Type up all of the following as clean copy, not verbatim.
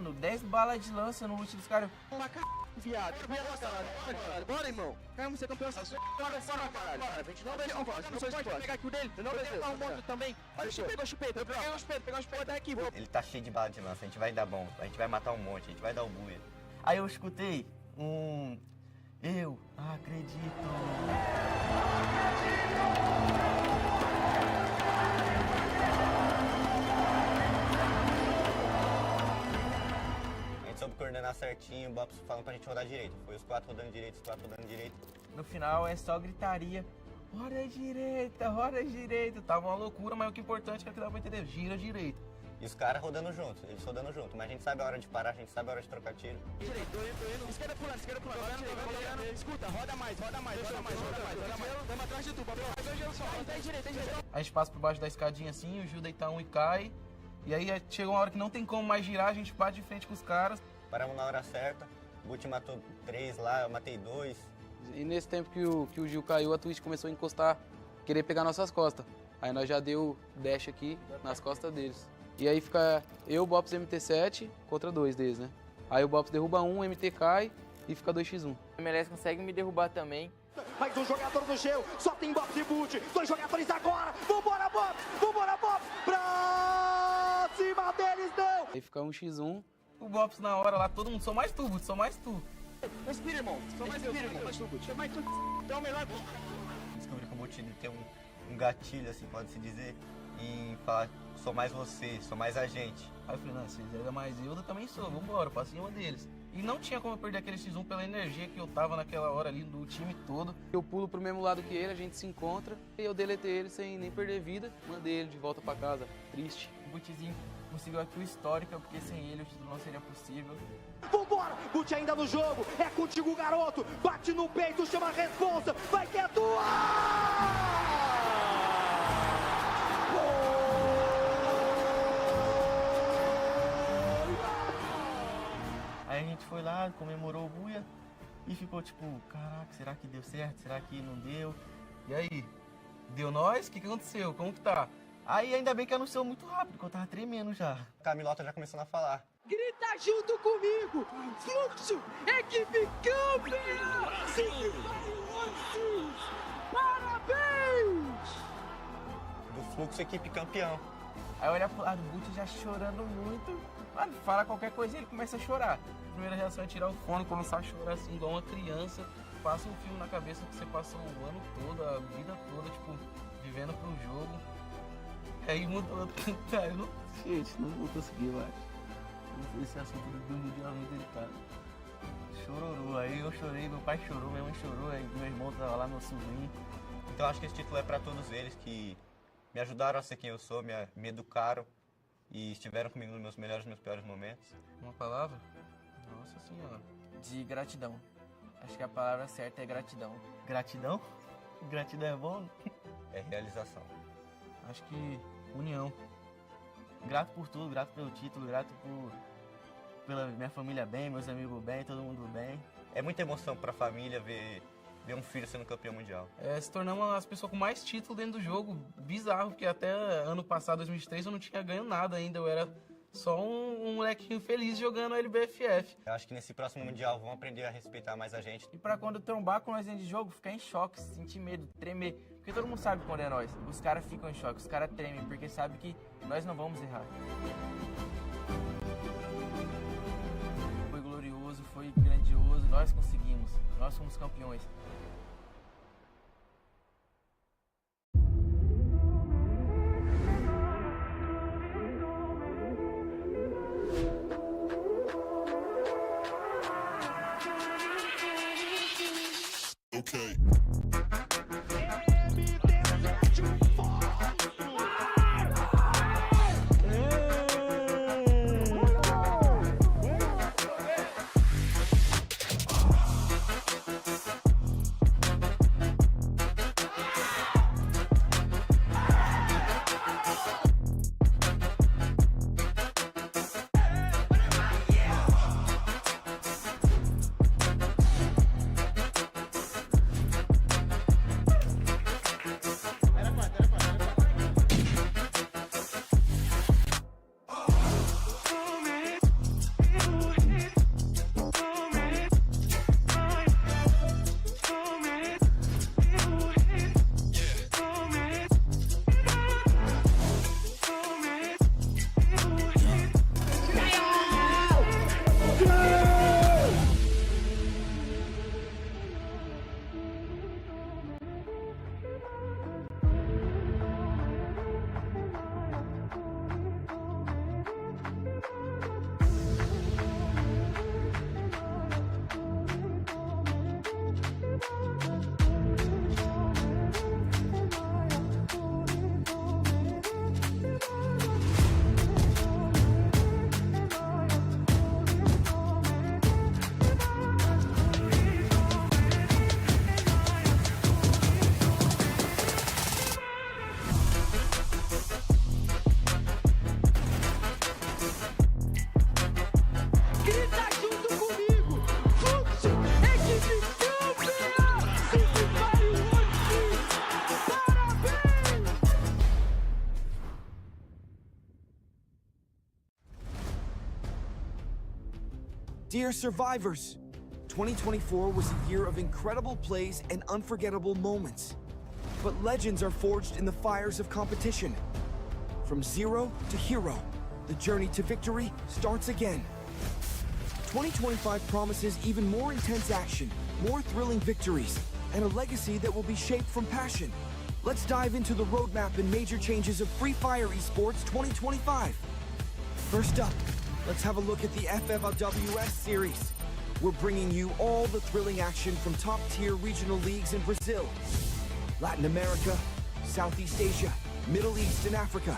mano, 10 balas de lança no ult dos caras. Uma viado. Bora, irmão. Caramba, você é campeão. Bora, caralho. A gente não vai pegar aqui o dele. Eu não vou pegar um monte também. Olha o chupeta. Pegar um chupeta daqui. Ele tá cheio de bala de lança, a gente vai dar bom. A gente vai matar um monte, a gente vai dar o buia. Aí eu escutei eu acredito. A gente soube coordenar certinho, o Bobs falando pra gente rodar direito. Foi os 4 rodando direito, os 4 rodando direito. No final é só gritaria. Roda direita, roda direita. Tava uma loucura, mas o que é importante é que dá pra entender. Gira direita. E os caras rodando juntos, eles rodando junto. Mas a gente sabe a hora de parar, a gente sabe a hora de trocar tiro. Direito, tô indo. Esquerda pulando. Escuta, roda mais. Tamo atrás de tu, Babel. Tem direito. A gente passa por baixo da escadinha assim, o Gil deita um e cai. E aí chega uma hora que não tem como mais girar, a gente bate de frente com os caras. Paramos na hora certa, o Guti matou 3 lá, eu matei 2. E nesse tempo que o Gil caiu, a Twitch começou a encostar, querer pegar nossas costas. Aí nós já deu dash aqui nas costas deles. E aí fica eu, Bops MT7 contra 2 deles, né? Aí o Bops derruba um, o MT cai e fica 2x1. O MLS consegue me derrubar também. Mais um jogador no gel, só tem Bops e Boot. 2 jogadores agora, vambora Bops, pra cima deles não! Aí fica 1x1. O Bops na hora lá, todo mundo, só mais tu. Respira, irmão, só mais tu, então melhor. Descobri que o Guti tem um gatilho, assim, pode-se dizer, em falar, sou mais você, sou mais a gente. Aí eu falei, não, se eles eram mais eu também sou, vambora, pra cima deles. E não tinha como eu perder aquele X1 pela energia que eu tava naquela hora ali do time todo. Eu pulo pro mesmo lado que ele, a gente se encontra e eu deletei ele sem nem perder vida. Mandei ele de volta pra casa, triste. O Gutizinho conseguiu a tua histórica, porque sem ele o título não seria possível. Vambora, Guti ainda no jogo, é contigo garoto, bate no peito, chama a responsa, vai que é tua! Aí a gente foi lá, comemorou o buia e ficou tipo, caraca, será que deu certo? Será que não deu? E aí, deu nós? O que aconteceu? Como que tá? Aí ainda bem que anunciou muito rápido, porque eu tava tremendo já. A Camilota já começando a falar. Grita junto comigo! Fluxo! Equipe campeã! Semifinal! Parabéns! Do Fluxo, equipe campeão. Aí eu olhar pro lado do Guti já chorando muito. Mano, fala qualquer coisa e ele começa a chorar. A primeira reação é tirar o fone, começar a chorar assim, igual uma criança. Passa um filme na cabeça que você passou o ano todo, a vida toda, tipo, vivendo pro jogo. Aí mudou, tá, eu não... Gente, não vou conseguir mais. Esse assunto do Mundial é muito delicado. Chororô, aí eu chorei, meu pai chorou, minha mãe chorou, aí meu irmão tava lá no sobrinho. Então acho que esse título é pra todos eles que me ajudaram a ser quem eu sou, me educaram e estiveram comigo nos meus melhores e meus piores momentos. Uma palavra? Nossa senhora. De gratidão. Acho que a palavra certa é gratidão. Gratidão? Gratidão é bom? É realização. Acho que união. Grato por tudo, grato pelo título, grato pela minha família bem, meus amigos bem, todo mundo bem. É muita emoção pra família ver um filho sendo campeão mundial. Se tornamos as pessoas com mais título dentro do jogo. Bizarro, porque até ano passado, 2023, eu não tinha ganho nada ainda. Eu era só um molequinho feliz jogando a LBFF. Eu acho que nesse próximo mundial vão aprender a respeitar mais a gente. E pra quando trombar com nós dentro de jogo, ficar em choque, sentir medo, tremer. Porque todo mundo sabe quando é nós. Os caras ficam em choque, os caras tremem, porque sabem que nós não vamos errar. Foi glorioso, foi grandioso, nós conseguimos. Nós somos campeões. Okay. Dear survivors, 2024 was a year of incredible plays and unforgettable moments. But legends are forged in the fires of competition. From zero to hero, the journey to victory starts again. 2025 promises even more intense action, more thrilling victories, and a legacy that will be shaped from passion. Let's dive into the roadmap and major changes of Free Fire Esports 2025. First up, let's have a look at the FFWS series. We're bringing you all the thrilling action from top-tier regional leagues in Brazil, Latin America, Southeast Asia, Middle East and Africa,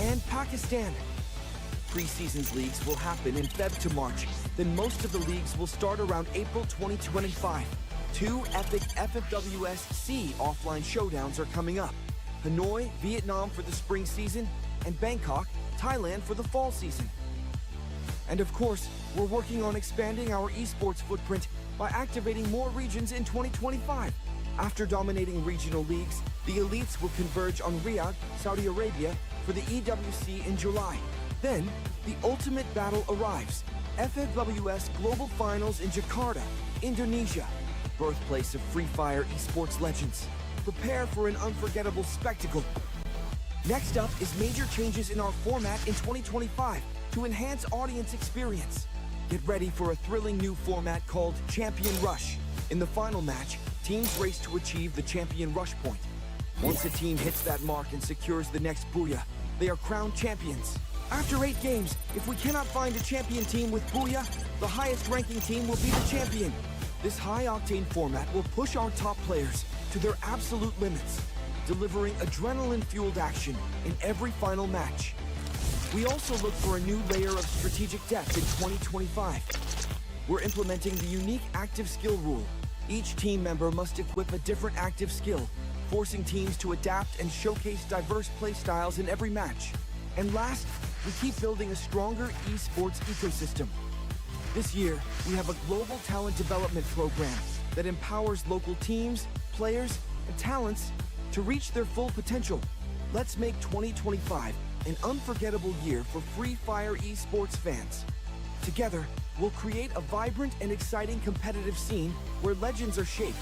and Pakistan. Pre-seasons leagues will happen in Feb to March, then most of the leagues will start around April 2025. 2 epic FFWS Sea offline showdowns are coming up. Hanoi, Vietnam for the spring season, and Bangkok, Thailand for the fall season. And of course, we're working on expanding our esports footprint by activating more regions in 2025. After dominating regional leagues, the elites will converge on Riyadh, Saudi Arabia for the EWC in July. Then, the ultimate battle arrives. FFWS Global Finals in Jakarta, Indonesia, birthplace of Free Fire esports legends. Prepare for an unforgettable spectacle. Next up is major changes in our format in 2025 to enhance audience experience. Get ready for a thrilling new format called Champion Rush. In the final match, teams race to achieve the Champion Rush point. Once a team hits that mark and secures the next Booyah, they are crowned champions. After 8 games, if we cannot find a champion team with Booyah, the highest ranking team will be the champion. This high-octane format will push our top players to their absolute limits, delivering adrenaline-fueled action in every final match. We also look for a new layer of strategic depth in 2025. We're implementing the unique active skill rule. Each team member must equip a different active skill, forcing teams to adapt and showcase diverse playstyles in every match. And last, we keep building a stronger esports ecosystem. This year, we have a global talent development program that empowers local teams, players, and talents to reach their full potential. Let's make 2025 an unforgettable year for Free Fire esports fans. Together, we'll create a vibrant and exciting competitive scene where legends are shaped.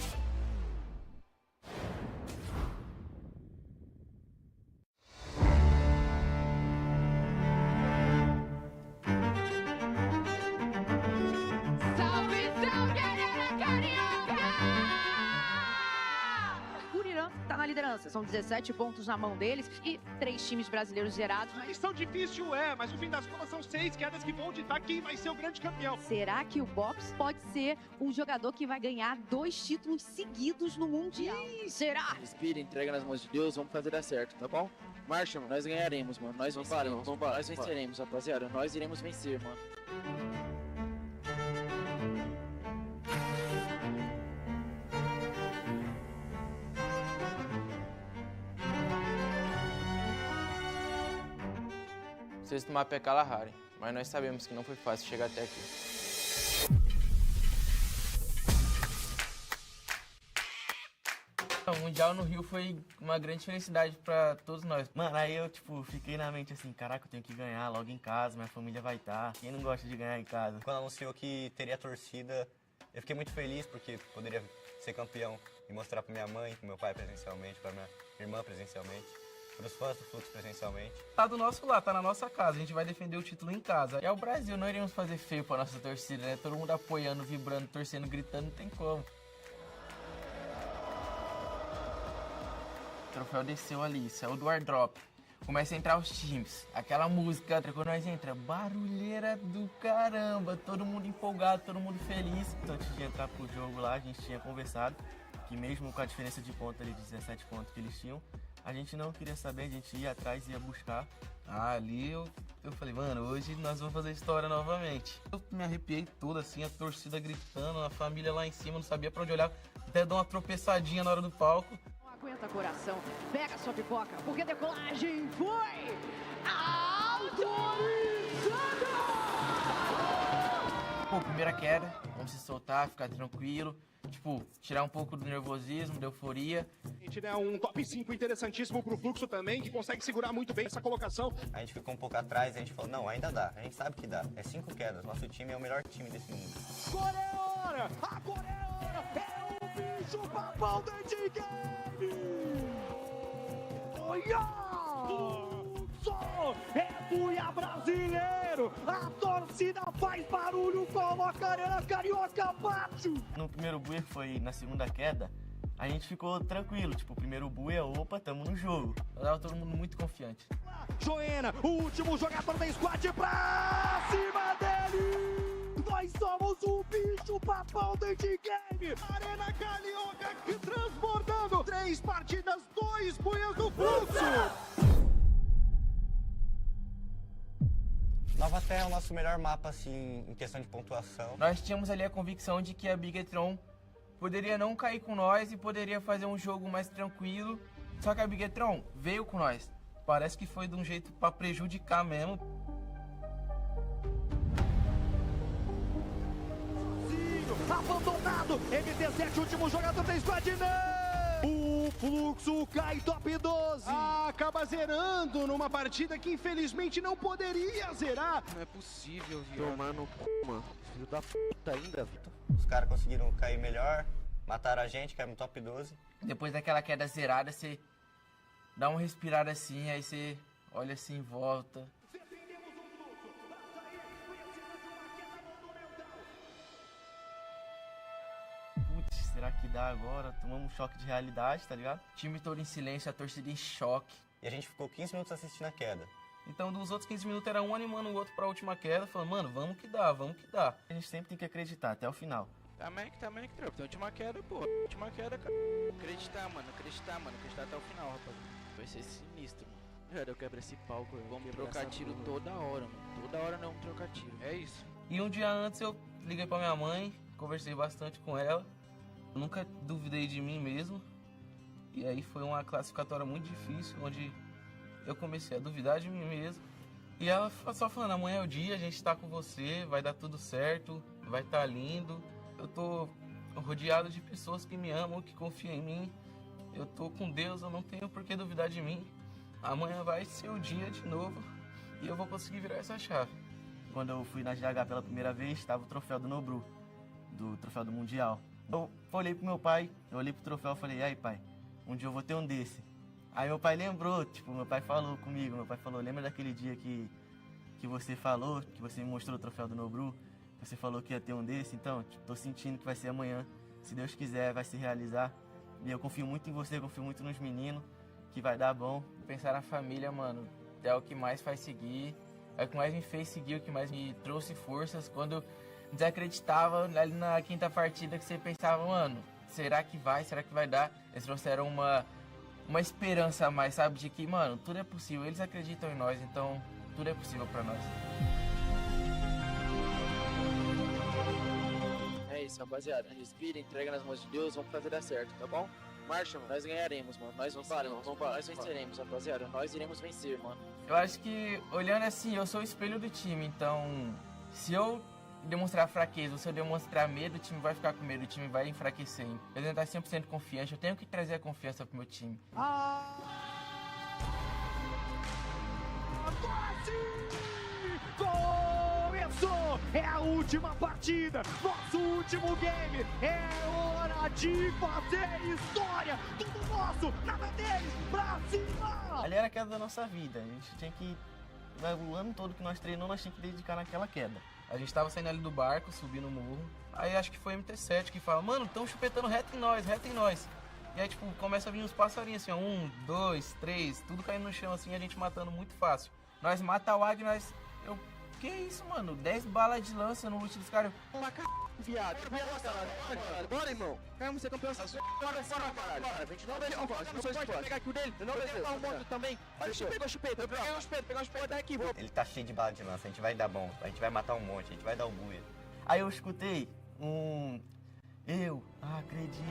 São 17 pontos na mão deles e 3 times brasileiros gerados. A missão difícil mas no fim das contas são 6 quedas que vão ditar quem vai ser o grande campeão. Será que o Bops pode ser um jogador que vai ganhar 2 títulos seguidos no Mundial? Será? Respira, entrega nas mãos de Deus, vamos fazer dar certo, tá bom? Marcha, mano, nós ganharemos, mano. Nós venceremos, nós venceremos, rapaziada. Nós iremos vencer, mano. Vocês tomar pé Kalahari, mas nós sabemos que não foi fácil chegar até aqui. O Mundial no Rio foi uma grande felicidade pra todos nós. Mano, aí eu, fiquei na mente assim, caraca, eu tenho que ganhar logo em casa, minha família vai estar. Quem não gosta de ganhar em casa? Quando anunciou que teria torcida, eu fiquei muito feliz porque poderia ser campeão e mostrar pra minha mãe, pro meu pai presencialmente, pra minha irmã presencialmente. Para os fãs do Fluxo presencialmente. Tá do nosso lado, tá na nossa casa, a gente vai defender o título em casa. É o Brasil, não iremos fazer feio pra nossa torcida, né? Todo mundo apoiando, vibrando, torcendo, gritando, não tem como. O troféu desceu ali, saiu do airdrop. Começa a entrar os times, aquela música, quando nós entra, barulheira do caramba, todo mundo empolgado, todo mundo feliz. Antes de entrar pro jogo lá, a gente tinha conversado que mesmo com a diferença de ponto ali, de 17 pontos que eles tinham, a gente não queria saber, a gente ia atrás, ia buscar. Ali eu falei, mano, hoje nós vamos fazer história novamente. Eu me arrepiei todo assim, a torcida gritando, a família lá em cima, não sabia pra onde olhar, até deu uma tropeçadinha na hora do palco. Não aguenta coração, pega sua pipoca, porque a decolagem foi autorizada! pô, primeira queda, vamos se soltar, ficar tranquilo, tipo, tirar um pouco do nervosismo, da euforia. A gente tem um top 5 interessantíssimo pro Fluxo também, que consegue segurar muito bem essa colocação. A gente ficou um pouco atrás e a gente falou, não, ainda dá, a gente sabe que dá. É 5 quedas, nosso time é o melhor time desse mundo. Agora é hora! Agora é hora! É o bicho papão do endgame! Olha! Fluxo é buia brasileiro! A torcida faz barulho, coloca a arena carioca abaixo! No primeiro buia, que foi na segunda queda, a gente ficou tranquilo, tipo, o primeiro buia, opa, tamo no jogo. Tava todo mundo muito confiante. Joena, o último jogador da squad pra cima dele! Nós somos o bicho papão do endgame! Arena carioca transbordando! 3 partidas, 2 buias do Fluxo! Nova Terra é o nosso melhor mapa, assim, em questão de pontuação. Nós tínhamos ali a convicção de que a Bigetron poderia não cair com nós e poderia fazer um jogo mais tranquilo. Só que a Bigetron veio com nós. Parece que foi de um jeito pra prejudicar mesmo. Abandonado, MT7, último jogador da squad, não! O Fluxo cai top 12. Acaba zerando numa partida que infelizmente não poderia zerar. Não é possível, viu? Tomar no c, mano. Filho da puta ainda, Vitor. Os caras conseguiram cair melhor, mataram a gente, caímos no top 12. Depois daquela queda zerada, você dá uma respirada assim, aí você olha assim em volta. Putz, será que dá agora? Tomamos um choque de realidade, tá ligado? O time todo em silêncio, a torcida em choque. E a gente ficou 15 minutos assistindo a queda. Então, dos outros 15 minutos, era um animando o outro pra última queda, falando, mano, vamos que dá, vamos que dá. A gente sempre tem que acreditar até o final. Tá Mac, tropa. Tem última queda, pô. Última queda, cara. Acreditar, mano. Acreditar até o final, rapaz. Vai ser sinistro, mano. Cara, eu quebro esse palco. Vamos trocar tiro toda hora, mano. Toda hora não trocar tiro. É isso. E um dia antes eu liguei pra minha mãe, conversei bastante com ela. Eu nunca duvidei de mim mesmo. E aí foi uma classificatória muito difícil, onde eu comecei a duvidar de mim mesmo. E ela só falando, amanhã é o dia, a gente tá com você, vai dar tudo certo, vai tá lindo. Eu tô rodeado de pessoas que me amam, que confiam em mim. Eu tô com Deus, eu não tenho por que duvidar de mim. Amanhã vai ser o dia de novo e eu vou conseguir virar essa chave. Quando eu fui na GH pela primeira vez, estava o troféu do Nobru, do troféu do Mundial. Eu olhei pro meu pai, eu olhei pro troféu e falei, ai pai, um dia eu vou ter um desse. Aí meu pai lembrou, tipo, meu pai falou comigo, meu pai falou, lembra daquele dia que você falou, que você me mostrou o troféu do Nobru? Você falou que ia ter um desse, então, tipo, tô sentindo que vai ser amanhã. Se Deus quiser, vai se realizar. E eu confio muito em você, confio muito nos meninos, que vai dar bom. Pensar na família, mano, é o que mais faz seguir, é o que mais me fez seguir, o que mais me trouxe forças. Quando eu desacreditava, ali na quinta partida, que você pensava, mano, será que vai dar? Eles trouxeram uma esperança a mais, sabe, de que, mano, tudo é possível. Eles acreditam em nós, então tudo é possível pra nós. É isso, rapaziada. Respira, entrega nas mãos de Deus, vamos fazer dar certo, tá bom? Marcha, mano. Nós ganharemos, mano. Nós venceremos. Nós venceremos, rapaziada. Nós iremos vencer, mano. Eu acho que, olhando assim, eu sou o espelho do time, então se eu demonstrar fraqueza, ou se eu demonstrar medo, o time vai ficar com medo, o time vai enfraquecer. Eu tenho que estar 100% confiante, eu tenho que trazer a confiança pro meu time. Começou! É a última partida, nosso último game. É hora de fazer história. Tudo nosso, nada deles, pra cima! Ali era a queda da nossa vida, a gente tinha que, o ano todo que nós treinamos, nós tínhamos que dedicar naquela queda. A gente tava saindo ali do barco, subindo o morro. Aí acho que foi MT7 que fala, mano, tão chupetando reto em nós. E aí, tipo, começa a vir uns passarinhos assim, ó, 1, 2, 3, tudo caindo no chão assim, a gente matando muito fácil. Nós mata o Águia, que isso, mano? 10 balas de lança no ult dos caras. Viado. Bora, irmão. Vamos ser campeão. Bora, caralho. A gente não vai pegar aqui o dele. Eu não vou pegar um monte também. Olha o chupeta. Eu peguei um chupeta daqui. Ele tá cheio de bala de lança, a gente vai dar bom. A gente vai matar um monte, a gente vai dar um buia. Aí eu escutei eu acredito.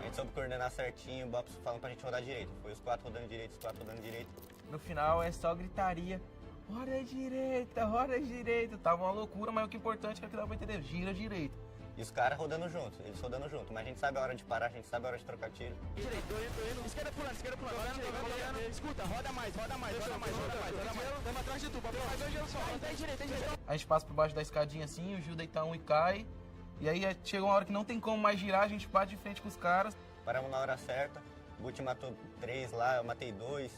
A gente soube que o coordenar certinho, o Bops falando pra gente rodar direito. Foi os 4 rodando direito, os 4 rodando direito. No final é só gritaria. Roda direita, roda direita. Tava uma loucura, mas o que é importante é que dá pra entender. Gira direita. E os caras rodando juntos, eles rodando junto. Mas a gente sabe a hora de parar, a gente sabe a hora de trocar tiro. Direito, tô indo. Esquerda pulando. Escuta, roda mais. Vamos atrás de tu, papai. Mais dois giros só. Tem direito. A gente passa por baixo da escadinha assim, o Gil deita um e cai. E aí chega uma hora que não tem como mais girar, a gente bate de frente com os caras. Paramos na hora certa, o Guti matou 3 lá, eu matei 2.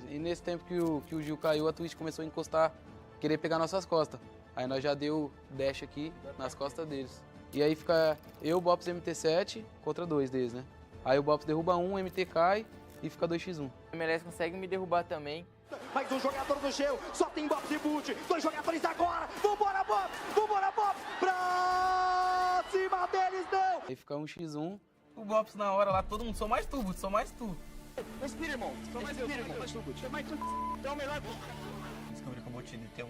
E nesse tempo que o Gil caiu, a Twitch começou a encostar, querer pegar nossas costas. Aí nós já deu dash aqui nas costas deles. E aí fica eu, Bops MT7 contra 2 deles, né? Aí o Bops derruba um, o MT cai e fica 2x1. O MLS consegue me derrubar também. Mais um jogador do Geo, só tem Bops e Boot. 2 jogadores agora, vambora Bops, pra cima deles não. Aí fica 1x1. O Bops na hora lá, todo mundo, só mais tu. Respira, irmão. Então o melhor... Descobri que o Guti tem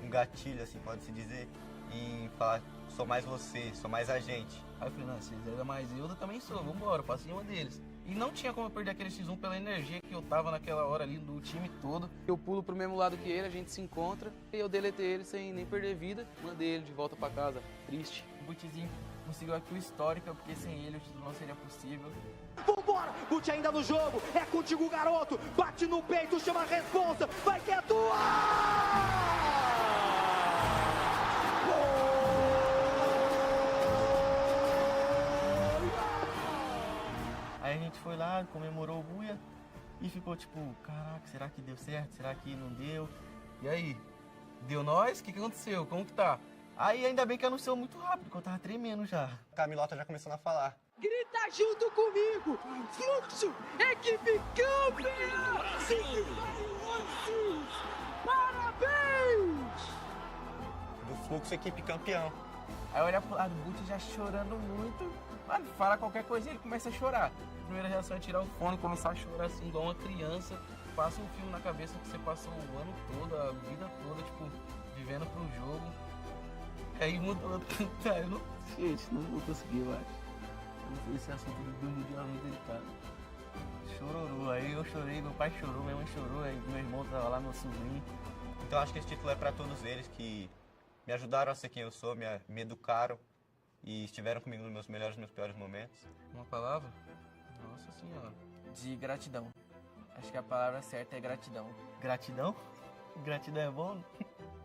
um gatilho, assim, pode-se dizer, em falar, sou mais você, sou mais a gente. Aí eu falei, não, se eles ainda mais eu também sou, vambora, pra cima deles. E não tinha como eu perder aquele X1 pela energia que eu tava naquela hora ali do time todo. Eu pulo pro mesmo lado que ele, a gente se encontra e eu deletei ele sem nem perder vida. Mandei ele de volta pra casa, triste. O Butizinho conseguiu aqui o histórica, porque sem ele o título não seria possível. Vambora, Boot ainda no jogo, é contigo garoto. Bate no peito, chama a responsa, vai que é tua! Aí a gente foi lá, comemorou o Buia e ficou tipo, caraca, será que deu certo? Será que não deu? E aí? Deu nós? O que aconteceu? Como que tá? Aí ainda bem que anunciou muito rápido, porque eu tava tremendo já. A Camilota já começando a falar. Grita junto comigo! Fluxo! Equipe campeã! Semifinal! Parabéns! Do Fluxo, equipe campeão. Aí eu olhar pro lado do Guti já chorando muito. Mano, fala qualquer coisa e ele começa a chorar. A primeira reação é tirar o fone, começar a chorar assim, igual uma criança. Passa um filme na cabeça que você passou o ano todo, a vida toda, tipo, vivendo pro jogo. Aí mudou. Eu não, gente, não vou conseguir, eu acho. Esse assunto do Mundial é muito delicado. Chororô, aí eu chorei, meu pai chorou, minha mãe chorou, aí meu irmão tava lá, meu sobrinho. Então acho que esse título é pra todos eles que me ajudaram a ser quem eu sou, me educaram e estiveram comigo nos meus melhores e meus piores momentos. Uma palavra? Nossa senhora. De gratidão. Acho que a palavra certa é gratidão. Gratidão? Gratidão é bom?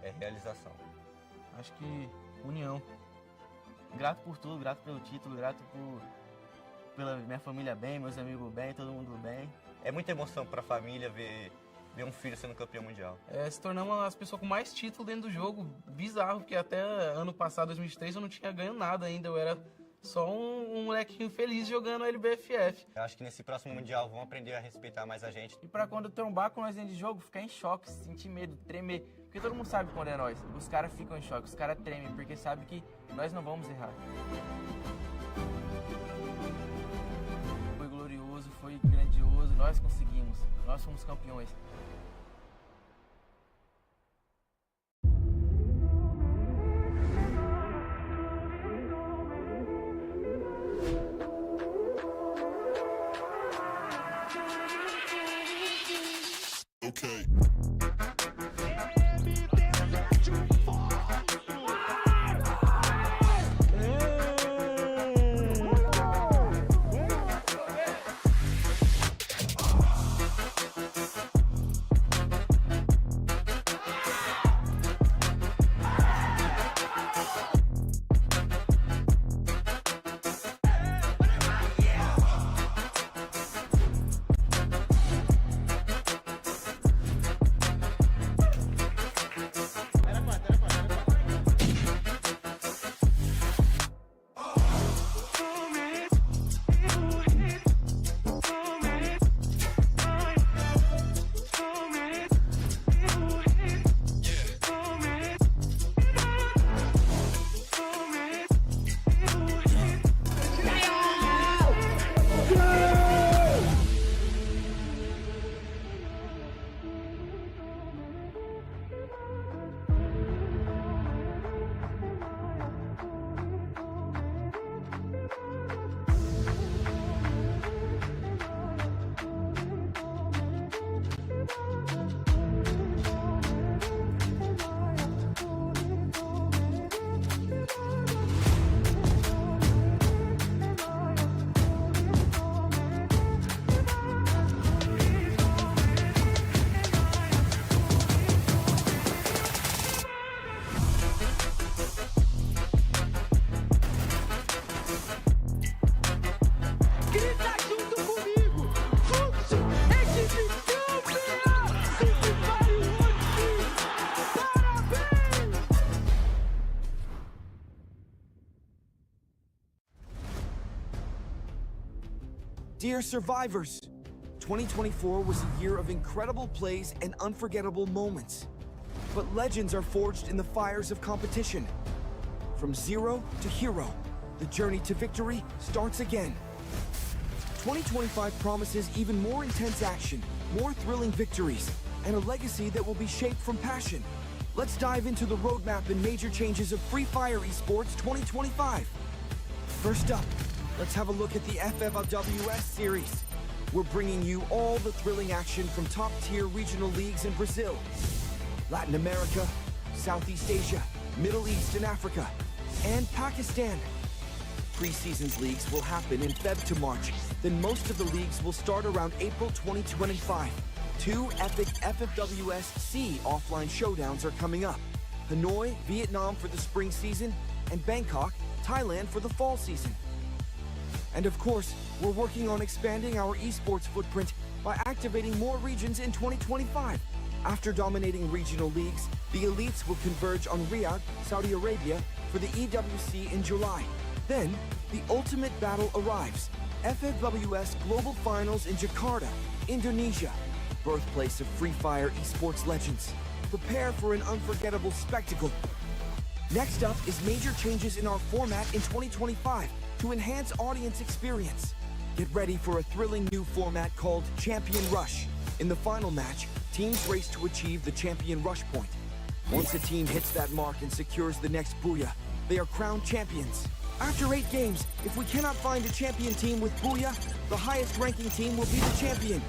É realização. Acho que união. Grato por tudo, grato pelo título, grato pela minha família bem, meus amigos bem, todo mundo bem. É muita emoção pra família ver um filho sendo campeão mundial. Se tornamos as pessoas com mais título dentro do jogo. Bizarro, porque até ano passado, 2023, eu não tinha ganho nada ainda. Eu era só um molequinho feliz jogando LBFF. Eu acho que nesse próximo mundial vão aprender a respeitar mais a gente. E pra quando trombar com nós dentro de jogo, ficar em choque, sentir medo, tremer. Porque todo mundo sabe quando é nós. Os caras ficam em choque, os caras tremem, porque sabem que nós não vamos errar. Foi glorioso, foi grandioso, nós conseguimos. Nós fomos campeões. Okay. Dear survivors, 2024 was a year of incredible plays and unforgettable moments. But legends are forged in the fires of competition. From zero to hero, the journey to victory starts again. 2025 promises even more intense action, more thrilling victories, and a legacy that will be shaped from passion. Let's dive into the roadmap and major changes of Free Fire Esports 2025. First up, let's have a look at the FFWS series. We're bringing you all the thrilling action from top-tier regional leagues in Brazil, Latin America, Southeast Asia, Middle East and Africa, and Pakistan. Pre-seasons leagues will happen in Feb to March, then most of the leagues will start around April 2025. 2 epic FFWS Sea offline showdowns are coming up. Hanoi, Vietnam for the spring season, and Bangkok, Thailand for the fall season. And of course, we're working on expanding our esports footprint by activating more regions in 2025. After dominating regional leagues, the elites will converge on Riyadh, Saudi Arabia for the EWC in July. Then, the ultimate battle arrives. FFWS Global Finals in Jakarta, Indonesia, birthplace of Free Fire esports legends. Prepare for an unforgettable spectacle. Next up is major changes in our format in 2025 to enhance audience experience. Get ready for a thrilling new format called Champion Rush. In the final match, teams race to achieve the Champion Rush point. Once a team hits that mark and secures the next Booyah, they are crowned champions. After 8 games, if we cannot find a champion team with Booyah, the highest ranking team will be the champion.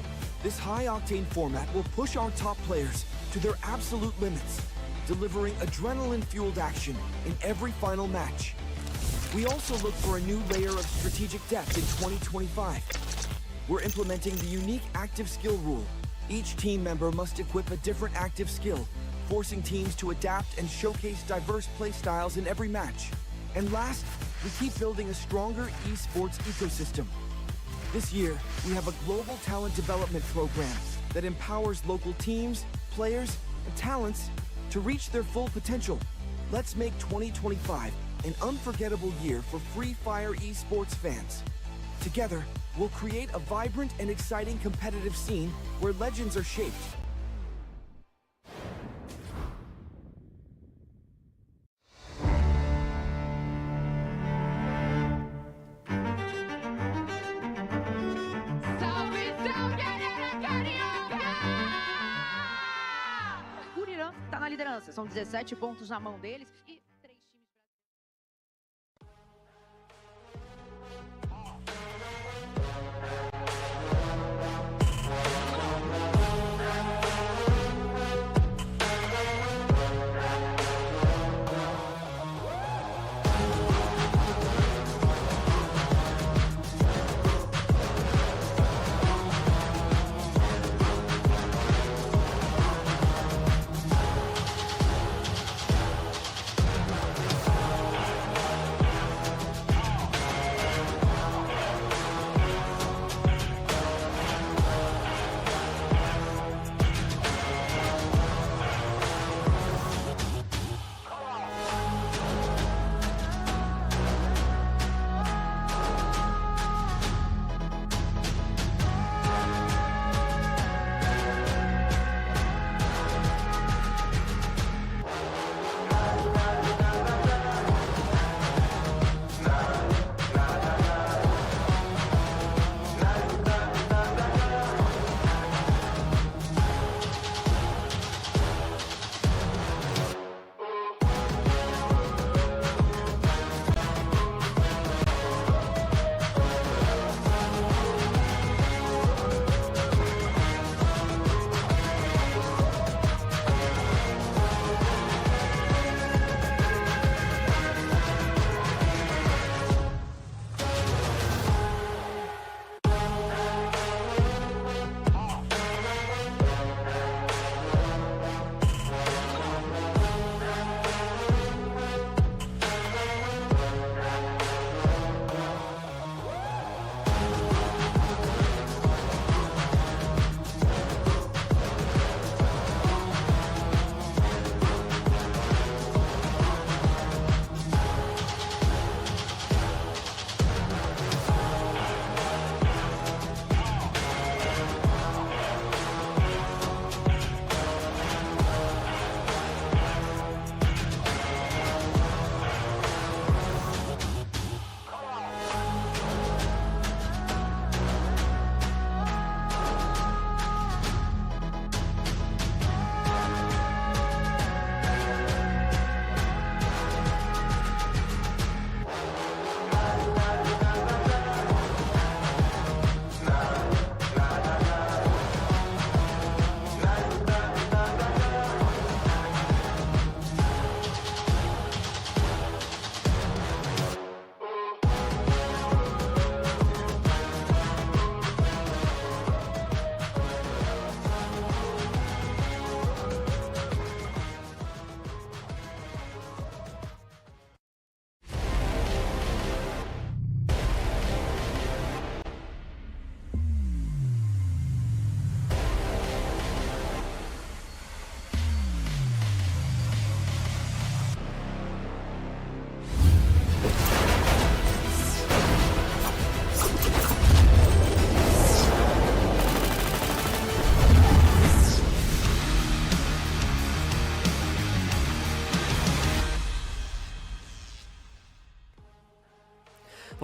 This high-octane format will push our top players to their absolute limits, delivering adrenaline-fueled action in every final match. We also look for a new layer of strategic depth in 2025. We're implementing the unique active skill rule. Each team member must equip a different active skill, forcing teams to adapt and showcase diverse play styles in every match. And last, we keep building a stronger esports ecosystem. This year, we have a global talent development program that empowers local teams, players, and talents to reach their full potential. Let's make 2025 an unforgettable year for Free Fire esports fans. Together, we'll create a vibrant and exciting competitive scene where legends are shaped. Tá na liderança, são 17 pontos na mão deles e 3 times.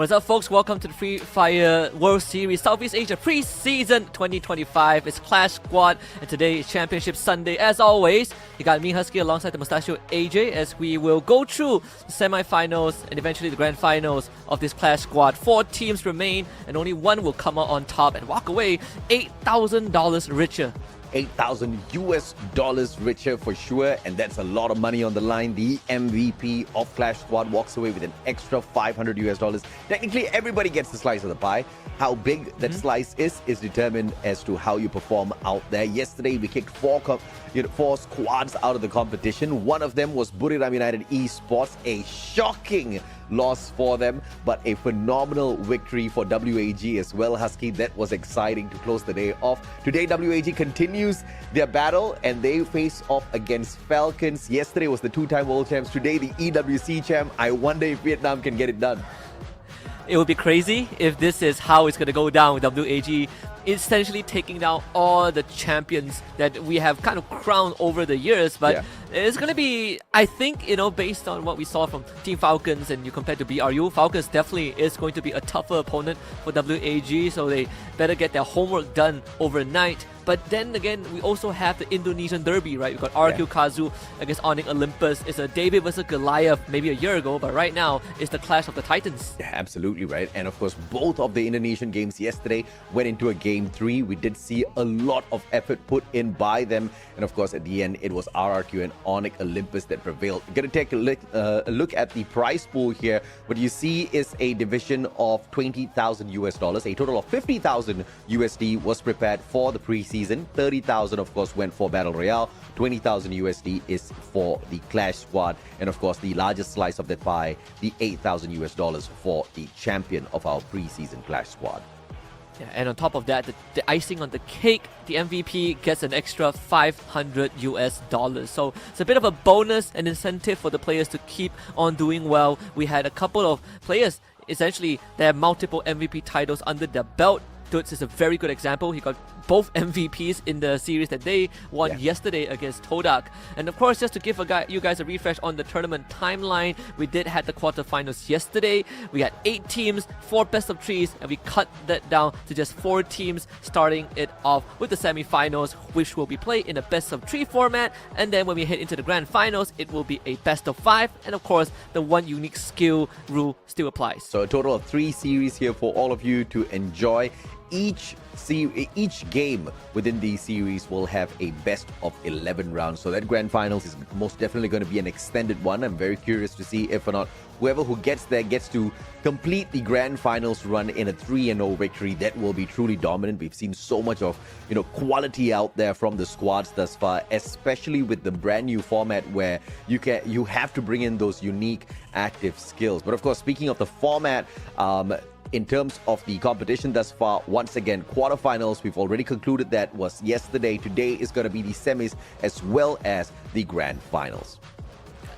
What's up, folks? Welcome to the Free Fire World Series Southeast Asia Preseason 2025. It's Clash Squad, and today is Championship Sunday. As always, you got me, Husky, alongside the Mustachio AJ, as we will go through the semi-finals and eventually the grand finals of this Clash Squad. 4 teams remain, and only one will come out on top and walk away $8,000 richer. $8,000 richer for sure, and that's a lot of money on the line. The MVP of Clash Squad walks away with an extra $500. Technically, everybody gets the slice of the pie. How big that slice is determined as to how you perform out there. Yesterday, we kicked 4 squads out of the competition. One of them was Buriram United Esports, a shocking loss for them, but a phenomenal victory for WAG as well, Husky. That was exciting to close the day off. Today, WAG continues their battle, and they face off against Falcons. Yesterday was the 2-time world champs. Today, the EWC champ. I wonder if Vietnam can get it done. It would be crazy if this is how it's going to go down with WAG essentially taking down all the champions that we have kind of crowned over the years. But it's going to be, I think, based on what we saw from Team Falcons and you compare to BRU, Falcons definitely is going to be a tougher opponent for WAG, so they better get their homework done overnight. But then again, we also have the Indonesian Derby, right? We've got RQ Kazu against Onyx Olympus. It's a David versus Goliath maybe a year ago, but right now it's the clash of the Titans. Yeah, absolutely right. And of course, both of the Indonesian games yesterday went into a Game 3. We did see a lot of effort put in by them. And of course, at the end, it was RRQ and Onyx Olympus that prevailed. We're going to take a look at the prize pool here. What you see is a division of $20,000. A total of 50,000 USD was prepared for the preseason. 30,000 of course went for Battle Royale. 20,000 USD is for the Clash Squad, and of course the largest slice of that pie, the $8,000 US for the champion of our preseason Clash Squad. Yeah, and on top of that, the icing on the cake, the MVP gets an extra $500 US. So it's a bit of a bonus and incentive for the players to keep on doing well. We had a couple of players essentially that have multiple MVP titles under their belt. Dutz is a very good example. He got both MVPs in the series that they won yesterday against Todak. And of course, just to give you guys a refresh on the tournament timeline, we did have the quarterfinals yesterday. We had 8 teams, 4 best of 3s, and we cut that down to just 4 teams, starting it off with the semifinals, which will be played in a best of 3 format. And then when we head into the grand finals, it will be a best of 5. And of course, the one unique skill rule still applies. So a total of 3 series here for all of you to enjoy. Each game within the series will have a best of 11 rounds. So that grand finals is most definitely going to be an extended one. I'm very curious to see if or not whoever who gets there gets to complete the grand finals run in a 3-0 victory. That will be truly dominant. We've seen so much of quality out there from the squads thus far, especially with the brand new format where you have to bring in those unique active skills. But of course, speaking of the format, in terms of the competition thus far, once again, quarterfinals, we've already concluded that was yesterday. Today is going to be the semis as well as the grand finals.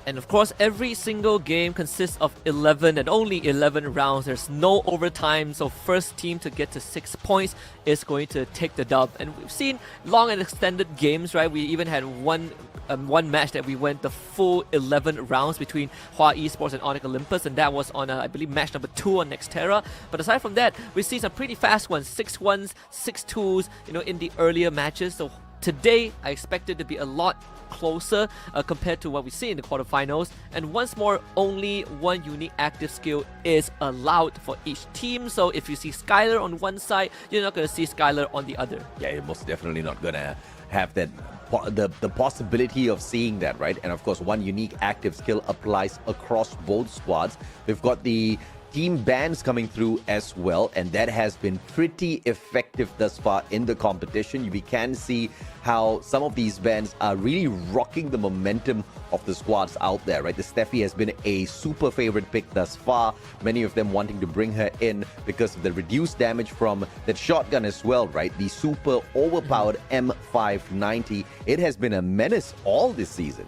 And of course, every single game consists of 11 and only 11 rounds. There's no overtime, so first team to get to 6 points is going to take the dub. And we've seen long and extended games, right? We even had one match that we went the full 11 rounds between Hua Esports and Onyx Olympus, and that was on, I believe, match number 2 on Nexterra. But aside from that, we see some pretty fast ones, 6-1s, 6-2s, in the earlier matches. So today, I expect it to be a lot closer compared to what we see in the quarterfinals. And once more, only one unique active skill is allowed for each team. So if you see Skylar on one side, you're not going to see Skylar on the other. Yeah, you're most definitely not going to have that the possibility of seeing that, right? And of course, one unique active skill applies across both squads. We've got the team bans coming through as well, and that has been pretty effective thus far in the competition. We can see how some of these bans are really rocking the momentum of the squads out there, right? The Steffi has been a super favorite pick thus far, many of them wanting to bring her in because of the reduced damage from that shotgun as well, right? The super overpowered M590. It has been a menace all this season.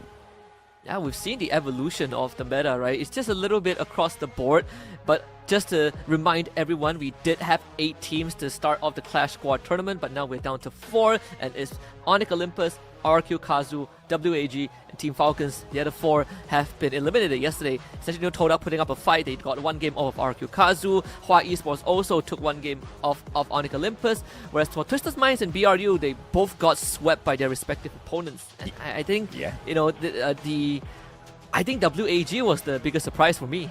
Yeah, we've seen the evolution of the meta, right? It's just a little bit across the board, but just to remind everyone, we did have 8 teams to start off the Clash Squad tournament, but now we're down to 4, and it's Onyx Olympus, RQ, Kazu, WAG, and Team Falcons. The other 4 have been eliminated yesterday. Essentially, Todak putting up a fight. They got 1 game off of RQ Kazu. Hua Esports also took 1 game off of Onyx Olympus. Whereas for Twisted Minds and BRU, they both got swept by their respective opponents. And I think, you know, I think WAG was the biggest surprise for me.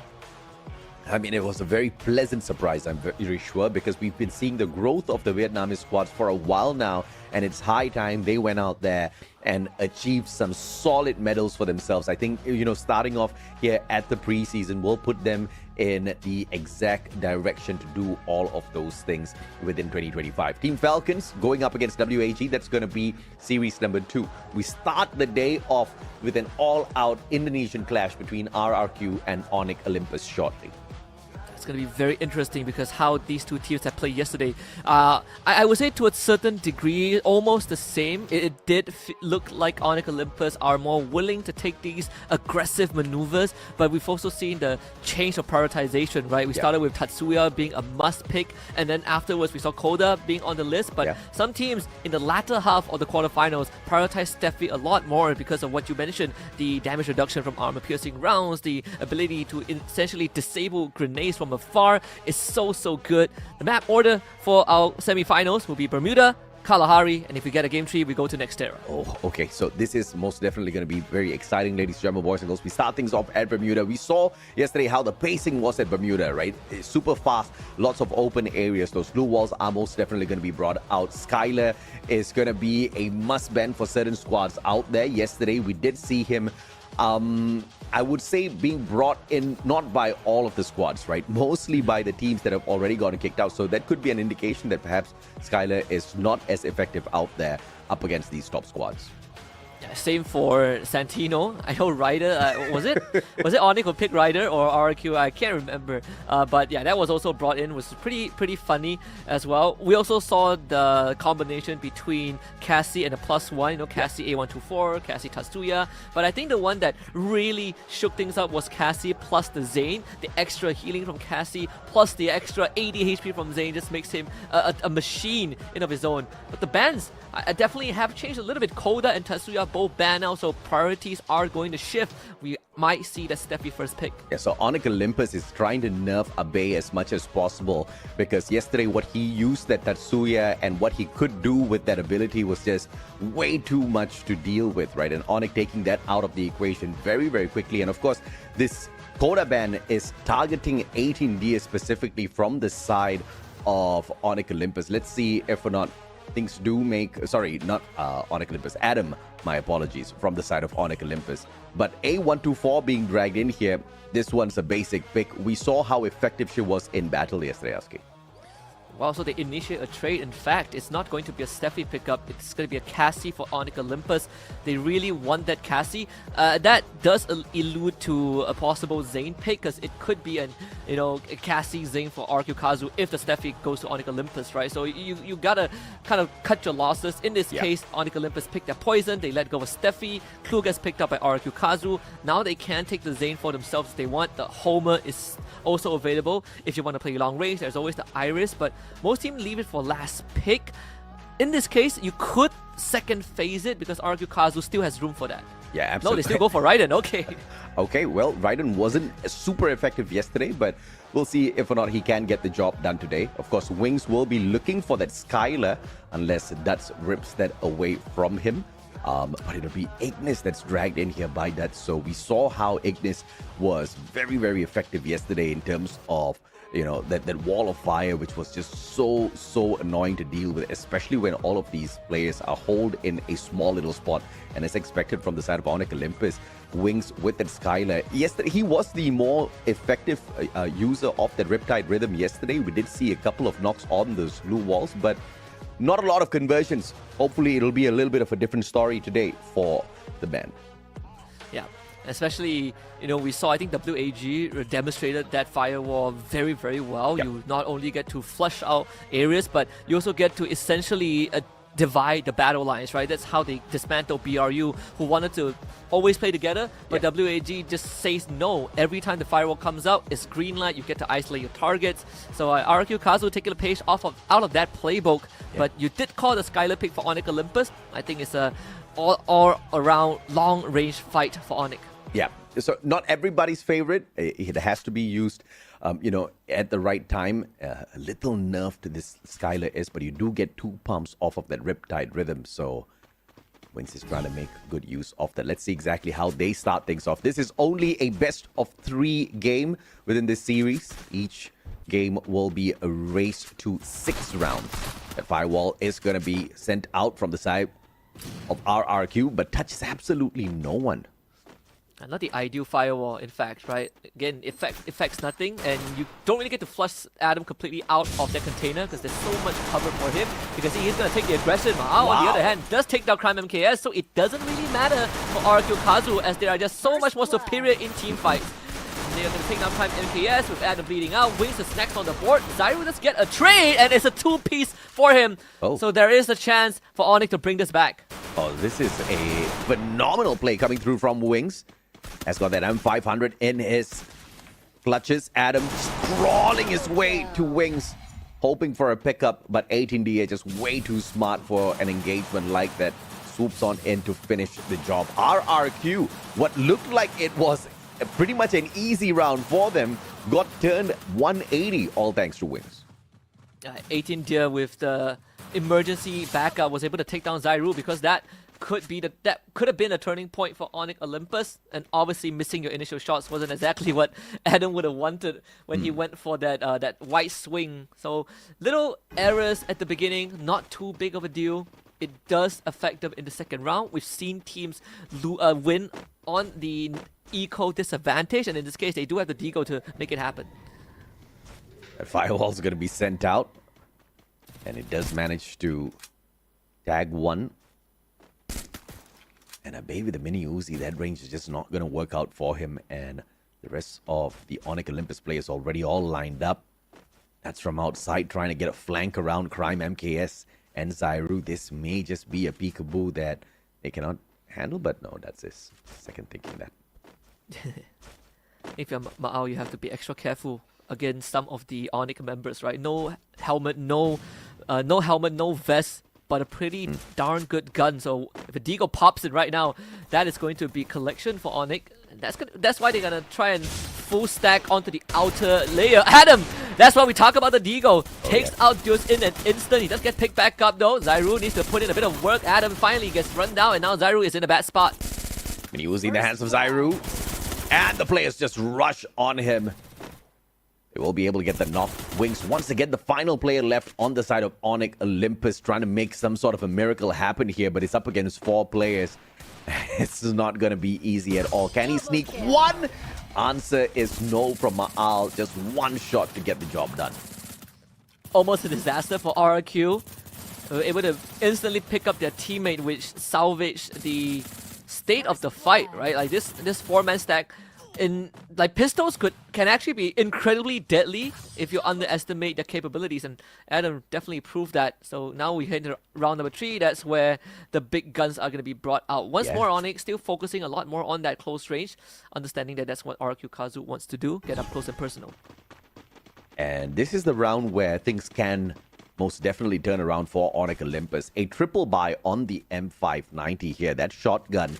I mean, it was a very pleasant surprise, I'm very sure, because we've been seeing the growth of the Vietnamese squads for a while now, and it's high time they went out there and achieved some solid medals for themselves. I think, you know, starting off here at the preseason will put them in the exact direction to do all of those things within 2025. Team Falcons going up against WAG, that's going to be series number 2. We start the day off with an all-out Indonesian clash between RRQ and Onyx Olympus shortly. It's going to be very interesting because how these two teams have played yesterday. I would say to a certain degree, almost the same. It did look like Onyx Olympus are more willing to take these aggressive maneuvers, but we've also seen the change of prioritization, right? We started with Tatsuya being a must pick, and then afterwards we saw Koda being on the list, but some teams in the latter half of the quarterfinals prioritize Steffi a lot more because of what you mentioned, the damage reduction from armor-piercing rounds, the ability to essentially disable grenades from afar is so good. The map order for our semi-finals will be Bermuda, Kalahari, and if we get a game 3, we go to Nextera. Oh, okay. So this is most definitely going to be very exciting, ladies and gentlemen, boys and girls. We start things off at Bermuda. We saw yesterday how the pacing was at Bermuda, right? It's super fast, lots of open areas. Those blue walls are most definitely going to be brought out. Skylar is going to be a must-ban for certain squads out there. Yesterday, we did see him I would say being brought in not by all of the squads, right? Mostly by the teams that have already gotten kicked out. So that could be an indication that perhaps Skylar is not as effective out there up against these top squads. Yeah, same for Santino. I know Ryder, was it Onyx who picked Ryder or RQ? I can't remember. But yeah, that was also brought in, was pretty funny as well. We also saw the combination between Cassie and a +1, you know, Cassie A124, Cassie Tatsuya. But I think the one that really shook things up was Cassie plus the Zane. The extra healing from Cassie plus the extra 80 HP from Zane just makes him a machine in of his own. But the bans I definitely have changed a little bit. Koda and Tatsuya both ban now, so priorities are going to shift. We might see the Steffi first pick. Yeah, so Onyx Olympus is trying to nerf Abe as much as possible, because yesterday what he used that Tatsuya and what he could do with that ability was just way too much to deal with, right? And Onyx taking that out of the equation very quickly. And of course, this Koda ban is targeting 18DS specifically from the side of Onyx Olympus. Let's see if or not things do make, sorry, not Onyx Olympus, Adam, my apologies, from the side of Onyx Olympus. But A124 being dragged in here, this one's a basic pick. We saw how effective she was in battle yesterday, Aski. Well, so they initiate a trade. In fact, it's not going to be a Steffi pickup. It's going to be a Cassie for Onyx Olympus. They really want that Cassie. That does allude to a possible Zane pick, because it could be an, you know, a Cassie Zane for RQ Kazu if the Steffi goes to Onyx Olympus, right? So you gotta kind of cut your losses. In this case, Onyx Olympus picked their poison. They let go of Steffi. Klug gets picked up by RQ Kazu. Now they can take the Zane for themselves if they want. The Homer is also available. If you want to play long range, there's always the Iris, but most teams leave it for last pick. In this case, you could second phase it because RQ Kazu still has room for that. Yeah, absolutely. No, they still go for Raiden, okay. Okay, well, Raiden wasn't super effective yesterday, but we'll see if or not he can get the job done today. Of course, Wings will be looking for that Skylar unless Duts rips that away from him. But it'll be Ignis that's dragged in here by that. So we saw how Ignis was very effective yesterday in terms of, you know, that wall of fire, which was just so annoying to deal with, especially when all of these players are holed in a small little spot. And as expected from the side of Onyx Olympus, Wings with that Skylar. Yesterday, he was the more effective user of that Riptide Rhythm yesterday. We did see a couple of knocks on those blue walls, but not a lot of conversions. Hopefully, it'll be a little bit of a different story today for the band. Yeah, especially, you know, we saw, I think WAG demonstrated that firewall very well. You not only get to flush out areas, but you also get to essentially divide the battle lines, right? That's how they dismantle BRU, who wanted to always play together, but WAG just says no. Every time the firewall comes out, it's green light, you get to isolate your targets. So RQ Kazu taking a page out of that playbook, but you did call the Skylar pick for Onyx Olympus. I think it's a all-around long-range fight for Onyx. Yeah, so not everybody's favorite. It has to be used, at the right time. A little nerf to this Skylar is, but you do get 2 pumps off of that Riptide Rhythm. So Wings is trying to make good use of that. Let's see exactly how they start things off. This is only a best of 3 game within this series. Each game will be a race to 6 rounds. That firewall is going to be sent out from the side of RRQ, but touches absolutely no one. Not the ideal firewall, in fact, right? Again, affects nothing, and you don't really get to flush Adam completely out of that container because there's so much cover for him, because he is going to take the aggression. Mao, on the other hand, does take down Crime MKS, so it doesn't really matter for RQ Kazu, as they are just so much more superior in team fights. They are going to take down Prime MKS with Adam bleeding out. Wings is next on the board. Zyru does get a trade, and it's a 2-piece for him. So there is a chance for Onyx to bring this back. Oh, this is a phenomenal play coming through from Wings. Has got that M500 in his clutches. Adam crawling his way to Wings, hoping for a pickup, but 18DA just way too smart for an engagement like that. Swoops on in to finish the job. RRQ, what looked like it was pretty much an easy round for them, got turned 180, all thanks to Wings. 18DA with the emergency backup was able to take down Zyru, because that could have been a turning point for Onyx Olympus, and obviously missing your initial shots wasn't exactly what Adam would have wanted when he went for that white swing. So little errors at the beginning, not too big of a deal. It does affect them in the second round. We've seen teams win on the eco disadvantage, and in this case they do have the deco to make it happen. That firewall's going to be sent out, and it does manage to tag one. And a baby, the mini Uzi, that range is just not going to work out for him. And the rest of the Onyx Olympus players already all lined up. That's from outside, trying to get a flank around Crime MKS and Zyru. This may just be a peekaboo that they cannot handle, but no, that's his second thinking that. If you're Ma'ao, you have to be extra careful against some of the Onyx members, right? No helmet, no vest, but a pretty darn good gun. So if a deagle pops in right now, that is going to be collection for Onyx. That's why they're gonna try and full stack onto the outer layer. Adam, that's why we talk about the deagle. Takes out Deus in an instant. He does get picked back up though. Zyru needs to put in a bit of work. Adam finally gets run down, and now Zyru is in a bad spot. Mini Uzi in the hands of Zyru, and the players just rush on him. They will be able to get the knock. Wings, once again, the final player left on the side of Onyx Olympus, trying to make some sort of a miracle happen here, but it's up against 4 players. It's not going to be easy at all. Can he sneak one? Answer is no from Ma'al. Just one shot to get the job done. Almost a disaster for RRQ. Able to instantly pick up their teammate, which salvaged the state of the fight, right? Like this 4-man stack. Pistols can actually be incredibly deadly if you underestimate their capabilities, and Adam definitely proved that. So now we hit round number 3. That's where the big guns are going to be brought out. Once more, Onyx still focusing a lot more on that close range, understanding that that's what RQ Kazu wants to do, get up close and personal. And this is the round where things can most definitely turn around for Onyx Olympus. A triple buy on the M590 here. That shotgun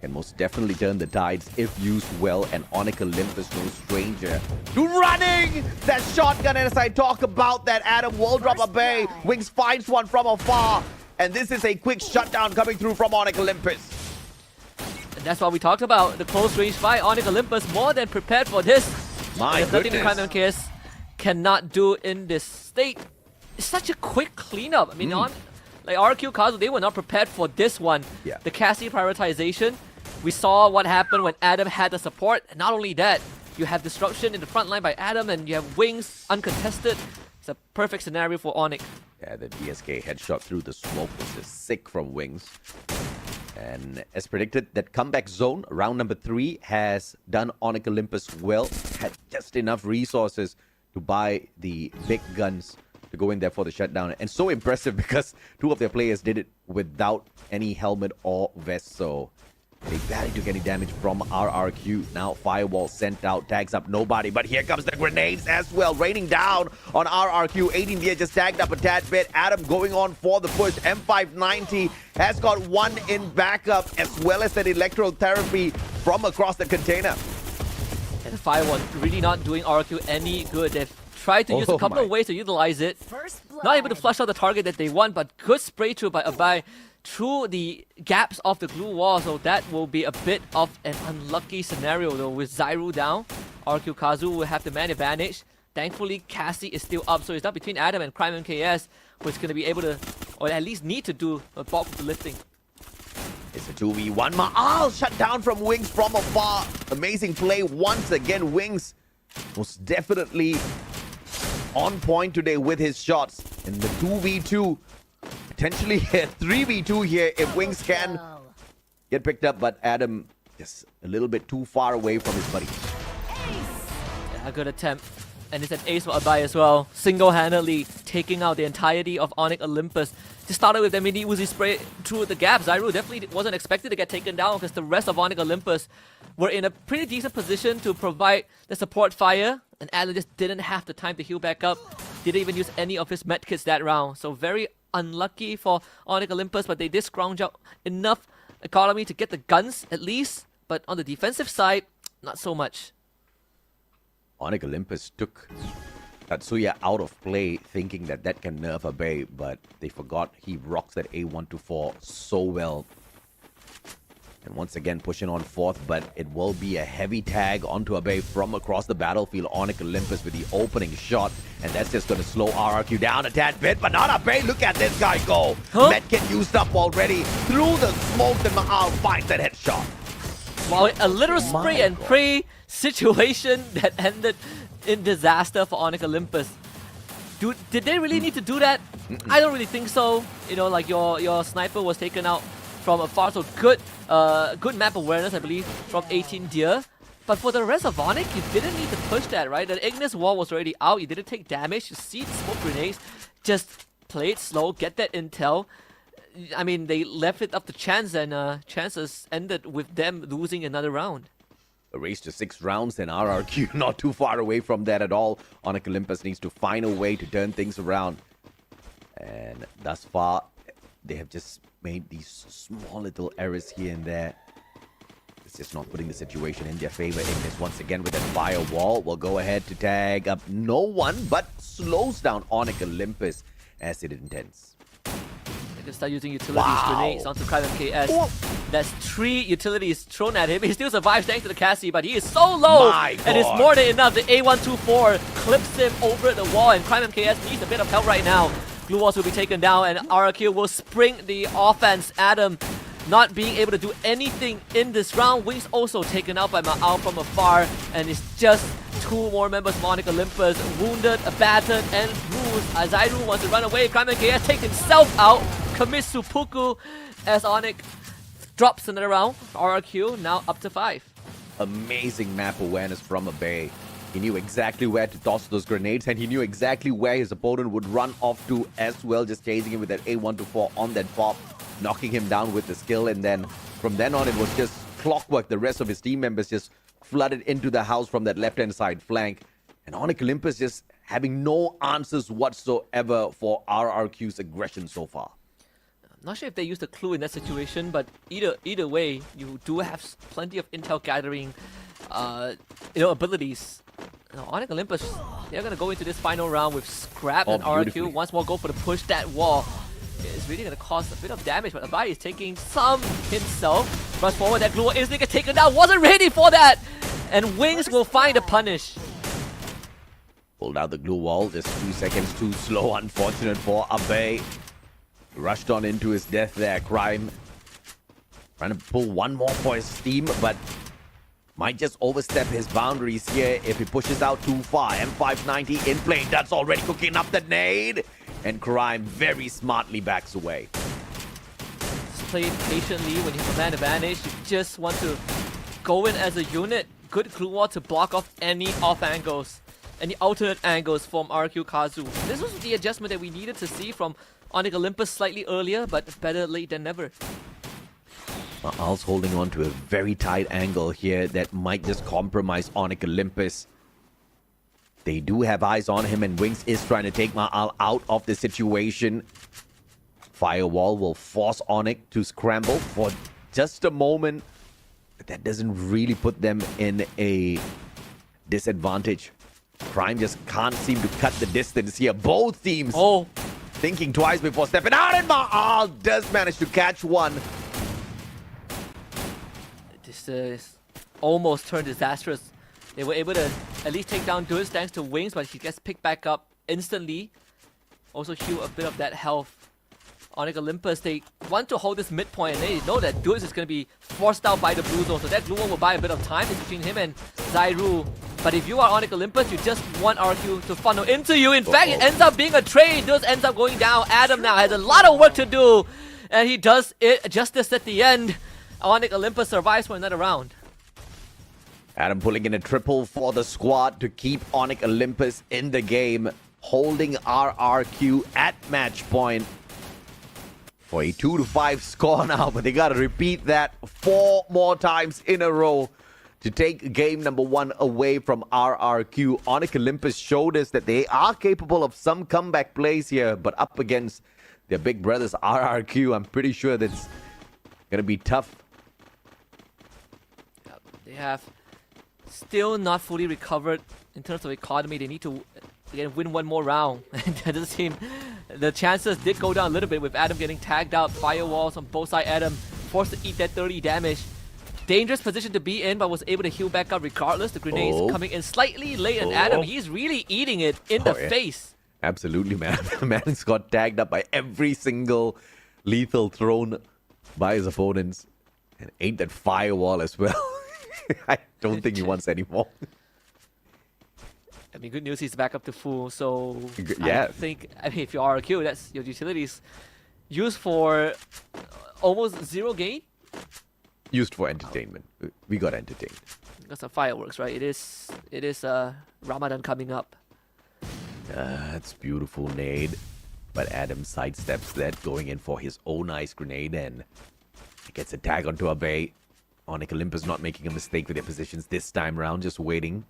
can most definitely turn the tides if used well, and Onyx Olympus, no stranger to running that shotgun. And as I talk about that, Adam will drop a bay. Wings finds one from afar, and this is a quick shutdown coming through from Onyx Olympus. And that's what we talked about, the close range fight. Onyx Olympus more than prepared for this. My goodness. Nothing the MKS cannot do in this state. It's such a quick cleanup. I mean, like RQ Kazu, they were not prepared for this one. The Cassie prioritization. We saw what happened when Adam had the support, and not only that, you have disruption in the front line by Adam, and you have Wings uncontested. It's a perfect scenario for Onyx. Yeah, the DSK headshot through the smoke was just sick from Wings. And as predicted, that comeback zone, round number 3, has done Onyx Olympus well. Had just enough resources to buy the big guns to go in there for the shutdown. And so impressive because two of their players did it without any helmet or vest. So they barely took any damage from RRQ. Now Firewall sent out, tags up nobody. But here comes the grenades as well, raining down on RRQ. 18 here just tagged up a tad bit. Adam going on for the push. M590 has got one in backup as well as that electrotherapy from across the container. And Firewall really not doing RRQ any good. They've tried to use a couple of ways to utilize it. Not able to flush out the target that they want, but good spray through by Abai through the gaps of the glue wall, so that will be a bit of an unlucky scenario though. With Zairu down, RQ Kazu will have the man advantage. Thankfully, Cassie is still up, so it's not between Adam and Crime MKS who's going to be able to, or at least need to do a bulk of the lifting. It's a 2v1. Ma'al shut down from Wings from afar. Amazing play once again. Wings was definitely on point today with his shots. In the 2v2, potentially a 3v2 here if Wings can get picked up, but Adam just a little bit too far away from his buddy. Yeah, a good attempt. And it's an ace for Abai as well. Single-handedly taking out the entirety of Onyx Olympus. Just started with the mini Uzi spray through the gap. Zairu definitely wasn't expected to get taken down because the rest of Onyx Olympus were in a pretty decent position to provide the support fire. And Adam just didn't have the time to heal back up. Didn't even use any of his medkits that round. So very unlucky for Onyx Olympus, but they did scrounge out enough economy to get the guns at least. But on the defensive side, not so much. Onyx Olympus took Tatsuya out of play, thinking that that can nerf Abai, but they forgot he rocks that A124 so well. And once again pushing on fourth, but it will be a heavy tag onto Abai from across the battlefield. Onyx Olympus with the opening shot, and that's just going to slow RRQ down a tad bit, but not Abai. Look at this guy go. Medkit used up already. Through the smoke, then Ma'al finds that headshot. Wow, a little spray and pray situation that ended in disaster for Onyx Olympus. Did they really need to do that? I don't really think so. You know, like your sniper was taken out from afar, so good map awareness, I believe, from 18 Deer. But for the rest of Onyx, you didn't need to push that, right? The Ignis wall was already out, you didn't take damage, you see the smoke grenades, just play it slow, get that intel. I mean, they left it up to chance, and chances ended with them losing another round. A race to 6 rounds, and RRQ not too far away from that at all. Onyx Olympus needs to find a way to turn things around. And thus far, they have just made these small little errors here and there. It's just not putting the situation in their favor. Ignis once again with that firewall will go ahead to tag up no one, but slows down Onyx Olympus as it intends. They can start using utilities grenades onto Crime MKS. That's 3 utilities thrown at him. He still survives thanks to the Cassie, but he is so low. And it's more than enough. The A124 clips him over the wall, and Crime MKS needs a bit of help right now. Glue walls will be taken down, and RRQ will spring the offense. Adam not being able to do anything in this round. Wings also taken out by Ma'al from afar, and it's just 2 more members of Onyx Olympus wounded, battered, and bruised. Zairu wants to run away. Crime MKS takes himself out, commits seppuku as Onyx drops another round. RRQ now up to 5. Amazing map awareness from Abai. He knew exactly where to toss those grenades, and he knew exactly where his opponent would run off to as well, just chasing him with that A124 on that pop, knocking him down with the skill. And then from then on, it was just clockwork. The rest of his team members just flooded into the house from that left-hand side flank. And Onyx Olympus just having no answers whatsoever for RRQ's aggression so far. Not sure if they used a clue in that situation, but either way, you do have plenty of intel gathering abilities. Onyx Olympus, they're going to go into this final round with Scrap and RRQ. Once more go for the push. That wall is really going to cause a bit of damage, but Abai is taking some himself. Rush forward, that glue is going to get taken down. Wasn't ready for that! And Wings will find a punish. Pulled out the glue wall, just 2 seconds too slow. Unfortunate for Abai. Rushed on into his death there. Crime trying to pull one more for his team, but might just overstep his boundaries here if he pushes out too far. M590 in play. That's already cooking up the nade. And Crime very smartly backs away. Just play patiently when you have a man advantage. You just want to go in as a unit. Good glue wall to block off any off angles. any alternate angles from RQ Kazu. This was the adjustment that we needed to see from Onyx Olympus slightly earlier, but better late than never. Ma'al's holding on to a very tight angle here that might just compromise Onyx Olympus. They do have eyes on him, and Wings is trying to take Ma'al out of the situation. Firewall will force Onyx to scramble for just a moment. But that doesn't really put them in a disadvantage. Prime just can't seem to cut the distance here. Both teams thinking twice before stepping out, and Ma'al does manage to catch one. This is almost turned disastrous. They were able to at least take down Dudes thanks to Wings, but he gets picked back up instantly. Also heal a bit of that health. Onyx Olympus, they want to hold this midpoint, and they know that Dudes is going to be forced out by the blue zone, so that blue one will buy a bit of time between him and Zairu. But if you are Onyx Olympus, you just want RQ to funnel into you. In fact, it ends up being a trade. Dudes ends up going down. Adam now has a lot of work to do, and he does it justice at the end. Onyx Olympus survives for another round. Adam pulling in a triple for the squad to keep Onyx Olympus in the game, holding RRQ at match point for a 2-5 score now, but they gotta repeat that 4 more times in a row to take game number 1 away from RRQ. Onyx Olympus showed us that they are capable of some comeback plays here, but up against their big brothers RRQ, I'm pretty sure that's gonna be tough. They have still not fully recovered in terms of economy. They need to again win one more round. That doesn't seem. The chances did go down a little bit with Adam getting tagged out. Firewalls on both sides. Adam forced to eat that 30 damage. Dangerous position to be in, but was able to heal back up regardless. The grenades coming in slightly late, and Adam, he's really eating it in the face. Absolutely, man. The man's got tagged up by every single lethal thrown by his opponents. And ain't that firewall as well. I don't think he wants any more. I mean, good news, he's back up to full, so yeah. I mean, if you're RQ, that's your utilities used for almost 0 gain. Used for entertainment. We got entertained. Got some fireworks, right? It is Ramadan coming up. That's beautiful nade. But Adam sidesteps that, going in for his own ice grenade, and gets a tag onto Abe. Onyx Olympus not making a mistake with their positions this time around, just waiting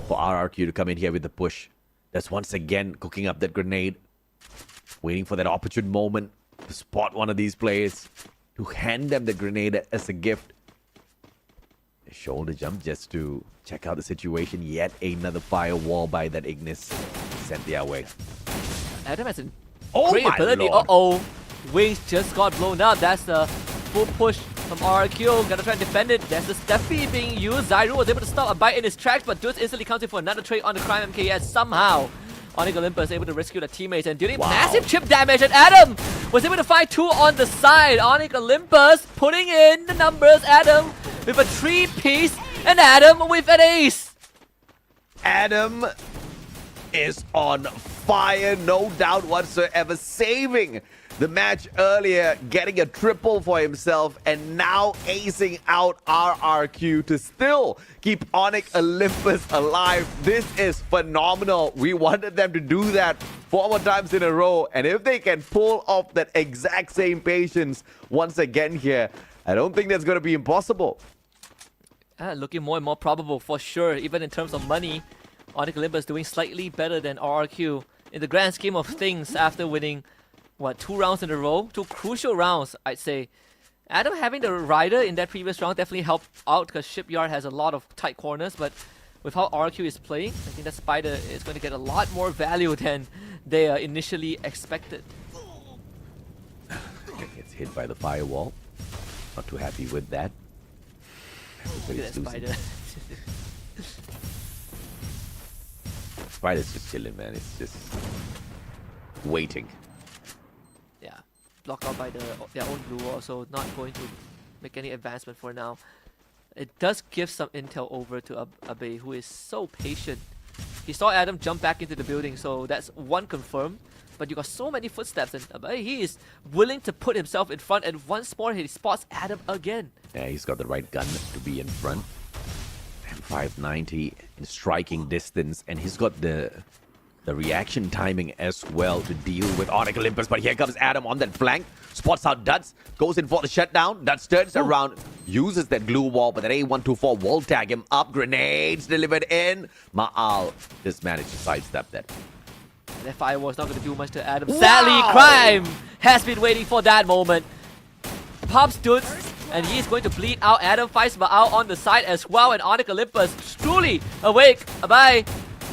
for RRQ to come in here with the push. That's once again cooking up that grenade, waiting for that opportune moment to spot one of these players, to hand them the grenade as a gift. A shoulder jump just to check out the situation. Yet another firewall by that Ignis sent their way. Adam has a great ability. Wings just got blown up. That's the full push from RQ. Gotta try and defend it. There's the Steffi being used. Zairu was able to stop a bite in his tracks, but Dudes instantly comes in for another trade on the Crime MKS. Somehow, Onyx Olympus able to rescue the teammates and dealing massive chip damage. And Adam was able to find 2 on the side. Onyx Olympus putting in the numbers. Adam with a 3-piece, and Adam with an ace. Adam is on fire, no doubt whatsoever, saving the match earlier, getting a triple for himself, and now acing out RRQ to still keep Onyx Olympus alive. This is phenomenal. We wanted them to do that 4 more times in a row, and if they can pull off that exact same patience once again here, I don't think that's going to be impossible. Looking more and more probable for sure, even in terms of money. Onyx Olympus doing slightly better than RRQ in the grand scheme of things after winning 2 rounds in a row? 2 crucial rounds, I'd say. Adam having the rider in that previous round definitely helped out because Shipyard has a lot of tight corners, but with how RQ is playing, I think that Spider is going to get a lot more value than they initially expected. Gets hit by the firewall. Not too happy with that. Look at that Spider. Spider's just chilling, man. It's just waiting. Yeah, blocked out by their own blue wall, so not going to make any advancement for now. It does give some intel over to Abe, who is so patient. He saw Adam jump back into the building, so that's 1 confirmed. But you got so many footsteps, and Abe, he is willing to put himself in front, and once more he spots Adam again. Yeah, he's got the right gun to be in front. 590 in striking distance, and he's got the reaction timing as well to deal with Onyx Olympus. But here comes Adam on that flank, spots out Duds, goes in for the shutdown. Duds turns around, uses that glue wall, but that A124 wall tag him up. Grenades delivered in. Ma'al just managed to sidestep that. That firework's not going to do much to Adam. Sadly, Crime has been waiting for that moment. Pops Dudes, and he's going to bleed out. Adam fights Ma'al on the side as well, and Onyx Olympus truly awake by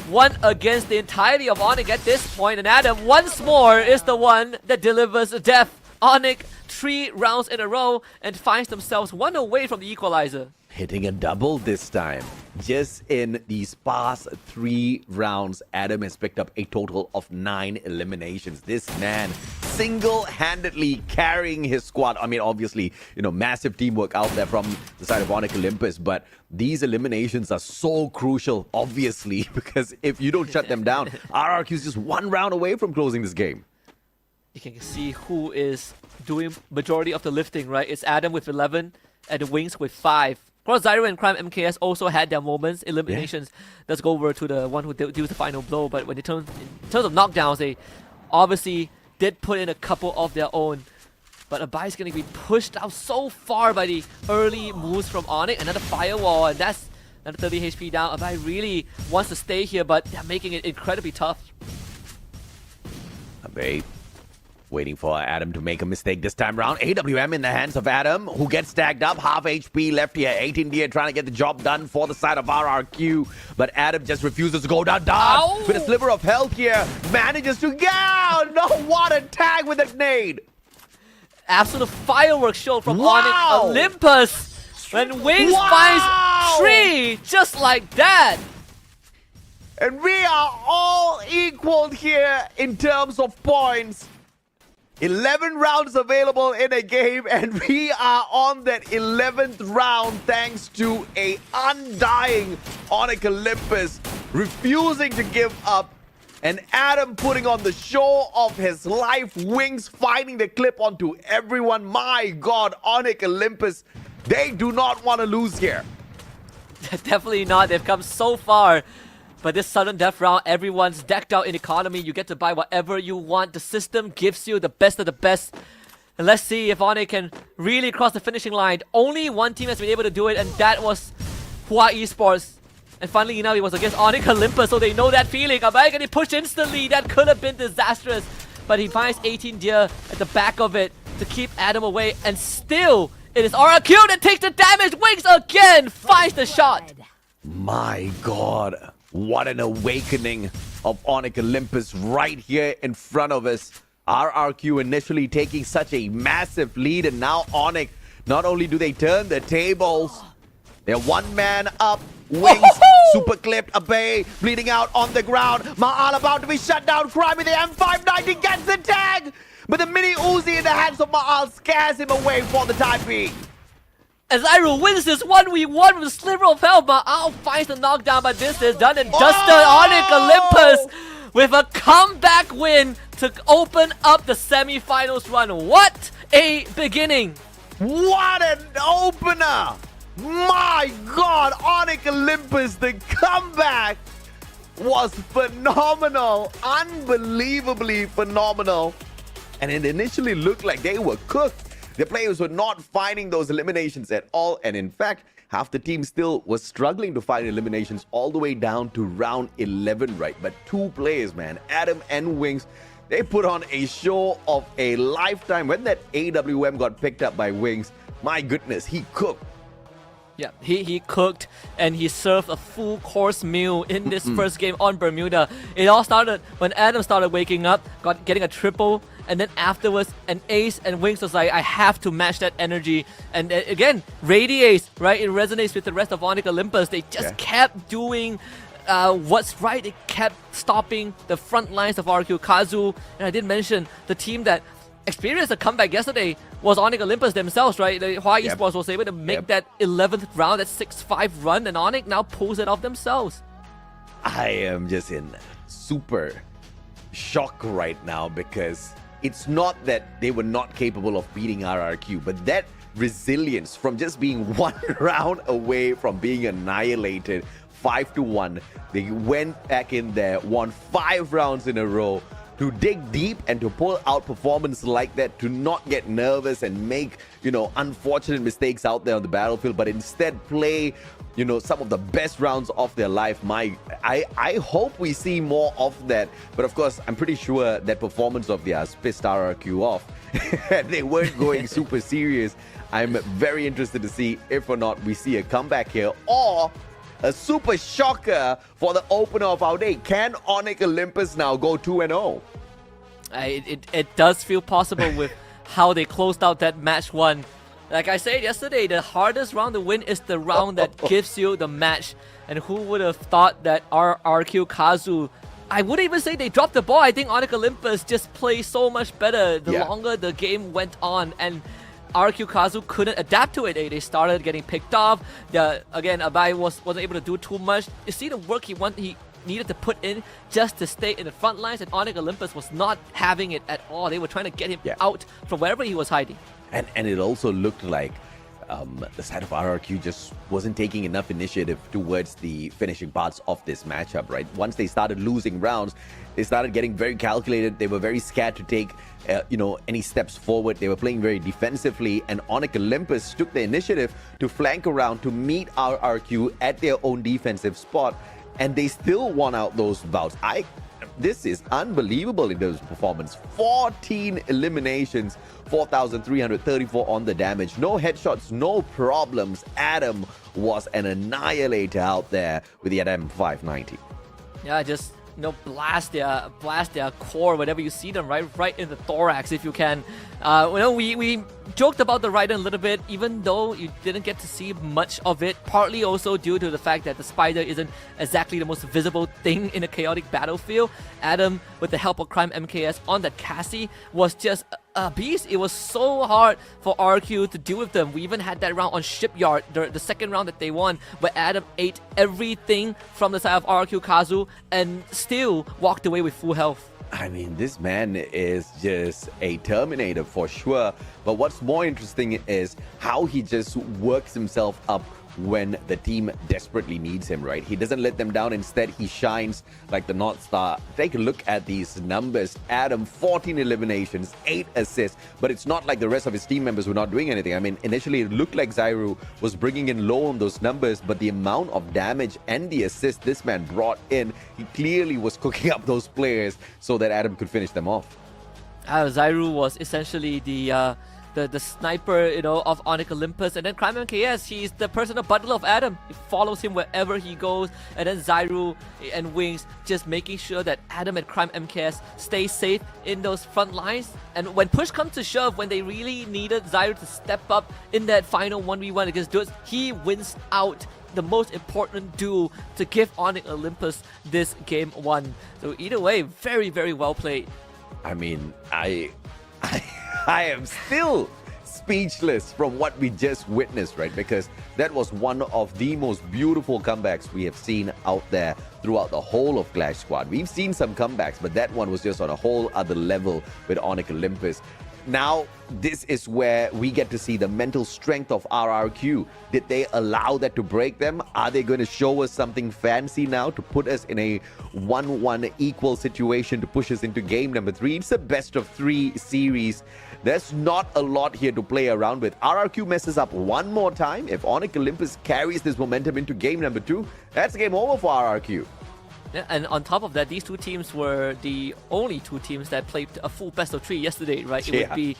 one against the entirety of Onyx at this point, and Adam once more is the one that delivers death. Onyx 3 rounds in a row and finds themselves one away from the equalizer. Hitting a double this time. Just in these past 3 rounds, Adam has picked up a total of 9 eliminations. This man single-handedly carrying his squad. I mean, obviously, you know, massive teamwork out there from the side of Onyx Olympus, but these eliminations are so crucial, obviously, because if you don't shut them down, RRQ is just 1 round away from closing this game. You can see who is doing majority of the lifting, right? It's Adam with 11 and the Wings with 5. Of course, Zyro and Crime MKS also had their moments, eliminations. Let's go over to the one who deals the final blow. But when in terms of knockdowns, they obviously did put in a couple of their own. But Abai is going to be pushed out so far by the early moves from Onyx. Another firewall, and that's another 30 HP down. Abai really wants to stay here, but they're making it incredibly tough. Abai waiting for Adam to make a mistake this time round. AWM in the hands of Adam, who gets stacked up. Half HP left here. 18 Dia trying to get the job done for the side of RRQ. But Adam just refuses to go down. With a sliver of health here. Manages to go. No, what a tag with a nade. Absolute fireworks show from Onyx Olympus. When Wings finds 3, just like that. And we are all equaled here in terms of points. 11 rounds available in a game, and we are on that 11th round thanks to a undying Onyx Olympus refusing to give up, and Adam putting on the show of his life. Wings finding the clip onto everyone. My God, Onyx Olympus, they do not want to lose here. Definitely not. They've come so far. But this sudden death round, everyone's decked out in economy. You get to buy whatever you want. The system gives you the best of the best. And let's see if Onyx can really cross the finishing line. Only one team has been able to do it, and that was Hua Esports. And funnily enough, it was against Onyx Olympus, so they know that feeling. Abai getting pushed instantly. That could have been disastrous. But he finds 18 Dia at the back of it to keep Adam away. And still, it is RRQ that takes the damage. Wings again finds the shot. My God. What an awakening of Onyx Olympus right here in front of us. RRQ initially taking such a massive lead, and now Onyx, not only do they turn the tables, they're 1 man up. Wings super clipped. Abai bleeding out on the ground. Ma'al about to be shut down. Crime with the M590 gets the tag, but the mini Uzi in the hands of Ma'al scares him away for the time being. As Iroh wins this 1v1 with a sliver of health, Ma'al finds the knockdown, but this is done and dusted. Onyx Olympus with a comeback win to open up the semifinals run. What a beginning! What an opener! My God, Onyx Olympus, the comeback was phenomenal, unbelievably phenomenal. And it initially looked like they were cooked. The players were not finding those eliminations at all, and in fact, half the team still was struggling to find eliminations all the way down to round 11, right? But 2 players, man, Adam and Wings, they put on a show of a lifetime. When that AWM got picked up by Wings, my goodness, he cooked. Yeah, he cooked and he served a full course meal in this first game on Bermuda. It all started when Adam started waking up, getting a triple, and then afterwards an ace, and Wings was like, I have to match that energy. And again, radiates, right? It resonates with the rest of Onyx Olympus. They just kept doing what's right. They kept stopping the front lines of RQ. Kazu, and I did mention the team that experienced a comeback yesterday was Onyx Olympus themselves, right? The Hua Esports was able to make that 11th round, that 6-5 run, and Onyx now pulls it off themselves. I am just in super shock right now, because it's not that they were not capable of beating RRQ, but that resilience from just being one round away from being annihilated 5-1. They went back in there, won 5 rounds in a row. To dig deep and to pull out performance like that, to not get nervous and make, unfortunate mistakes out there on the battlefield, but instead play, some of the best rounds of their life. I hope we see more of that. But of course, I'm pretty sure that performance of theirs pissed RRQ off. They weren't going super serious. I'm very interested to see if or not we see a comeback here, or a super shocker for the opener of our day. Can Onyx Olympus now go 2-0? It does feel possible with how they closed out that match 1. Like I said yesterday, the hardest round to win is the round that gives you the match. And who would have thought that RRQ Kazu, I wouldn't even say they dropped the ball. I think Onyx Olympus just played so much better the longer the game went on. And RQ Kazu couldn't adapt to it. They started getting picked off. Again, Abai wasn't able to do too much. You see the work he needed to put in just to stay in the front lines, and Onyx Olympus was not having it at all. They were trying to get him out from wherever he was hiding. And it also looked like the side of RRQ just wasn't taking enough initiative towards the finishing parts of this matchup, right? Once they started losing rounds, they started getting very calculated. They were very scared to take any steps forward. They were playing very defensively, and Onyx Olympus took the initiative to flank around to meet RRQ at their own defensive spot, and they still won out those bouts. This is unbelievable in terms of performance. 14 eliminations, 4,334 on the damage. No headshots, no problems. Adam was an annihilator out there with the Adam 590. Yeah, just blast their core whenever you see them, right in the thorax if you can. We joked about the Raiden a little bit, even though you didn't get to see much of it, partly also due to the fact that the Spider isn't exactly the most visible thing in a chaotic battlefield. Adam, with the help of Crime MKS on that Cassie, was just a beast. It was so hard for RQ to deal with them. We even had that round on Shipyard, the second round that they won, where Adam ate everything from the side of RQ Kazu and still walked away with full health. I mean, this man is just a Terminator for sure. But what's more interesting is how he just works himself up when the team desperately needs him, right? He doesn't let them down. Instead, he shines like the North Star. Take a look at these numbers. Adam, 14 eliminations, 8 assists, but it's not like the rest of his team members were not doing anything. I mean, initially it looked like Zyru was bringing in low on those numbers, but the amount of damage and the assist this man brought in, he clearly was cooking up those players so that Adam could finish them off. Zyru was essentially the sniper, of Onyx Olympus, and then Crime MKS, he's the personal butler of Adam. He follows him wherever he goes, and then Zyru and Wings just making sure that Adam and Crime MKS stay safe in those front lines. And when push comes to shove, when they really needed Zyru to step up in that final 1v1 against Dudes, he wins out the most important duel to give Onyx Olympus this game 1. So either way, very, very well played. I mean, I am still speechless from what we just witnessed, right? Because that was one of the most beautiful comebacks we have seen out there throughout the whole of Clash Squad. We've seen some comebacks, but that one was just on a whole other level with Onyx Olympus. Now, this is where we get to see the mental strength of RRQ. Did they allow that to break them? Are they going to show us something fancy now to put us in a 1-1 equal situation to push us into game number 3? It's a best of 3 series. There's not a lot here to play around with. RRQ messes up one more time. If Onyx Olympus carries this momentum into game number 2, that's game over for RRQ. Yeah, and on top of that, these two teams were the only two teams that played a full best of 3 yesterday, right? It would be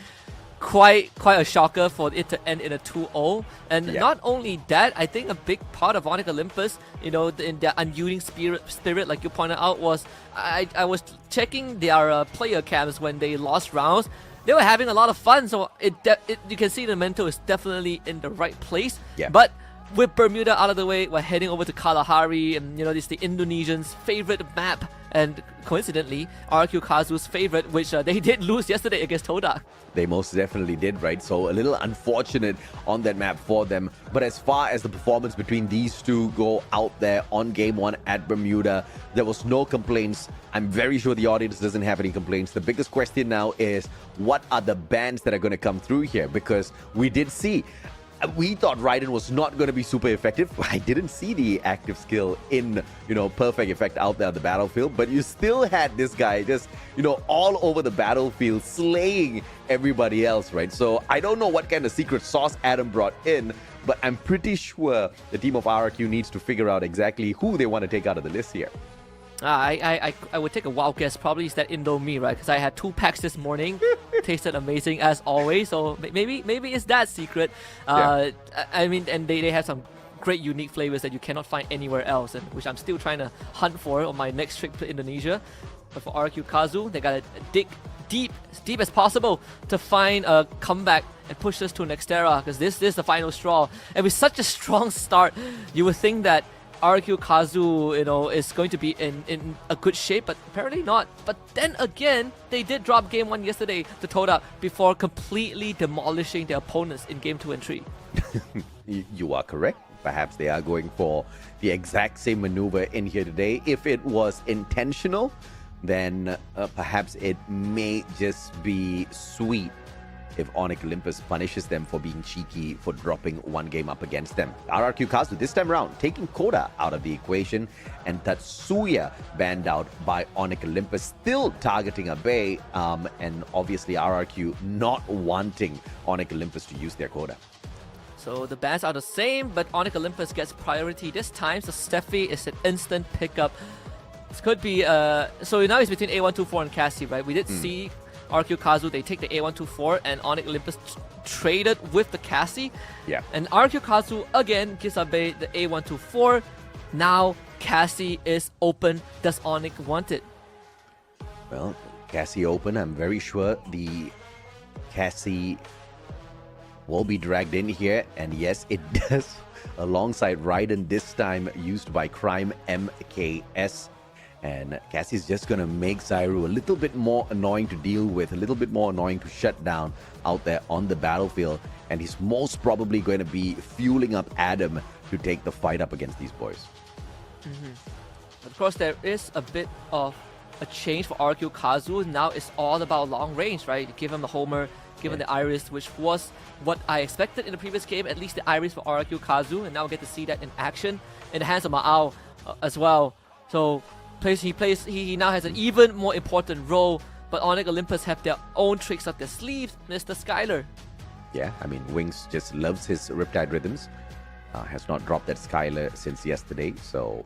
quite a shocker for it to end in a 2-0. And not only that, I think a big part of Onyx Olympus, in their unyielding spirit, like you pointed out, was I was checking their player cams when they lost rounds. They were having a lot of fun, so you can see the mental is definitely in the right place. Yeah. But with Bermuda out of the way, we're heading over to Kalahari, and this is the Indonesians' favorite map. and coincidentally, RRQ Kazu's favorite, which they did lose yesterday against Todak. They most definitely did, right? So a little unfortunate on that map for them. But as far as the performance between these two go out there on game one at Bermuda, there was no complaints. I'm very sure the audience doesn't have any complaints. The biggest question now is, what are the bans that are going to come through here? Because we did see, we thought Raiden was not going to be super effective. I didn't see the active skill in, perfect effect out there on the battlefield, but you still had this guy just, all over the battlefield slaying everybody else, right? So I don't know what kind of secret sauce Adam brought in, but I'm pretty sure the team of RRQ needs to figure out exactly who they want to take out of the list here. I would take a wild guess. Probably it's that Indomie, right? Because I had 2 packs this morning. Tasted amazing as always. So maybe it's that secret. I mean, and they have some great unique flavors that you cannot find anywhere else, and which I'm still trying to hunt for on my next trip to Indonesia. But for RQ Kazu, they gotta dig deep, as deep as possible to find a comeback and push us to Nextera, because this is the final straw. And with such a strong start, you would think that RQ Kazu, is going to be in a good shape, but apparently not. But then again, they did drop game 1 yesterday to Toda before completely demolishing their opponents in game 2 and 3. You are correct. Perhaps they are going for the exact same maneuver in here today. If it was intentional, then perhaps it may just be sweet if Onyx Olympus punishes them for being cheeky for dropping 1 game up against them. RRQ Kazu this time around taking Koda out of the equation, and Tatsuya banned out by Onyx Olympus, still targeting Abe, and obviously RRQ not wanting Onyx Olympus to use their Koda. So the bans are the same, but Onyx Olympus gets priority this time, so Steffi is an instant pickup. This could be, so now it's between A124 and Cassie, right? We did see RQ Kazu, they take the A124, and Onyx Olympus traded with the Cassie. Yeah. And RQ Kazu again gives Abe the A124. Now Cassie is open. Does Onyx want it? Well, Cassie open. I'm very sure the Cassie will be dragged in here. And yes, it does. Alongside Raiden, this time used by Crime MKS. And Cassie's just going to make Zairu a little bit more annoying to deal with, a little bit more annoying to shut down out there on the battlefield. And he's most probably going to be fueling up Adam to take the fight up against these boys. Of course, there is a bit of a change for RQ Kazu. Now it's all about long range, right? Give him the Homer, give him the Iris, which was what I expected in the previous game, at least the Iris for RQ Kazu. And now we get to see that in action in the hands of Ma'ao as well. So he now has an even more important role, but Onyx Olympus have their own tricks up their sleeves. Mr. Skyler. Yeah, I mean, Wings just loves his Riptide rhythms. Has not dropped that Skyler since yesterday, so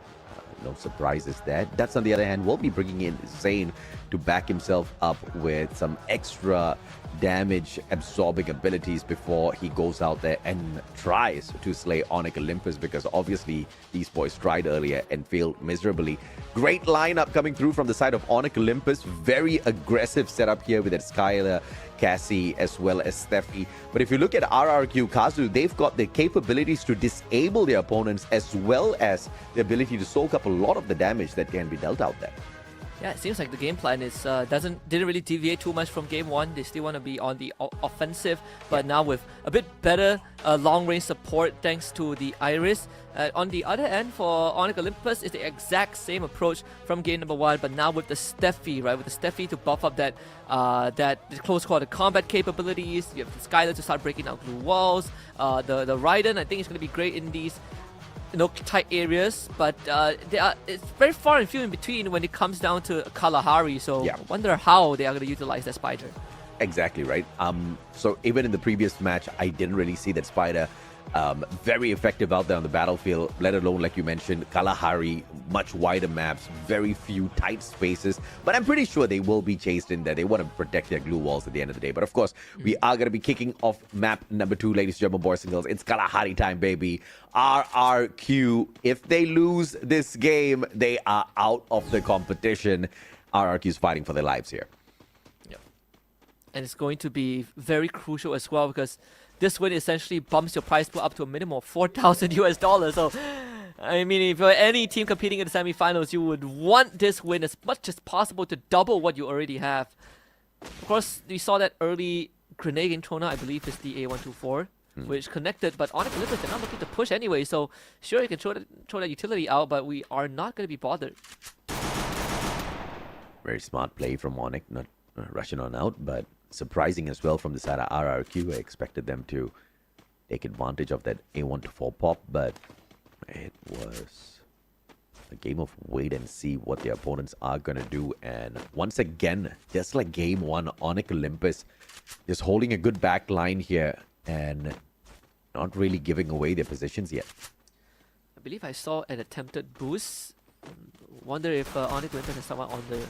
no surprises there. That's on the other hand, will be bringing in Zane to back himself up with some extra damage absorbing abilities before he goes out there and tries to slay Onyx Olympus, because obviously these boys tried earlier and failed miserably. Great lineup coming through from the side of Onyx Olympus. Very aggressive setup here with that Skyler, Cassie, as well as Steffi. But if you look at RRQ Kazu, they've got the capabilities to disable their opponents, as well as the ability to soak up a lot of the damage that can be dealt out there. Yeah, it seems like the game plan is didn't really deviate too much from game 1. They still want to be on the offensive, but now with a bit better long-range support thanks to the Iris. On the other end, for Onyx Olympus, it's the exact same approach from game number 1, but now with the Steffi, right? With the Steffi to buff up that close quarter combat capabilities. You have the Skyler to start breaking down glue walls. The Raiden, I think, is going to be great in these tight areas, but it's very far and few in between when it comes down to Kalahari, so I wonder how they are going to utilize that Spider. Exactly, right? So even in the previous match, I didn't really see that Spider very effective out there on the battlefield, let alone, like you mentioned, Kalahari, much wider maps, very few tight spaces, but I'm pretty sure they will be chased in there. They want to protect their glue walls at the end of the day. But of course, we are going to be kicking off map number 2, ladies and gentlemen, boys and girls. It's Kalahari time, baby. RRQ, if they lose this game, they are out of the competition. RRQ is fighting for their lives here. Yep. And it's going to be very crucial as well, because this win essentially bumps your prize pool up to a minimum of $4,000 US. So I mean, if you're any team competing in the semifinals, you would want this win as much as possible to double what you already have. Of course, we saw that early grenade in Trona, I believe, is the A124, which connected, but Onyx Olympus, they're not looking to push anyway, so sure, you can throw that utility out, but we are not going to be bothered. Very smart play from Onyx, not rushing on out, but surprising as well from the side of RRQ. I expected them to take advantage of that A124 pop, but it was a game of wait and see what the opponents are going to do. And once again, just like game one, Onyx Olympus is holding a good back line here and not really giving away their positions yet. I believe I saw an attempted boost. Wonder if Onyx Olympus has someone on the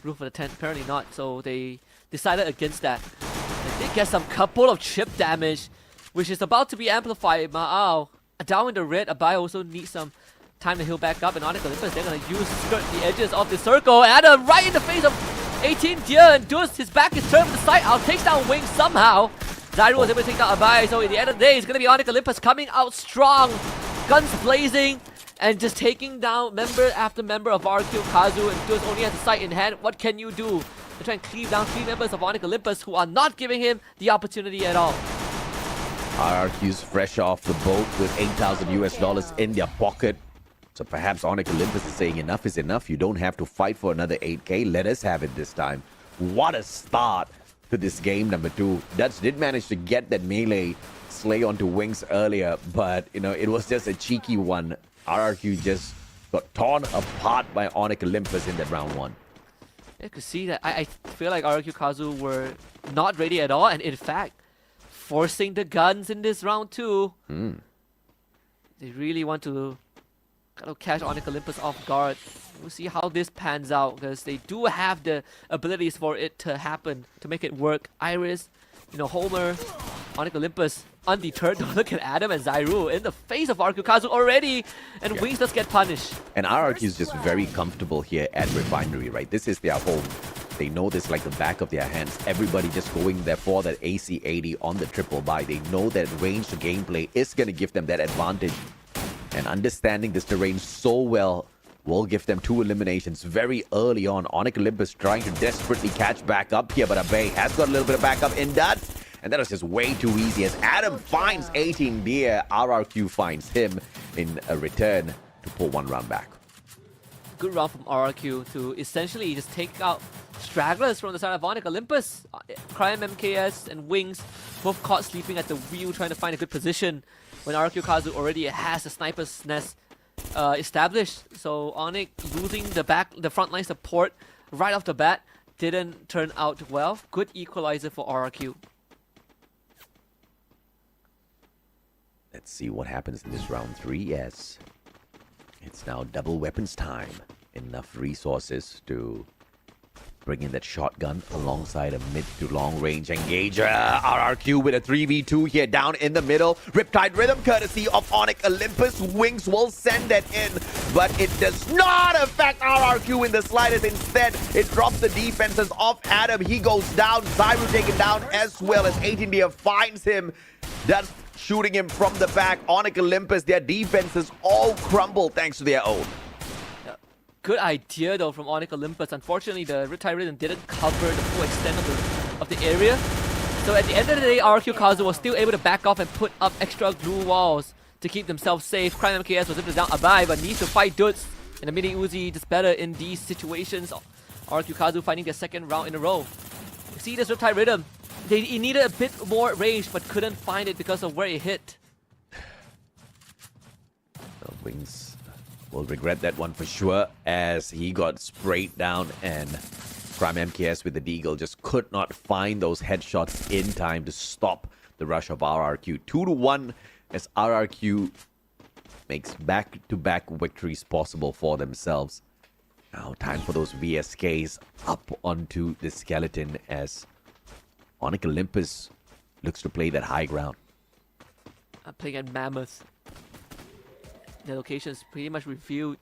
roof of the tent. Apparently not, so they decided against that. They did get some couple of chip damage, which is about to be amplified. Ma'ao down in the red. Abai also needs some time to heal back up, and Onyx Olympus, they're gonna skirt the edges of the circle. Adam right in the face of 18 Deer, and Dus, his back is turned to the side out, takes down Wings somehow. Zyru was able to take down Abai, so at the end of the day, it's gonna be Onyx Olympus coming out strong. Guns blazing, and just taking down member after member of RQ. Kazu and Dus only has the sight in hand. What can you do? They try and cleave down 3 members of Onyx Olympus who are not giving him the opportunity at all. RRQ's fresh off the boat with $8,000 in their pocket. So perhaps Onyx Olympus is saying enough is enough. You don't have to fight for another 8K. Let us have it this time. What a start to this game number 2. Dutch did manage to get that melee slay onto Wings earlier, but you know, it was just a cheeky one. RRQ just got torn apart by Onyx Olympus in that round 1. You could see that. I feel like RQ Kazu were not ready at all, and in fact, forcing the guns in this round 2. They really want to kind of catch Onyx Olympus off guard. We'll see how this pans out, because they do have the abilities for it to happen, to make it work. Iris, you know, Homer, Onyx Olympus, undeterred. Look at Adam and Zyru in the face of RQ Kazu already, and Wings does get punished. And RRQ is just very comfortable here at Refinery, right? This is their home. They know this like the back of their hands. Everybody just going there for that AC-80 on the triple buy. They know that ranged gameplay is going to give them that advantage. And understanding this terrain so well will give them 2 eliminations very early on. Onyx Olympus trying to desperately catch back up here, but Abe has got a little bit of backup in that. And that was just way too easy as Adam finds 18 Deer. RRQ finds him in a return to pull 1 round back. Good round from RRQ to essentially just take out stragglers from the side of Onyx Olympus. Crime MKS and Wings both caught sleeping at the wheel, trying to find a good position when RQ Kazu already has a sniper's nest established. So Onyx losing the front line support right off the bat didn't turn out well. Good equalizer for RRQ. Let's see what happens in this round 3. Yes, it's now double weapons time. Enough resources to bring in that shotgun alongside a mid to long range engager. RRQ with a 3v2 here down in the middle. Riptide Rhythm courtesy of Onyx Olympus. Wings will send that in, but it does not affect RRQ in the slightest. Instead, it drops the defenses off Adam. He goes down. Zyru taken down as well as 18 Deer finds him. That's shooting him from the back. Onyx Olympus, their defenses all crumble thanks to their own. Good idea though from Onyx Olympus. Unfortunately, the Riptide Rhythm didn't cover the full extent of the area. So at the end of the day, RQ Kazu was still able to back off and put up extra glue walls to keep themselves safe. Crime MKS was able to down Abai, but needs to fight Dudes. And the Mini Uzi just better in these situations. RQ Kazu finding their 2nd round in a row. You see this Riptide Rhythm. They needed a bit more range, but couldn't find it because of where it hit. Wings will regret that one for sure, as he got sprayed down, and Prime MKS with the Deagle just could not find those headshots in time to stop the rush of RRQ. 2-1 as RRQ makes back-to-back victories possible for themselves. Now time for those VSKs up onto the skeleton as Onyx Olympus looks to play that high ground. I'm playing at Mammoth. The location is pretty much revealed.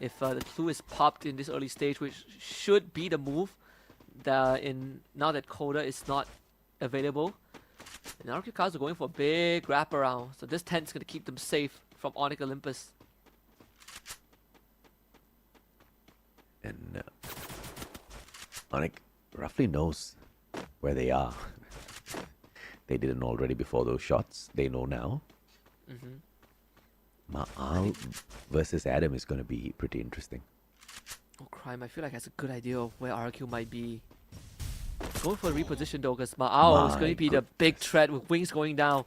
If the clue is popped in this early stage, which should be the move, now that Coda is not available. And RQ Kazu going for a big wraparound. So this tent's going to keep them safe from Onyx Olympus. And Onyx roughly knows where they are. They didn't already before those shots. They know now. Ma'al versus Adam is going to be pretty interesting. Oh, Crime, I feel like has a good idea of where RQ might be. Going for a reposition though, because Ma'al is going to be the big threat with Wings going down.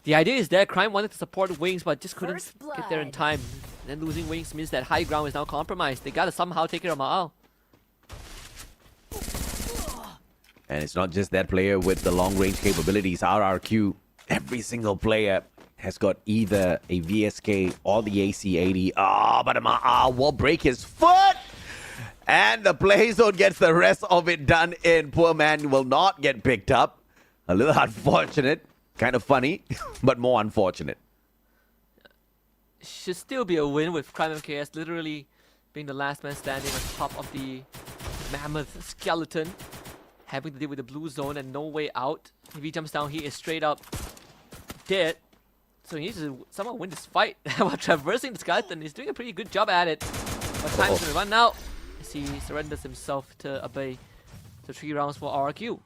The idea is there. Crime wanted to support Wings, but just couldn't get there in time. And then losing Wings means that high ground is now compromised. They gotta somehow take care of Ma'al. And it's not just that player with the long-range capabilities. RRQ, every single player has got either a VSK or the AC-80. But Ma'al will break his foot! And the play zone gets the rest of it done in. Poor man will not get picked up. A little unfortunate. Kind of funny, but more unfortunate. Should still be a win with Crime MKS literally being the last man standing on top of the mammoth skeleton. Having to deal with the blue zone and no way out. If he jumps down, he is straight up dead. So he needs to somehow win this fight while traversing the skeleton. He's doing a pretty good job at it. But time's gonna run out as he surrenders himself to Abe. So 3 rounds for RRQ.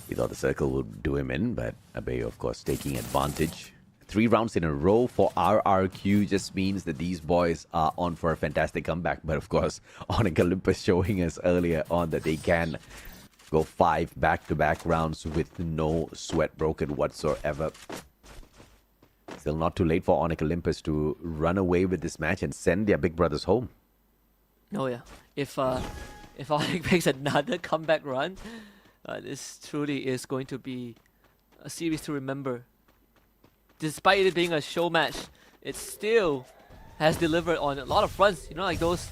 He thought the circle would do him in, but Abe, of course, taking advantage. 3 rounds in a row for RRQ just means that these boys are on for a fantastic comeback. But of course, Onyx Olympus showing us earlier on that they can go 5 back-to-back rounds with no sweat broken whatsoever. Still not too late for Onyx Olympus to run away with this match and send their big brothers home. Oh yeah, if Onyx makes another comeback run, this truly is going to be a series to remember. Despite it being a show match, it still has delivered on a lot of fronts. You know, like those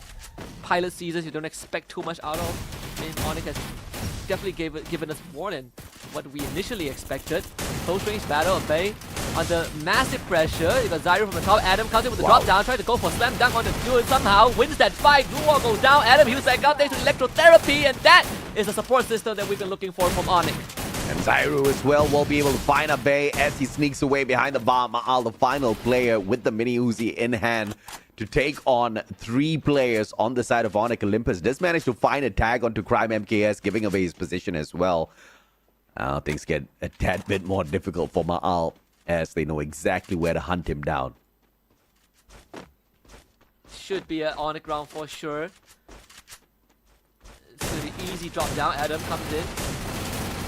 pilot seasons you don't expect too much out of. I mean, Onyx has definitely given us more than what we initially expected. Close range battle of Bay under massive pressure. You got Zyro from the top. Adam comes in with the drop down, trying to go for slam dunk on the dude. Somehow wins that fight. Blue wall goes down. Adam heals back up thanks to electrotherapy, and that is the support system that we've been looking for from Onyx. And Zyro as well will be able to find a Bay as he sneaks away behind the bar. Ma'al, the final player with the mini Uzi in hand to take on 3 players on the side of Onyx Olympus. Does manage to find a tag onto Crime MKS, giving away his position as well. Things get a tad bit more difficult for Ma'al as they know exactly where to hunt him down. Should be an Onyx round for sure. It's going to be easy drop down. Adam comes in.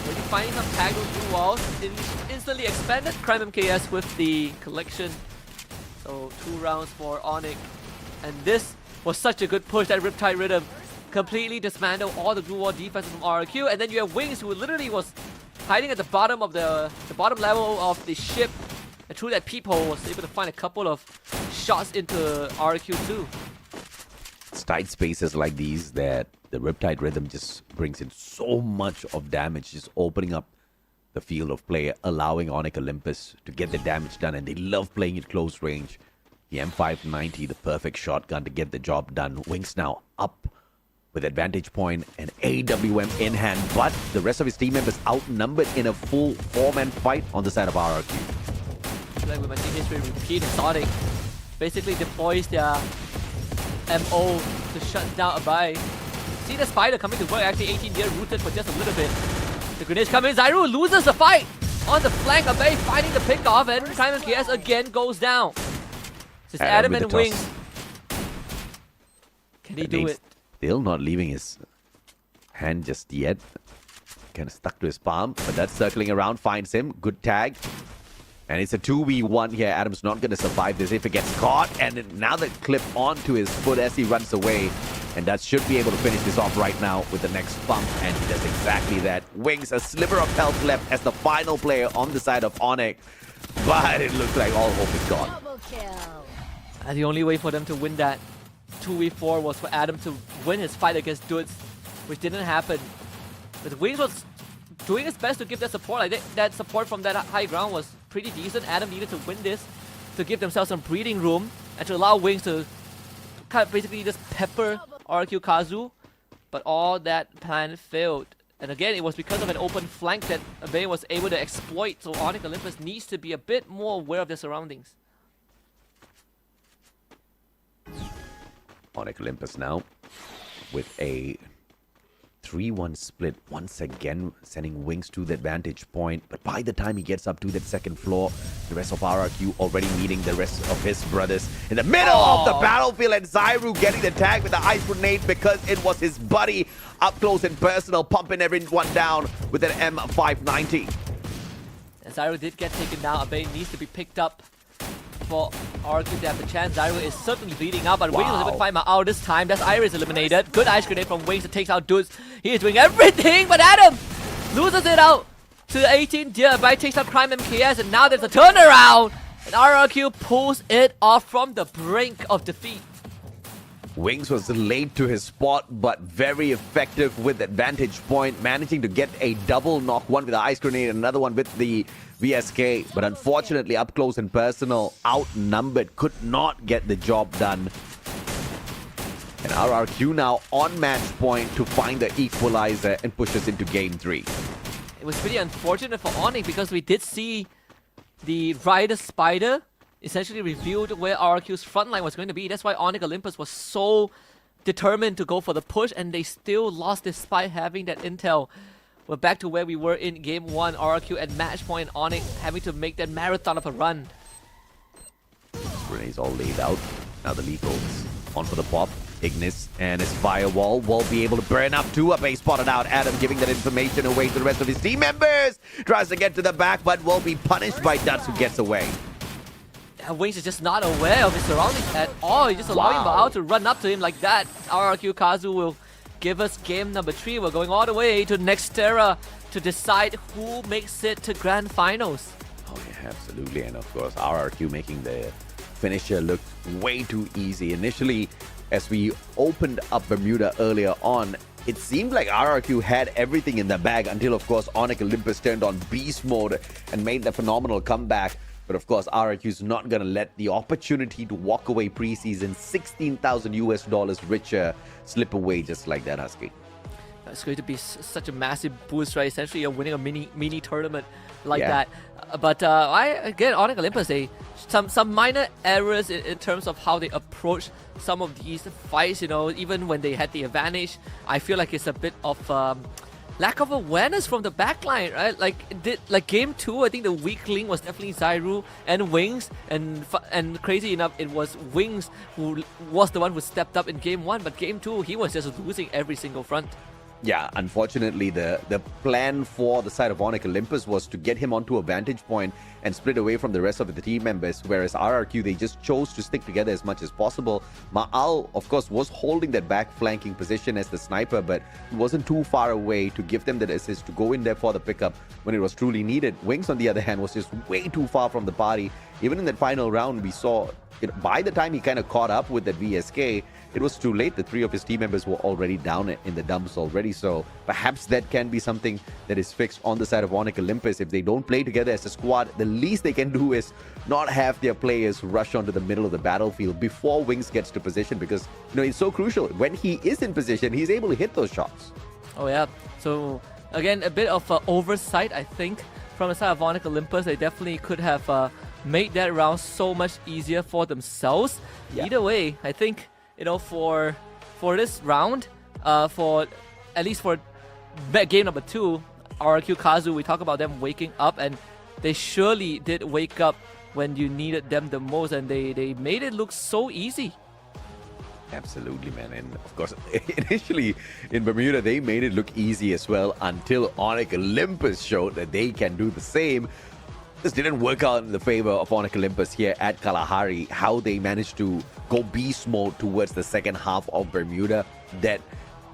Already finding some tag on blue walls. Instantly expanded. Crime MKS with the collection. So 2 rounds for Onyx. And this was such a good push, that Riptide Rhythm. Completely dismantled all the blue wall defenses from RQ. And then you have Wings, who literally was hiding at the bottom of the bottom level of the ship. And through that peephole was able to find a couple of shots into RQ too. It's tight spaces like these that the Riptide Rhythm just brings in so much of damage, just opening up the field of play, allowing Onyx Olympus to get the damage done, and they love playing it close range. The M590, the perfect shotgun to get the job done. Wings now up with advantage point and AWM in hand, but the rest of his team members outnumbered in a full 4-man fight on the side of RRQ. Like we might see history repeat, Sonic basically deploys their MO to shut down Abai. See the spider coming to work, actually 18 year rooted for just a little bit. The grenades come in, Zyro loses the fight! On the flank, Abai finding the pick off, and Crime MKS again goes down. It's Adam and Wings. Can he do it? Still not leaving his hand just yet. Kind of stuck to his palm, but that circling around finds him. Good tag. And it's a 2v1 here. Adam's not going to survive this if it gets caught. And another clip onto his foot as he runs away. And that should be able to finish this off right now with the next bump. And he does exactly that. Wings, a sliver of health left as the final player on the side of Onyx. But it looks like all hope is gone. And the only way for them to win that 2v4 was for Adam to win his fight against Dudes, which didn't happen. But Wings was doing his best to give that support. Like that support from that high ground was pretty decent. Adam needed to win this to give themselves some breathing room and to allow Wings to kind of basically just pepper RQ Kazu. But all that plan failed. And again, it was because of an open flank that Abe was able to exploit. So Onyx Olympus needs to be a bit more aware of their surroundings. Onyx Olympus now with a 3-1 split, once again sending Wings to the vantage point. But by the time he gets up to that second floor, the rest of RRQ already meeting the rest of his brothers in the middle of the battlefield, and Zyru getting the tag with the ice grenade because it was his buddy up close and personal, pumping everyone down with an M590. Zyru did get taken down. Abe needs to be picked up for RRQ to have the chance. Zyru is certainly leading up, but Wings was able to find him out this time. That's Iris eliminated. Good ice grenade from Wings that takes out Dudes. He is doing everything, but Adam loses it out to 18. Abe takes out Crime MKS, and now there's a turnaround. And RRQ pulls it off from the brink of defeat. Wings was late to his spot, but very effective with that vantage point, managing to get a double knock, one with the ice grenade and another one with the VSK. But unfortunately, up close and personal, outnumbered, could not get the job done. And RRQ now on match point to find the equalizer and push us into game 3. It was pretty unfortunate for Onyx because we did see the Rider Spider essentially revealed where RRQ's front line was going to be. That's why Onyx Olympus was so determined to go for the push, and they still lost despite having that intel. We're back to where we were in game 1. RRQ at match point, Onyx having to make that marathon of a run. Grenades all laid out. Now the lethals on for the pop. Ignis and his firewall will be able to burn up too. Abe spotted out Adam, giving that information away to the rest of his team members. Tries to get to the back, but will be punished by Duts, who gets away. Wings is just not aware of his surroundings at all. He's just allowing Bao to run up to him like that. RRQ Kazu will give us game number 3. We're going all the way to Nextera to decide who makes it to Grand Finals. Oh yeah, absolutely. And of course, RRQ making the finisher look way too easy. Initially, as we opened up Bermuda earlier on, it seemed like RRQ had everything in the bag until, of course, Onyx Olympus turned on beast mode and made the phenomenal comeback. But of course, RRQ is not going to let the opportunity to walk away preseason $16,000 richer slip away just like that, Husky. It's going to be such a massive boost, right? Essentially, you're winning a mini tournament like that. But again, Onyx Olympus, some minor errors in terms of how they approach some of these fights. You know, even when they had the advantage, I feel like it's a bit of lack of awareness from the backline, right? Like game 2, I think the weak link was definitely Zyru and Wings, and crazy enough, it was Wings who was the one who stepped up in game 1, but game 2, he was just losing every single front. Yeah, unfortunately, the plan for the side of Onyx Olympus was to get him onto a vantage point and split away from the rest of the team members, whereas RRQ, they just chose to stick together as much as possible. Ma'al, of course, was holding that back flanking position as the sniper, but he wasn't too far away to give them that assist to go in there for the pickup when it was truly needed. Wings, on the other hand, was just way too far from the party. Even in that final round, we saw, by the time he kind of caught up with that VSK, it was too late. The 3 of his team members were already down in the dumps already. So perhaps that can be something that is fixed on the side of Onyx Olympus. If they don't play together as a squad, the least they can do is not have their players rush onto the middle of the battlefield before Wings gets to position, because it's so crucial. When he is in position, he's able to hit those shots. Oh yeah. So again, a bit of oversight, I think, from the side of Onyx Olympus. They definitely could have made that round so much easier for themselves. Either way, I think, for this round, for at least for game number 2, RRQ Kazu, we talk about them waking up, and they surely did wake up when you needed them the most, and they made it look so easy. Absolutely, man. And of course, initially in Bermuda, they made it look easy as well until Onyx Olympus showed that they can do the same. This didn't work out in the favor of Onyx Olympus here at Kalahari. How they managed to go beast mode towards the second half of Bermuda, that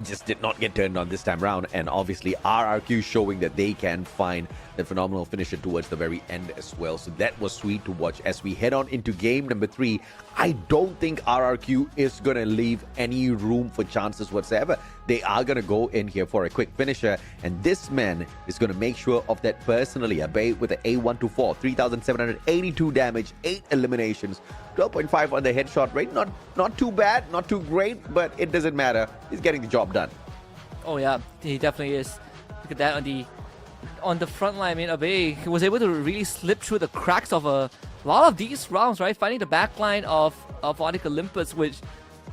just did not get turned on this time around. And obviously RRQ showing that they can find the phenomenal finisher towards the very end as well. So that was sweet to watch. As we head on into game number 3, I don't think RRQ is going to leave any room for chances whatsoever. They are going to go in here for a quick finisher, and this man is going to make sure of that personally. Abe with an A124, 3,782 damage, 8 eliminations, 12.5 on the headshot rate. Not too bad, not too great, but it doesn't matter. He's getting the job done. Oh yeah, he definitely is. Look at that on the front line. I mean, Abe was able to really slip through the cracks of a lot of these rounds, right? Finding the back line of Onyx Olympus, which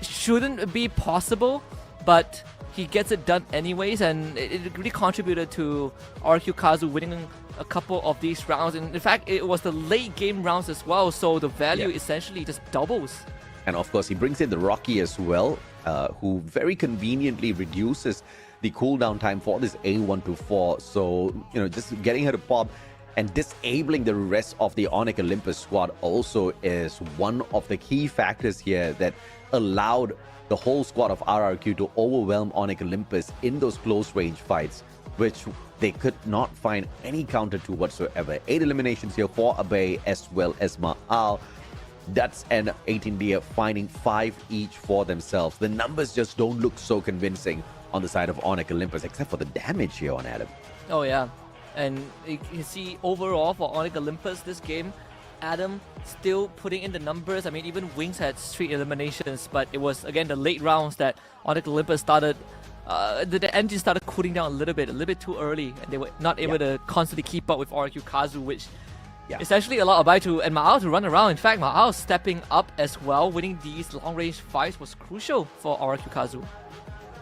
shouldn't be possible, but he gets it done anyways, and it really contributed to RQ Kazu winning a couple of these rounds. And in fact, it was the late game rounds as well, so the value essentially just doubles. And of course, he brings in the Rocky as well, who very conveniently reduces the cooldown time for this A124. So, you know, just getting her to pop and disabling the rest of the Onyx Olympus squad also is one of the key factors here that allowed the whole squad of RRQ to overwhelm Onyx Olympus in those close range fights, which they could not find any counter to whatsoever. 8 eliminations here for Abe as well as Ma'al. Duts and 18D finding 5 each for themselves. The numbers just don't look so convincing on the side of Onyx Olympus, except for the damage here on Adam. Oh yeah, and you see overall for Onyx Olympus this game, Adam still putting in the numbers. I mean, even Wings had 3 eliminations, but it was again the late rounds that Onyx Olympus started. The engine started cooling down a little bit too early, and they were not able to constantly keep up with RQ Kazu, which essentially allowed Abai and Ma'al to run around. In fact, Ma'al stepping up as well, winning these long-range fights was crucial for RQ Kazu.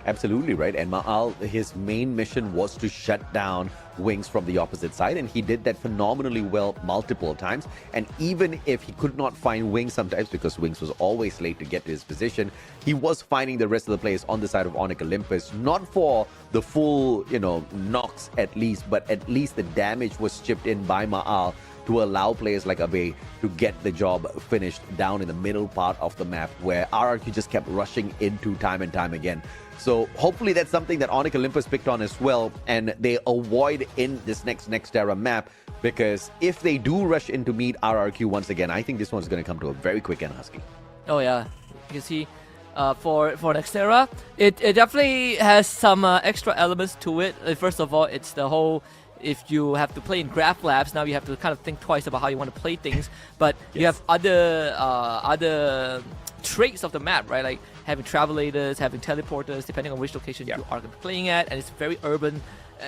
Absolutely right. And Ma'al, his main mission was to shut down Wings from the opposite side, and he did that phenomenally well multiple times. And even if he could not find Wings sometimes, because Wings was always late to get to his position, he was finding the rest of the players on the side of Onyx Olympus, not for the full, you know, knocks at least, but at least the damage was chipped in by Ma'al to allow players like Abe to get the job finished down in the middle part of the map, where RRQ just kept rushing into time and time again. So hopefully that's something that Onyx Olympus picked on as well, and they avoid in this next era map, because if they do rush in to meet RRQ once again, I think this one's going to come to a very quick end, Husky. Oh yeah, you can see for Nextera, it definitely has some extra elements to it. First of all, it's the whole, if you have to play in graph labs, now you have to kind of think twice about how you want to play things. But you have other traits of the map, right? Like having travelators, having teleporters, depending on which location you are playing at, and it's very urban,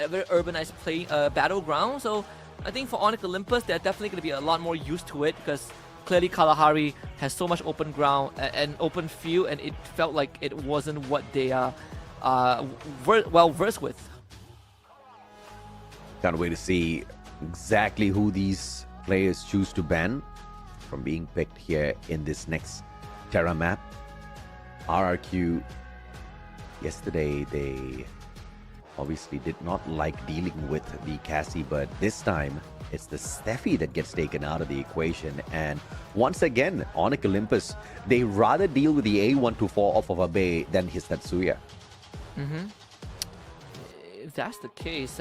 very urbanized battleground. So I think for Onyx Olympus, they're definitely going to be a lot more used to it, because clearly Kalahari has so much open ground and open field, and it felt like it wasn't what they are well versed with. Can't wait to see exactly who these players choose to ban from being picked here in this next Terra map. RRQ, yesterday they obviously did not like dealing with the Cassie, but this time it's the Steffi that gets taken out of the equation. And once again, Onyx Olympus, they rather deal with the A124 off of Abe than his Tatsuya. If that's the case,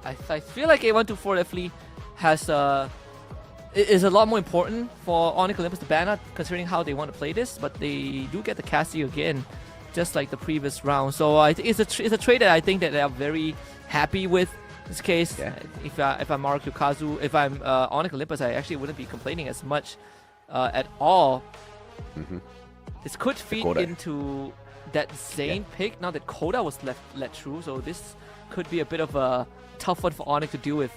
I feel like A124 definitely has is a lot more important for Onyx Olympus to ban out, considering how they want to play this. But they do get the Cassie again, just like the previous round. So I think it's a trade that I think that they are very happy with. In this case, if I'm RQ Kazu, if I'm Onyx Olympus, I actually wouldn't be complaining as much at all. This could feed into that Zane pick now that Koda was let through. So this could be a bit of a tough one for Onyx to deal with.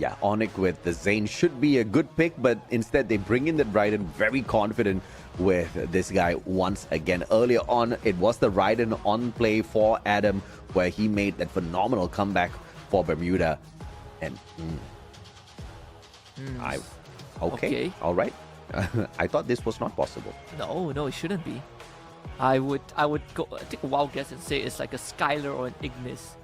Yeah, Onyx with the Zane should be a good pick, but instead they bring in the Raiden, very confident with this guy once again. Earlier on, it was the Raiden on play for Adam, where he made that phenomenal comeback for Bermuda. And okay, all right. I thought this was not possible. No, it shouldn't be. I would go take a wild guess and say it's like a Skylar or an Ignis.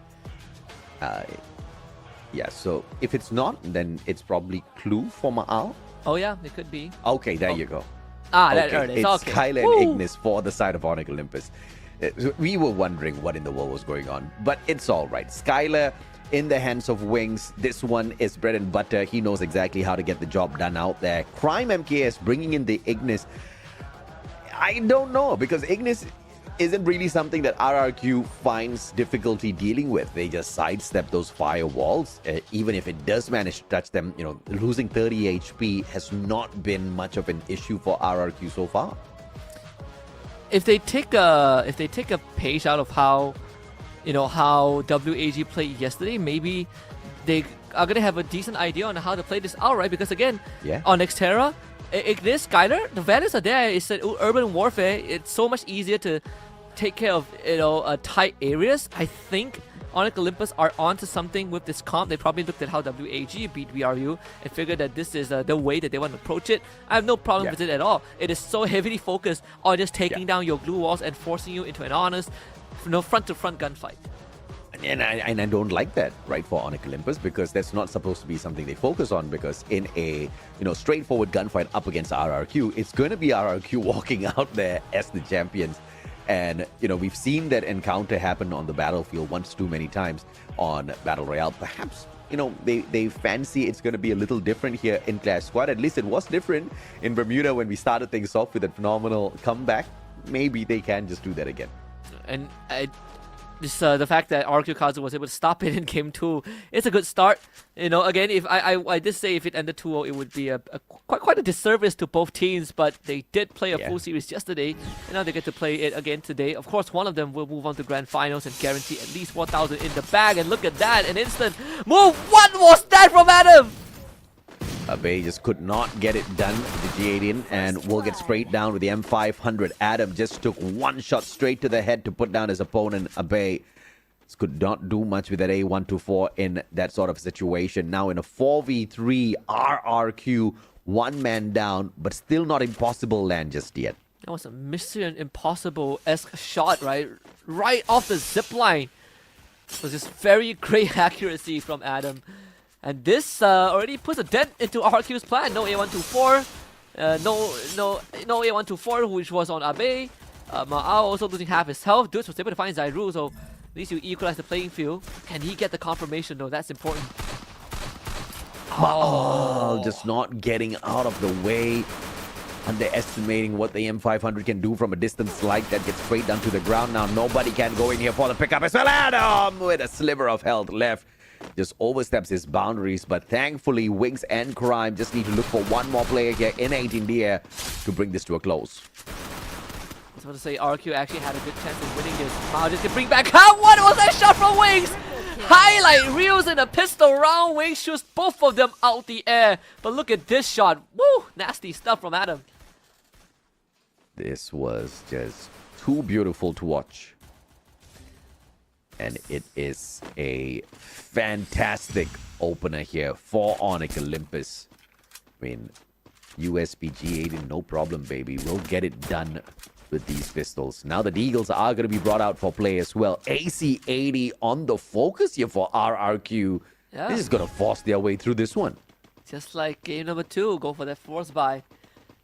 Yeah, so if it's not, then it's probably Clue for Ma'al. Oh yeah, it could be. Okay, there you go. There it is. It's Skylar and Ignis for the side of Onyx Olympus. We were wondering what in the world was going on, but it's all right. Skylar in the hands of Wings. This one is bread and butter. He knows exactly how to get the job done out there. Crime MKS bringing in the Ignis. I don't know, because Ignis isn't really something that RRQ finds difficulty dealing with. They just sidestep those firewalls. Even if it does manage to touch them, you know, losing 30 HP has not been much of an issue for RRQ so far. If they take a page out of how WAG played yesterday, maybe they are gonna have a decent idea on how to play this out, right? Because again, on Xterra, Ignis, Skyler, the values are there. It's an urban warfare. It's so much easier to take care of, tight areas. I think Onyx Olympus are onto something with this comp. They probably looked at how WAG beat VRU and figured that this is the way that they want to approach it. I have no problem with it at all. It is so heavily focused on just taking down your glue walls and forcing you into an honest, front-to-front gunfight. And I don't like that, right, for Onyx Olympus, because that's not supposed to be something they focus on, because in a straightforward gunfight up against RRQ, it's going to be RRQ walking out there as the champions. And, we've seen that encounter happen on the battlefield once too many times on Battle Royale. Perhaps, they fancy it's going to be a little different here in Clash Squad. At least it was different in Bermuda when we started things off with a phenomenal comeback. Maybe they can just do that again. And the fact that RQ Kazu was able to stop it in game 2, it's a good start. Again, if I did say if it ended 2-0, it would be quite a disservice to both teams, but they did play a full series yesterday, and now they get to play it again today. Of course, one of them will move on to grand finals and guarantee at least 1,000 in the bag, and look at that, an instant move. What was that from Adam? Abe just could not get it done with the G18 and will get sprayed down with the M500. Adam just took one shot straight to the head to put down his opponent. Abe could not do much with that A124 in that sort of situation. Now in a 4v3, RRQ, one man down, but still not impossible land just yet. That was a Mission Impossible-esque shot, right? Right off the zip line. It was just very great accuracy from Adam. And this already puts a dent into RQ's plan. No A124, no A124, which was on Abe. Mao also losing half his health. Dutch was able to find Zairu, so at least you equalize the playing field. Can he get the confirmation though? That's important. Oh, just not getting out of the way. Underestimating what the M500 can do from a distance like that. Gets straight down to the ground. Now nobody can go in here for the pickup as well. Adam with a sliver of health left. Just oversteps his boundaries, but thankfully Wings and Crime just need to look for one more player here in 18 the air to bring this to a close. I was about to say RQ actually had a good chance of winning this. Wow, just can bring back out. What was that shot from Wings? Highlight reels in a pistol round. Wings shoots both of them out the air. But look at this shot. Woo! Nasty stuff from Adam. This was just too beautiful to watch. And it is a fantastic opener here for Onyx Olympus. I mean, USP G18, no problem, baby. We'll get it done with these pistols. Now the Deagles are going to be brought out for play as well. AC80 on the focus here for RRQ. Yeah. This is going to force their way through this one. Just like game number 2, go for that force buy.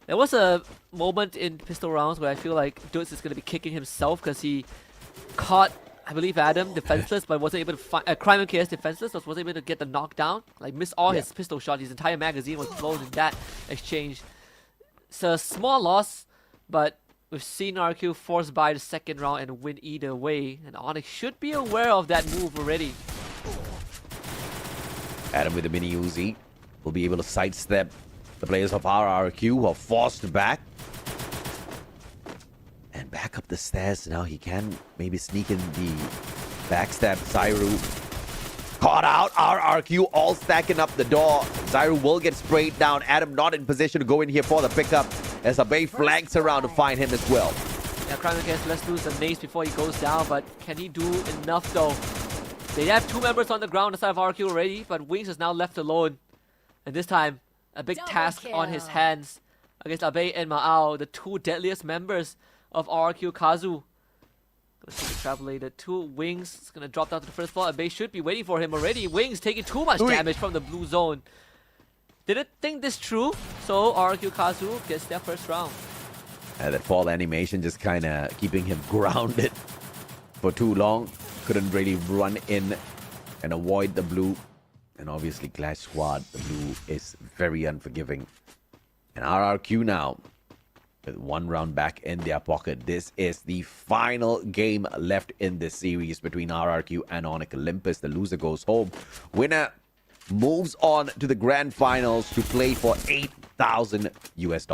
There was a moment in pistol rounds where I feel like Dutz is going to be kicking himself because he caught, I believe, Adam defenseless, but wasn't able to find Crime MKS defenseless, but wasn't able to get the knockdown. Like, missed all his pistol shot. His entire magazine was blown in that exchange. It's a small loss, but we've seen RQ force buy the second round and win either way, and Onyx should be aware of that move already. Adam with the mini Uzi will be able to sidestep the players of RRQ who are forced back. And back up the stairs. Now he can maybe sneak in the backstab. Zairu caught out. RRQ all stacking up the door. Zairu will get sprayed down. Adam not in position to go in here for the pickup as Abe flanks around to find him as well. Yeah, Crime MKS, let's lose the nades before he goes down, but can he do enough though? They have 2 members on the ground inside of RQ already, but Wings is now left alone. And this time, a big task on his hands against Abe and Mao, the 2 deadliest members of RQ Kazu. Gonna take a travelator. 2 Wings. It's gonna drop down to the first floor. Abe should be waiting for him already. Wings taking too much damage from the blue zone. Didn't think this through, so RQ Kazu gets their first round. That fall animation just kind of keeping him grounded for too long. Couldn't really run in and avoid the blue. And obviously Clash Squad, the blue is very unforgiving. And RRQ now with 1 round back in their pocket. This is the final game left in this series between RRQ and Onyx Olympus. The loser goes home. Winner moves on to the grand finals to play for $8,000 US.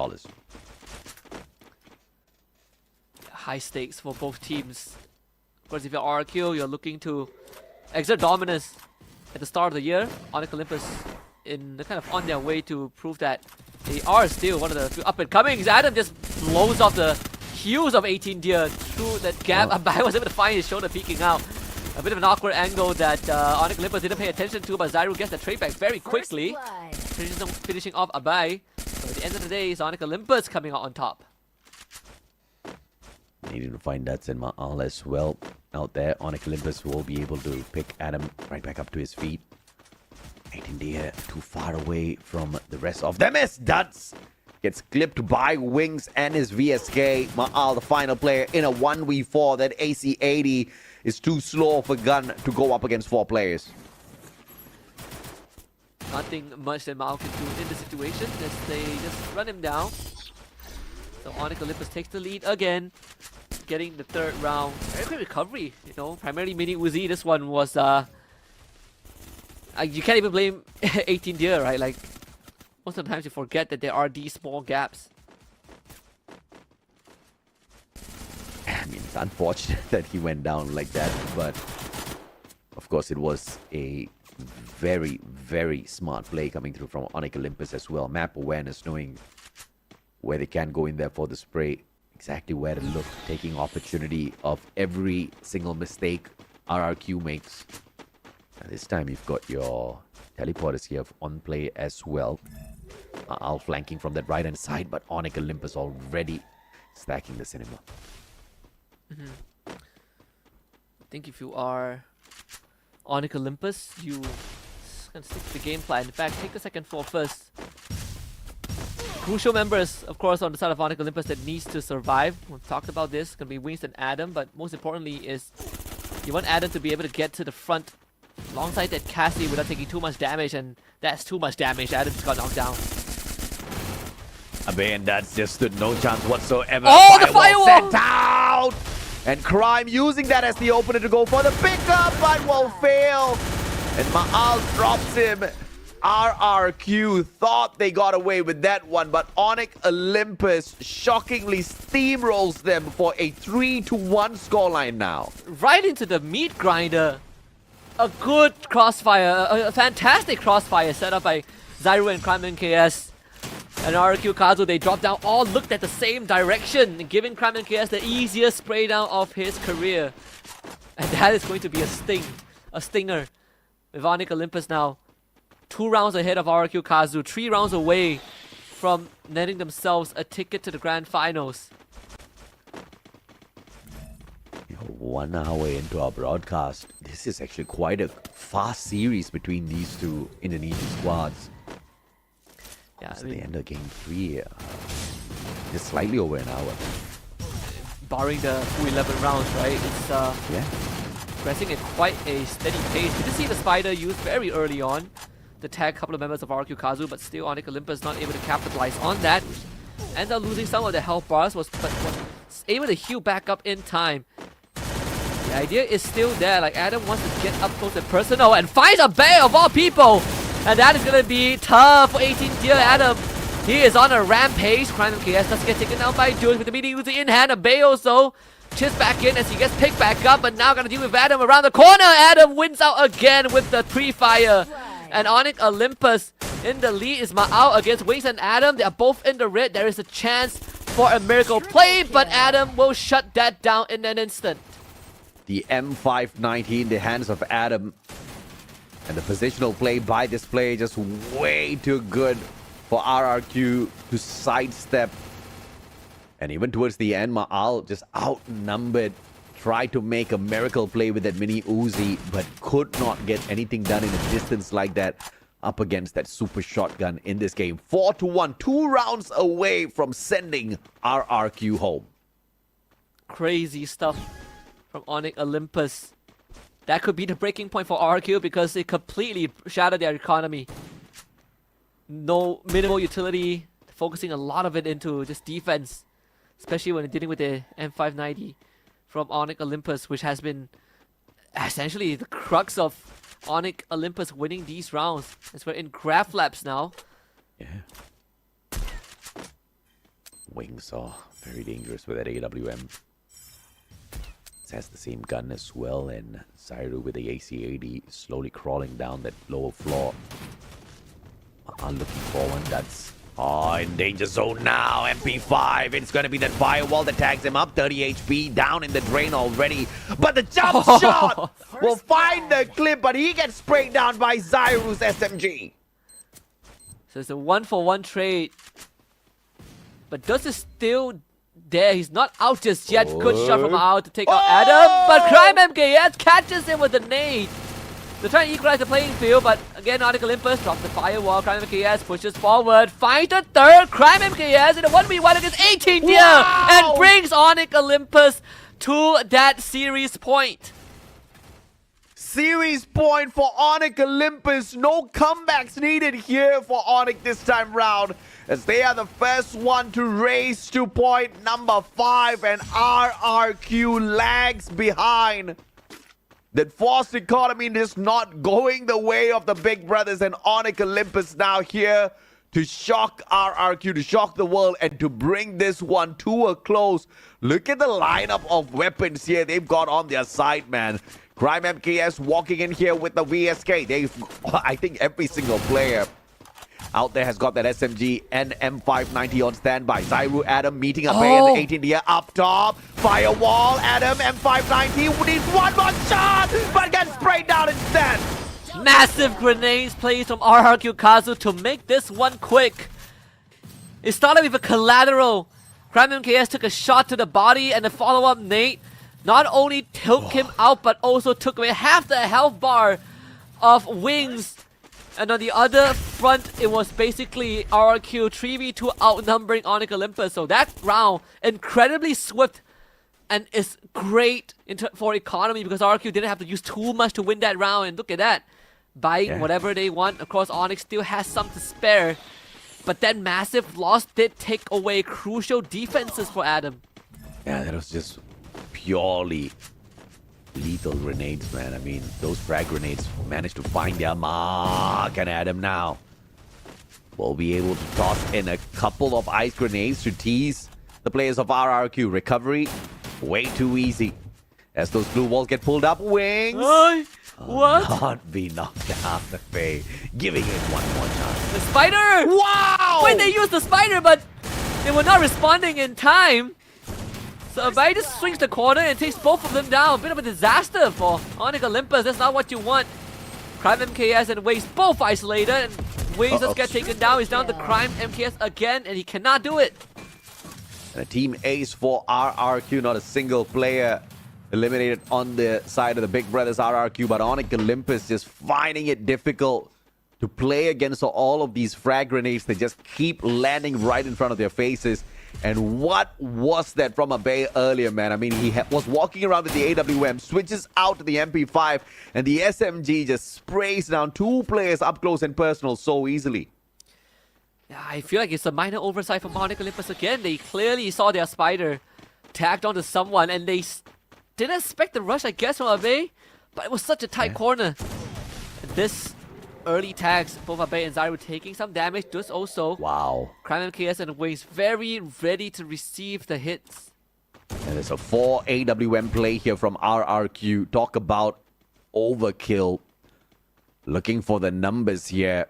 High stakes for both teams. Of course, if you're RRQ, you're looking to exert dominance at the start of the year. Onyx Olympus in kind of on their way to prove that They are still one of the few up-and-comings. Adam just blows off the heels of 18 Deer through that gap. Abai was able to find his shoulder peeking out. A bit of an awkward angle that Onyx Olympus didn't pay attention to, but Zyru gets the trade back very quickly. Finishing off Abai. So at the end of the day, it's Onyx Olympus coming out on top. Needing to find Duts and Ma'al as well out there. Onyx Olympus will be able to pick Adam right back up to his feet. 18 Deer too far away from the rest of them as Duts gets clipped by Wings and his VSK. Ma'al, the final player in a 1v4. That AC-80 is too slow of a gun to go up against 4 players. Nothing much that Ma'al can do in the situation as they just run him down. So Onyx Olympus takes the lead again, getting the 3rd round. Very quick recovery, you know, primarily Mini Uzi. This one was, you can't even blame 18 Deer, right? Like, most of the times you forget that there are these small gaps. I mean, it's unfortunate that he went down like that, but of course it was a very, very smart play coming through from Onyx Olympus as well. Map awareness, knowing where they can go in there for the spray, exactly where to look, taking opportunity of every single mistake RRQ makes. And this time you've got your teleporters here on play as well. Ma'al flanking from that right-hand side, but Onyx Olympus already stacking the cinema. I think if you are Onyx Olympus, you can stick to the game plan. In fact, take the second floor first. Crucial members, of course, on the side of Onyx Olympus that needs to survive. We've talked about this. It's going to be Wings and Adam, but most importantly is you want Adam to be able to get to the front alongside that Cassie without taking too much damage, and that's too much damage. Adam just got knocked down. Abe and Duts just stood no chance whatsoever. Oh, the firewall! Sent out! And Crime using that as the opener to go for the pickup, but will fail. And Ma'al drops him. RRQ thought they got away with that one, but Onyx Olympus shockingly steamrolls them for a 3-1 scoreline now. Right into the meat grinder. A good crossfire, a fantastic crossfire set up by Zyru and Crime MKS. And RRQ Kazu, they dropped down, all looked at the same direction, giving Crime MKS the easiest spray down of his career. And that is going to be a stinger. With Onyx Olympus now 2 rounds ahead of RRQ Kazu, 3 rounds away from netting themselves a ticket to the grand finals. 1 hour into our broadcast, this is actually quite a fast series between these two Indonesian squads. Yeah, so the end of game 3, just slightly over an hour. Barring the full 11 rounds, right? It's progressing at quite a steady pace. We did see the Spider used very early on to tag a couple of members of RRQ Kazu, but still Onyx Olympus not able to capitalize on that. Ends up losing some of the health bars, but was able to heal back up in time. The idea is still there, like Adam wants to get up close and personal and finds a bear of all people! And that is going to be tough for 18 Deer Adam. He is on a rampage. Crime MKS does get taken down by Jules with the Mini Uzi in hand. Bay also chips back in as he gets picked back up, but now going to deal with Adam around the corner. Adam wins out again with the pre-fire. And Onyx Olympus in the lead is Ma'al against Wings and Adam. They are both in the red. There is a chance for a miracle play, but Adam will shut that down in an instant. The M590 in the hands of Adam. And the positional play by this player just way too good for RRQ to sidestep. And even towards the end, Ma'al just outnumbered. Tried to make a miracle play with that Mini Uzi, but could not get anything done in a distance like that up against that super shotgun in this game. 4-1, 2 rounds away from sending RRQ home. Crazy stuff from Onyx Olympus. That could be the breaking point for RRQ because it completely shattered their economy. No minimal utility, focusing a lot of it into just defense, especially when dealing with the M590 from Onyx Olympus, which has been essentially the crux of Onyx Olympus winning these rounds. As we're in graph laps now. Yeah. Wings are very dangerous with that AWM. Has the same gun as well, and Zyru with the AC-80 slowly crawling down that lower floor. Looking for one. That's Oh, in danger zone now. MP5. It's going to be that firewall that tags him up. 30 HP down in the drain already. But the jump shot will find the clip, but he gets sprayed down by Zyru's SMG. So it's a 1-for-1 trade. But Dust is still there. He's not out just yet. Good shot from out to take out Adam. But Crime MKS catches him with the nade. They're trying to equalize the playing field, but again, Onyx Olympus drops the firewall. Crime MKS pushes forward, finds the third. Crime MKS in a 1v1 against 18 here and brings Onyx Olympus to that series point. Series point for Onyx Olympus. No comebacks needed here for Onyx this time round, as they are the first one to race to point number 5, and RRQ lags behind. That forced economy is not going the way of the big brothers, and Onyx Olympus now here to shock RRQ, to shock the world, and to bring this one to a close. Look at the lineup of weapons here they've got on their side, man. Crime MKS walking in here with the VSK. I think every single player out there has got that SMG and M590 on standby. Zyru Adam meeting up in the 18 here up top. Firewall, Adam, M590 needs one more shot, but gets sprayed down instead. Massive grenades placed from RRQ Kazu to make this one quick. It started with a collateral. Crime MKS took a shot to the body, and the follow-up nade not only took him out, but also took away half the health bar of Wings. And on the other front, it was basically RRQ 3v2 outnumbering Onyx Olympus. So that round, incredibly swift, and is great for economy, because RRQ didn't have to use too much to win that round. And look at that, buying whatever they want. Of course, Onyx still has some to spare, but that massive loss did take away crucial defenses for Adam. Yeah, that was just purely lethal grenades, man. I mean, those frag grenades managed to find their mark, and Adam now will be able to toss in a couple of ice grenades to tease the players of RRQ. Recovery, way too easy. As those blue walls get pulled up, Wings. What? Not be knocked down the way. Giving it one more chance. The spider! Wow! Wait, they used the spider, but they were not responding in time. So Abai just swings the corner and takes both of them down. A bit of a disaster for Onyx Olympus. That's not what you want. Crime MKS and Waze both isolated, and Waze just get taken down. He's down to Crime MKS again, and he cannot do it. And a team ace for RRQ, not a single player eliminated on the side of the big brothers RRQ, but Onyx Olympus just finding it difficult to play against all of these frag grenades. They just keep landing right in front of their faces. And what was that from Abai earlier, man? I mean, he was walking around with the AWM, switches out to the MP5, and the SMG just sprays down two players up close and personal so easily. Yeah, I feel like it's a minor oversight from Onyx Olympus again. They clearly saw their spider tagged onto someone, and they didn't expect the rush, I guess, from Abai, but it was such a tight corner. And this early tags, both Abai and Zyru taking some damage. Just also, Crime MKS and Wings very ready to receive the hits. And there's a 4 AWM play here from RRQ. Talk about overkill. Looking for the numbers here.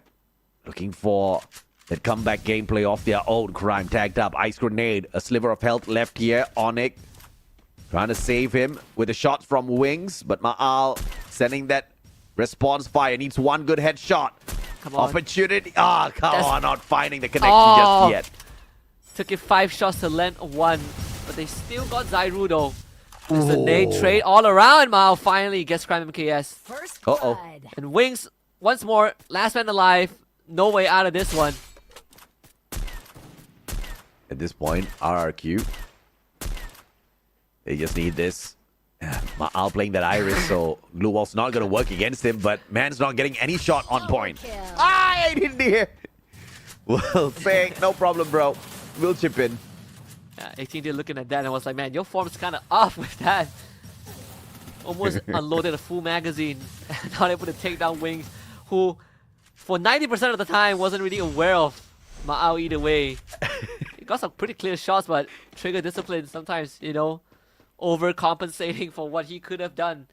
Looking for that comeback gameplay off their own. Crime tagged up. Ice grenade. A sliver of health left here. Onyx trying to save him with a shot from Wings. But Ma'al sending that response fire. Needs one good headshot. Come on. Opportunity. Come on. Not finding the connection just yet. Took it 5 shots to land 1. But they still got Zyru though. There's a nade trade all around. Mao finally gets Crime MKS. And Wings, once more, last man alive. No way out of this one. At this point, RRQ, they just need this. Ma'al playing that Iris, so Blue Wall's not going to work against him, but man's not getting any shot on point. I didn't hear. Well, saying, no problem, bro. We'll chip in. Yeah, 18 did looking at that and was like, man, your form's kind of off with that. Almost unloaded a full magazine. Not able to take down Wings, who, for 90% of the time, wasn't really aware of Ma'al either way. He got some pretty clear shots, but trigger discipline sometimes, you know, overcompensating for what he could have done.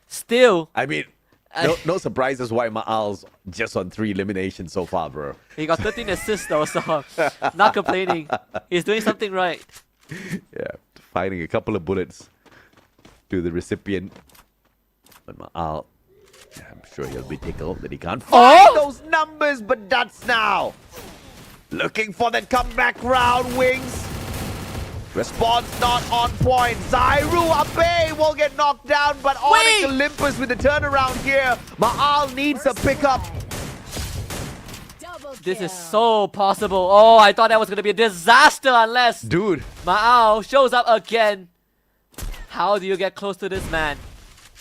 Still, I mean, No surprises why Ma'al's just on 3 eliminations so far, bro. He got 13 assists though, so not complaining. He's doing something right. Yeah, firing a couple of bullets to the recipient. But Ma'al, I'm sure he'll be tickled that he can't find those numbers, but that's now. Looking for that comeback round, Wings. Response not on point. Zairu Abe will get knocked down, but Onyx Olympus with the turnaround here. Ma'al needs a pickup. This is so possible. Oh, I thought that was going to be a disaster unless... Dude. Ma'al shows up again. How do you get close to this man?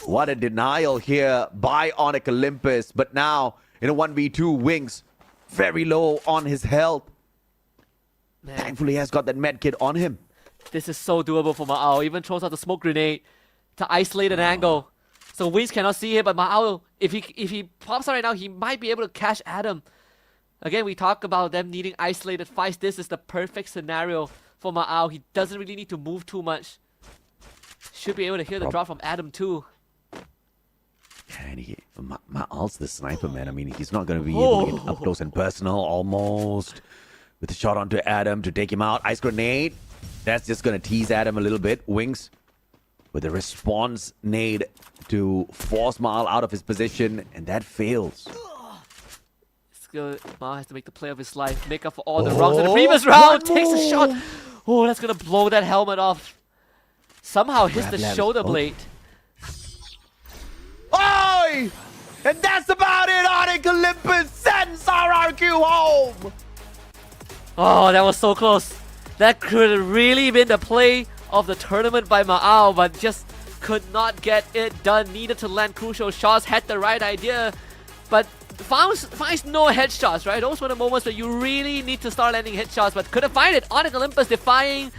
What a denial here by Onyx Olympus. But now, in a 1v2, Wings very low on his health. Man. Thankfully, he has got that medkit on him. This is so doable for Ma'al. Even throws out the smoke grenade to isolate an angle. So Wings cannot see it, but Ma'al, if he pops out right now, he might be able to catch Adam. Again, we talk about them needing isolated fights. This is the perfect scenario for Ma'al. He doesn't really need to move too much. Should be able to hear the drop from Adam too. And Ma'al's the sniper, man. I mean, he's not going to be able to get up close and personal almost. With a shot onto Adam to take him out. Ice grenade. That's just going to tease Adam a little bit. Wings with a response nade to force Ma'al out of his position. And that fails. Ma'al has to make the play of his life. Make up for all the wrongs in the previous round. Takes a shot. Oh, that's going to blow that helmet off. Somehow hits the shoulder blade. Oi! And that's about it. Onyx Olympus sends RRQ home. Oh, that was so close. That could have really been the play of the tournament by Ma'al, but just could not get it done. Needed to land crucial shots, had the right idea, but finds no headshots, right? Those were the moments where you really need to start landing headshots, but couldn't find it. Onyx Olympus defying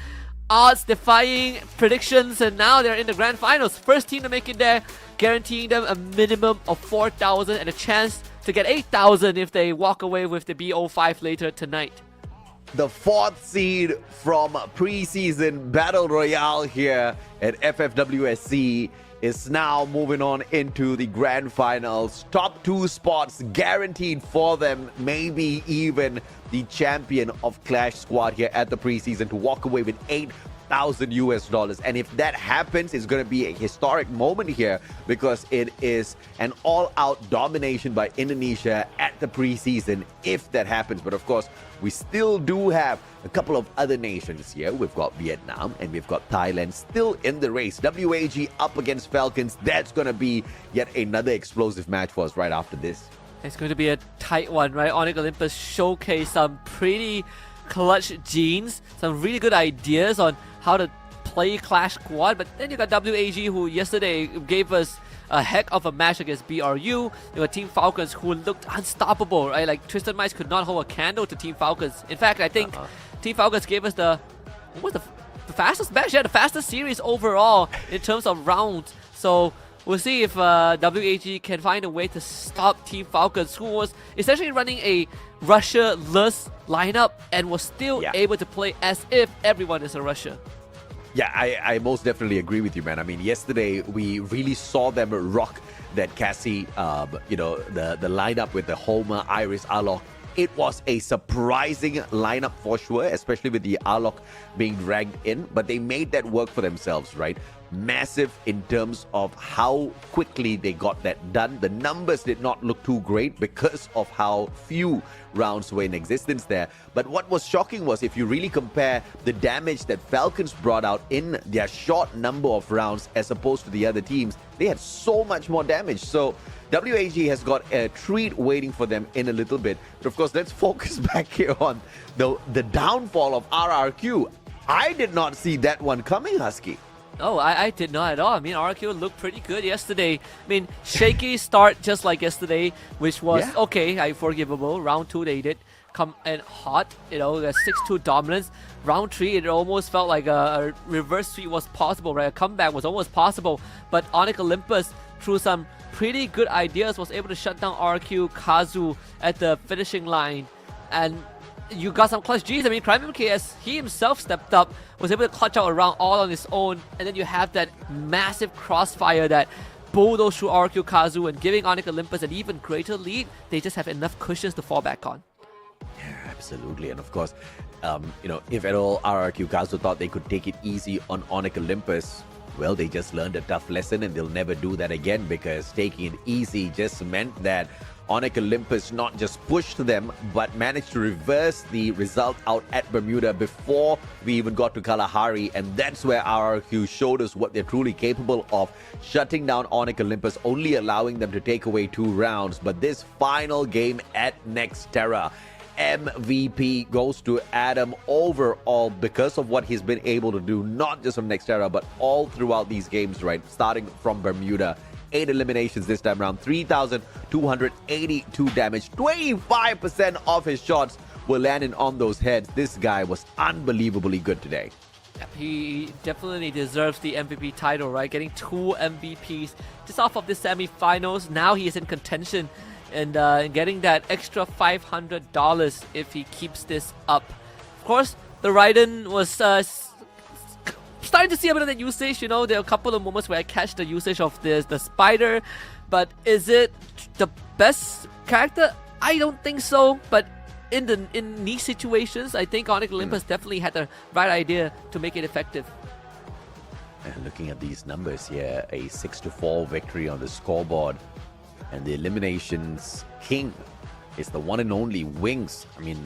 odds, defying predictions, and now they're in the grand finals. First team to make it there, guaranteeing them a minimum of 4,000 and a chance to get 8,000 if they walk away with the BO5 later tonight. The 4th seed from preseason Battle Royale here at FFWS Sea is now moving on into the grand finals. Top 2 spots guaranteed for them. Maybe even the champion of Clash Squad here at the preseason to walk away with $8,000. And if that happens, it's going to be a historic moment here because it is an all-out domination by Indonesia at the preseason if that happens. But of course, we still do have a couple of other nations here. We've got Vietnam and we've got Thailand still in the race. WAG up against Falcons. That's going to be yet another explosive match for us right after this. It's going to be a tight one, right? Onyx Olympus showcased some pretty clutch genes, some really good ideas on how to play Clash Squad. But then you got WAG, who yesterday gave us a heck of a match against BRU. You got Team Falcons, who looked unstoppable, right? Like Twisted Mice could not hold a candle to Team Falcons. In fact, I think Team Falcons gave us the fastest match, the fastest series overall in terms of rounds. So we'll see if WAG can find a way to stop Team Falcons, who was essentially running a Russia-less lineup and was still able to play as if everyone is a Russia. Yeah, I most definitely agree with you, man. I mean, yesterday we really saw them rock that Cassie, the lineup with the Homer, Iris, Alok. It was a surprising lineup for sure, especially with the Alok being dragged in. But they made that work for themselves, right? Massive in terms of how quickly they got that done. The numbers did not look too great because of how few rounds were in existence there. But what was shocking was if you really compare the damage that Falcons brought out in their short number of rounds as opposed to the other teams, they had so much more damage. So WAG has got a treat waiting for them in a little bit. But of course, let's focus back here on the downfall of RRQ. I did not see that one coming, Husky. No, I did not at all. I mean, RQ looked pretty good yesterday. I mean, shaky start just like yesterday, which was okay, forgivable. Round 2 they did come in hot, a 6-2 dominance. Round 3 it almost felt like a reverse sweep was possible, right? A comeback was almost possible, but Onyx Olympus, through some pretty good ideas, was able to shut down RQ, Kazu at the finishing line. And you got some clutch Gs. I mean, Crime MKS, he himself stepped up, was able to clutch out a round all on his own, and then you have that massive crossfire that bulldoze through RRQ Kazu and giving Onyx Olympus an even greater lead, they just have enough cushions to fall back on. Yeah, absolutely. And of course, if at all RRQ Kazu thought they could take it easy on Onyx Olympus, well, they just learned a tough lesson and they'll never do that again, because taking it easy just meant that Onyx Olympus not just pushed them, but managed to reverse the result out at Bermuda before we even got to Kalahari. And that's where RRQ showed us what they're truly capable of, shutting down Onyx Olympus, only allowing them to take away 2 rounds. But this final game at Nextera, MVP goes to Adam overall because of what he's been able to do, not just on Nextera, but all throughout these games, right? Starting from Bermuda. 8 eliminations this time around, 3,282 damage, 25% of his shots were landing on those heads. This guy was unbelievably good today. He definitely deserves the MVP title, right? Getting 2 MVPs just off of the semifinals. Now he is in contention and getting that extra $500 if he keeps this up. Of course, the Raiden was starting to see a bit of that usage. There are a couple of moments where I catch the usage of the spider, but is it the best character? I don't think so, but in niche situations, I think Onyx Olympus definitely had the right idea to make it effective. And looking at these numbers here, a 6-4 victory on the scoreboard, and the eliminations king is the one and only Wings. I mean,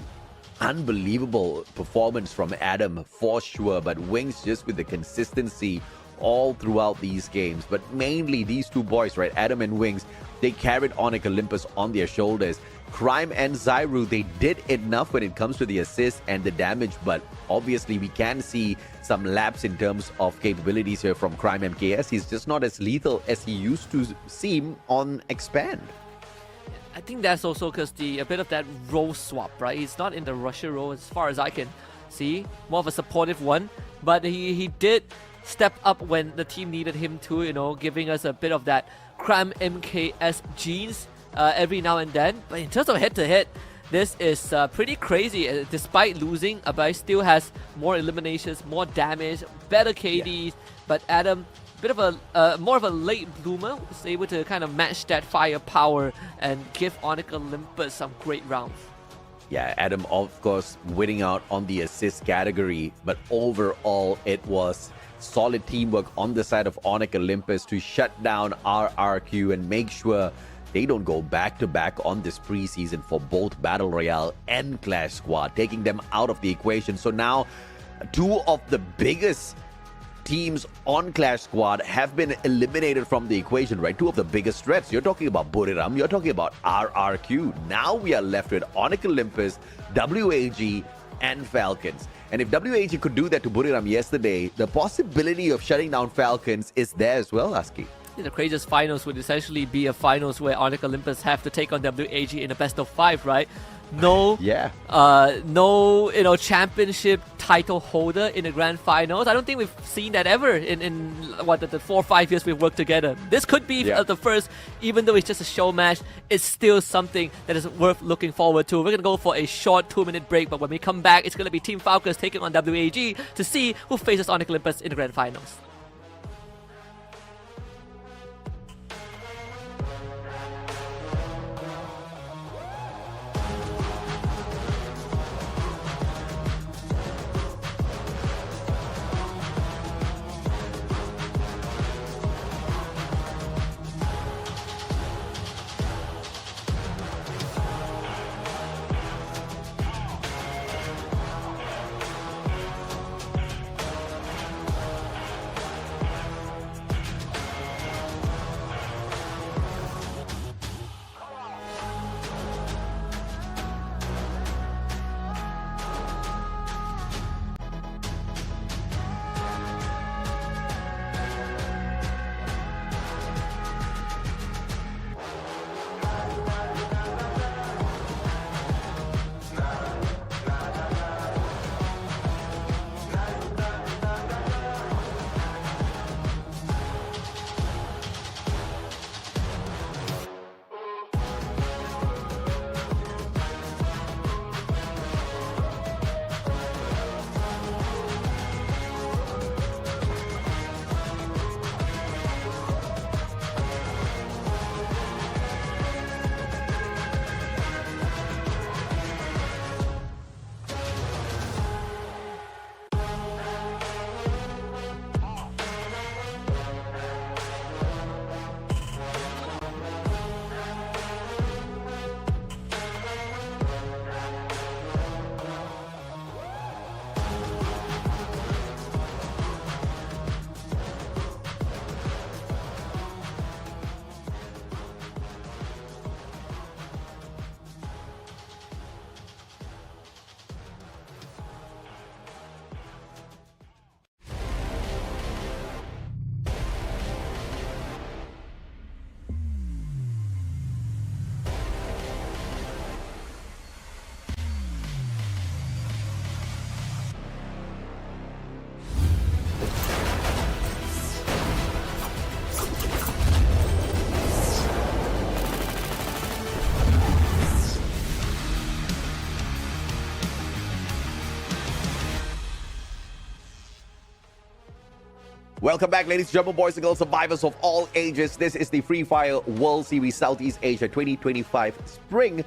unbelievable performance from Adam for sure, but Wings just with the consistency all throughout these games. But mainly these 2 boys, right, Adam and Wings, they carried Onyx Olympus on their shoulders. Crime and Zyru, they did enough when it comes to the assist and the damage, but obviously we can see some lapse in terms of capabilities here from Crime MKS. He's just not as lethal as he used to seem on Expand. I think that's also because a bit of that role swap, right? He's not in the Russia role as far as I can see. More of a supportive one. But he did step up when the team needed him to, giving us a bit of that Crime MKS genes every now and then. But in terms of head-to-head, this is pretty crazy. Despite losing, Abai still has more eliminations, more damage, better KDs. Yeah. But Adam, bit of a more of a late bloomer, was able to kind of match that firepower and give Onyx Olympus some great rounds. Yeah, Adam, of course, winning out on the assist category, but overall it was solid teamwork on the side of Onyx Olympus to shut down RRQ and make sure they don't go back-to-back on this preseason for both Battle Royale and Clash Squad, taking them out of the equation. So now 2 of the biggest teams on Clash Squad have been eliminated from the equation, right? 2 of the biggest threats. You're talking about Buriram, you're talking about RRQ. Now we are left with Onyx Olympus, WAG, and Falcons. And if WAG could do that to Buriram yesterday, the possibility of shutting down Falcons is there as well, Aski. The craziest finals would essentially be a finals where Onyx Olympus have to take on WAG in a best of 5, right? No, no, championship title holder in the grand finals. I don't think we've seen that ever in what the 4 or 5 years we've worked together. This could be the first, even though it's just a show match. It's still something that is worth looking forward to. We're gonna go for a short 2-minute break, but when we come back, it's gonna be Team Falcons taking on WAG to see who faces Onyx Olympus in the grand finals. Welcome back, ladies and gentlemen, boys and girls, survivors of all ages. This is the Free Fire World Series Southeast Asia 2025 Spring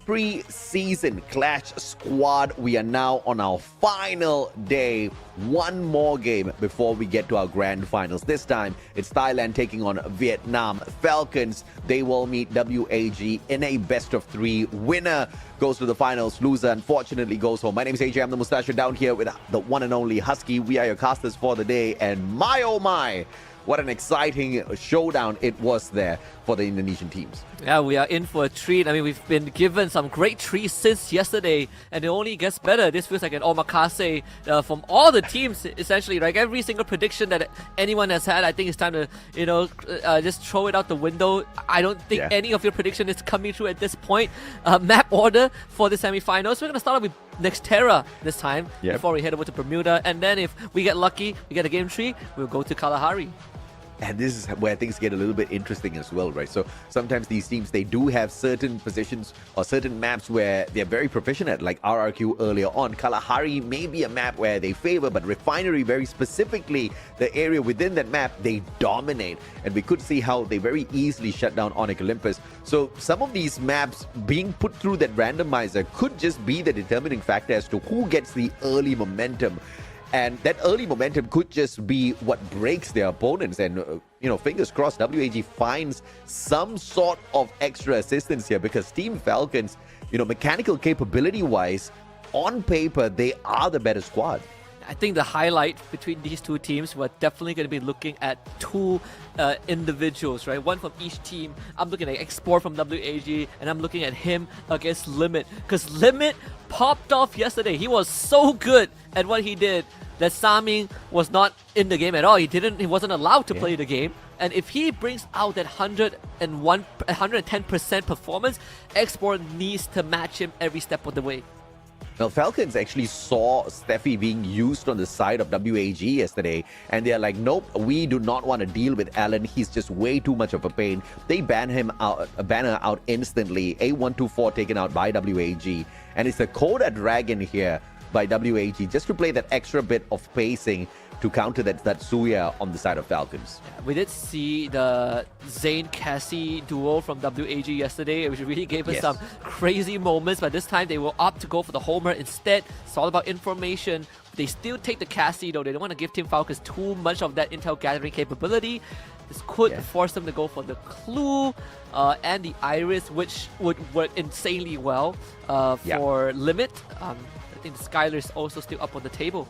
Pre-Season Clash Squad. We are now on our final day. One more game before we get to our grand finals. This time, it's Thailand taking on Vietnam. Falcons, they will meet WAG in a best-of-3. Winner goes to the finals. Loser, unfortunately, goes home. My name is AJ. I'm the Mustache down here with the one and only Husky. We are your casters for the day. And my, oh my, what an exciting showdown it was there for the Indonesian teams. Yeah, we are in for a treat. I mean, we've been given some great treats since yesterday, and it only gets better. This feels like an omakase from all the teams, essentially. Like every single prediction that anyone has had, I think it's time to, just throw it out the window. I don't think any of your prediction is coming true at this point. Map order for the semifinals. We're going to start off with Nextera this time before we head over to Bermuda. And then if we get lucky, we get a game tree, we'll go to Kalahari. And this is where things get a little bit interesting as well, right? So sometimes these teams, they do have certain positions or certain maps where they're very proficient at, like RRQ earlier on. Kalahari may be a map where they favor, but Refinery, very specifically, the area within that map, they dominate. And we could see how they very easily shut down Onyx Olympus. So some of these maps being put through that randomizer could just be the determining factor as to who gets the early momentum. And that early momentum could just be what breaks their opponents. And, fingers crossed, WAG finds some sort of extra assistance here, because Team Falcons, mechanical capability-wise, on paper, they are the better squad. I think the highlight between these two teams, we're definitely going to be looking at two individuals, right? One from each team. I'm looking at Export from WAG, and I'm looking at him against Limit. Because Limit popped off yesterday. He was so good at what he did that Saming was not in the game at all. He wasn't allowed to play the game. And if he brings out that 110% performance, Export needs to match him every step of the way. Now, Falcons actually saw Steffi being used on the side of WAG yesterday, and they're like, nope, we do not want to deal with Alan. He's just way too much of a pain. They ban her out instantly. A124 taken out by WAG, and it's a Coda Dragon here by WAG just to play that extra bit of pacing to counter that Suya on the side of Falcons. Yeah, we did see the Zane-Cassie duo from WAG yesterday, which really gave us some crazy moments, but this time they will opt to go for the Homer instead. It's all about information. They still take the Cassie though. They don't want to give Team Falcons too much of that intel gathering capability. This could force them to go for the Clue and the Iris, which would work insanely well for Limit. I think the Skylar is also still up on the table.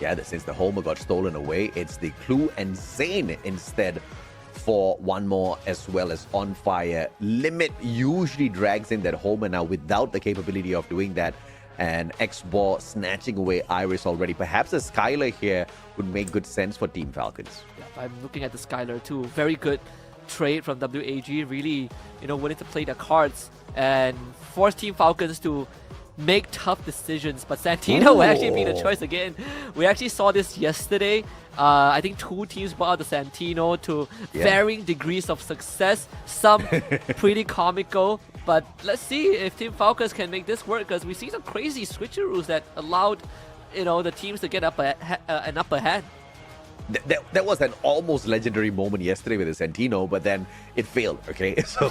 Yeah, since the Homer got stolen away, it's the Clue and Zane instead for one more, as well as On Fire. Limit usually drags in that Homer now without the capability of doing that. And X-Ball snatching away Iris already. Perhaps a Skylar here would make good sense for Team Falcons. Yeah, I'm looking at the Skylar too. Very good trade from WAG. Really, willing to play their cards and force Team Falcons to make tough decisions, but Santino will actually be the choice again. We actually saw this yesterday. I think two teams brought out the Santino to varying degrees of success. Some pretty comical, but let's see if Team Falcons can make this work, because we see some crazy switcheroos that allowed the teams to get an upper hand. That was an almost legendary moment yesterday with the Santino, but then it failed, okay? So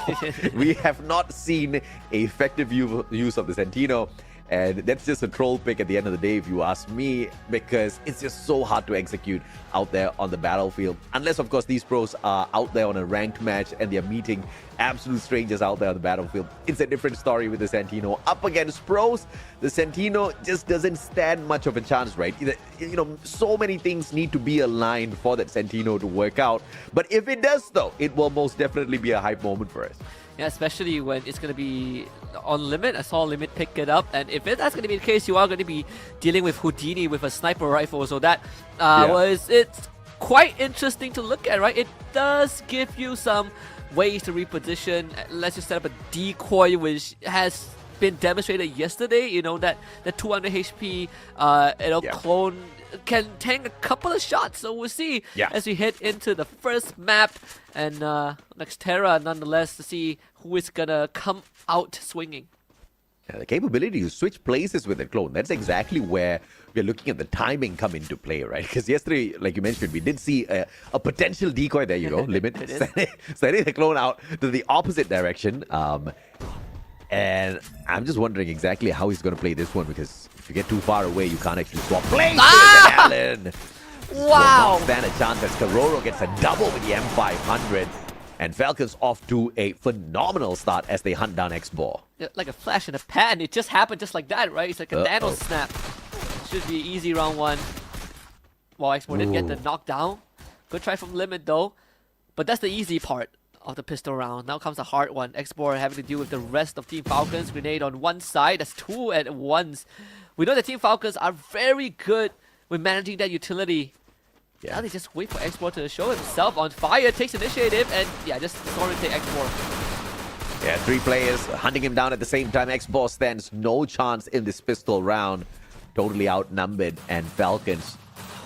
we have not seen an effective use of the Santino, and that's just a troll pick at the end of the day, if you ask me, because it's just so hard to execute out there on the battlefield. Unless, of course, these pros are out there on a ranked match and they're meeting absolute strangers out there on the battlefield. It's a different story with the Santino. Up against pros, the Santino just doesn't stand much of a chance, right? So many things need to be aligned for that Santino to work out. But if it does, though, it will most definitely be a hype moment for us. Yeah, especially when it's going to be on Limit. I saw Limit pick it up, and if that's going to be the case, you are going to be dealing with Houdini with a sniper rifle, so that it's quite interesting to look at, right? It does give you some ways to reposition. Let's just set up a decoy, which has been demonstrated yesterday, that 200 HP clone can tank a couple of shots, so we'll see as we head into the first map, and Nextera nonetheless, to see who is gonna come out swinging. The capability to switch places with the clone, that's exactly where we're looking at the timing come into play, right? Because yesterday, like you mentioned, we did see a potential decoy. There you go, Limit. Sending the clone out to the opposite direction. And I'm just wondering exactly how he's going to play this one, because if you get too far away, you can't actually swap places. Allen! Wow! Will not stand a chance as Karoro gets a double with the M500. And Falcons off to a phenomenal start as they hunt down X-Ball. Yeah, like a flash in a pan. It just happened just like that, right? It's like a nano snap. Should be easy round one. Well, X-Ball didn't get the knockdown. Good try from Limit though. But that's the easy part of the pistol round. Now comes the hard one. X-Ball having to deal with the rest of Team Falcons. Grenade on one side. That's 2 at once. We know that Team Falcons are very good with managing that utility. Yeah. Now they just wait for X-Ball to show himself on fire, takes initiative, and yeah, just sort of take X-Ball. Yeah, 3 players hunting him down at the same time. X-Ball stands no chance in this pistol round. Totally outnumbered, and Falcons,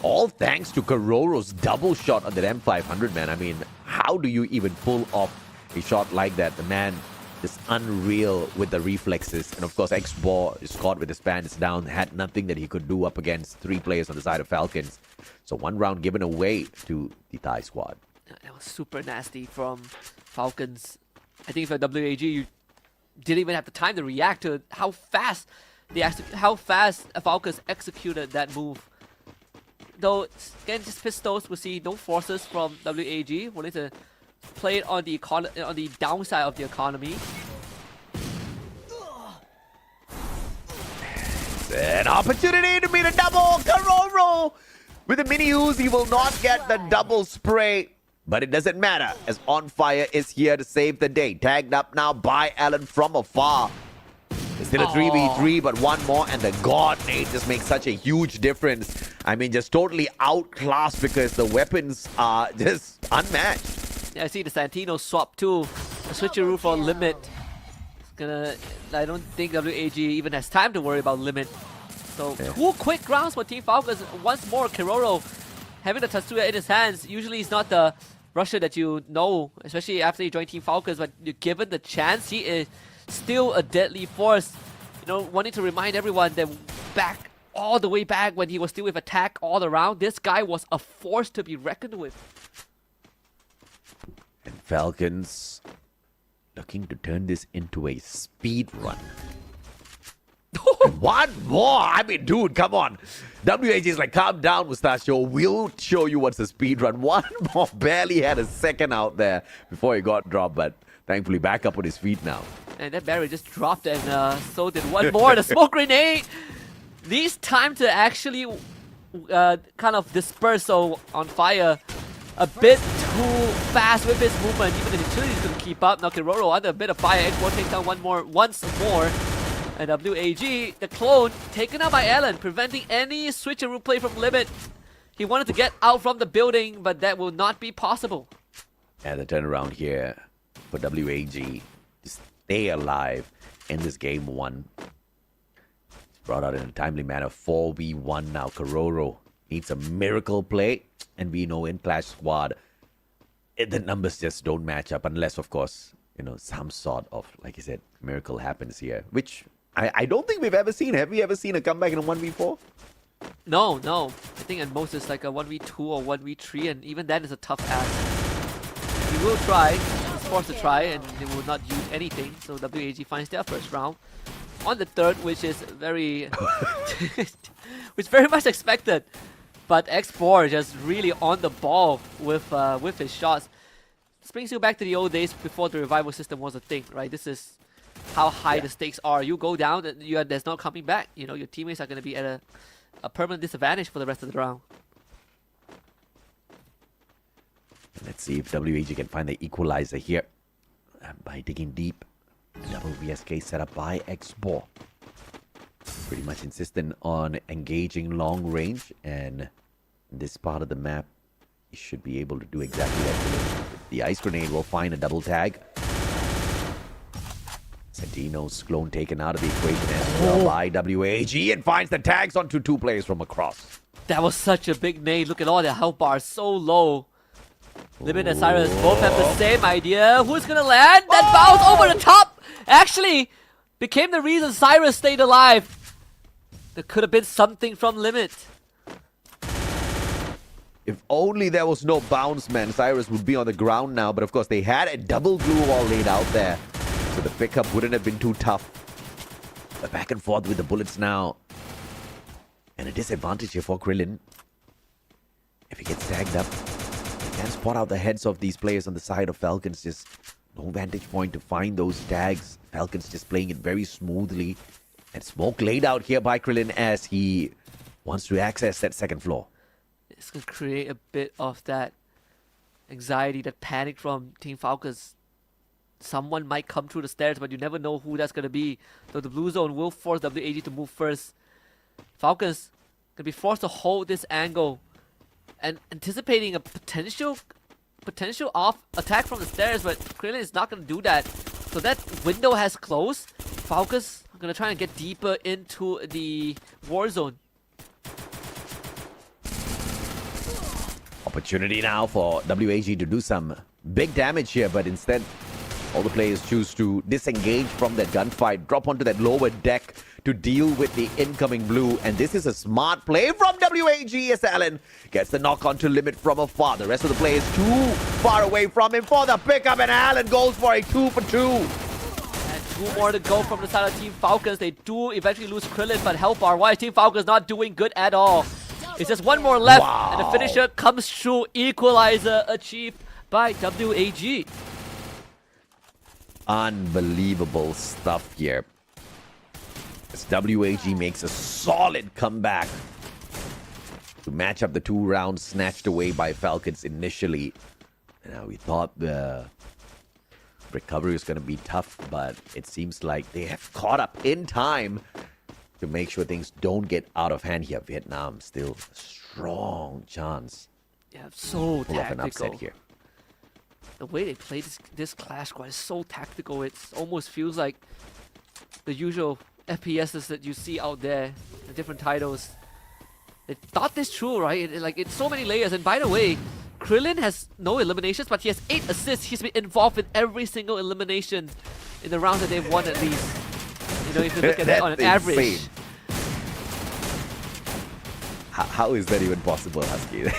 all thanks to Karoro's double shot on that M500, man. I mean, how do you even pull off a shot like that? The man is unreal with the reflexes. And of course, X-Ball is caught with his pants down, had nothing that he could do up against 3 players on the side of Falcons. So 1 round given away to the Thai squad. That was super nasty from Falcons. I think for WAG, you didn't even have the time to react to how fast Falcons executed that move. Though, again, just pistols, we'll see no forces from WAG. Willing to play it on the downside of the economy. An opportunity to beat a double. Karoro with a mini Uzi will not get the double spray. But it doesn't matter, as On Fire is here to save the day. Tagged up now by Allen from afar. It's still a 3v3, but 1 more, and the God Nade just makes such a huge difference. I mean, just totally outclassed because the weapons are just unmatched. Yeah, I see the Santino swap too. A switcheroo for Limit. I don't think WAG even has time to worry about Limit. So 2 quick rounds for Team Falcons. Once more, Karoro having the Tatsuya in his hands. Usually he's not the rusher that you know, especially after you join Team Falcons, but given the chance, he is still a deadly force. You know, wanting to remind everyone that all the way back when he was still with attack all around, this guy was a force to be reckoned with. And Falcons looking to turn this into a speed run. 1 more! I mean, dude, come on. WAG is like, calm down, Mustachio. We'll show you what's a speed run. 1 more. Barely had a second out there before he got dropped, but thankfully back up on his feet now. And that barrier just dropped, and so did 1 more. The smoke grenade needs time to actually kind of disperse. So On Fire a bit too fast with his movement. Even the utility couldn't keep up. Now Karoro under a bit of fire. X-Ball takes down once more. And WAG, the clone, taken out by Allen, preventing any switcheroo play from Limit. He wanted to get out from the building, but that will not be possible. And the turnaround here for WAG to stay alive in this game 1. It's brought out in a timely manner. 4v1 now. Karoro needs a miracle play. And we know in Clash Squad, the numbers just don't match up unless, of course, you know, some sort of, like I said, miracle happens here. Which I don't think we've ever seen. Have we ever seen a comeback in a 1v4? No. I think at most it's like a 1v2 or 1v3, and even that is a tough ask. He will try. He's forced to try, and they will not use anything. So WAG finds their first round on the 3rd, which is very much expected. But X4 just really on the ball with his shots. This brings you back to the old days before the revival system was a thing, right? This is how high the stakes are. You go down, there's no coming back. You know, your teammates are going to be at a permanent disadvantage for the rest of the round. Let's see if WAG can find the equalizer here by digging deep. Double VSK set up by X-Ball. Pretty much insistent on engaging long range, and in this part of the map, you should be able to do exactly that. The ice grenade will find a double tag. Santino's clone taken out of the equation as well by WAG, and finds the tags onto 2 players from across. That was such a big nade. Look at all the health bars, so low. Limit and Cyrus both have the same idea. Who's gonna land? That bounce over the top! Actually, became the reason Cyrus stayed alive. There could have been something from Limit. If only there was no bounce, man, Cyrus would be on the ground now. But of course, they had a double glue wall laid out there. So the pickup wouldn't have been too tough. But back and forth with the bullets now. And a disadvantage here for Krillin. If he gets tagged up, he can spot out the heads of these players on the side of Falcons. Just no vantage point to find those tags. Falcons just playing it very smoothly. And smoke laid out here by Krillin as he wants to access that second floor. It's going to create a bit of that anxiety, that panic from Team Falcons. Someone might come through the stairs, but you never know who that's going to be. So the blue zone will force WAG to move first. Falcons going to be forced to hold this angle and anticipating a potential off attack from the stairs, but Krillin is not going to do that. So that window has closed. Falcons are going to try and get deeper into the war zone. Opportunity now for WAG to do some big damage here, but instead all the players choose to disengage from that gunfight, drop onto that lower deck to deal with the incoming blue. And this is a smart play from WAG as Allen gets the knock onto Limit from afar. The rest of the players too far away from him for the pickup, and Allen goes for a 2 for 2. And 2 more to go from the side of Team Falcons. They do eventually lose Krillin, but help our why Team Falcons not doing good at all. It's just 1 more left, and the finisher comes through. Equalizer achieved by WAG. Unbelievable stuff here. As WAG makes a solid comeback to match up the 2 rounds snatched away by Falcons initially. Now we thought the recovery was going to be tough, but it seems like they have caught up in time to make sure things don't get out of hand here. Vietnam still a strong chance. Yeah, so pull off an tactical. upset here. The way they play this Clash Squad is so tactical. It almost feels like the usual FPSs that you see out there, the different titles. They thought this through, right? It's so many layers. And by the way, Krillin has no eliminations, but he has 8 assists. He's been involved in every single elimination in the rounds that they've won at least. You know, if you look at that on an average. How is that even possible, Husky?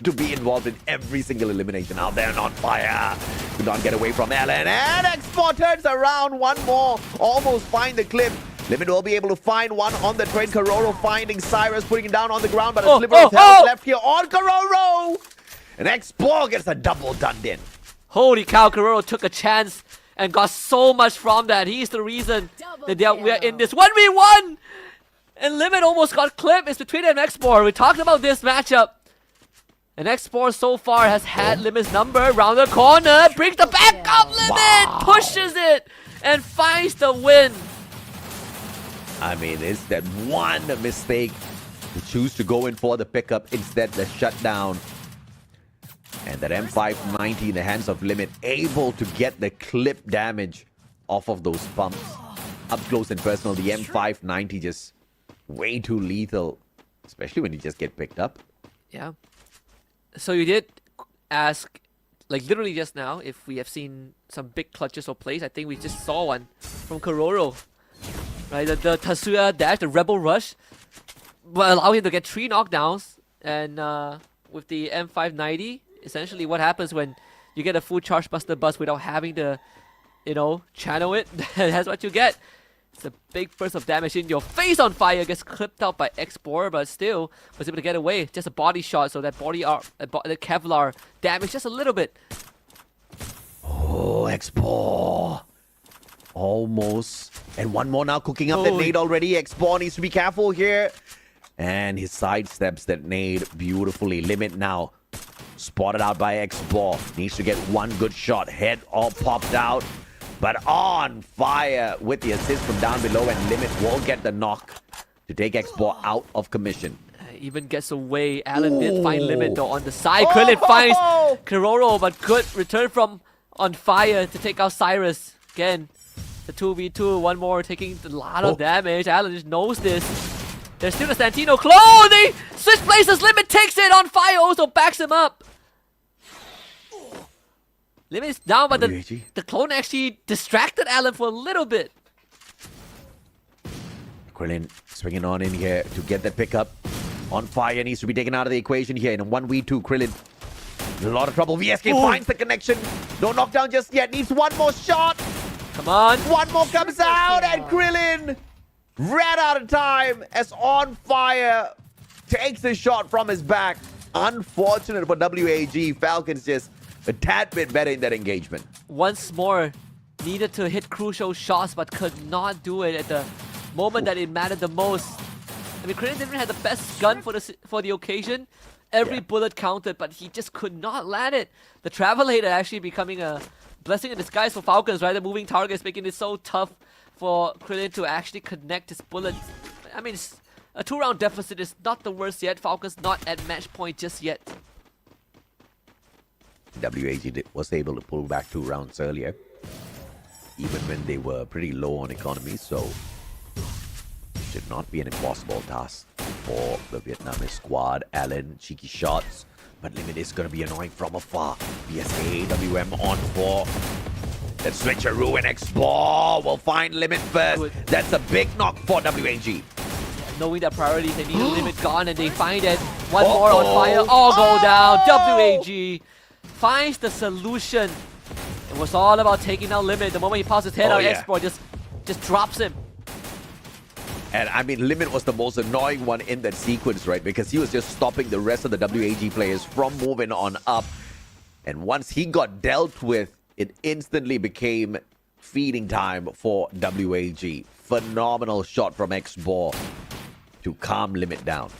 To be involved in every single elimination. Out there on fire. Could not get away from Allen. And Export turns around 1 more. Almost find the clip. Limit will be able to find one on the train. Karoro finding Cyrus, putting it down on the ground, but a sliver of health left here on Karoro. And Export gets a double done in. Holy cow, Karoro took a chance and got so much from that. He's the reason that we are in this 1v1. And Limit almost got clipped. It's between him and Export. We talked about this matchup. And Export so far has had Limit's number around the corner. Brings the back up. Limit pushes it and finds the win. I mean, it's that one mistake to choose to go in for the pickup, instead the shutdown. And that M590 in the hands of Limit, able to get the clip damage off of those pumps. Up close and personal, the M590 just way too lethal, especially when you just get picked up. Yeah. So you did ask, like literally just now, if we have seen some big clutches or plays. I think we just saw one from Karoro. Right, the Tatsuya dash, the Rebel Rush, will allow him to get 3 knockdowns. And with the M590, essentially what happens when you get a full Charge Buster Bust without having to, you know, channel it, that's what you get. It's a big burst of damage in your face on fire, gets clipped out by Export, but still was able to get away. Just a body shot, so that body arc, the Kevlar damage just a little bit. Oh, Export. Almost. And 1 more now cooking up that nade already. Export needs to be careful here. And he sidesteps that nade beautifully. Limit now spotted out by Export. Needs to get 1 good shot. Head all popped out. But on fire with the assist from down below. And Limit will get the knock to take Export out of commission. Even gets away. Allen did find Limit though on the side. Krillin finds Karoro, but good return from on fire to take out Cyrus. Again, the 2v2, 1 more taking a lot of damage. Allen just knows this. There's still the Santino clone. They switch places. Limit takes it on fire. Also backs him up. Limit is down, but the clone actually distracted Allen for a little bit. Krillin swinging on in here to get that pickup. On fire, needs to be taken out of the equation here in a 1v2. Krillin in a lot of trouble. VSK finds the connection. No knockdown just yet. Needs one more shot. Come on. One more comes out, and Krillin ran out of time as On Fire takes the shot from his back. Unfortunate for WAG. Falcons just a tad bit better in that engagement. Once more, needed to hit crucial shots, but could not do it at the moment that it mattered the most. I mean, Krillin didn't have the best gun for the occasion. Every bullet counted, but he just could not land it. The Travelator actually becoming a blessing in disguise for Falcons, right? The moving targets making it so tough for Krillin to actually connect his bullets. I mean, a 2-round deficit is not the worst yet. Falcons not at match point just yet. WAG was able to pull back 2 rounds earlier, even when they were pretty low on economy, so should not be an impossible task for the Vietnamese squad. Allen, cheeky shots, but Limit is going to be annoying from afar. BSA, WM on for that switcheroo, and X-Ball will find Limit first. That's a big knock for WAG. Yeah, knowing their priorities, they need a Limit gone, and they find it. One more on fire, all go down. WAG finds the solution. It was all about taking down Limit. The moment he pops his head out, Export just drops him. And I mean, Limit was the most annoying one in that sequence, right? Because he was just stopping the rest of the WAG players from moving on up. And once he got dealt with, it instantly became feeding time for WAG. Phenomenal shot from X-Ball to calm Limit down.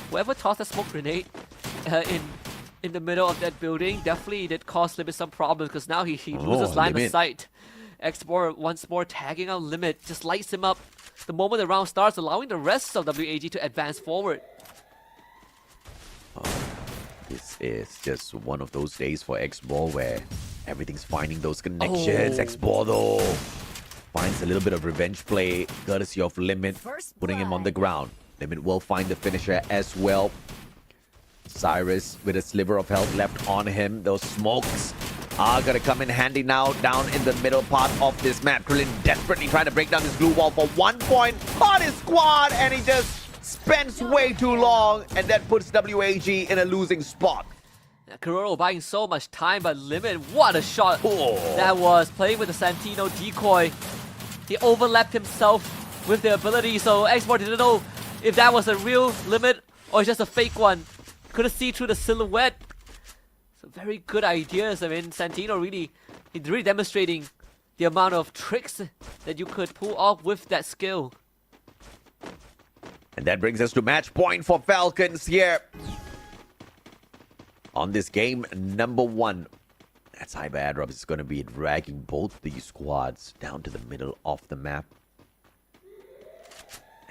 Whoever tossed a smoke grenade in the middle of that building definitely did cause Limit some problems, because now he loses line of sight. X-Ball once more tagging out Limit, just lights him up the moment the round starts, allowing the rest of WAG to advance forward. This is just one of those days for X-Ball where everything's finding those connections. X-Ball though finds a little bit of revenge play courtesy of Limit, putting him on the ground. Limit will find the finisher as well. Cyrus with a sliver of health left on him. Those smokes are gonna come in handy now down in the middle part of this map. Krillin desperately trying to break down this blue wall for 1 point on his squad, and he just spends way too long, and that puts WAG in a losing spot. Kuroro buying so much time, but Limit, what a shot that was. Playing with the Santino decoy. He overlapped himself with the ability, so X-Ball didn't know if that was a real Limit or just a fake one. Couldn't see through the silhouette. So very good ideas. I mean, Santino he's really demonstrating the amount of tricks that you could pull off with that skill. And that brings us to match point for Falcons here on this game number 1. That cyber airdrop is going to be dragging both these squads down to the middle of the map.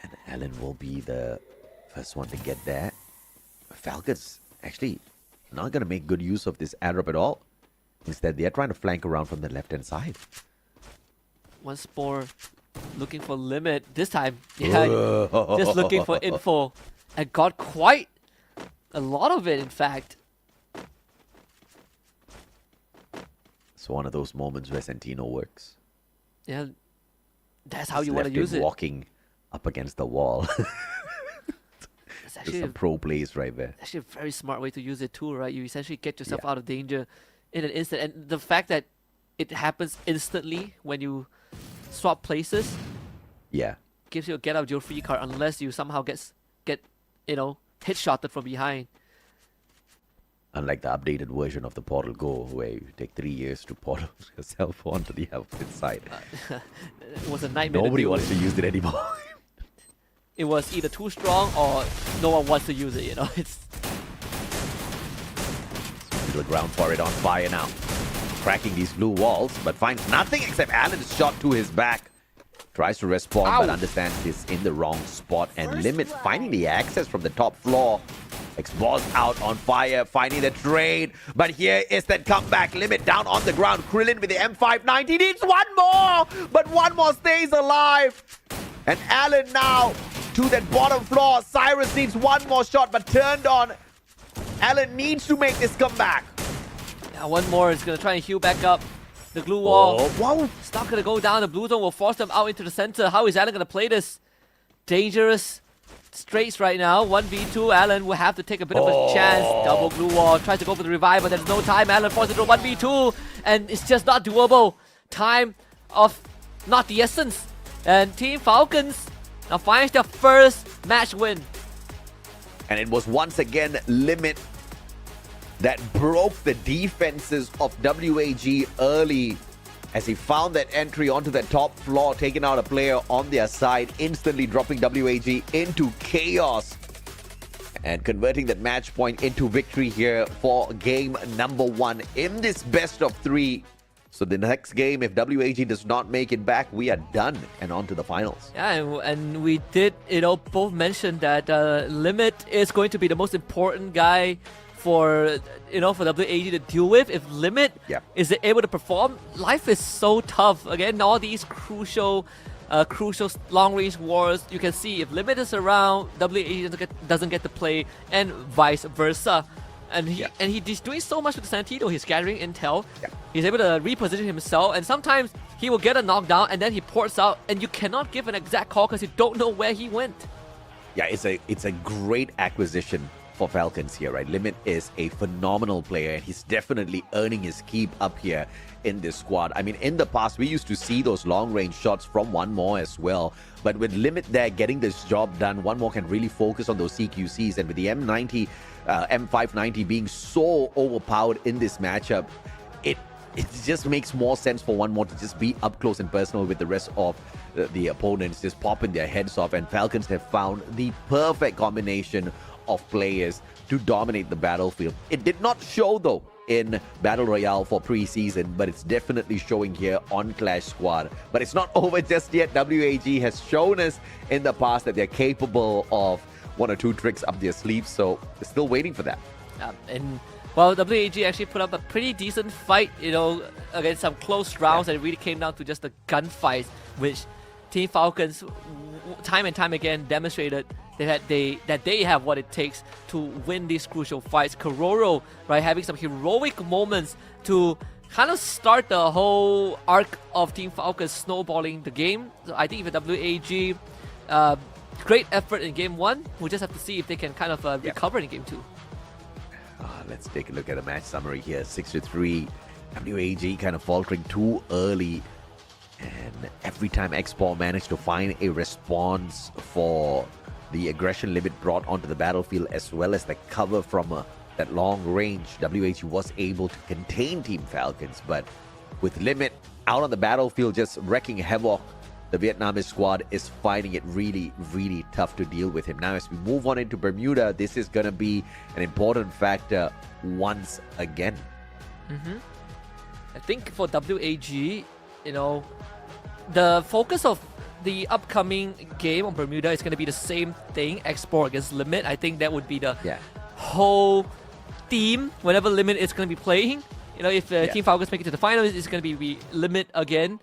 And Allen will be the first one to get there. Falcons actually not going to make good use of this airdrop at all. Instead, they are trying to flank around from the left-hand side. Once more, looking for Limit. This time, just looking for info. And got quite a lot of it, in fact. It's one of those moments where Santino works. Yeah, that's how you want to use it. Walking up against the wall. It's actually some pro plays right there. Actually a very smart way to use it too, right? You essentially get yourself out of danger in an instant. And the fact that it happens instantly when you swap places gives you a get out of jail free card, unless you somehow get headshotted from behind. Unlike the updated version of the Portal Go, where you take 3 years to portal yourself onto the opposite side. It was a nightmare. Nobody wants to use it anymore. It was either too strong or no one wants to use it, It's the ground for it on fire now. Cracking these blue walls, but finds nothing except Allen's shot to his back. Tries to respawn, but understands he's in the wrong spot. And Limit finding the access from the top floor. X-Ball's out on fire, finding the trade. But here is that comeback. Limit down on the ground. Krillin with the M590 needs one more, but one more stays alive. And Allen now to that bottom floor. Cyrus needs one more shot, but turned on. Allen needs to make this comeback. Yeah, one more is going to try and heal back up. The glue wall. It's not going to go down. The blue zone will force them out into the center. How is Allen going to play this? dangerous straights right now. 1v2, Alan will have to take a bit of a chance. Double glue wall, tries to go for the revive, but there's no time. Alan forces it to 1v2, and it's just not doable. Time of not the essence. And Team Falcons now finds their first match win. And it was once again Limit that broke the defenses of WAG early as he found that entry onto the top floor, taking out a player on their side, instantly dropping WAG into chaos and converting that match point into victory here for game number 1 in this best of 3. So the next game, if WAG does not make it back, we are done and on to the finals. Yeah, and we did, both mention that Limit is going to be the most important guy for WAG to deal with. If Limit is able to perform, life is so tough. Again, all these crucial long-range wars, you can see if Limit is around, WAG doesn't get to play, and vice versa. And he's doing so much with Santino. He's gathering intel. He's able to reposition himself, and sometimes he will get a knockdown and then he ports out, and you cannot give an exact call because you don't know where he went. Yeah, it's a great acquisition for Falcons here, right? Limit is a phenomenal player, and he's definitely earning his keep up here in this squad. I mean, in the past, we used to see those long-range shots from One More as well. But with Limit there getting this job done, One More can really focus on those CQCs. And with the M590 being so overpowered in this matchup, it just makes more sense for One More to just be up close and personal with the rest of the opponents, just popping their heads off. And Falcons have found the perfect combination of players to dominate the battlefield. It did not show, though, in Battle Royale for preseason, but it's definitely showing here on Clash Squad. But it's not over just yet. WAG has shown us in the past that they're capable of 1 or 2 tricks up their sleeves, so we're still waiting for that. WAG actually put up a pretty decent fight, against some close rounds, and it really came down to just the gunfights, which Team Falcons time and time again demonstrated that they have what it takes to win these crucial fights. Kororo, right, having some heroic moments to kind of start the whole arc of Team Falcons snowballing the game. So I think for WAG, great effort in game 1. We'll just have to see if they can kind of recover in game 2. Let's take a look at the match summary here. 6-3. WAG kind of faltering too early. And every time X-Paw managed to find a response for the aggression Limit brought onto the battlefield, as well as the cover from that long range, WAG was able to contain Team Falcons. But with Limit out on the battlefield just wrecking havoc, the Vietnamese squad is finding it really, really tough to deal with him. Now, as we move on into Bermuda, this is going to be an important factor once again. I think for WAG, the focus of the upcoming game on Bermuda is going to be the same thing, Export against Limit. I think that would be the whole theme whenever Limit is going to be playing. If Team Falcons make it to the finals, it's going to be Limit again.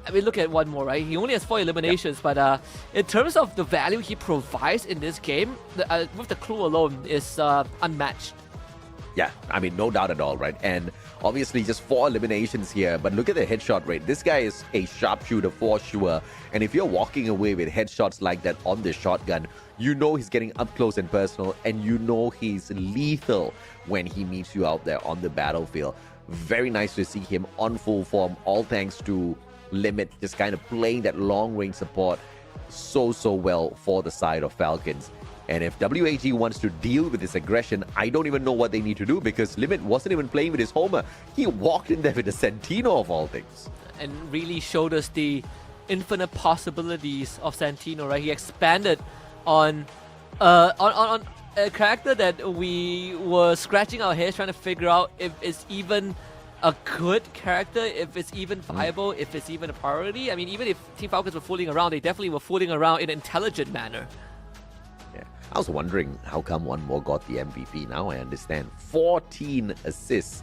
I mean, look at One More, right? He only has 4 eliminations, but in terms of the value he provides in this game, with the clue alone, is unmatched. Yeah, I mean, no doubt at all, right? And obviously just 4 eliminations here, but look at the headshot rate. This guy is a sharpshooter for sure. And if you're walking away with headshots like that on the shotgun, you know he's getting up close and personal, and you know he's lethal when he meets you out there on the battlefield. Very nice to see him on full form, all thanks to Limit just kind of playing that long-range support so well for the side of Falcons. And if WAG wants to deal with this aggression, I don't even know what they need to do, because Limit wasn't even playing with his Homer. He walked in there with a Santino of all things. And really showed us the infinite possibilities of Santino, right? He expanded on a character that we were scratching our heads trying to figure out if it's even a good character, if it's even viable, if it's even a priority. I mean, even if Team Falcons were fooling around, they definitely were fooling around in an intelligent manner. I was wondering how come One More got the MVP. Now I understand. 14 assists.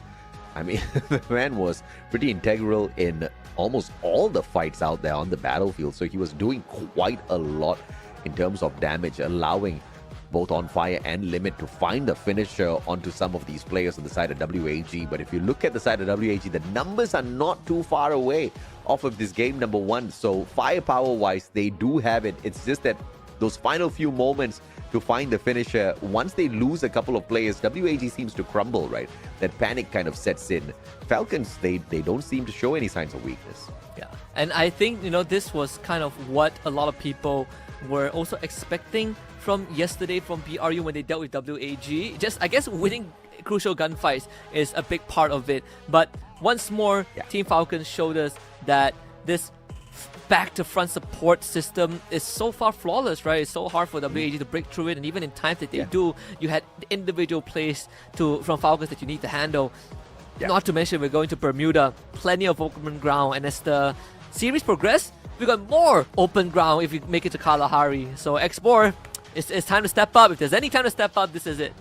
I mean, the man was pretty integral in almost all the fights out there on the battlefield. So he was doing quite a lot in terms of damage, allowing both On Fire and Limit to find the finisher onto some of these players on the side of WAG. But if you look at the side of WAG, the numbers are not too far away off of this game number one. So firepower-wise, they do have it. It's just that those final few moments to find the finisher, once they lose a couple of players, WAG seems to crumble, right? That panic kind of sets in. Falcons, they don't seem to show any signs of weakness. Yeah, and I think, this was kind of what a lot of people were also expecting from yesterday from BRU when they dealt with WAG. Just, I guess, winning crucial gunfights is a big part of it. But once more, Team Falcons showed us that this back to front support system is so far flawless, right? It's so hard for WAG to break through it, and even in times that they do, you had individual plays from Falcons that you need to handle. Not to mention, we're going to Bermuda, plenty of open ground, and as the series progresses, we got more open ground if you make it to Kalahari. So X4, it's time to step up. If there's any time to step up, this is it.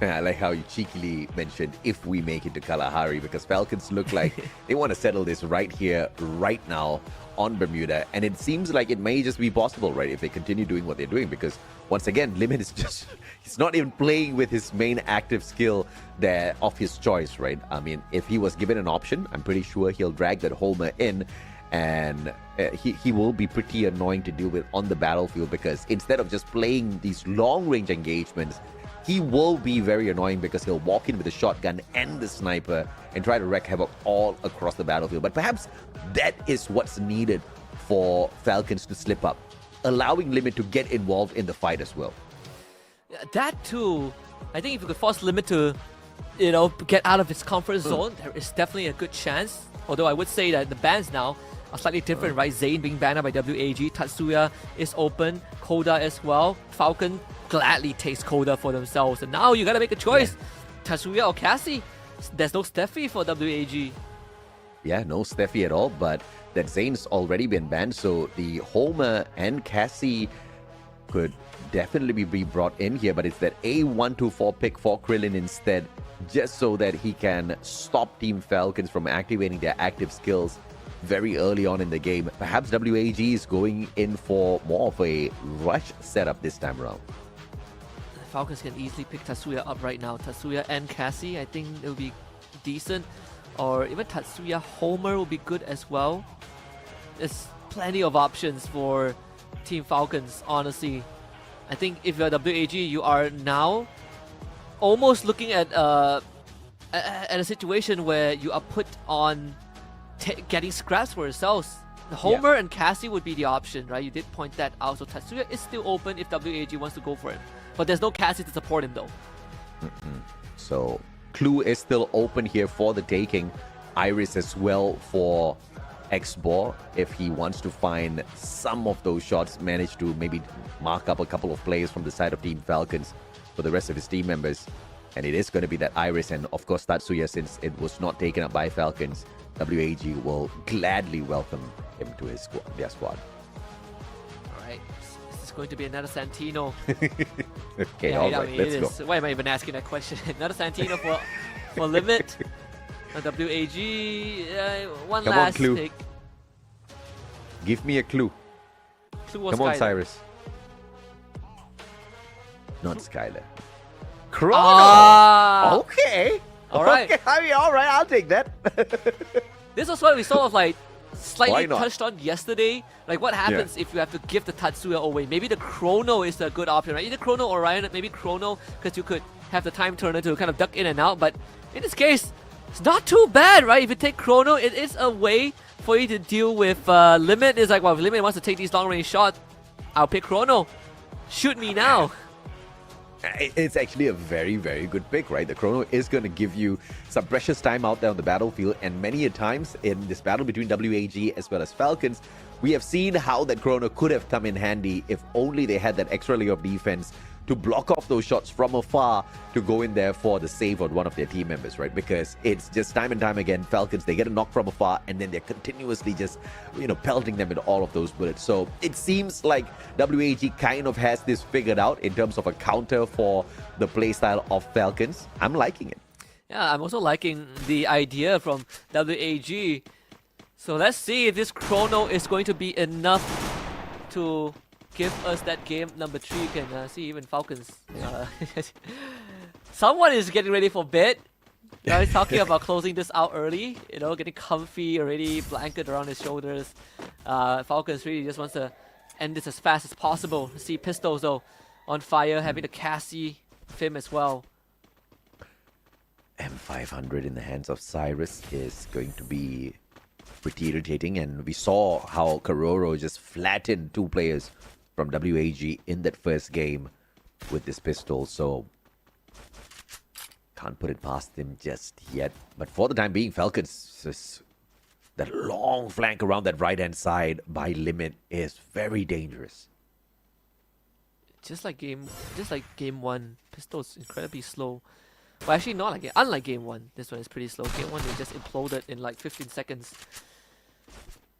I like how you cheekily mentioned if we make it to Kalahari, because Falcons look like they want to settle this right here, right now on Bermuda. And it seems like it may just be possible, right, if they continue doing what they're doing, because once again, Limit is just, he's not even playing with his main active skill there of his choice, right? I mean, if he was given an option, I'm pretty sure he'll drag that Homer in, and he will be pretty annoying to deal with on the battlefield, because instead of just playing these long-range engagements, he will be very annoying because he'll walk in with the shotgun and the sniper and try to wreak havoc all across the battlefield. But perhaps that is what's needed for Falcons to slip up, allowing Limit to get involved in the fight as well. That too, I think if you could force Limit to, get out of his comfort zone, there is definitely a good chance. Although I would say that the bans now are slightly different, right? Zane being banned out by WAG, Tatsuya is open, Koda as well. Falcon gladly takes Koda for themselves, and now you gotta make a choice. Tatsuya or Cassie? There's no Steffi for WAG. Yeah, no Steffi at all, but that Zane's already been banned, so the Homer and Cassie could definitely be brought in here, but it's that A124 pick for Krillin instead, just so that he can stop Team Falcons from activating their active skills very early on in the game. Perhaps WAG is going in for more of a rush setup this time around. Falcons can easily pick Tatsuya up right now. Tatsuya and Cassie, I think it will be decent. Or even Tatsuya Homer will be good as well. There's plenty of options for Team Falcons, honestly. I think if you're WAG, you are now almost looking at a situation where you are put on getting scraps for yourselves. Homer and Cassie would be the option, right? You did point that out. So Tatsuya is still open if WAG wants to go for him. But there's no Cassie to support him though. So Clue is still open here for the taking. Iris as well for Xbor if he wants to find some of those shots, manage to maybe mark up a couple of players from the side of Team Falcons for the rest of his team members. And it is going to be that Iris and of course Tatsuya, since it was not taken up by Falcons. WAG will gladly welcome him to their squad. Alright, this is going to be another Santino. Okay, alright, let's go. Why am I even asking that question? Another Santino for Limit. WAG, one Come last on, Clue. pick. Give me a clue. Clue or Come on, Skylar? Cyrus. Not Skylar. Chrono! Ah! Okay. Alright. Okay. I mean, alright, I'll take that. This was what we sort of like slightly Why not? touched on yesterday. Like what happens if you have to give the Tatsuya away? Maybe the Chrono is a good option, right? Either Chrono or Ryan, maybe Chrono, because you could have the time turner to kind of duck in and out. But in this case, it's not too bad, right? If you take Chrono, it is a way for you to deal with Limit. It's like, well, if Limit wants to take these long range shots, I'll pick Chrono. Shoot me now. It's actually a very, very good pick, right? The Chrono is going to give you some precious time out there on the battlefield, and many a times in this battle between WAG as well as Falcons, we have seen how that Chrono could have come in handy if only they had that extra layer of defense to block off those shots from afar to go in there for the save on one of their team members, right? Because it's just time and time again, Falcons, they get a knock from afar and then they're continuously just, pelting them with all of those bullets. So it seems like WAG kind of has this figured out in terms of a counter for the playstyle of Falcons. I'm liking it. Yeah, I'm also liking the idea from WAG. So let's see if this Chrono is going to be enough to give us that game number 3, you can see even Falcons. Someone is getting ready for bed. Guys talking about closing this out early, you know, getting comfy already, blanket around his shoulders. Falcons really just wants to end this as fast as possible. See Pistols though on fire, having the Cassie Fim as well. M500 in the hands of Cyrus is going to be pretty irritating, and we saw how Karoro just flattened 2 players from WAG in that first game with this pistol, so can't put it past him just yet. But for the time being, Falcons, just that long flank around that right-hand side by Limit is very dangerous. Just like game 1, Pistol's incredibly slow. Well, actually not like unlike game 1, this one is pretty slow. Game 1 they just imploded in like 15 seconds.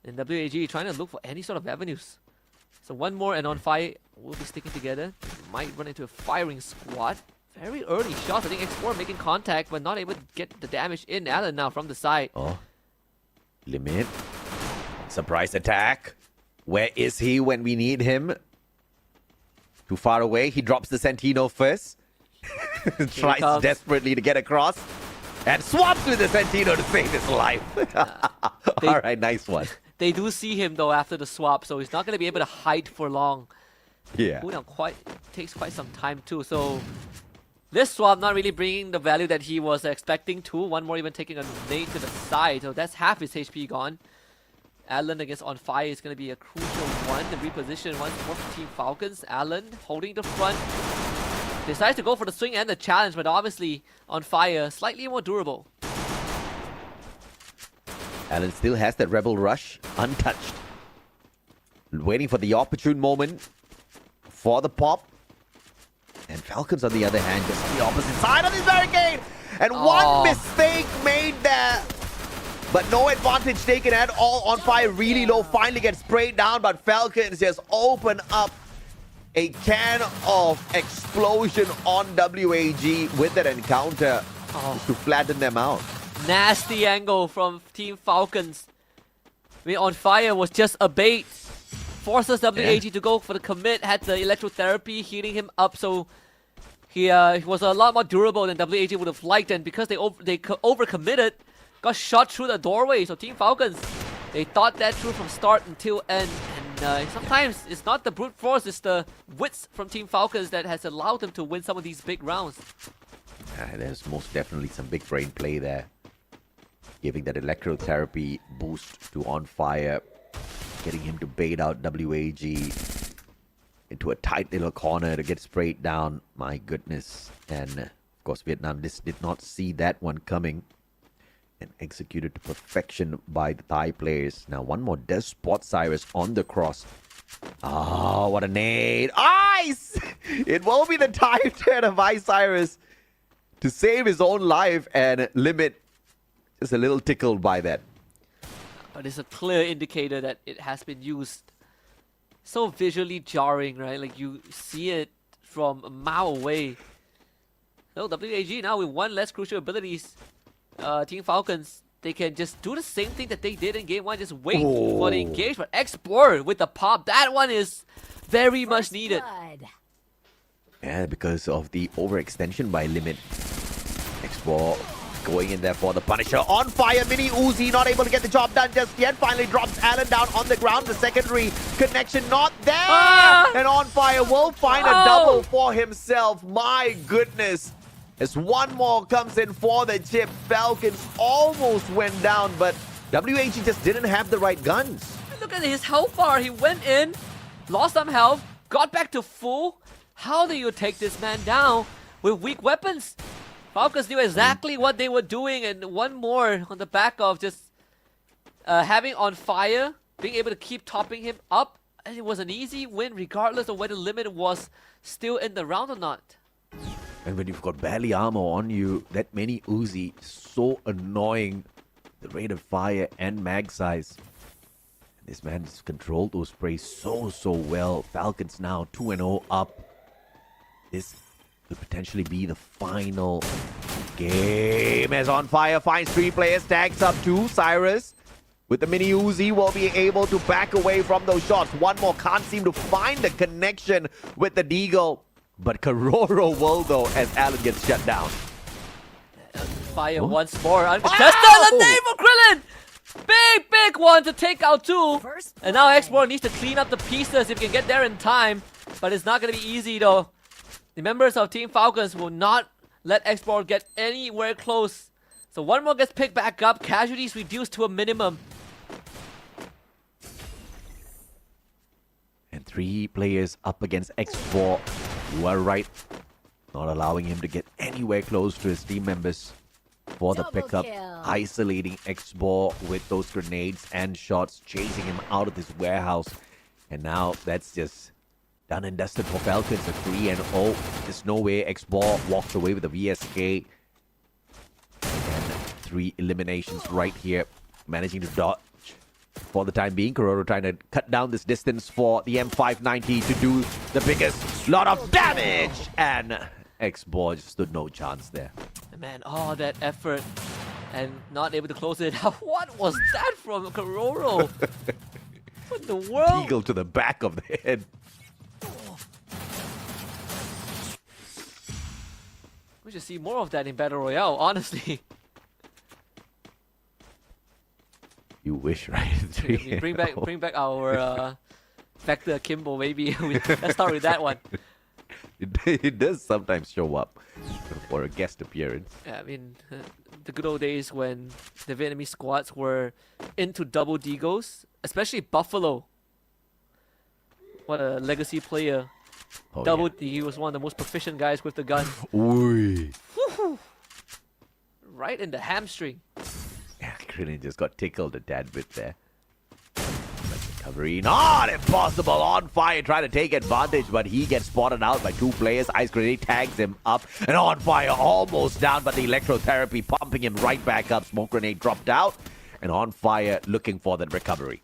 And WAG trying to look for any sort of avenues. So one more and on fire will be sticking together. Might run into a firing squad. Very early shots. I think X4 making contact but not able to get the damage in. Alan now from the side. Oh, Limit. Surprise attack. Where is he when we need him? Too far away. He drops the Sentino first. Tries desperately to get across. And swaps with the Sentino to save his life. Alright, nice one. They do see him though after the swap, so he's not going to be able to hide for long. Yeah. Cooldown takes quite some time too, so this swap not really bringing the value that he was expecting to. One more even taking a nade to the side, so that's half his HP gone. Alan against On Fire is going to be a crucial one. The reposition once more for Team Falcons. Alan holding the front. Decides to go for the swing and the challenge, but obviously On Fire slightly more durable. Alan still has that Rebel Rush untouched. Waiting for the opportune moment for the pop. And Falcons, on the other hand, just on the opposite side of this barricade. And one mistake made there. But no advantage taken at all. On Fire really low. Finally gets sprayed down. But Falcons just open up a can of explosion on WAG with that encounter to flatten them out. Nasty angle from Team Falcons. I mean, On Fire was just a bait. Forces WAG to go for the commit. Had the electrotherapy healing him up, so he was a lot more durable than WAG would have liked. And because they overcommitted, got shot through the doorway. So Team Falcons, they thought that through from start until end. And sometimes it's not the brute force, it's the wits from Team Falcons that has allowed them to win some of these big rounds. There's most definitely some big brain play there. Giving that electrotherapy boost to On Fire. Getting him to bait out WAG into a tight little corner to get sprayed down. My goodness. And of course Vietnam did not see that one coming. And executed to perfection by the Thai players. Now one more does spot Cyrus on the cross. Oh, what a nade. Ice! It will be the time turn of Ice Cyrus to save his own life, and Limit is a little tickled by that. But it's a clear indicator that it has been used. So visually jarring, right? Like you see it from a mile away. So WAG now with one less crucial abilities. Team Falcons, they can just do the same thing that they did in game 1. Just wait for the engage. But Export with the pop, that one is very much needed. Yeah, because of the overextension by Limit. Export going in there for the Punisher. On Fire, Mini Uzi not able to get the job done just yet. Finally drops Alan down on the ground. The secondary connection not there. And On Fire will find a double for himself. My goodness. As one more comes in for the chip. Falcons almost went down, but WAG just didn't have the right guns. Look at his health bar. He went in, lost some health, got back to full. How do you take this man down with weak weapons? Falcons knew exactly what they were doing, and one more on the back of just having On Fire, being able to keep topping him up. And it was an easy win regardless of whether Limit was still in the round or not. And when you've got barely armor on you, that many Uzi, so annoying. The rate of fire and mag size. This man has controlled those sprays so well. Falcons now 2-0 up. This could potentially be the final game. As On Fire finds 3 players, tags up 2. Cyrus with the mini Uzi will be able to back away from those shots. One more can't seem to find the connection with the Deagle. But Karoro will though as Allen gets shut down. Fire once more. Uncontested. The name for Krillin! Big one to take out 2. And now X-Born needs to clean up the pieces if he can get there in time. But it's not going to be easy though. The members of Team Falcons will not let X-Born get anywhere close. So one more gets picked back up. Casualties reduced to a minimum. And 3 players up against X4. You are right. Not allowing him to get anywhere close to his team members for the pickup. Isolating X-Ball with those grenades and shots. Chasing him out of this warehouse. And now that's just done and dusted for Falcons. A 3-0. There's no way X-Ball walks away with a VSK. And 3 eliminations right here. Managing to dodge for the time being. Karoro trying to cut down this distance for the M590 to do the biggest lot of damage. And X-Ball just stood no chance there. Man, all that effort and not able to close it. What was that from Karoro? What in the world? Eagle to the back of the head. We should see more of that in Battle Royale, honestly. You wish, right? We bring back our Vector Kimbo, maybe. Let's start with that one. It does sometimes show up for a guest appearance. Yeah, I mean, the good old days when the Vietnamese squads were into double Deagles, especially Buffalo. What a legacy player. Oh, He was one of the most proficient guys with the gun. Ooh. Right in the hamstring. Yeah, Krillin just got tickled a tad bit there. Recovery, not impossible. On fire, trying to take advantage, but he gets spotted out by 2 players. Ice Grenade tags him up, and On Fire almost down, but the electrotherapy pumping him right back up. Smoke Grenade dropped out, and On Fire looking for the recovery.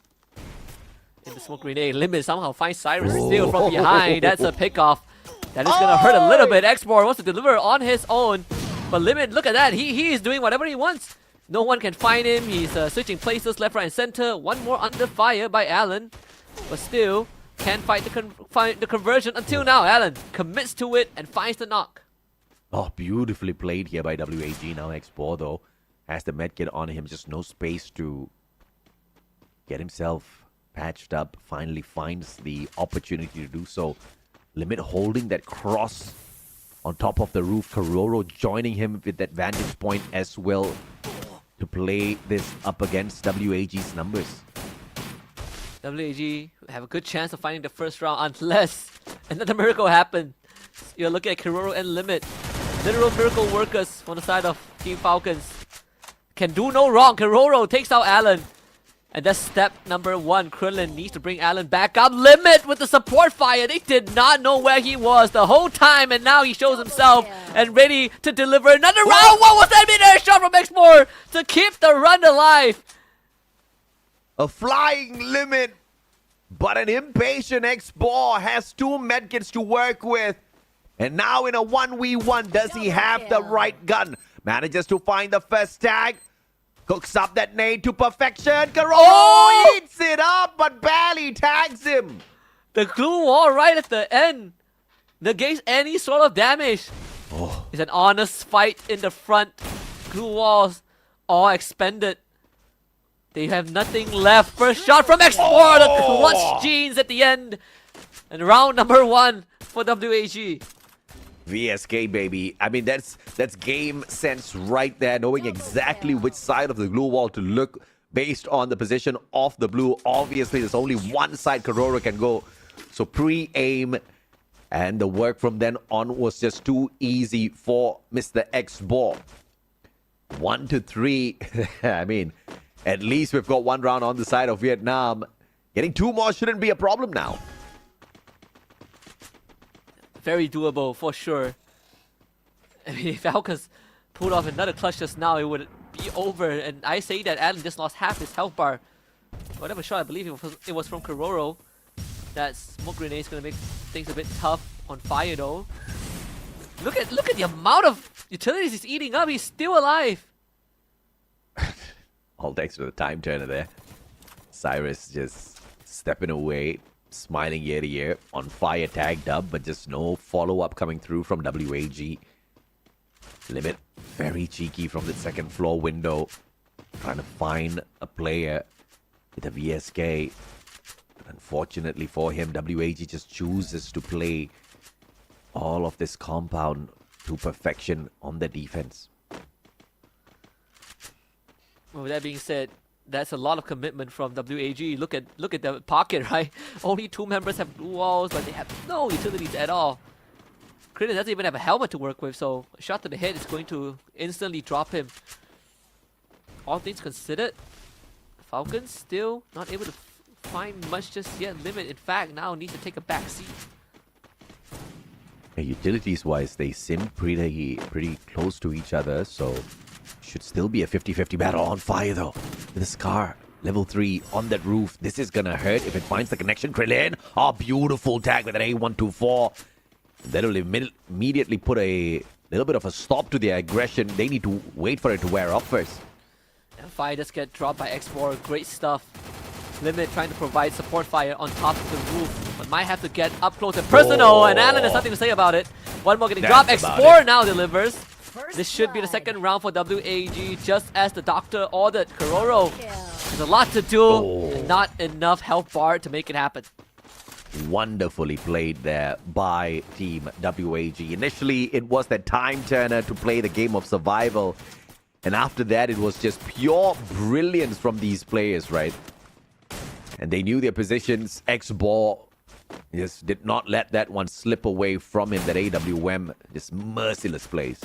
In the Smoke Grenade, Limit somehow finds Cyrus still from behind. That's a pickoff. That is gonna hurt a little bit. X-Born wants to deliver on his own, but Limit, look at that. He is doing whatever he wants. No one can find him. He's switching places left, right, and center. One more under fire by Allen, but still can't find the conversion until now. Allen commits to it and finds the knock. Oh, beautifully played here by WAG. Now X4 though has the medkit on him. Just no space to get himself patched up. Finally finds the opportunity to do so. Limit holding that cross on top of the roof. Karoro joining him with that vantage point as well to play this up against WAG's numbers. WAG have a good chance of finding the first round unless another miracle happens. You're looking at Karoro and Limit. Literal miracle workers from the side of Team Falcons. Can do no wrong. Karoro takes out Allen. And that's step number 1. Krillin needs to bring Allen back up. Limit with the support fire. They did not know where he was the whole time. And now he shows himself and ready to deliver another round. What was that mid-air shot from X4 to keep the run alive? A flying Limit, but an impatient X-Ball has 2 medkits to work with. And now in a 1v1, does he have the right gun? Manages to find the first tag. Cooks up that nade to perfection. Karoro eats it up, but barely tags him. The glue wall right at the end negates any sort of damage. It's an honest fight in the front. Glue walls all expended. They have nothing left. First shot from X4. The clutch genes at the end. And round number 1 for WAG. VSK, baby. I mean, that's game sense right there, knowing exactly which side of the glue wall to look based on the position of the blue. Obviously, there's only one side Karoro can go. So pre-aim and the work from then on was just too easy for Mr. X-Ball. 1 to 3. I mean, at least we've got 1 round on the side of Vietnam. Getting 2 more shouldn't be a problem now. Very doable, for sure. I mean, if Falcons pulled off another clutch just now, it would be over. And I say that Allen just lost half his health bar. Whatever shot, I believe it was from Karoro. That smoke grenade is going to make things a bit tough on fire, though. Look at the amount of utilities he's eating up. He's still alive. All thanks for the time turner there. Cyrus just stepping away, smiling ear to ear. On fire, tagged up, but just no follow-up coming through from WAG. Limit very cheeky from the second floor window, trying to find a player with a VSK. But unfortunately for him, WAG just chooses to play all of this compound to perfection on the defense. Well, with that being said, that's a lot of commitment from WAG. Look at the pocket, right? Only 2 members have blue walls, but they have no utilities at all. Krillin doesn't even have a helmet to work with, so a shot to the head is going to instantly drop him. All things considered, Falcons still not able to find much just yet. Limit, in fact, now needs to take a back seat. Utilities-wise, they sim pretty close to each other, so should still be a 50-50 battle. On fire, though. With a Scar. Level 3 on that roof. This is gonna hurt if it finds the connection. Krillin. Oh, beautiful tag with an A124. That'll immediately put a little bit of a stop to their aggression. They need to wait for it to wear off first. And fire just get dropped by X4. Great stuff. Limit trying to provide support fire on top of the roof, but might have to get up close and personal. And Alan has nothing to say about it. One more getting dropped. X4 now delivers. This should be the second round for WAG, just as the doctor ordered. Kororo has a lot to do, and not enough health bar to make it happen. Wonderfully played there by Team WAG. Initially, it was that time turner to play the game of survival. And after that, it was just pure brilliance from these players, right? And they knew their positions. X-Ball just did not let that one slip away from him. That AWM, just merciless plays.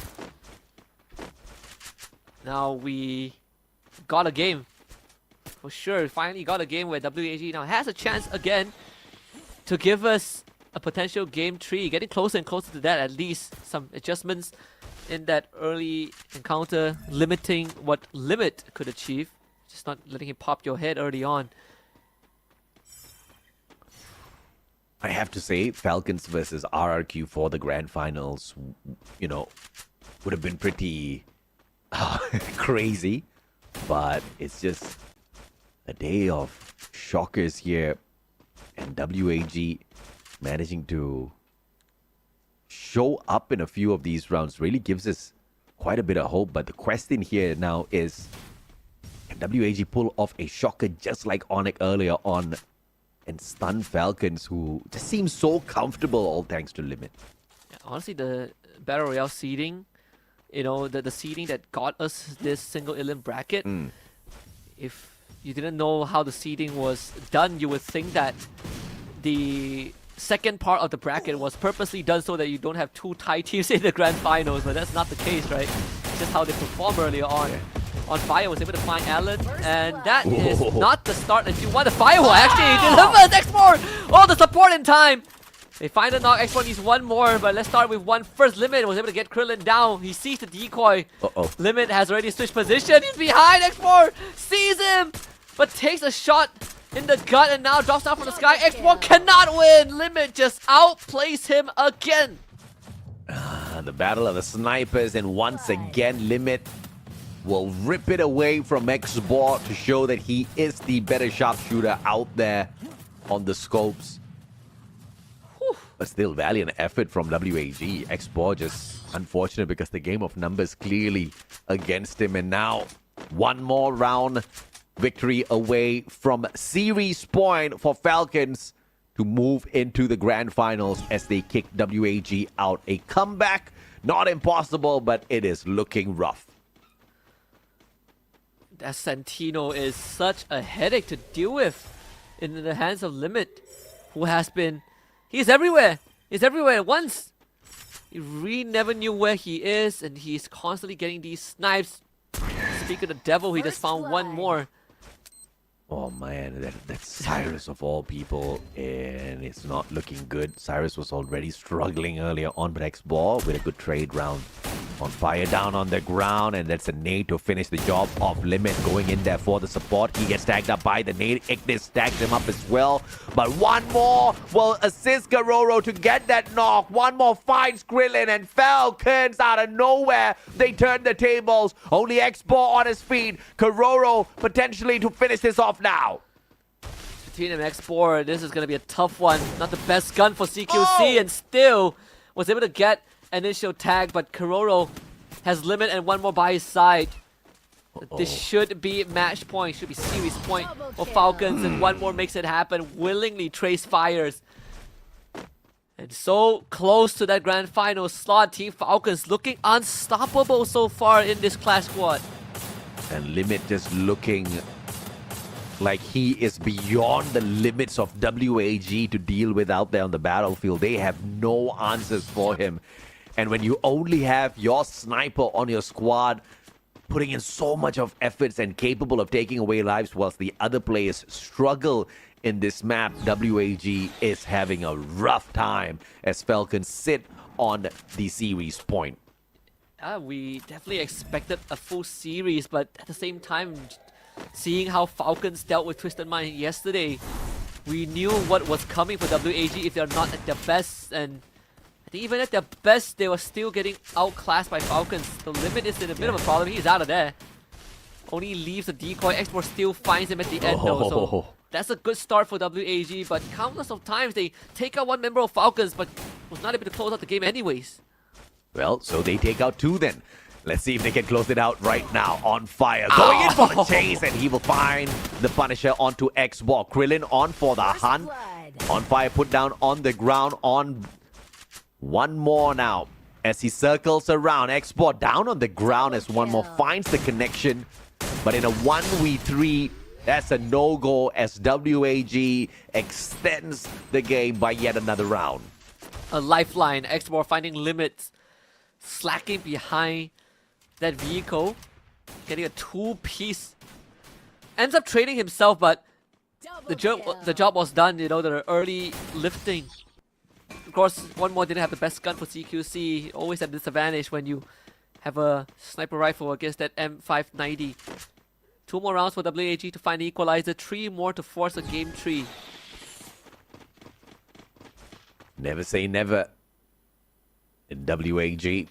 Now we got a game. For sure, finally got a game where WAG now has a chance again to give us a potential game 3. Getting closer and closer to that, at least. Some adjustments in that early encounter, limiting what Limit could achieve. Just not letting him pop your head early on. I have to say, Falcons versus RRQ for the grand finals, you know, would have been pretty crazy. But it's just a day of shockers here. And WAG managing to show up in a few of these rounds really gives us quite a bit of hope. But the question here now is, can WAG pull off a shocker just like Onyx earlier on and stun Falcons, who just seem so comfortable, all thanks to Limit? Yeah, honestly, the Battle Royale seeding, you know, the seeding that got us this single elim bracket, if you didn't know how the seeding was done, you would think that the second part of the bracket was purposely done so that you don't have 2 Thai teams in the grand finals, but that's not the case, right? It's just how they performed earlier on. Yeah. On fire was able to find Alan, and that is not the start that you want. The firewall actually delivers X4! Oh, the support in time! They find a knock. X4 needs one more, but let's start with one first. Limit was able to get Krillin down. He sees the decoy. Limit has already switched position. He's behind. X4 sees him, but takes a shot in the gut and now drops down from the sky. X4 cannot win. Limit just outplays him again. The battle of the snipers, and once again, Limit will rip it away from X-Ball to show that he is the better sharpshooter out there on the scopes. But still, valiant effort from WAG. X-Ball just unfortunate because the game of numbers clearly against him. And now, one more round victory away from series point for Falcons to move into the grand finals as they kick WAG out. A comeback, not impossible, but it is looking rough. That Santino is such a headache to deal with in the hands of Limit, who has been... He's everywhere! He's everywhere at once! You really never knew where he is, and he's constantly getting these snipes. Speak of the devil, he just found one more. Oh man, that's Cyrus of all people, and it's not looking good. Cyrus was already struggling earlier on, but X-Ball with a good trade round. On fire, down on the ground, and that's a nade to finish the job of Limit, going in there for the support. He gets tagged up by the nade. Ignis tags him up as well, but one more will assist Kororo to get that knock. One more finds Krillin, and Falcons out of nowhere, they turn the tables. Only X-Ball on his feet. Kororo potentially to finish this off now. Team Export, this is going to be a tough one. Not the best gun for CQC, and still was able to get initial tag, but Kororo has limit and one more by his side. This should be match point, should be series point for Falcons, and one more makes it happen. Willingly Trace fires. And so close to that grand final slot. Team Falcons looking unstoppable so far in this Clash squad. And Limit just looking like he is beyond the limits of WAG to deal with out there on the battlefield. They have no answers for him. And when you only have your sniper on your squad putting in so much of efforts and capable of taking away lives whilst the other players struggle in this map, WAG is having a rough time as Falcons sit on the series point. We definitely expected a full series, but at the same time, seeing how Falcons dealt with Twisted Mind yesterday, we knew what was coming for WAG if they're not at their best, and I think even at their best, they were still getting outclassed by Falcons. The Limit is in a bit of a problem. He's out of there. Only leaves the decoy. Export still finds him at the end though, so that's a good start for WAG, but countless of times they take out one member of Falcons, but was not able to close out the game anyways. Well, so they take out two then. Let's see if they can close it out right now. On Fire, going in for the chase, and he will find the Punisher onto X-Ball. Krillin on for the hunt. On Fire put down on the ground. On one more now as he circles around. X-Ball down on the ground as one more finds the connection. But in a 1v3, that's a no-go as WAG extends the game by yet another round. A lifeline. X-Ball finding Limits, slacking behind that vehicle, getting a two-piece. Ends up trading himself, but the job was done, you know, the early lifting. Of course, one more didn't have the best gun for CQC. Always at disadvantage when you have a sniper rifle against that M590. 2 more rounds for WAG to find the equalizer. 3 more to force a game 3. Never say never. In WAG,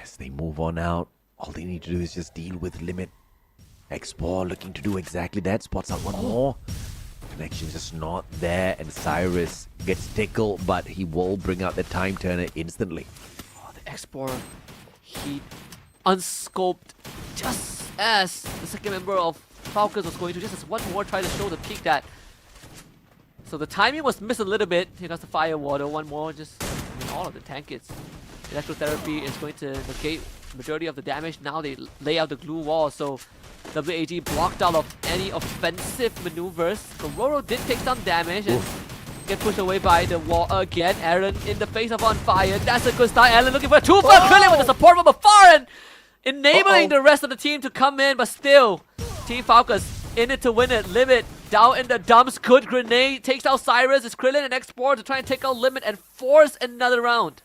as they move on out, all they need to do is just deal with Limit. X-Ball looking to do exactly that. Spots out one more. Connection just not there, and Cyrus gets tickled, but he will bring out the time turner instantly. Oh, the X-Ball, he unscoped just as the second member of Falcons was going to, just as one more try to show the peak that. So the timing was missed a little bit. Here comes the fire water. One more, just all of the tank hits. Electrotherapy is going to negate the majority of the damage. Now they lay out the glue wall, so WAG blocked out of any offensive maneuvers. Kororo did take some damage and get pushed away by the wall again. Aaron in the face of On Fire. That's a good start. Aaron looking for a 2 for Krillin with the support from afar and enabling the rest of the team to come in, but still, Team Falcons in it to win it. Limit down in the dumps. Good grenade. Takes out Cyrus. It's Krillin and Export to try and take out Limit and force another round.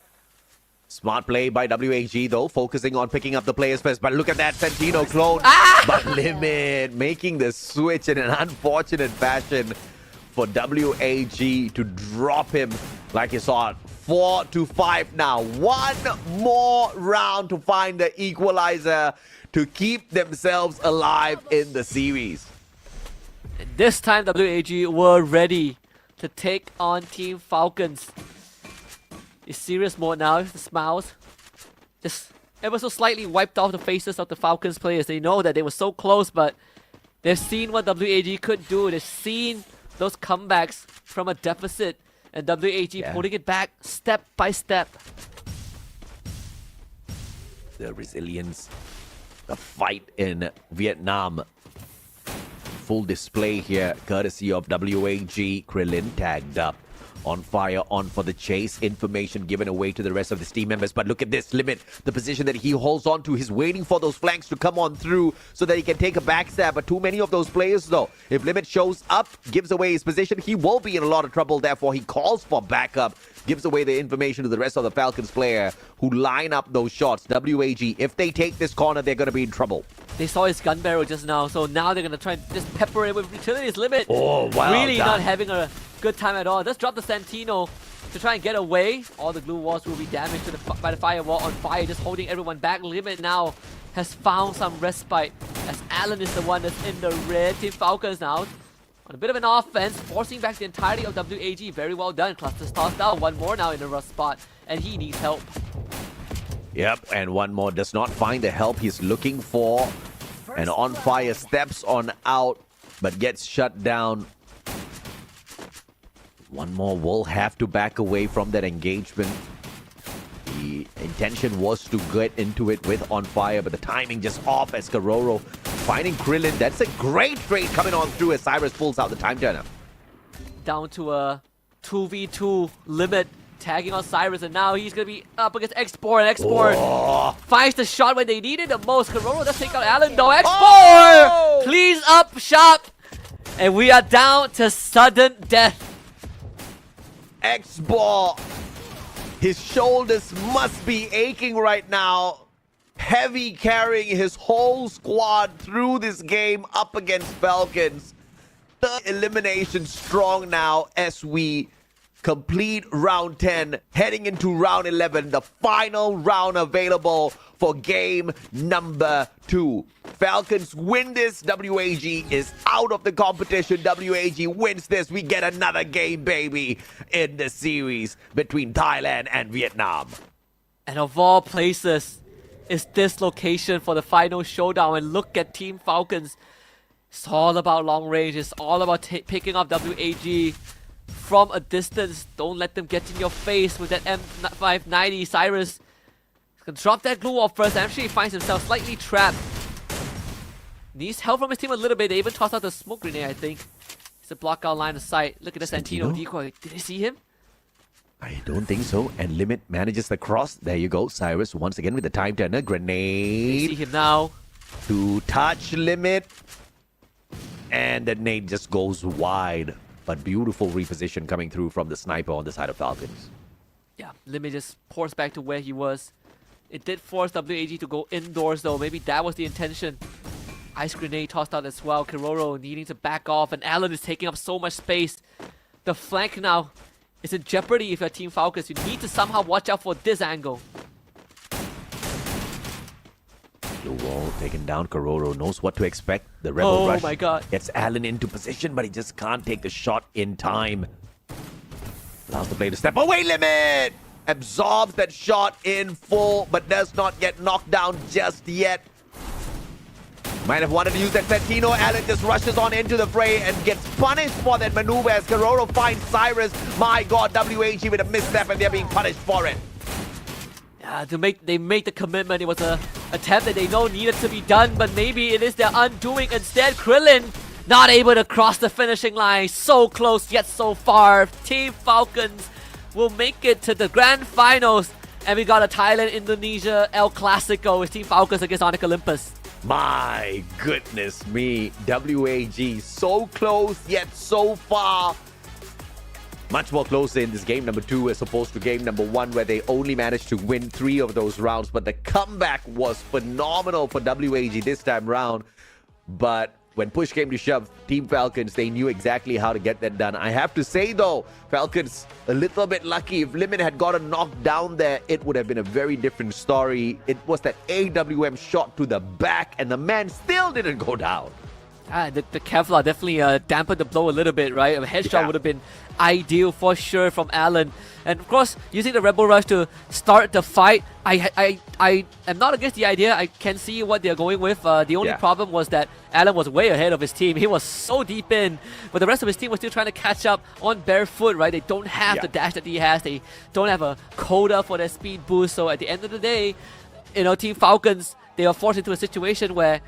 Smart play by WAG though, focusing on picking up the players first. But look at that Sentino clone. But Limit making the switch in an unfortunate fashion for WAG to drop him like you saw it. 4-5 now. One more round to find the equalizer to keep themselves alive in the series. And this time WAG were ready to take on Team Falcons. It's serious mode now. The smiles just ever so slightly wiped off the faces of the Falcons players. They know that they were so close, but they've seen what WAG could do. They've seen those comebacks from a deficit, and WAG putting it back step by step. The resilience, the fight in Vietnam. Full display here, courtesy of WAG. Krillin tagged up. On Fire, on for the chase. Information given away to the rest of the team members. But look at this, Limit. The position that he holds on to. He's waiting for those flanks to come on through so that he can take a backstab. But too many of those players, though. If Limit shows up, gives away his position, he will be in a lot of trouble. Therefore, he calls for backup. Gives away the information to the rest of the Falcons player who line up those shots. WAG, if they take this corner, they're going to be in trouble. They saw his gun barrel just now, so now they're going to try and just pepper it with utilities. Limit. Oh, wow. Really not having a good time at all. Just drop the Santino to try and get away. All the glue walls will be damaged by the firewall. On Fire, just holding everyone back. Limit now has found some respite as Alan is the one that's in the red. Team Falcons now On a bit of an offense, forcing back the entirety of WAG. Very well done. Clusters tossed out. One more now in a rough spot, and he needs help. Yep, and one more does not find the help he's looking for. And On Fire steps on out, but gets shut down. One more will have to back away from that engagement. The intention was to get into it with On Fire, but the timing just off as Karoro finding Krillin. That's a great trade coming on through as Cyrus pulls out the time turner. Down to a 2v2 limit, tagging on Cyrus, and now he's going to be up against Export, and Export finds the shot when they need it the most. Karoro does take out Allen though. Export cleans up shop, and we are down to sudden death. Export, his shoulders must be aching right now. Heavy carrying his whole squad through this game up against Falcons. The elimination strong now as we complete round 10, heading into round 11, the final round available for game number 2. Falcons win this, WAG is out of the competition. WAG wins this, we get another game, baby, in the series between Thailand and Vietnam. And of all places, is this location for the final showdown. And look at Team Falcons. It's all about long range. It's all about picking up WAG from a distance. Don't let them get in your face with that M590. Cyrus can drop that glue off first. Actually, he finds himself slightly trapped. Needs help from his team a little bit. They even tossed out the smoke grenade, I think. It's a block out line of sight. Look at the Santino decoy. Did they see him? I don't think so. And Limit manages the cross. There you go. Cyrus once again with the time turner. Grenade. They see him now. To touch Limit. And the nade just goes wide. But beautiful reposition coming through from the sniper on the side of Falcons. Yeah, Limit just pours back to where he was. It did force WAG to go indoors though. Maybe that was the intention. Ice grenade tossed out as well. Karoro needing to back off. And Allen is taking up so much space. The flank now is in jeopardy if you're Team Falcons. You need to somehow watch out for this angle. Blue wall taken down. Karoro knows what to expect. The Rebel Rush my god. gets Allen into position, but he just can't take the shot in time. Allows the player to step away. Limit! Absorbs that shot in full, but does not get knocked down just yet. Might have wanted to use that Santino. Allen just rushes on into the fray and gets punished for that maneuver as Karoro finds Cyrus. My god, WAG with a misstep and they're being punished for it. Yeah, they made the commitment. It was a attempt that they know needed to be done, but maybe it is their undoing. Instead, Krillin not able to cross the finishing line. So close yet so far. Team Falcons will make it to the grand finals. And we got a Thailand-Indonesia El Clasico with Team Falcons against Onyx Olympus. My goodness me. WAG so close yet so far. Much more closer in this game number 2 as opposed to game number 1 where they only managed to win 3 of those rounds. But the comeback was phenomenal for WAG this time round. But when push came to shove, Team Falcons, they knew exactly how to get that done. I have to say though, Falcons a little bit lucky. If Limit had gotten knocked down there, it would have been a very different story. It was that AWM shot to the back and the man still didn't go down. The Kevlar definitely dampened the blow a little bit, right? A headshot would have been ideal for sure from Allen. And of course, using the Rebel Rush to start the fight, I am not against the idea. I can see what they're going with. The only problem was that Allen was way ahead of his team. He was so deep in, but the rest of his team was still trying to catch up on barefoot, right? They don't have the dash that he has. They don't have a coda for their speed boost. So at the end of the day, you know, Team Falcons, they are forced into a situation where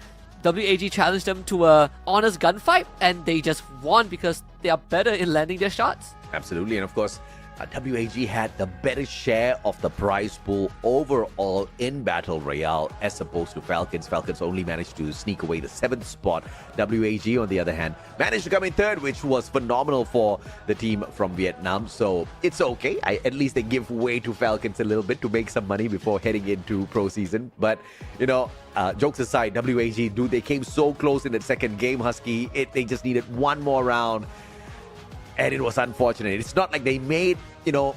WAG challenged them to a honest gunfight, and they just won because they are better in landing their shots. Absolutely, and of course, WAG had the better share of the prize pool overall in Battle Royale as opposed to Falcons. Falcons only managed to sneak away the 7th spot. WAG, on the other hand, managed to come in 3rd, which was phenomenal for the team from Vietnam. So it's okay. At least they give way to Falcons a little bit to make some money before heading into pro season. But, you know, jokes aside, WAG, dude, they came so close in the 2nd game, Husky. They just needed one more round. And it was unfortunate. It's not like they made, you know,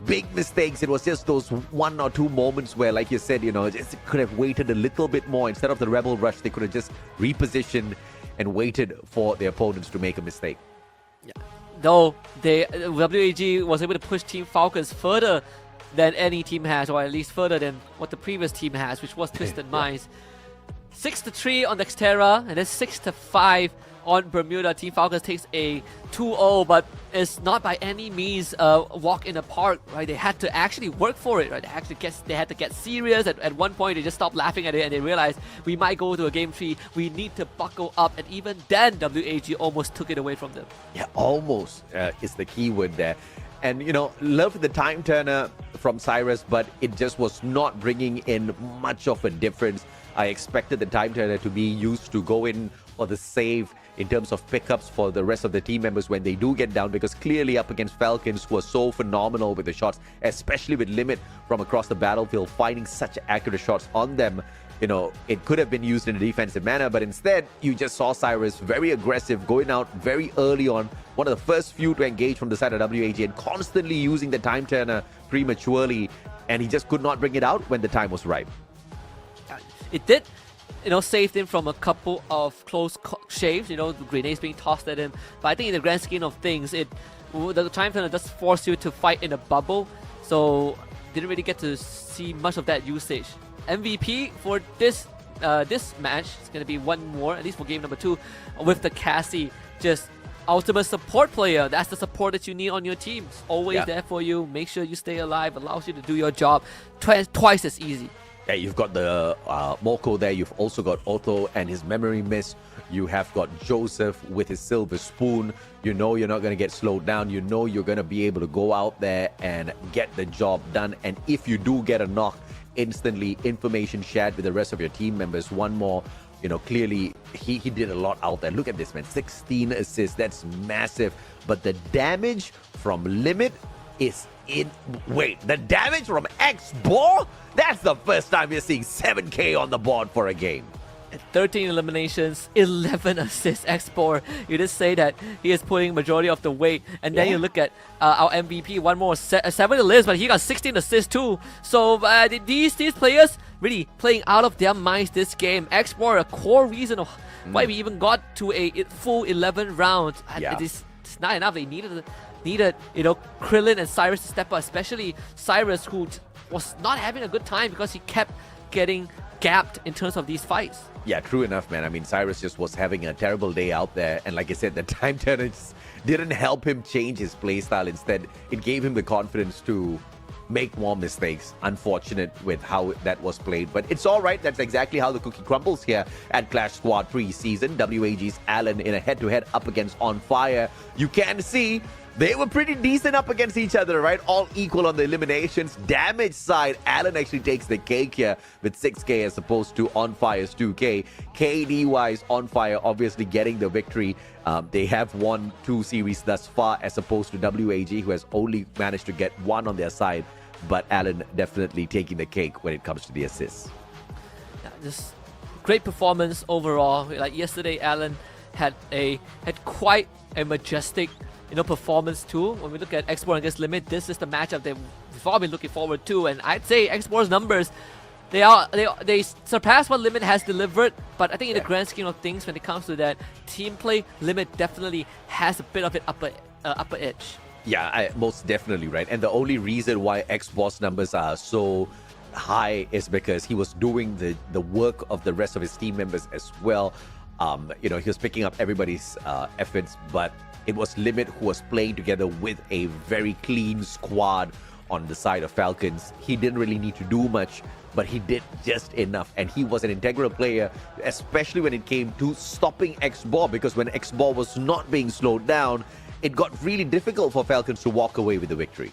big mistakes. It was just those 1 or 2 moments where, like you said, you know, just could have waited a little bit more. Instead of the Rebel Rush, they could have just repositioned and waited for the opponents to make a mistake. Though WAG was able to push Team Falcons further than any team has, or at least further than what the previous team has, which was Twisted Minds. 6-3 on Dexterra, and then 6-5 on Bermuda. Team Falcons takes a 2-0, but it's not by any means a walk in the park, right? They had to actually work for it, right? They had to get serious. At one point, they just stopped laughing at it and they realized we might go to a game 3. We need to buckle up, and even then, WAG almost took it away from them. Yeah, almost is the key word there. And, you know, love the time turner from Cyrus, but it just was not bringing in much of a difference. I expected the time turner to be used to go in for the save in terms of pickups for the rest of the team members when they do get down, because clearly up against Falcons, who are so phenomenal with the shots, especially with Limit from across the battlefield, finding such accurate shots on them. You know, it could have been used in a defensive manner, but instead, you just saw Cyrus very aggressive, going out very early on, one of the first few to engage from the side of WAG, and constantly using the time turner prematurely, and he just could not bring it out when the time was right. It did, you know, saved him from a couple of close shaves, you know, grenades being tossed at him. But I think in the grand scheme of things, the time turner does force you to fight in a bubble, so didn't really get to see much of that usage. MVP for this match is going to be one more, at least for game number 2, with the Cassie. Just ultimate support player. That's the support that you need on your team. It's always there for you. Make sure you stay alive. Allows you to do your job twice as easy. Yeah, you've got the Moko there. You've also got Otho and his memory miss. You have got Joseph with his silver spoon. You know you're not going to get slowed down. You know you're going to be able to go out there and get the job done. And if you do get a knock, instantly information shared with the rest of your team members. One more, you know, clearly he did a lot out there. Look at this, man. 16 assists. That's massive. But the damage from Limit is the damage from X-Ball? That's the first time you're seeing 7K on the board for a game. 13 eliminations, 11 assists. X-Ball, you just say that he is putting majority of the weight, and then you look at our MVP, one more 7 assists, but he got 16 assists too. So these players really playing out of their minds this game. X-Ball, a core reason of why we even got to a full 11 rounds. It's not enough. They needed, you know, Krillin and Cyrus to step up, especially Cyrus, who was not having a good time because he kept getting gapped in terms of these fights. Yeah, true enough, man. I mean, Cyrus just was having a terrible day out there. And like I said, the time turner just didn't help him change his playstyle. Instead, it gave him the confidence to make more mistakes. Unfortunate with how that was played. But it's all right. That's exactly how the cookie crumbles here at Clash Squad pre-season. WAG's Alan in a head-to-head up against On Fire. You can see they were pretty decent up against each other, right? All equal on the eliminations. Damage side, Alan actually takes the cake here with 6K as opposed to On Fire's 2K. KD-wise, On Fire obviously getting the victory. They have won 2 series thus far as opposed to WAG, who has only managed to get 1 on their side. But Alan definitely taking the cake when it comes to the assists. Just great performance overall. Like yesterday, Alan had quite a majestic, you know, performance too. When we look at X-Ball against Limit, this is the matchup that we've all been looking forward to. And I'd say X-Ball's numbers, they surpass what Limit has delivered. But I think in the grand scheme of things, when it comes to that team play, Limit definitely has a bit of an upper edge. Yeah, most definitely, right? And the only reason why X-Boss numbers are so high is because he was doing the work of the rest of his team members as well. You know, he was picking up everybody's efforts, but it was Limit who was playing together with a very clean squad on the side of Falcons. He didn't really need to do much, but he did just enough. And he was an integral player, especially when it came to stopping X-Ball, because when X-Ball was not being slowed down, it got really difficult for Falcons to walk away with the victory.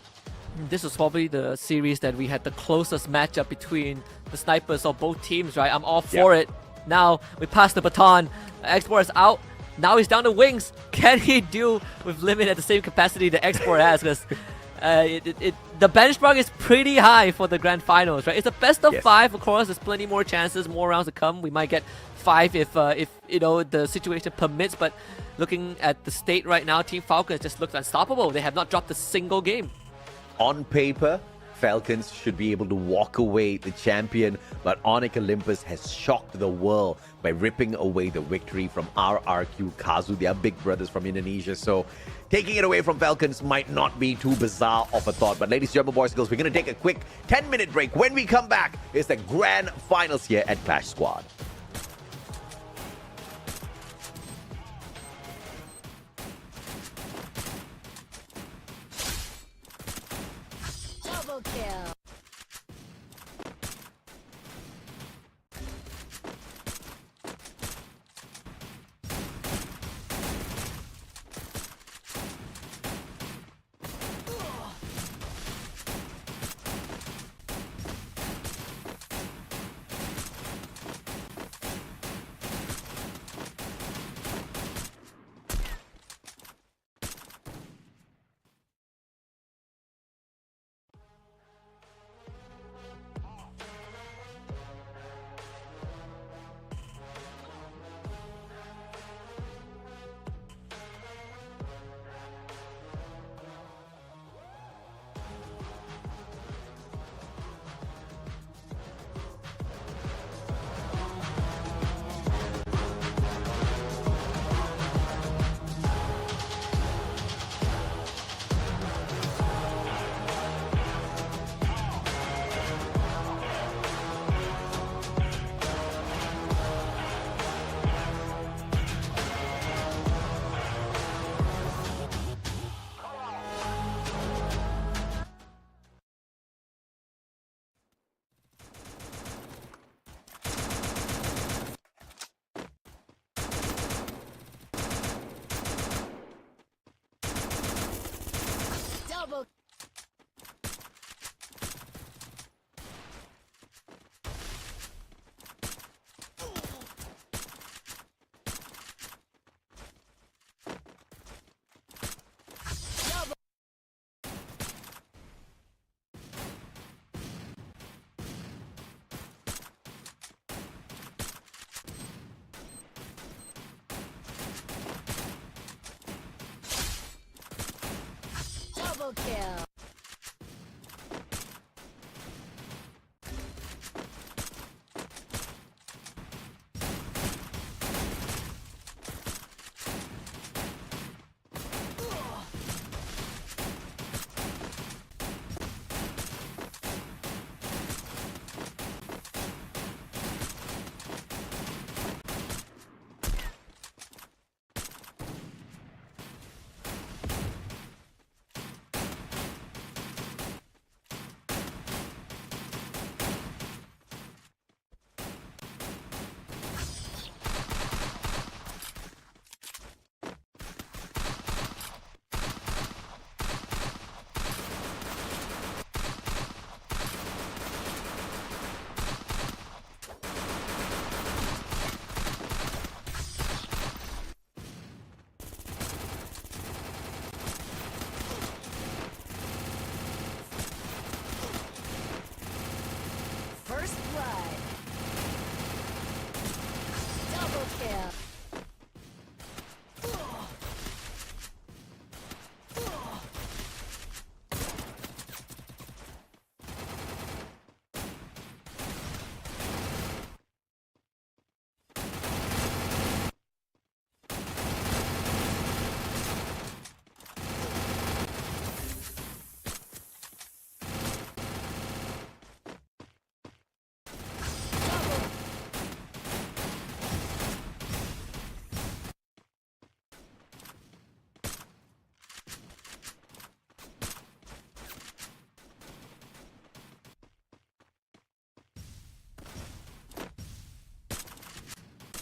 This was probably the series that we had the closest matchup between the snipers of both teams, right? I'm all for it. Now we pass the baton. X-Ball is out. Now he's down to wings. Can he deal with Limit at the same capacity that X-Ball has? Because the benchmark is pretty high for the grand finals, right? It's a best of 5, of course. There's plenty more chances, more rounds to come. We might get 5 if you know, the situation permits. But looking at the state right now, Team Falcons just looks unstoppable. They have not dropped a single game. On paper, Falcons should be able to walk away the champion, but Onyx Olympus has shocked the world by ripping away the victory from RRQ Kazu, their big brothers from Indonesia. So taking it away from Falcons might not be too bizarre of a thought. But ladies and gentlemen, boys and girls, we're going to take a quick 10-minute break. When we come back, it's the grand finals here at Clash Squad. Double kill. Double. Double kill. First blood. Double kill.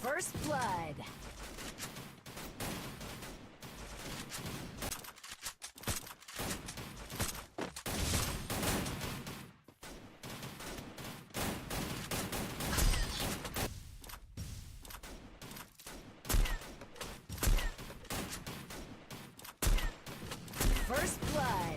First blood. First blood.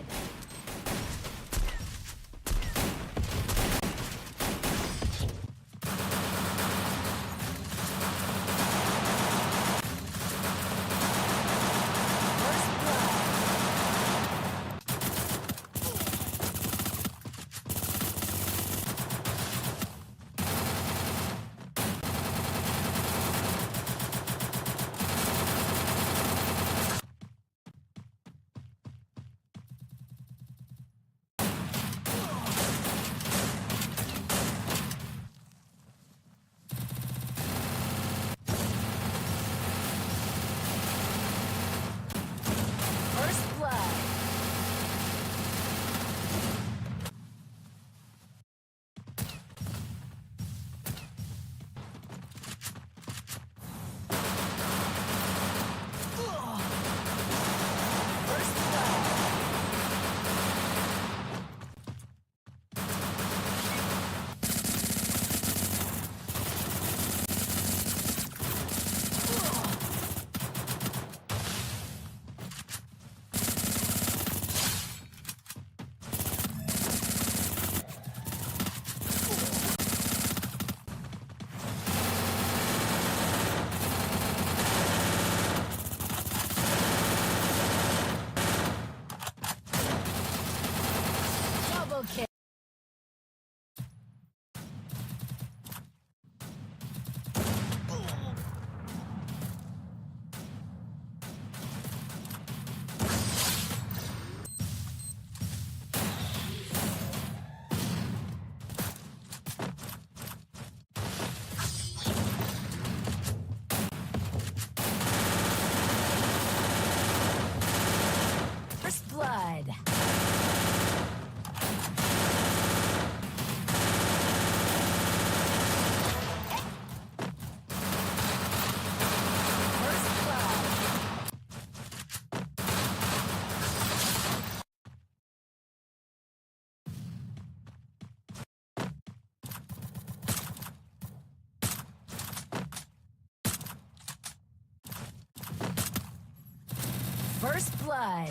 First blood.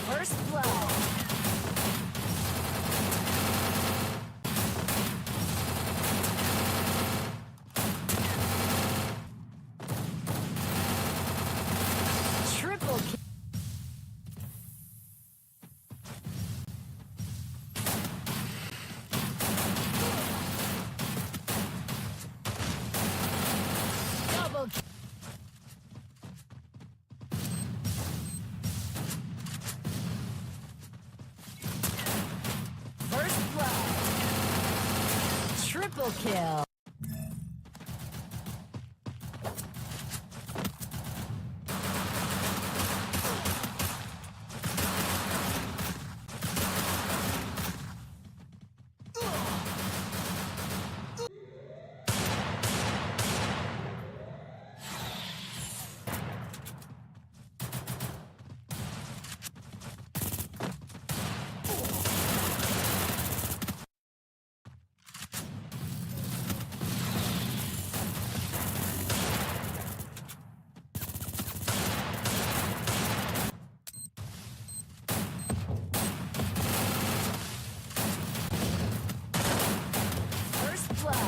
First blood. Triple kill. Double kill. First blood. Triple kill. First blood.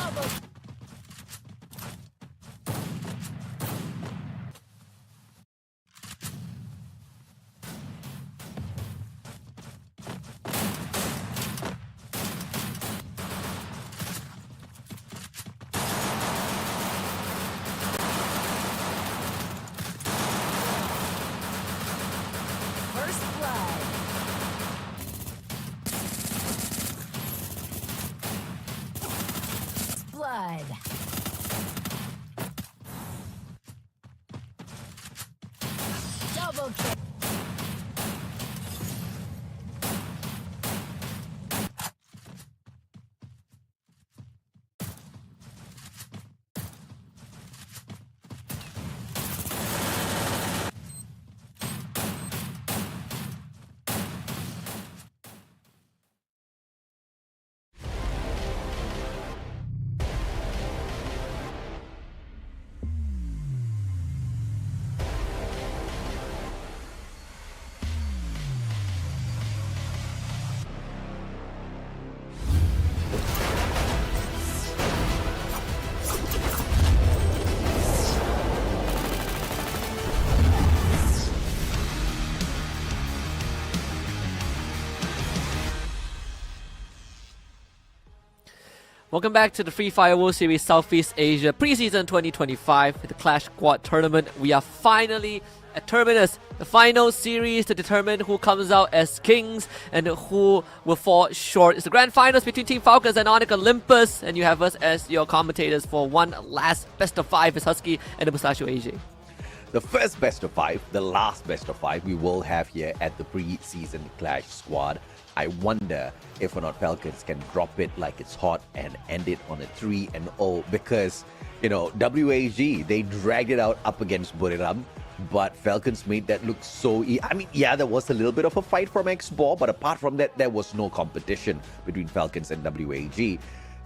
Double. First blood. Blood. Double kill. Welcome back to the Free Fire World Series Southeast Asia Preseason 2025 with the Clash Squad Tournament. We are finally at Terminus, the final series to determine who comes out as kings and who will fall short. It's the grand finals between Team Falcons and Onyx Olympus, and you have us as your commentators for one last best of 5 with Husky and the Mustachio AJ. The first best of 5, the last best of 5 we will have here at the pre-season Clash Squad. I wonder if or not Falcons can drop it like it's hot and end it on a 3-0 because, you know, WAG, they dragged it out up against Buriram, but Falcons made that look so easy. I mean, yeah, there was a little bit of a fight from X-Ball, but apart from that, there was no competition between Falcons and WAG.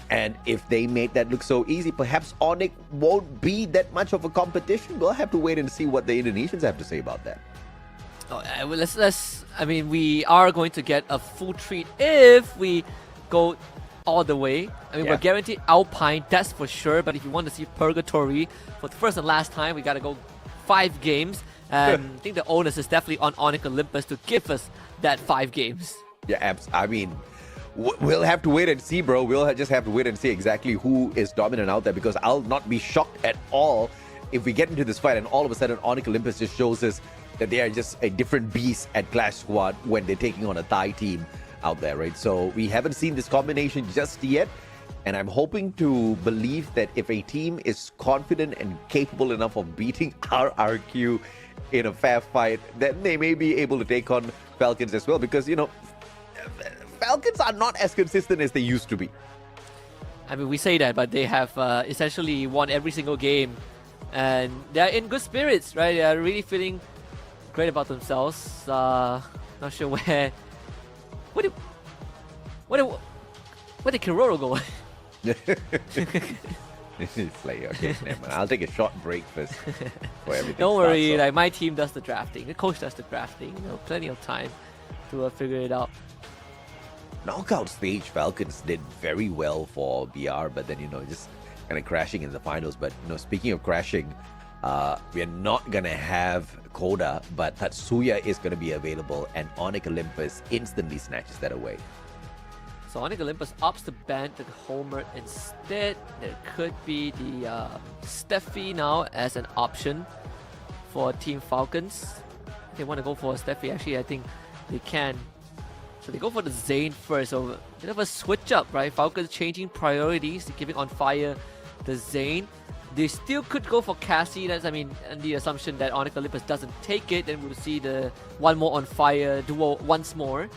And if they made that look so easy, perhaps Onyx won't be that much of a competition. We'll have to wait and see what the Indonesians have to say about that. Oh, I mean, we are going to get a full treat if we go all the way. I mean, we're guaranteed Alpine, that's for sure. But if you want to see Purgatory for the first and last time, we got to go 5 games. And I think the onus is definitely on Onyx Olympus to give us that 5 games. Yeah, I mean, we'll have to wait and see, bro. We'll just have to wait and see exactly who is dominant out there, because I'll not be shocked at all if we get into this fight and all of a sudden Onyx Olympus just shows us that they are just a different beast at Clash Squad when they're taking on a Thai team out there, right? So we haven't seen this combination just yet. And I'm hoping to believe that if a team is confident and capable enough of beating RRQ in a fair fight, then they may be able to take on Falcons as well. Because, you know, Falcons are not as consistent as they used to be. I mean, we say that, but they have essentially won every single game. And they're in good spirits, right? They're really feeling great about themselves. Not sure where... Where did Kiroro go? It's like, okay, never mind. I'll take a short break first for everything. Don't worry, like my team does the drafting, the coach does the drafting. You know, plenty of time to figure it out. Knockout stage, Falcons did very well for BR, but then, you know, just kind of crashing in the finals. But, you know, speaking of crashing, we are not going to have Koda, but Tatsuya is going to be available, and Onyx Olympus instantly snatches that away. So Onyx Olympus opts to ban the Homer instead. There could be the Steffi now as an option for Team Falcons. If they want to go for Steffi, actually, I think they can. So they go for the Zane first. So a bit of a switch up, right? Falcons changing priorities, giving on fire the Zane. They still could go for Cassie. That's, I mean, and the assumption that Onyx Olympus doesn't take it, then we'll see the one more on fire duo once more.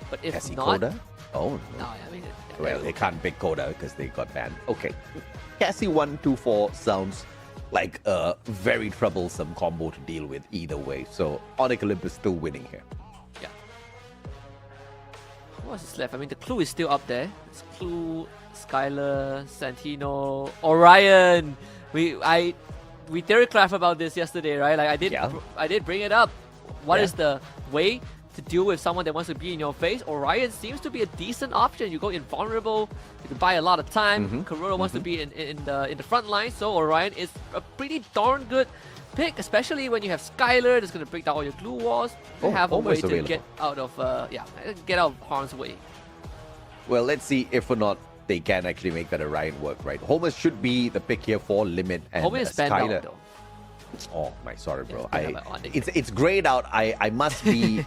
But if Cassie not, Koda? Oh, no, I mean, well, they can't pick Koda because they got banned. Okay. Cassie 1-2-4 sounds like a very troublesome combo to deal with either way. So Onyx Olympus still winning here. Yeah. What's left? I mean, the Clue is still up there. It's Clue, Skylar, Santino, Orion. We theorycraft about this yesterday, right? Like I did bring it up. What is the way to deal with someone that wants to be in your face? Orion seems to be a decent option. You go invulnerable, you can buy a lot of time. Kuroda wants to be in the front line, so Orion is a pretty darn good pick, especially when you have Skylar that's going to break down all your glue walls. You have a way to get out of harm's way. Well, let's see if or not they can actually make that Orion work, right? Homer should be the pick here for Limit and Homer is banned out, though. Oh my, sorry, bro. It's grayed out. I must be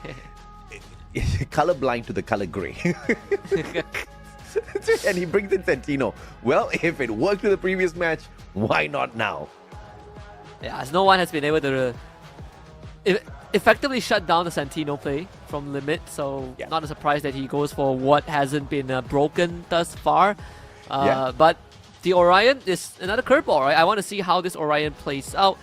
colorblind to the color gray. And he brings in Santino. Well, if it worked in the previous match, why not now? Yeah, as no one has been able to effectively shut down the Santino play from Limit, so not a surprise that he goes for what hasn't been broken thus far. But the Orion is another curveball, right? I want to see how this Orion plays out.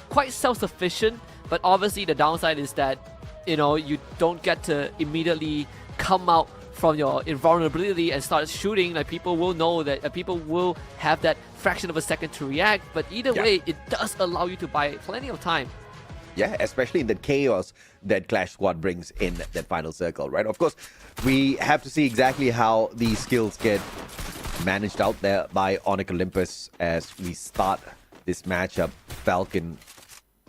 Quite self-sufficient, but obviously the downside is that, you know, you don't get to immediately come out from your invulnerability and start shooting. Like, people will know that people will have that fraction of a second to react, but either way, it does allow you to buy plenty of time. Yeah, especially in the chaos that Clash Squad brings in that final circle, right? Of course, we have to see exactly how these skills get managed out there by Onyx Olympus as we start this matchup. Falcon,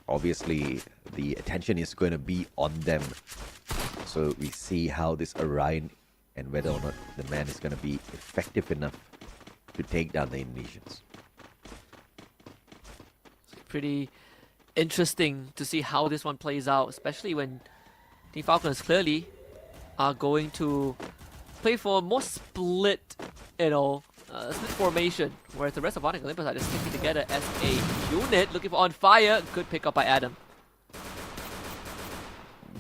obviously, the attention is going to be on them. So we see how this Orion and whether or not the man is going to be effective enough to take down the Indonesians. Pretty interesting to see how this one plays out, especially when the Falcons clearly are going to play for a more split, split formation, whereas the rest of Onyx Olympus are just sticking together as a unit, looking for on fire. Good pick up by Adam.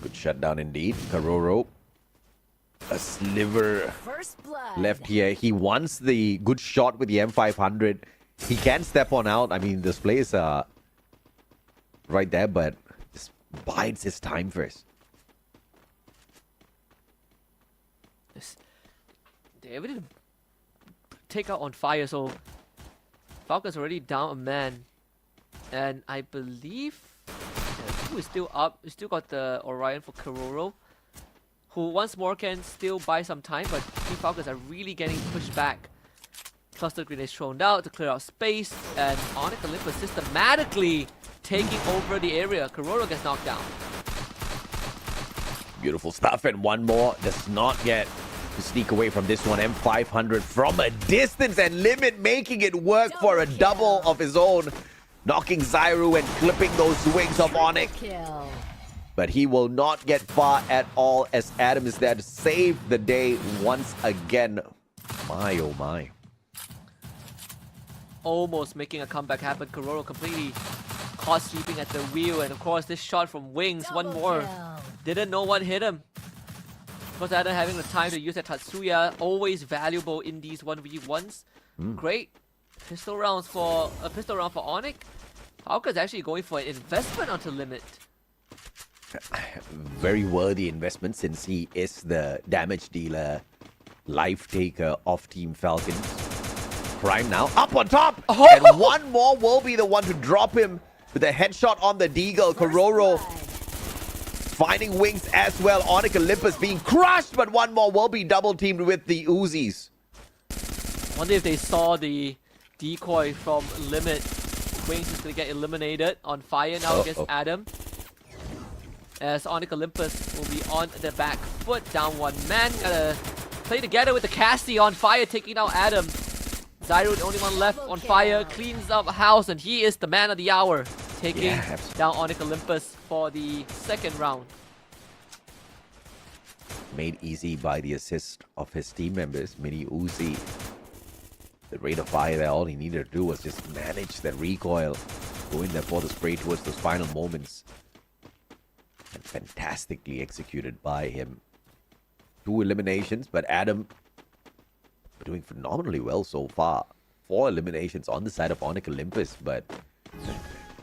Good shutdown indeed. Karoro, a sliver left here. He wants the good shot with the M500. He can step on out. I mean, this players are right there, but just bides his time first. They're able to take out on fire, so Falcons already down a man, and I believe who is still up. We still got the Orion for Karoro, who once more can still buy some time, but Team Falcons are really getting pushed back. Cluster grenades thrown out to clear out space, and Onyx Olympus systematically taking over the area. Karoro gets knocked down. Beautiful stuff, and one more does not get to sneak away from this one. M500 from a distance, and Limit making it work for a double of his own. knocking Zyru and clipping those wings of Onyx. Kill. But he will not get far at all as Adam is there to save the day once again. My, oh my. Almost making a comeback happen. Kororo completely caught sleeping at the wheel. And of course, this shot from Wings, one more. Kill. Didn't know what hit him. Of course, Adam having the time to use that Tatsuya. Always valuable in these 1v1s. Great pistol round for Onyx. Falcons actually going for an investment onto Limit. Very worthy investment since he is the damage dealer, life taker of Team Falcons. Crime now up on top, and one more will be the one to drop him with a headshot on the Deagle. Kororo finding Wings as well. Onyx Olympus being crushed, but one more will be double teamed with the Uzis. Wonder if they saw the decoy from Limit. Wings is gonna get eliminated on fire now against Adam. As Onyx Olympus will be on the back foot, down one man. Gotta play together with the Cassie on fire, taking out Adam. Zyru, the only one left on fire, cleans up house, and he is the man of the hour, taking down Onyx Olympus for the second round. Made easy by the assist of his team members, Mini Uzi. The rate of fire there, all he needed to do was just manage that recoil, go in there for the spray towards those final moments. And fantastically executed by him. 2 eliminations, but Adam doing phenomenally well so far. 4 eliminations on the side of Onyx Olympus, but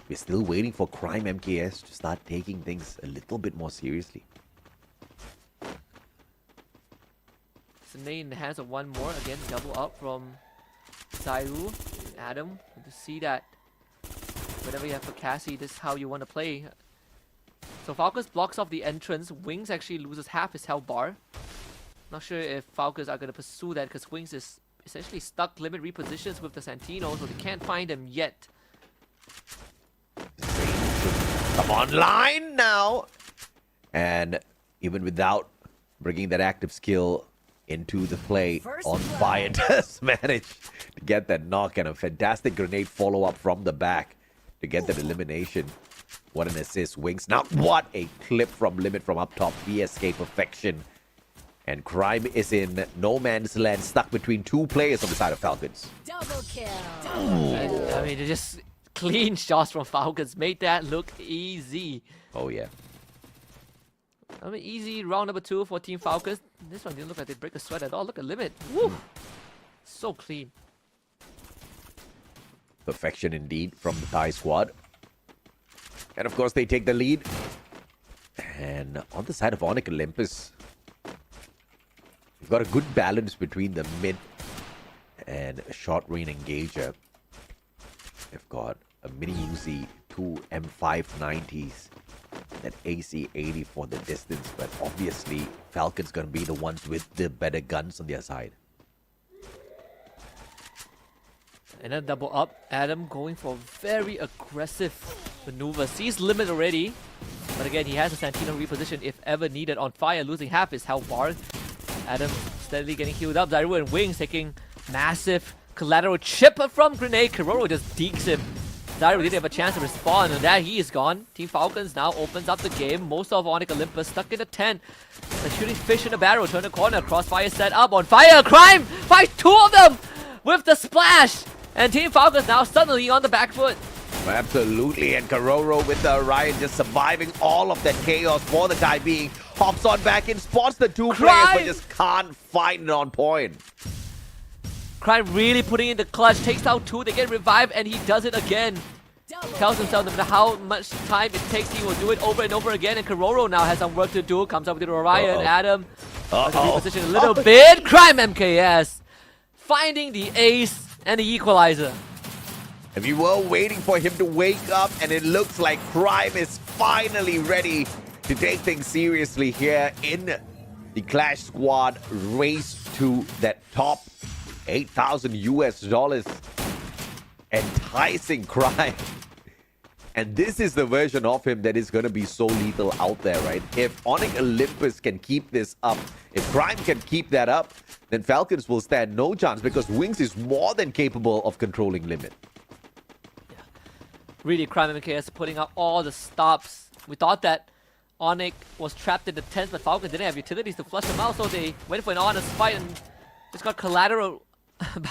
we're still waiting for Crime MKS to start taking things a little bit more seriously. Snake in the hands of one more. Again, double up from Zyru. Adam, to see that whenever you have a Cassie, this is how you want to play. So Falcons blocks off the entrance. Wings actually loses half his health bar. Not sure if Falcons are going to pursue that because Wings is essentially stuck. Limit repositions with the Santino, so they can't find him yet. Come online now! And even without bringing that active skill into the play, on fire does manage to get that knock and a fantastic grenade follow-up from the back to get that elimination. What an assist, Wings. Now, what a clip from Limit from up top. VSK perfection. And Crime is in no man's land, stuck between 2 players on the side of Falcons. Double kill. I mean, just clean shots from Falcons made that look easy. Oh, yeah. I mean, easy round number 2 for Team Falcons. This one didn't look like they break a sweat at all. Look at Limit. Woo! So clean. Perfection indeed from the Thai squad. And of course, they take the lead. And on the side of Onyx Olympus, we've got a good balance between the mid and short range engager. They've got a Mini Uzi, 2 M590s, that AC-80 for the distance. But obviously, Falcon's going to be the ones with the better guns on their side. And then double up. Adam going for very aggressive maneuver. Sees Limit already. But again, he has a Santino reposition if ever needed. On fire, losing half his health bar. Adam steadily getting healed up. Zyru and Wings taking massive collateral chip from grenade. Kororo just deeks him. Zyru didn't have a chance to respond, and that he is gone. Team Falcons now opens up the game. Most of Onyx Olympus stuck in a tent. They're shooting fish in a barrel. Turn the corner. Crossfire set up. On fire. Crime! Fight 2 of them with the splash. And Team Falcons now suddenly on the back foot. Absolutely, and Kororo with the Orion just surviving all of that chaos for the time being. Hops on back in, spots the 2 players, but just can't find it on point. Crime really putting in the clutch, takes out 2, they get revived, and he does it again. Tells himself no matter how much time it takes, he will do it over and over again. And Kororo now has some work to do, comes up with the Orion. Adam reposition a little bit. Crime MKS finding the ace and the equalizer. If you were waiting for him to wake up, and it looks like Crime is finally ready to take things seriously here in the Clash Squad race to that top $8,000 US. Enticing Crime. And this is the version of him that is going to be so lethal out there, right? If Onyx Olympus can keep this up, if Crime can keep that up, then Falcons will stand no chance because Wings is more than capable of controlling Limit. Really, Crime MKS putting out all the stops. We thought that Onyx was trapped in the tents, but Falcons didn't have utilities to flush them out, so they went for an honest fight and just got collateral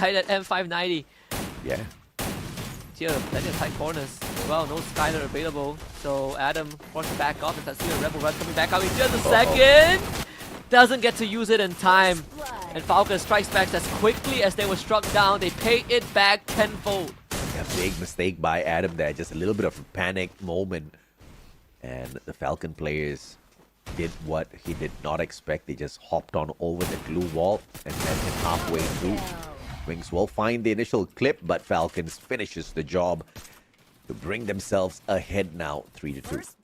by that M590. Yeah. Here, plenty of tight corners as well. No Skylar available, so Adam forced to back off. And see a Rebel Rush coming back out in just a second. Doesn't get to use it in time. And Falcons strikes back as quickly as they were struck down. They pay it back tenfold. A big mistake by Adam there. Just a little bit of a panic moment. And the Falcon players did what he did not expect. They just hopped on over the glue wall and met him halfway through. Wings will find the initial clip, but Falcons finishes the job to bring themselves ahead now, 3-2.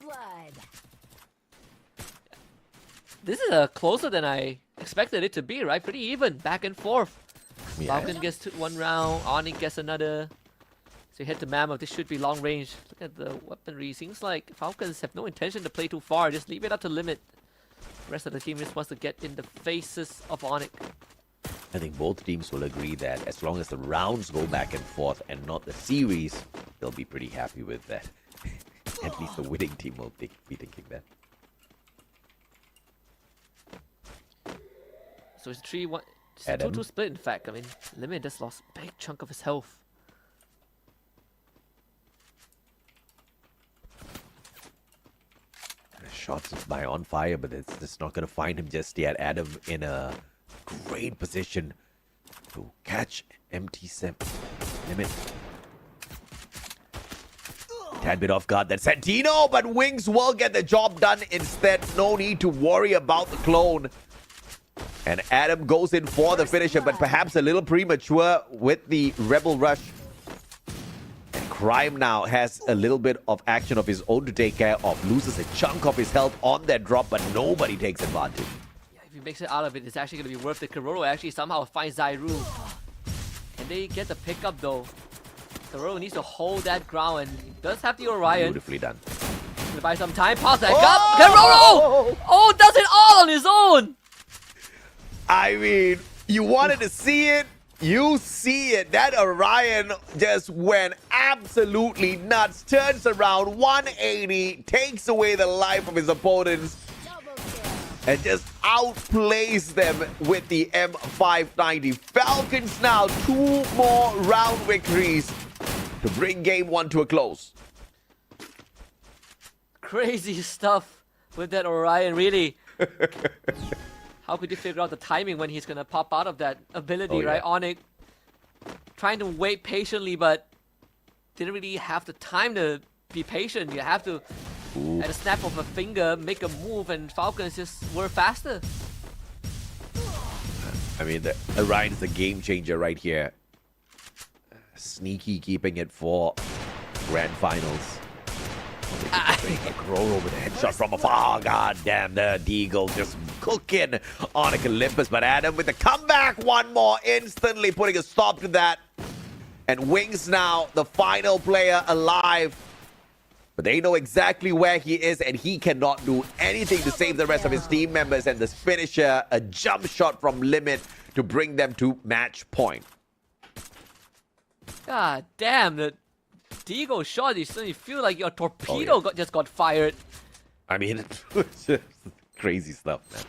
This is closer than I expected it to be, right? Pretty even, back and forth. Yeah. Falcon gets one round, Onyx gets another. So you head to Mammoth, this should be long range. Look at the weaponry. Seems like Falcons have no intention to play too far. Just leave it up to limit. The rest of the team just wants to get in the faces of Onyx. I think both teams will agree that as long as the rounds go back and forth and not the series, they'll be pretty happy with that. At least the winning team will be thinking that. So it's 3-1. It's a 2-2 split, in fact. I mean, Limit just lost a big chunk of his health. Shots by On Fire, but it's just not going to find him just yet. Adam in a great position to catch MT7 Limit. Tad bit off guard that Santino, but Wings will get the job done instead. No need to worry about the clone. And Adam goes in for the finisher, but perhaps a little premature with the Rebel Rush. And Crime now has a little bit of action of his own to take care of. Loses a chunk of his health on that drop, but nobody takes advantage. Yeah, if he makes it out of it, it's actually going to be worth it. Karoro actually somehow finds Zairu. Can they get the pickup though? Karoro needs to hold that ground and he does have the Orion. Beautifully done. Gonna buy some time, pause that up. Karoro! Oh, does it all on his own! I mean, you wanted to see it, you see it. That Orion just went absolutely nuts. Turns around 180, takes away the life of his opponents, and just outplays them with the M590. Falcons now 2 more round victories to bring game 1 to a close. Crazy stuff with that Orion, really. How could you figure out the timing when he's going to pop out of that ability, right? Onyx trying to wait patiently, but didn't really have the time to be patient. You have to, at a snap of a finger, make a move, and Falcons just were faster. I mean, the Orion is a game changer right here. Sneaky keeping it for grand finals. Karoro with a headshot from afar. God damn, the Deagle just cooking Onyx Olympus. But Adam with the comeback, one more, instantly putting a stop to that. And Wings now the final player alive. But they know exactly where he is, and he cannot do anything to save the rest of his team members. And this finisher, a jump shot from Limit to bring them to match point. God damn, the Deagle shot, you suddenly feel like your torpedo just got fired. I mean, it's just crazy stuff, man.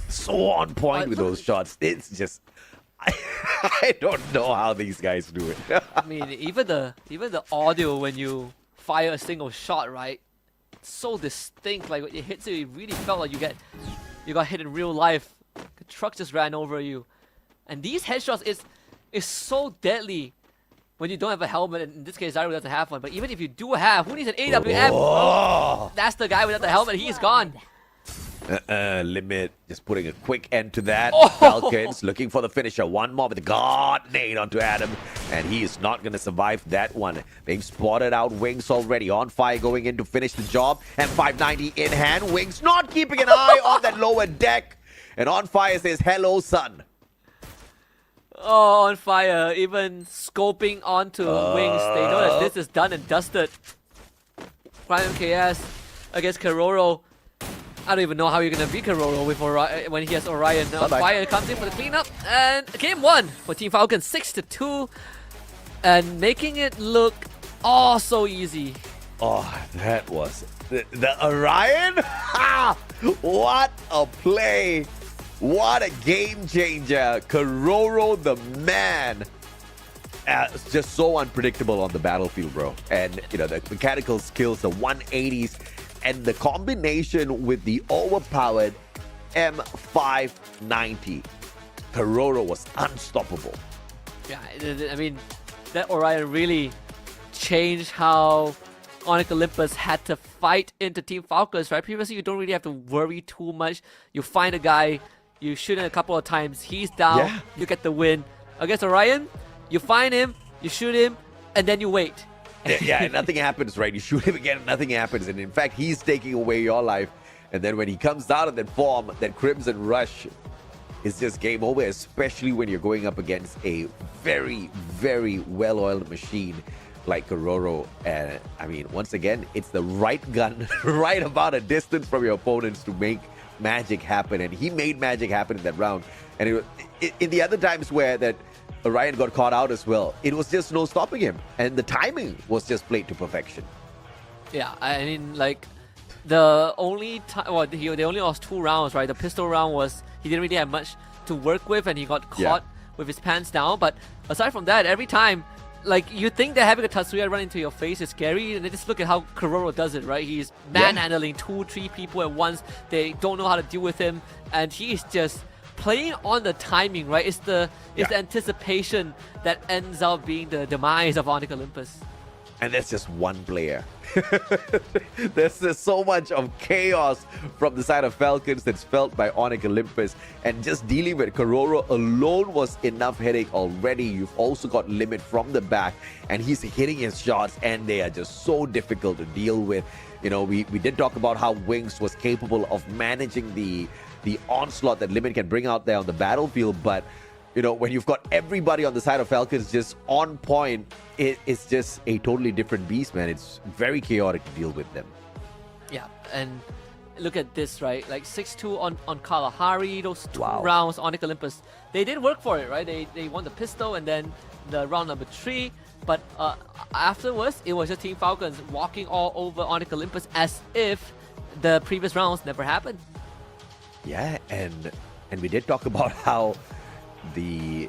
So on point with those shots. It's just... I don't know how these guys do it. I mean, even the audio when you fire a single shot, right? It's so distinct. Like when it hits you, it really felt like you got hit in real life. The truck just ran over you. And these headshots is so deadly when you don't have a helmet. In this case, Zairu doesn't have one. But even if you do have, who needs an AWM? Oh, that's the guy without the helmet. He's gone. Limit just putting a quick end to that. Oh. Falcons looking for the finisher. One more with the God nade onto Adam. And he is not going to survive that one. They've spotted out Wings already. On fire going in to finish the job. And 590 in hand. Wings not keeping an eye on that lower deck. And On Fire says, hello, son. Oh, On Fire. Even scoping onto Wings. They know that this is done and dusted. Prime MKS against Karoro. I don't even know how you're going to beat Karoro with when he has Orion. On Fire comes in for the cleanup. And game 1 for Team Falcons, 6-2. and making it look all so easy. Oh, that was the Orion. Ha! What a play! What a game changer! Kororo, the man. It's just so unpredictable on the battlefield, bro. And you know, the mechanical skills, the 180s, and the combination with the overpowered M590. Kororo was unstoppable. Yeah, I mean, that Orion really changed how Onyx Olympus had to fight into Team Falcons, right? Previously, you don't really have to worry too much. You find a guy, you shoot him a couple of times, he's down, you get the win. Against Orion, you find him, you shoot him, and then you wait. Yeah, nothing happens, right? You shoot him again, nothing happens. And in fact, he's taking away your life. And then when he comes out of that form, that Crimson Rush, it's just game over, especially when you're going up against a very, very well-oiled machine like Kororo. And I mean, once again, it's the right gun, right about a distance from your opponents to make magic happen. And he made magic happen in that round. And in the other times where that Orion got caught out as well, it was just no stopping him. And the timing was just played to perfection. Yeah, I mean, like, the only time, well, they only lost 2 rounds, right? The pistol round was, he didn't really have much to work with, and he got caught with his pants down. But aside from that, every time, like, you think that having a Tatsuya run into your face is scary, and then just look at how Kororo does it, right? He's manhandling 2-3 people at once. They don't know how to deal with him, and he's just playing on the timing, right? It's the anticipation that ends up being the demise of Onyx Olympus. And that's just one player. There's just so much of chaos from the side of Falcons that's felt by Onyx Olympus. And just dealing with Kororo alone was enough headache already. You've also got Limit from the back, and he's hitting his shots, and they are just so difficult to deal with. You know, we did talk about how Wings was capable of managing the onslaught that Limit can bring out there on the battlefield, but you know, when you've got everybody on the side of Falcons just on point, it's just a totally different beast, man. It's very chaotic to deal with them. Yeah, and look at this, right? Like 6-2 on Kalahari, those 2 rounds, Onyx Olympus. They did work for it, right? They won the pistol and then the round number 3. But afterwards, it was just Team Falcons walking all over Onyx Olympus as if the previous rounds never happened. Yeah, and we did talk about how the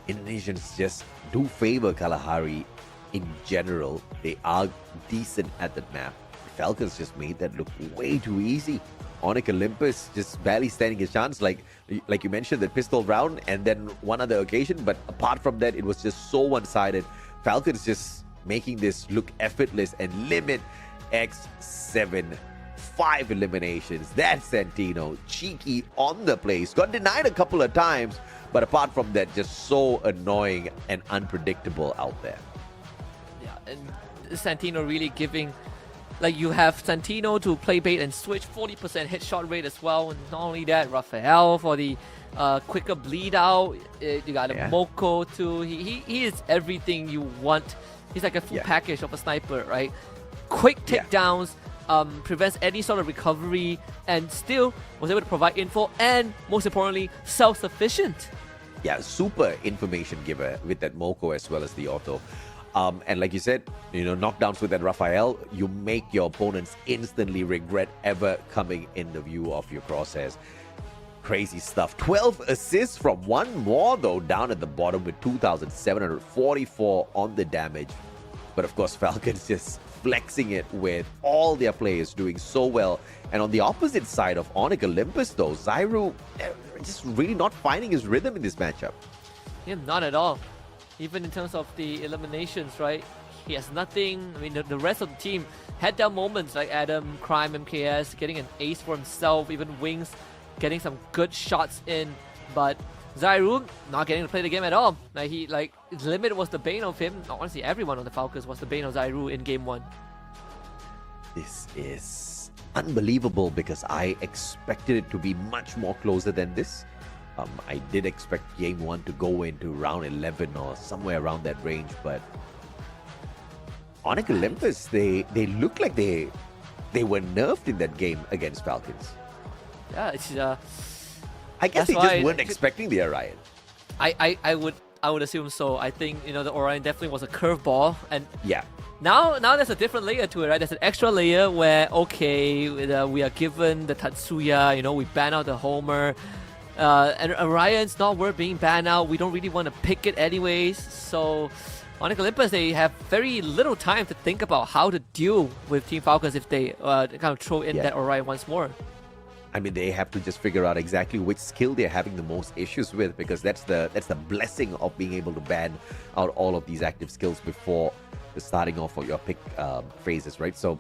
Indonesians just do favor Kalahari in general. They are decent at that map. Falcons just made that look way too easy. Onyx Olympus just barely standing a chance, like you mentioned, the pistol round and then one other occasion. But apart from that, it was just so one-sided. Falcons just making this look effortless, and Limit X7. 5 eliminations. That Santino, cheeky on the place. Got denied a couple of times, but apart from that, just so annoying and unpredictable out there. Yeah, and Santino really giving, like, you have Santino to play bait and switch, 40% headshot rate as well. And not only that, Raphael for the quicker bleed out. You got a Moko too. He is everything you want. He's like a full package of a sniper, right? Quick takedowns. Prevents any sort of recovery, and still was able to provide info, and most importantly, self-sufficient. Yeah, super information giver with that Moko as well as the auto. And like you said, you know, knockdowns with that Raphael, you make your opponents instantly regret ever coming in the view of your crosshairs. Crazy stuff. 12 assists from one more, though, down at the bottom with 2,744 on the damage. But of course, Falcons just flexing it with all their players doing so well. And on the opposite side of Onyx Olympus, though, Zyru just really not finding his rhythm in this matchup. Yeah, not at all. Even in terms of the eliminations, right? He has nothing. I mean, the rest of the team had their moments, like Adam, Crime, MKS, getting an ace for himself, even Wings getting some good shots in. But Zyru not getting to play the game at all. Like Limit was the bane of him. Honestly, everyone on the Falcons was the bane of Zyru in game 1. This is unbelievable because I expected it to be much more closer than this. I did expect game 1 to go into round 11 or somewhere around that range, but Onyx Olympus, they look like they were nerfed in that game against Falcons. Yeah, it's I guess they just weren't expecting the Orion. I I would assume so. I think, you know, the Orion definitely was a curveball. And Yeah. now there's a different layer to it, right? There's an extra layer where, okay, we are given the Tatsuya, you know, we ban out the Homer. And Orion's not worth being banned out. We don't really want to pick it anyways. So Onyx Olympus, they have very little time to think about how to deal with Team Falcons if they kind of throw in that Orion once more. I mean, they have to just figure out exactly which skill they're having the most issues with, because that's the blessing of being able to ban out all of these active skills before the starting off of your pick phases, right? So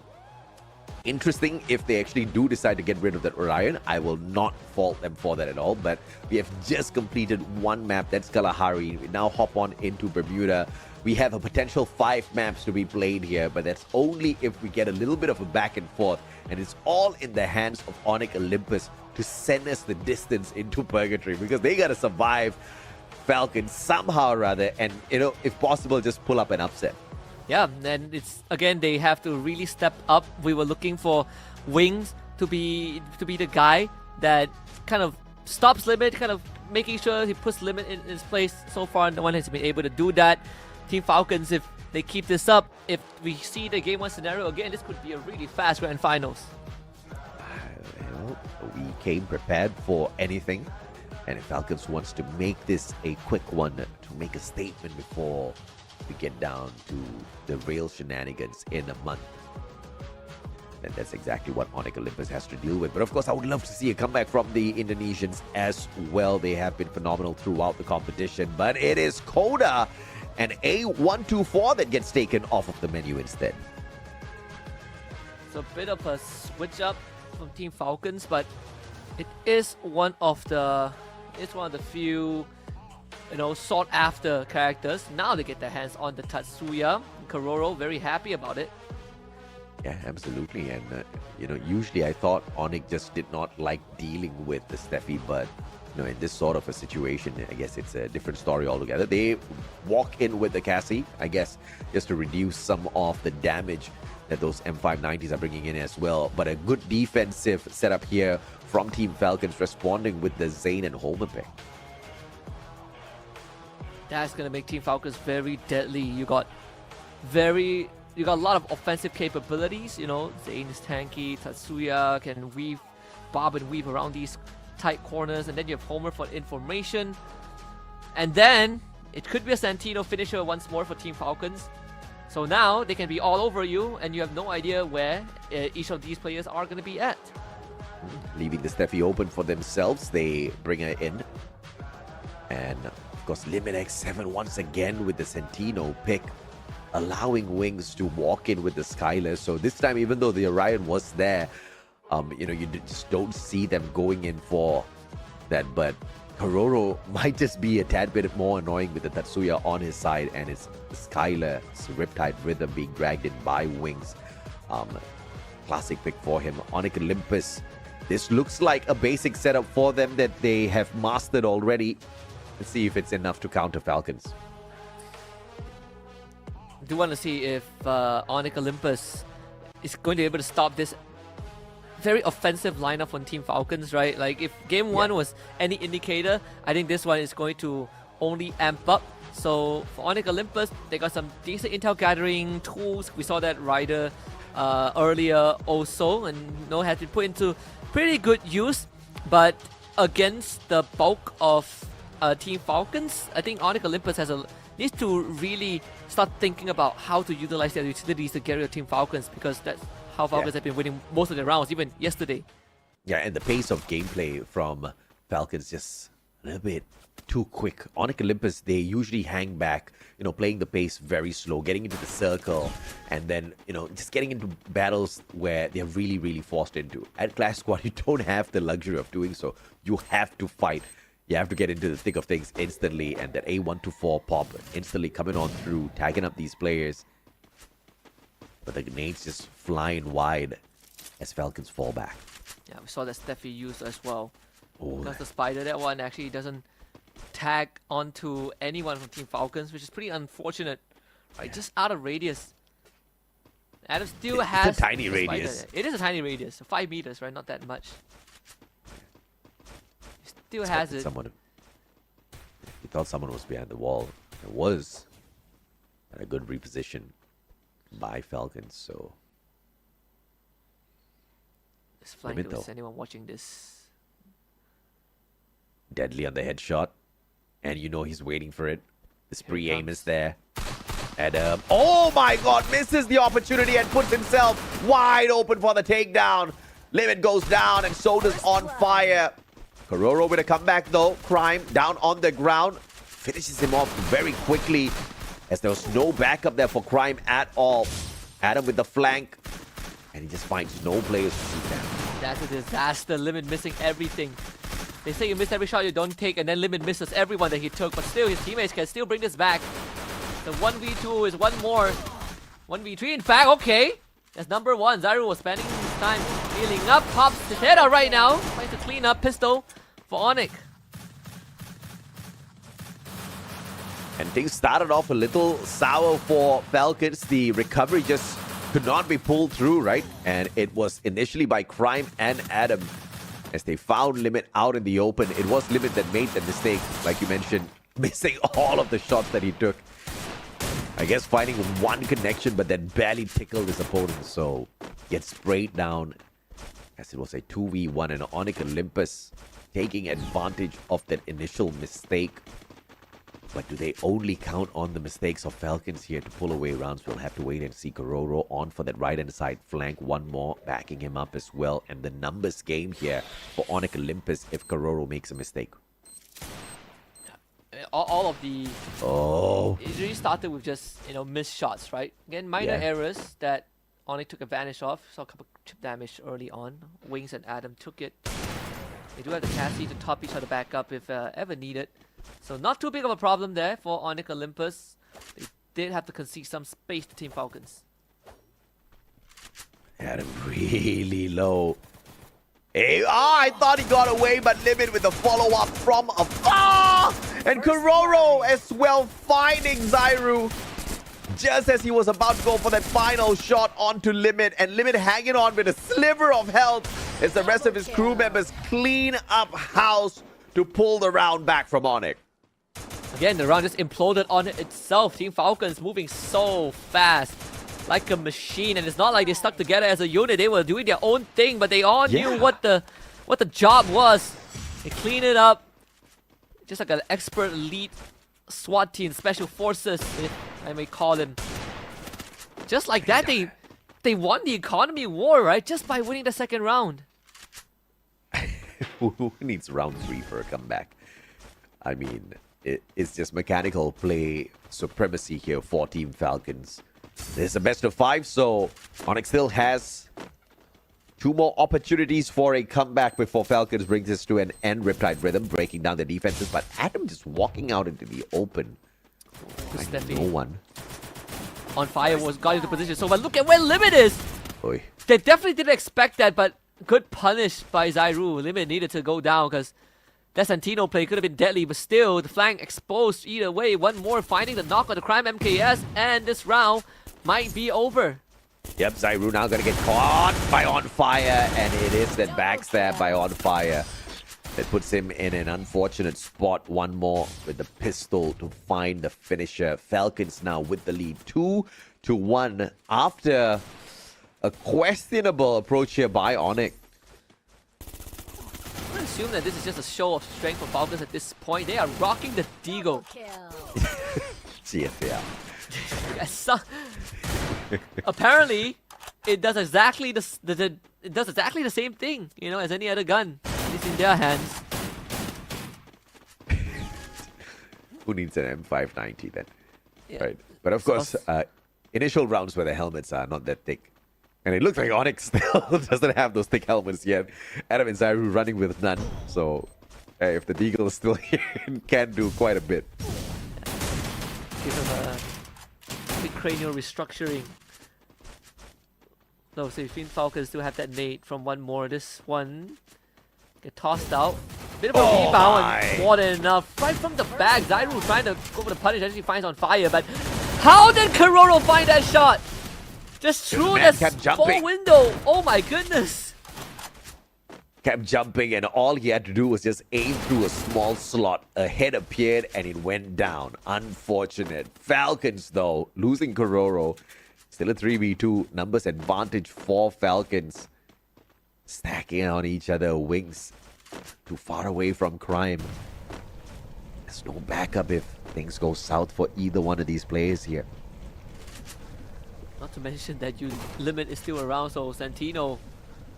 interesting if they actually do decide to get rid of that Orion. I will not fault them for that at all, but we have just completed one map, that's Kalahari. We now hop on into Bermuda. We have a potential 5 maps to be played here, but that's only if we get a little bit of a back and forth, and it's all in the hands of Onyx Olympus to send us the distance into Purgatory, because they gotta survive Falcons somehow or other, and, you know, if possible, just pull up an upset. Yeah, and it's, again, they have to really step up. We were looking for Wings to be the guy that kind of stops Limit, kind of making sure he puts Limit in his place. So far, no one has been able to do that. Team Falcons, if they keep this up, if we see the Game 1 scenario again, this could be a really fast Grand Finals. You know, we came prepared for anything, and if Falcons wants to make this a quick one to make a statement before we get down to the rail shenanigans in a month, then that's exactly what Onyx Olympus has to deal with. But of course, I would love to see a comeback from the Indonesians as well. They have been phenomenal throughout the competition, but it is Coda and A124 that gets taken off of the menu instead. It's a bit of a switch up from Team Falcons, but it is one of the few, you know, sought after characters. Now they get their hands on the Tatsuya. Kororo very happy about it. Yeah, absolutely. And you know, usually I thought Onyx just did not like dealing with the Steffi, but you know, in this sort of a situation, I guess it's a different story altogether. They walk in with the Cassie, I guess, just to reduce some of the damage that those M590s are bringing in as well. But a good defensive setup here from Team Falcons, responding with the Zane and Homer pick. That's gonna make Team Falcons very deadly. You got a lot of offensive capabilities. You know, Zane is tanky, Tatsuya can bob and weave around these tight corners, and then you have Homer for information. And then it could be a Santino finisher once more for Team Falcons. So now they can be all over you, and you have no idea where each of these players are going to be at. Leaving the Steffi open for themselves, they bring her in. And of course, Limit X7 once again with the Santino pick, allowing Wings to walk in with the Skylar. So this time, even though the Orion was there, you know, you just don't see them going in for that. But Kororo might just be a tad bit more annoying with the Tatsuya on his side, and it's Skylar's Riptide Rhythm being dragged in by Wings. Classic pick for him. Onyx Olympus. This looks like a basic setup for them that they have mastered already. Let's see if it's enough to counter Falcons. I do want to see if Onyx Olympus is going to be able to stop this very offensive lineup on Team Falcons, right? Like, if Game 1 was any indicator, I think this one is going to only amp up. So for Onyx Olympus, they got some decent intel gathering tools. We saw that Rider earlier also, and you know, has been put into pretty good use. But against the bulk of Team Falcons, I think Onyx Olympus needs to really start thinking about how to utilize their utilities to get rid of Team Falcons, because that's how Falcons have been winning most of their rounds, even yesterday. Yeah, and the pace of gameplay from Falcons just a little bit too quick. Onyx Olympus, they usually hang back, you know, playing the pace very slow, getting into the circle, and then, you know, just getting into battles where they're really, really forced into. At Clash Squad, you don't have the luxury of doing so. You have to fight. You have to get into the thick of things instantly, and that A124 pop instantly coming on through, tagging up these players. But the grenades just flying wide as Falcons fall back. Yeah, we saw that Steffi used as well. Oh, because the Spider, that one actually doesn't tag onto anyone from Team Falcons, which is pretty unfortunate. Right, just out of radius. Adam still has a tiny radius. Spider. It is a tiny radius, 5 meters, right? Not that much. Still has it. Someone thought someone was behind the wall. It was. And a good reposition by Falcons, so... It's flying Limit, to though. anyone watching this. Deadly on the headshot. And you know he's waiting for it. The spree aim is there. Adam. Oh my god, misses the opportunity and puts himself wide open for the takedown. Limit goes down and so does On Fire. Kororo with a comeback though. Crime down on the ground. Finishes him off very quickly as there was no backup there for Crime at all. Adam with the flank. And he just finds no players to shoot down. That's a disaster. Limit missing everything. They say you miss every shot you don't take, and then Limit misses everyone that he took. But still, his teammates can still bring this back. The 1v2 is one more. 1v3, in fact, okay. That's number one. Zyru was spending his time healing up. Pops his head out right now. Trying to clean up pistol for Onyx. And things started off a little sour for Falcons. The recovery just could not be pulled through, right? And it was initially by Crime and Adam. As they found Limit out in the open, it was Limit that made the mistake, like you mentioned, missing all of the shots that he took. I guess finding one connection, but then barely tickled his opponent, so gets sprayed down. As it was a 2v1, and Onyx Olympus taking advantage of that initial mistake. But do they only count on the mistakes of Falcons here to pull away rounds? We'll have to wait and see. Kororo on for that right-hand side flank. One more backing him up as well. And the numbers game here for Onyx Olympus if Kororo makes a mistake. All of the... Oh. It really started with just, missed shots, right? Again, minor errors that Onyx took advantage of. Saw a couple chip damage early on. Wings and Adam took it. They do have the capacity to top each other back up if ever needed. So not too big of a problem there for Onyx Olympus. They did have to concede some space to Team Falcons. Adam really low. Hey, I thought he got away, but Limit with the follow-up from afar! And Kororo as well finding Zyru just as he was about to go for that final shot onto Limit. And Limit hanging on with a sliver of health as the rest of his crew members clean up house to pull the round back from Onyx. Again, the round just imploded on itself. Team Falcons moving so fast, like a machine, and it's not like they stuck together as a unit. They were doing their own thing, but they all knew what the job was. They cleaned it up, just like an expert elite SWAT team, special forces, if I may call them. Just like that, they won the economy war, right? Just by winning the second round. Who needs round 3 for a comeback? I mean, it's just mechanical play supremacy here for Team Falcons. There's a best of 5, so Onyx still has 2 more opportunities for a comeback before Falcons brings this to an end. Riptide Rhythm breaking down the defenses, but Adam just walking out into the open. No one. On Fire got into position, so but look at where Limit is! Oy. They definitely didn't expect that, but good punish by Zyru. Limit needed to go down because that Santino play could have been deadly, but still, the flank exposed either way. One more finding the knock on the Crime MKS, and this round might be over. Yep, Zyru now gonna get caught by On Fire, and it is that backstab by On Fire that puts him in an unfortunate spot. One more with the pistol to find the finisher. Falcons now with the lead 2-1 after a questionable approach here by Onyx. I assume that this is just a show of strength for Falcons at this point. They are rocking the Deagle. GFL. Apparently, it does exactly the same thing, as any other gun. It's in their hands. Who needs an M590 then? Yeah. Right. But of course, initial rounds where the helmets are not that thick. And it looks like Onyx still doesn't have those thick helmets yet. Adam and Zyru running with none. So if the Deagle is still here, it can do quite a bit. Give him a big cranial restructuring. No, so Team Falcons still have that nade from one more. This one get tossed out. Bit of a rebound, and more than enough. Right from the back, Zyru trying to go for the punish as he finds On Fire. But how did Kororo find that shot? Just through the small window. Oh my goodness. kept jumping, and all he had to do was just aim through a small slot. A head appeared, and it went down. Unfortunate. Falcons, though, losing Kororo. Still a 3v2. Numbers advantage for Falcons. Stacking on each other. Wings too far away from Crime. There's no backup if things go south for either one of these players here. Not to mention that Limit is still around, so Santino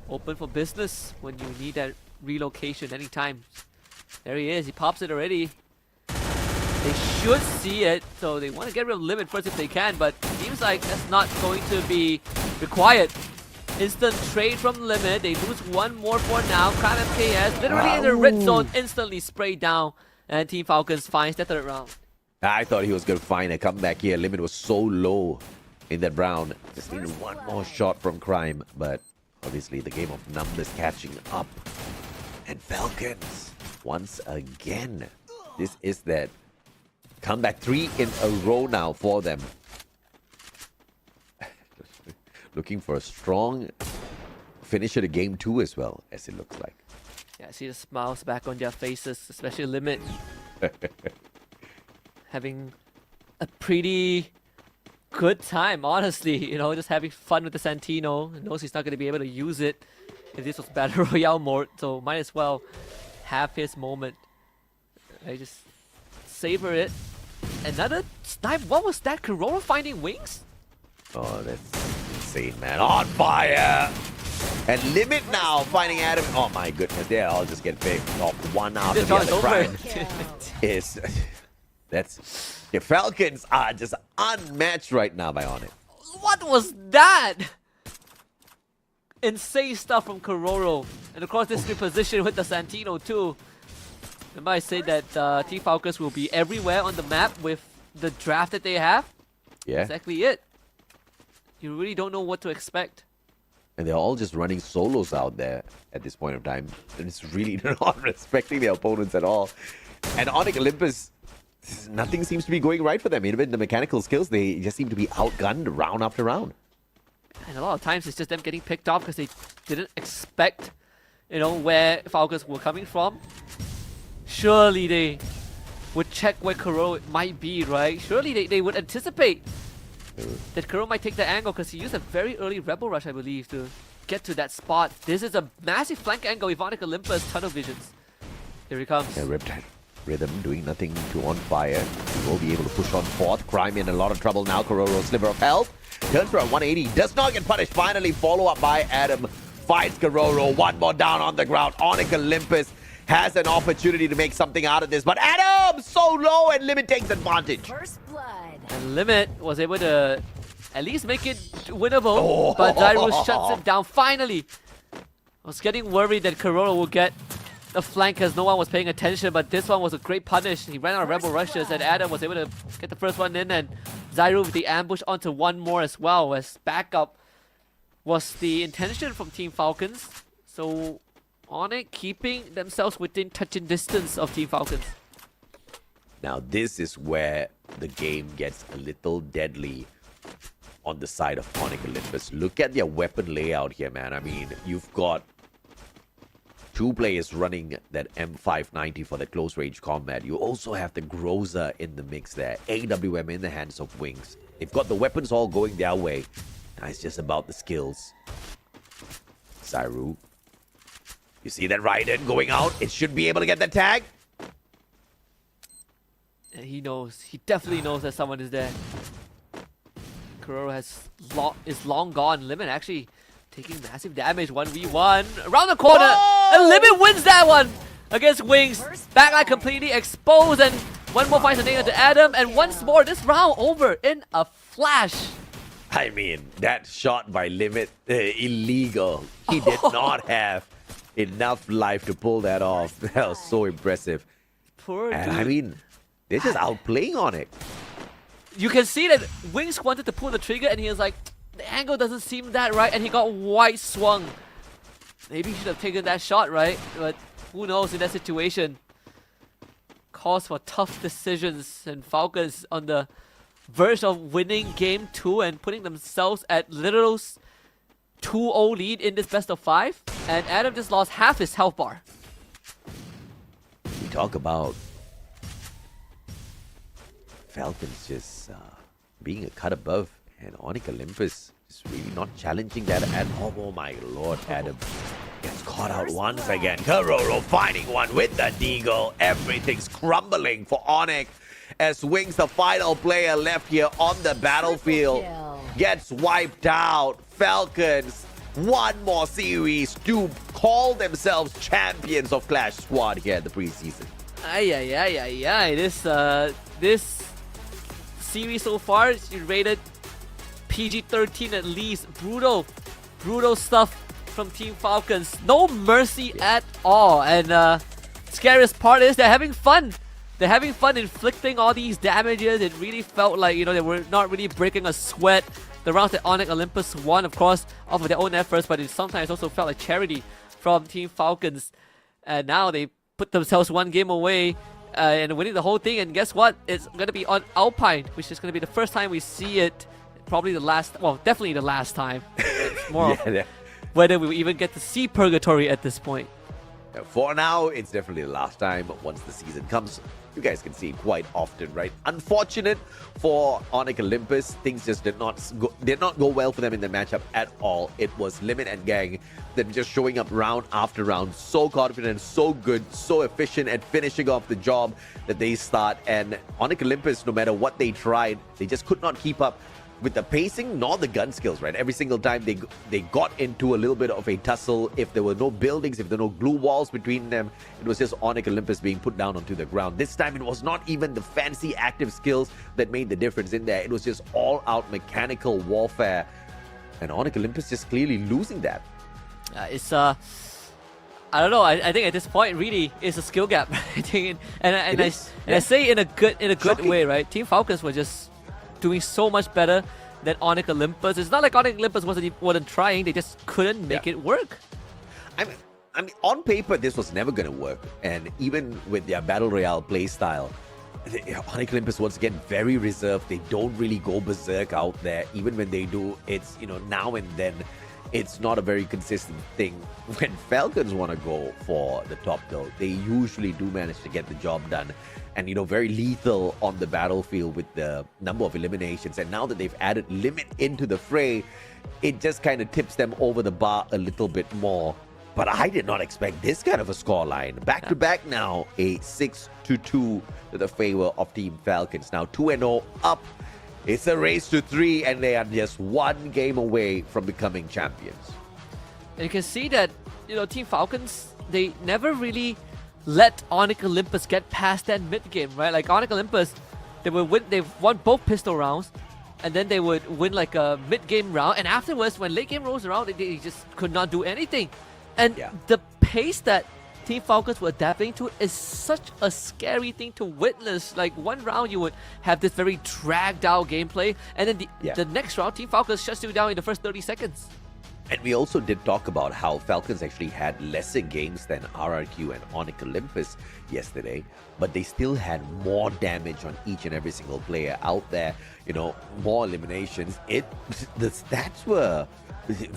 open for business when you need that relocation anytime. There he is. He pops it already. They should see it, so they want to get rid of Limit first if they can, but it seems like that's not going to be required. Instant trade from Limit. They lose one more for now. Crime MKS literally in the red zone, instantly sprayed down, and Team Falcons finds the third round. I thought he was going to find a comeback here. Limit was so low in that round. Just needed one more shot from Crime, but obviously the game of numbers catching up. And Falcons, once again, this is that comeback 3 in a row now for them. Looking for a strong finisher to game 2 as well, as it looks like. Yeah, I see the smiles back on their faces, especially Limit. Having a pretty good time, honestly. You know, just having fun with the Santino. He knows he's not going to be able to use it if this was Battle Royale mode, so might as well have his moment. I just savor it. Another snipe. What was that? Kororo finding wings? Oh, that's insane, man. On fire! And Limit now finding Adam. Oh my goodness, they all just get picked off one after the other. Crime is that's the Falcons are just unmatched right now by Onyx. What was that? Insane stuff from Kororo. And of course this reposition with the Santino too. I might say that Team Falcons will be everywhere on the map with the draft that they have. Yeah. Exactly it. You really don't know what to expect. And they're all just running solos out there at this point of time. And it's really not respecting their opponents at all. And Onyx Olympus, nothing seems to be going right for them. Even the mechanical skills, they just seem to be outgunned round after round. And a lot of times it's just them getting picked off because they didn't expect, you know, where Falcons were coming from. Surely they would check where Kororo might be, right? Surely they would anticipate that Kororo might take the angle because he used a very early Rebel Rush, I believe, to get to that spot. This is a massive flank angle. Evonik Olympus, tunnel visions. Here he comes. Yeah, Riptide Rhythm doing nothing to On Fire. He will be able to push on fourth. Crime in a lot of trouble now. Kororo, sliver of health. Turns for a 180. Does not get punished. Finally, follow up by Adam. Fights Kororo. One more down on the ground. Onyx Olympus has an opportunity to make something out of this. But Adam, so low, and Limit takes advantage. First blood. And Limit was able to at least make it winnable. But Zyrus shuts it down. Finally. I was getting worried that Kororo will get the flank because no one was paying attention, but this one was a great punish. He ran out of Rebel Rushes, and Adam was able to get the first one in, and Zyru with the ambush onto one more as well, as backup was the intention from Team Falcons. So Onyx keeping themselves within touching distance of Team Falcons. Now this is where the game gets a little deadly on the side of Onyx Olympus. Look at their weapon layout here, man. I mean, you've got two players running that M590 for the close range combat. You also have the Groza in the mix there. AWM in the hands of Wings. They've got the weapons all going their way. Now it's just about the skills. Zyru. You see that Raiden going out? It should be able to get the tag. And he knows. He definitely knows that someone is there. Kororo is long gone. Limit actually taking massive damage. 1v1. Around the corner. And Limit wins that one against Wings. Backline completely exposed. And one more finds a nail to Adam. And once more, this round over in a flash. I mean, that shot by Limit, illegal. He did not have enough life to pull that off. That was so impressive. Poor and dude. I mean, they're just outplaying on it. You can see that Wings wanted to pull the trigger and he was like, the angle doesn't seem that right, and he got wide swung. Maybe he should have taken that shot, right? But who knows in that situation. Calls for tough decisions, and Falcons on the verge of winning game 2 and putting themselves at literal 2-0 lead in this best of 5, and Adam just lost half his health bar. We talk about Falcons just being a cut above, and Onyx Olympus is really not challenging that at all. Oh my lord, Adam gets caught out once again. Karoro finding one with the Deagle. Everything's crumbling for Onyx as Wings, the final player left here on the battlefield, gets wiped out. Falcons, one more series to call themselves champions of Clash Squad here in the preseason. This series so far is rated PG-13 at least. Brutal stuff from Team Falcons. No mercy at all. And scariest part is they're having fun. They're having fun inflicting all these damages. It really felt like, they were not really breaking a sweat. The rounds that Onyx Olympus won, of course, off of their own efforts, but it sometimes also felt like charity from Team Falcons. And now they put themselves one game away and winning the whole thing. And guess what? It's going to be on Alpine, which is going to be the first time we see it. Probably the last, well, definitely the last time. It's more of whether we even get to see Purgatory at this point. For now, it's definitely the last time. Once the season comes, you guys can see it quite often, right? Unfortunate for Onyx Olympus, things just did not go well for them in the matchup at all. It was Limit and Gang that just showing up round after round, so confident, so good, so efficient at finishing off the job that they start. And Onyx Olympus, no matter what they tried, they just could not keep up with the pacing nor the gun skills, right? Every single time they got into a little bit of a tussle, if there were no buildings, if there were no glue walls between them, it was just Onyx Olympus being put down onto the ground. This time it was not even the fancy active skills that made the difference in there. It was just all-out mechanical warfare, and Onyx Olympus just clearly losing that. It's I don't know. I think at this point, really, it's a skill gap. I think, I say in a good way, right? Team Falcons were just doing so much better than Onyx Olympus. It's not like Onyx Olympus wasn't trying; they just couldn't make it work. I mean, on paper, this was never going to work, and even with their battle royale play style, Onyx Olympus once again very reserved. They don't really go berserk out there. Even when they do, it's now and then. It's not a very consistent thing. When Falcons want to go for the top kill, they usually do manage to get the job done. And, very lethal on the battlefield with the number of eliminations. And now that they've added Limit into the fray, it just kind of tips them over the bar a little bit more. But I did not expect this kind of a scoreline. Back-to-back now, a 6-2 to the favor of Team Falcons. Now 2-0 up. It's a race to 3, and they are just one game away from becoming champions. And you can see that, Team Falcons, they never really let Onyx Olympus get past that mid game, right? Like Onyx Olympus, they've won both pistol rounds, and then they would win like a mid game round, and afterwards, when late game rolls around, they just could not do anything. And the pace that Team Falcons were adapting to is such a scary thing to witness. Like one round you would have this very dragged out gameplay, and then the next round Team Falcons shuts you down in the first 30 seconds. And we also did talk about how Falcons actually had lesser games than RRQ and Onyx Olympus yesterday, but they still had more damage on each and every single player out there, more eliminations. The stats were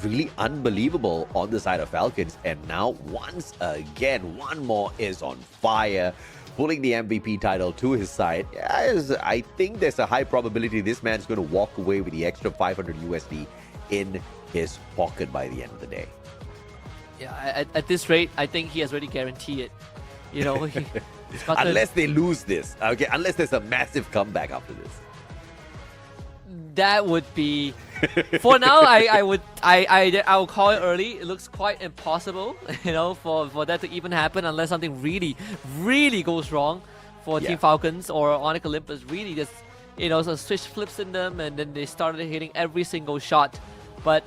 really unbelievable on the side of Falcons, and now once again, one more is on fire, pulling the MVP title to his side. I think there's a high probability this man's going to walk away with the extra 500 USD in his pocket by the end of the day. Yeah, at this rate, I think he has already guaranteed it. Unless they lose this, okay. Unless there's a massive comeback after this. That would be, for now, I will call it early. It looks quite impossible, for that to even happen unless something really, really goes wrong for Team Falcons or Onyx Olympus. Really just, some switch flips in them, and then they started hitting every single shot. But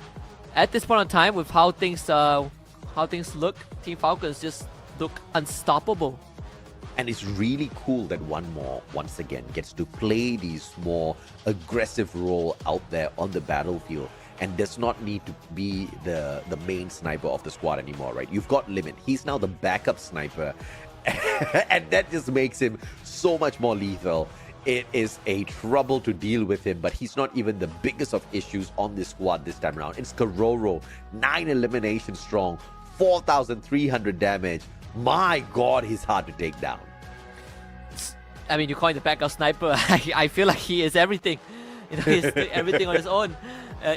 at this point in time, with how things look, Team Falcons just look unstoppable. And it's really cool that once again, gets to play these more aggressive role out there on the battlefield and does not need to be the main sniper of the squad anymore, right? You've got Limit. He's now the backup sniper. And that just makes him so much more lethal it is a trouble to deal with him, but he's not even the biggest of issues on this squad this time around. It's Kororo, 9 elimination strong, 4,300 damage. My God, he's hard to take down. I mean, you call him the backup sniper. I feel like he is everything. You know, he's doing everything on his own.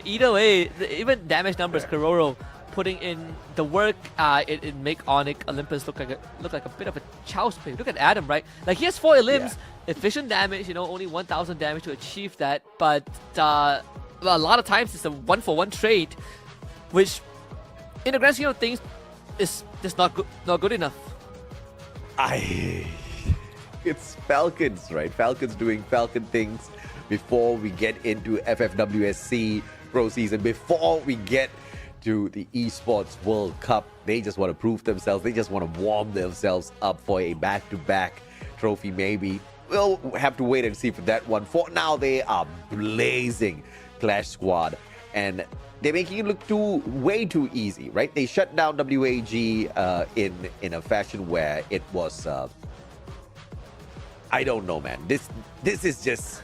Either way, even damage numbers, Kororo putting in the work, it make Onyx Olympus look like a bit of a child's play. Look at Adam, right? Like, he has 4 elims, efficient damage, you know, only 1,000 damage to achieve that. But a lot of times it's a 1-for-1 trade, which in the grand scheme of things is just not good enough. It's Falcons, right? Falcons doing Falcon things before we get into FFWS Sea Pro Season, before we get to the Esports World Cup. They just want to prove themselves. They just want to warm themselves up for a back-to-back trophy, maybe. We'll have to wait and see for that one. For now, they are blazing Clash Squad, and they're making it look way too easy, right? They shut down WAG in a fashion where it was... I don't know, man. This is just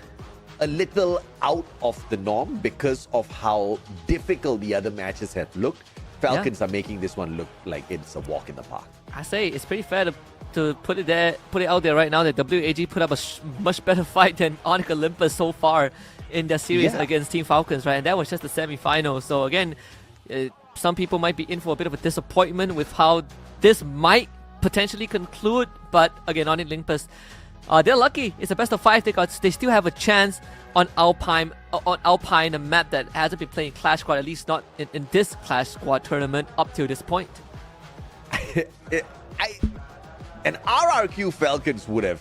a little out of the norm because of how difficult the other matches have looked. Falcons are making this one look like it's a walk in the park. I say it's pretty fair to put it out there right now that WAG put up a much better fight than Onyx Olympus so far in their series against Team Falcons, right? And that was just the semi-final. So again, some people might be in for a bit of a disappointment with how this might potentially conclude. But again, Onyx Olympus, they're lucky. It's a best of 5. They still have a chance on Alpine, a map that hasn't been playing Clash Squad, at least not in this Clash Squad tournament up to this point. An RRQ Falcons would have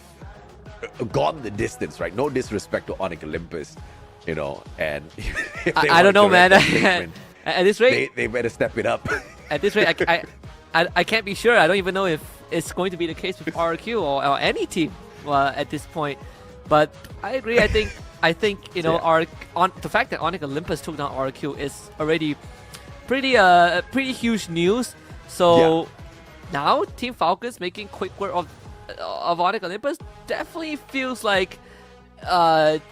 gone the distance, right? No disrespect to Onyx Olympus, you know. And I don't know, man. At this rate, they better step it up. At this rate, I can't be sure. I don't even know if it's going to be the case with RRQ or any team at this point. But I agree. I think you know, the fact that Onyx Olympus took down RRQ is already pretty huge news. So now Team Falcons making quick work of Onyx Olympus definitely feels like Onyx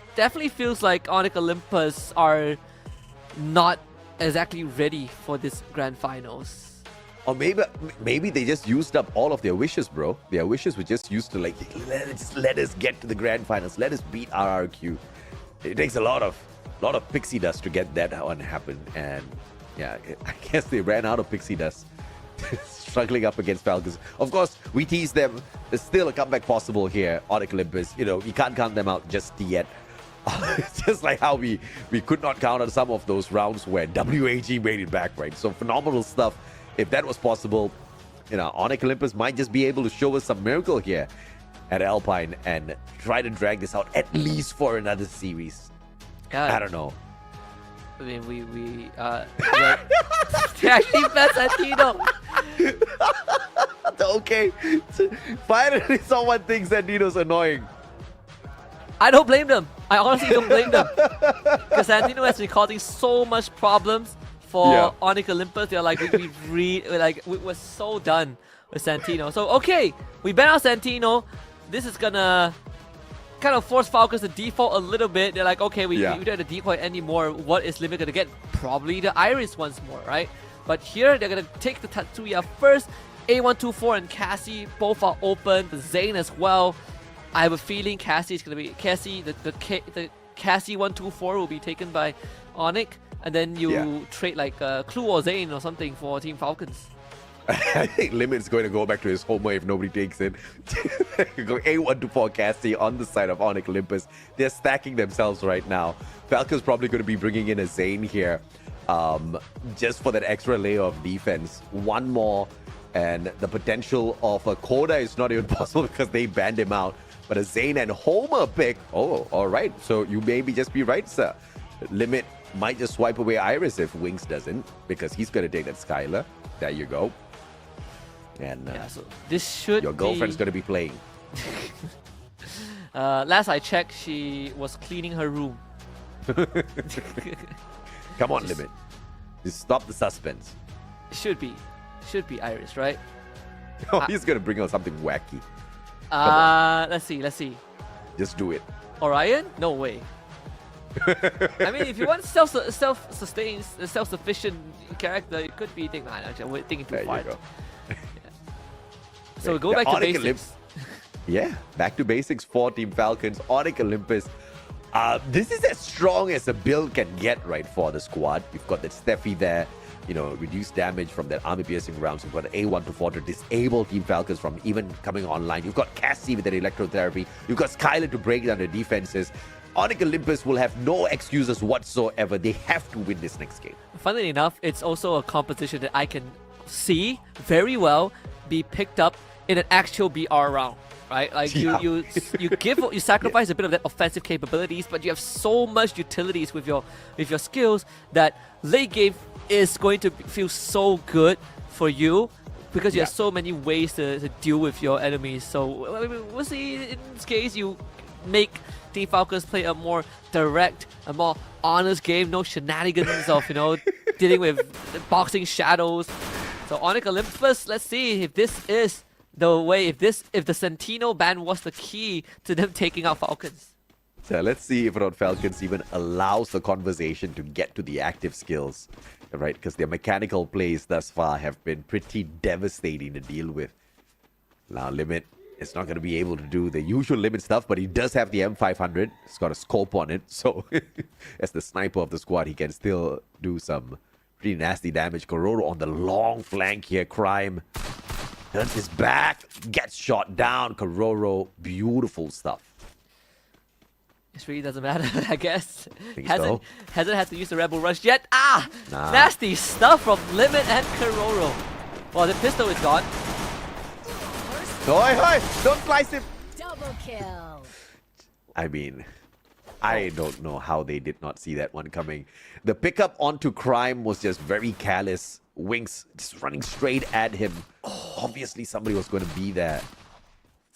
Olympus are not exactly ready for this grand finals. Or maybe they just used up all of their wishes, bro. Their wishes were just used to, like, let us get to the grand finals. Let us beat RRQ. It takes a lot of pixie dust to get that one happen. And yeah, I guess they ran out of pixie dust. Struggling up against Falcons. Of course, we tease them. There's still a comeback possible here. Onyx Olympus, you know, you can't count them out just yet. It's just like how we could not count on some of those rounds where WAG made it back, right? So phenomenal stuff. If that was possible, you know, Onyx Olympus might just be able to show us some miracle here at Alpine and try to drag this out at least for another series. I don't know. I mean, we actually bet Santino. Okay, finally someone thinks Santino's annoying. I don't blame them. I honestly don't blame them. Because Santino has been causing so much problems for Onyx Olympus. They're like, we're so done with Santino. So okay, we ban out Santino. This is gonna kind of force Falcons to default a little bit. They're like, okay, we don't have to decoy anymore. What is Limit gonna get? Probably the Iris once more, right? But here they're gonna take the Tatsuya first. A124 and Cassie both are open. The Zane as well. I have a feeling Cassie is gonna be the Cassie 124 will be taken by Onyx, and then you trade like Clue or Zane or something for Team Falcons. I think Limit's going to go back to his homer if nobody takes it. Go A124 Cassie on the side of Onyx Olympus. They're stacking themselves right now. Falcon's probably going to be bringing in a Zane here, just for that extra layer of defense. One more, and the potential of a Koda is not even possible because they banned him out. But a Zane and Homer pick. Oh, all right. So you maybe just be right, sir. Limit might just swipe away Iris if Wings doesn't, because he's going to take that Skylar. There you go. And so this should your girlfriend's going to be playing. Last I checked, she was cleaning her room. Come on, Limit. Just stop the suspense. Should be Iris, right? Oh, he's going to bring out something wacky. Let's see. Just do it. Orion? No way. I mean, if you want self-sustained, self-sufficient character, it could be thing. Nah, actually, I'm thinking too far. Go. So we go back to Onyx basics. Yeah, back to basics for Team Falcons. Onyx Olympus. This is as strong as a build can get, right, for the squad. You've got that Steffi there, you know, reduced damage from that armor-piercing rounds. You've got an A124 to disable Team Falcons from even coming online. You've got Cassie with that electrotherapy. You've got Skylar to break down the defenses. Onyx Olympus will have no excuses whatsoever. They have to win this next game. Funnily enough, it's also a composition that I can see very well be picked up in an actual BR round. Right, like you sacrifice a bit of that offensive capabilities, but you have so much utilities with your skills that late game is going to feel so good for you because you have so many ways to deal with your enemies. So I mean, we'll see in this case you make Team Falcons play a more direct, a more honest game, no shenanigans of dealing with boxing shadows. So Onyx Olympus, let's see if this is the way, if the Sentino ban was the key to them taking out Falcons. So let's see if Falcons even allows the conversation to get to the active skills, right? Because their mechanical plays thus far have been pretty devastating to deal with. Now Limit is not going to be able to do the usual Limit stuff, but he does have the M500. It's got a scope on it, so as the sniper of the squad, he can still do some pretty nasty damage. Kororo on the long flank here. Crime turns his back, gets shot down. Kororo, beautiful stuff. It really doesn't matter, I guess. Hasn't had to use the Rebel Rush yet. Nah. Nasty stuff from Limit and Kororo. Well, the pistol is gone. Oi, don't slice him. Double kill. I mean, I don't know how they did not see that one coming. The pickup onto Crime was just very careless. Winks just running straight at him. Obviously, somebody was going to be there.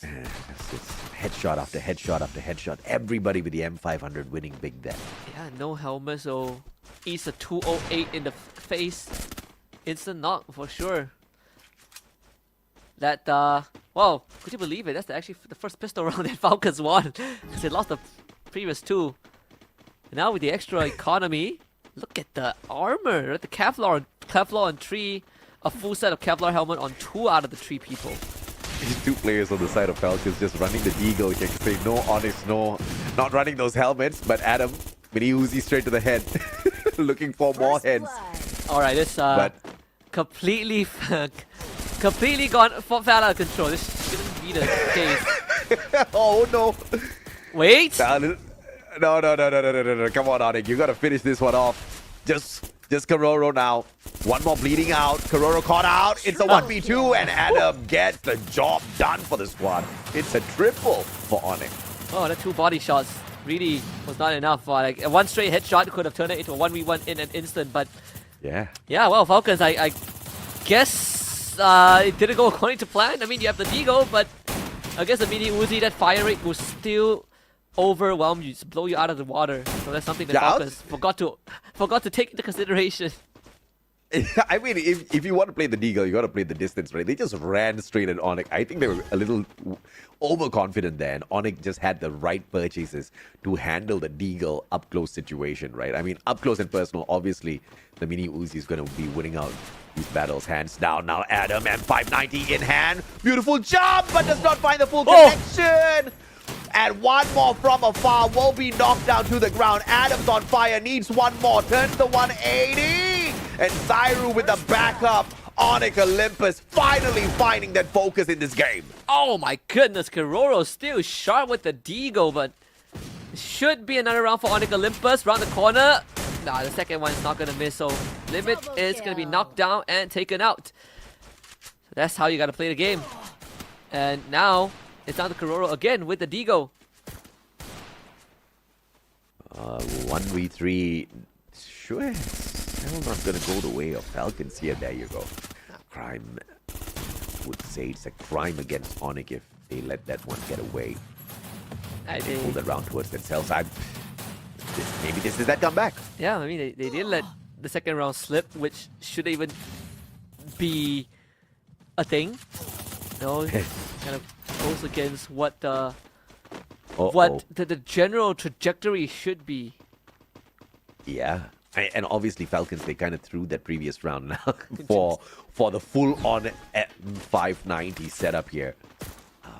It's just headshot after headshot after headshot. Everybody with the M500 winning big there. Yeah, no helmet, so eats a 208 in the face. Instant knock for sure. That, well, could you believe it? That's actually the first pistol round that Falcons won. Because they lost the previous two. And now with the extra economy, look at the armor, right? The Kevlar on 3, a full set of Kevlar helmet on 2 out of the 3 people. These 2 players on the side of Falcons just running the Deagle. You can say no, Onyx, no. Not running those helmets, but Adam, mini Uzi straight to the head. Looking for more heads. Alright, this completely gone fell out of control. This shouldn't be the case. Oh no. Wait. No. Come on, Onyx. You gotta finish this one off. Just Kororo now. One more bleeding out. Kororo caught out. It's a 1v2 and Adam gets the job done for the squad. It's a triple for Onyx. Oh, the 2 body shots really was not enough. Like one straight headshot could have turned it into a 1v1 in an instant, but yeah, well, Falcons, I guess it didn't go according to plan. I mean, you have the Deagle, but I guess the mini Uzi, that fire rate will still overwhelm you, just blow you out of the water. So that's something that Falcons forgot to take into consideration. I mean, if you want to play the Deagle, you got to play the distance, right? They just ran straight at Onyx. I think they were a little overconfident there, and Onyx just had the right purchases to handle the Deagle up-close situation, right? I mean, up-close and personal, obviously, the mini Uzi is going to be winning out these battles hands down. Now Adam and 590 in hand. Beautiful job, but does not find the full connection. And one more from afar will be knocked down to the ground. Adam's on fire, needs one more. Turns the 180. And Zyru with the backup. Onyx Olympus finally finding that focus in this game. Oh my goodness, Kororo still sharp with the Deagle, but should be another round for Onyx Olympus. Round the corner. Nah, the second one is not going to miss, so Limit is going to be knocked down and taken out. So that's how you got to play the game. And now it's down to Kororo again with the Deagle. 1v3. Sure. Still not going to go the way of Falcons here. There you go. Crime would say it's a crime against Onyx if they let that one get away. They pull that round towards themselves. Maybe this is that comeback. Yeah, I mean, they didn't let the second round slip, which should even be a thing. No, kind of goes against what what the general trajectory should be. Yeah. And obviously Falcons, they kind of threw that previous round now for the full-on 590 setup here.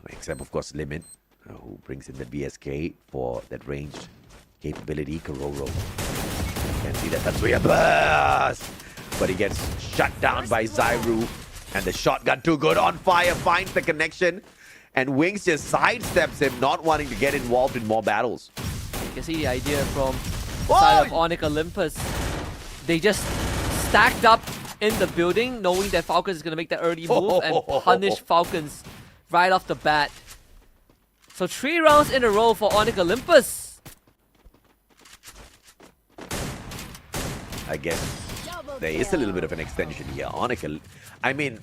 Except, of course, Limit, who brings in the BSK for that ranged capability. Kororo. Can't see that Tatsuya burst! But he gets shut down by Zyru. And the shotgun too good. On fire, finds the connection. And Wings just sidesteps him, not wanting to get involved in more battles. You can see the idea from the side of Onyx Olympus. They just stacked up in the building, knowing that Falcons is going to make that early move and punish Falcons right off the bat. So 3 rounds in a row for Onyx Olympus. I guess there is a little bit of an extension here. Onyx, I mean,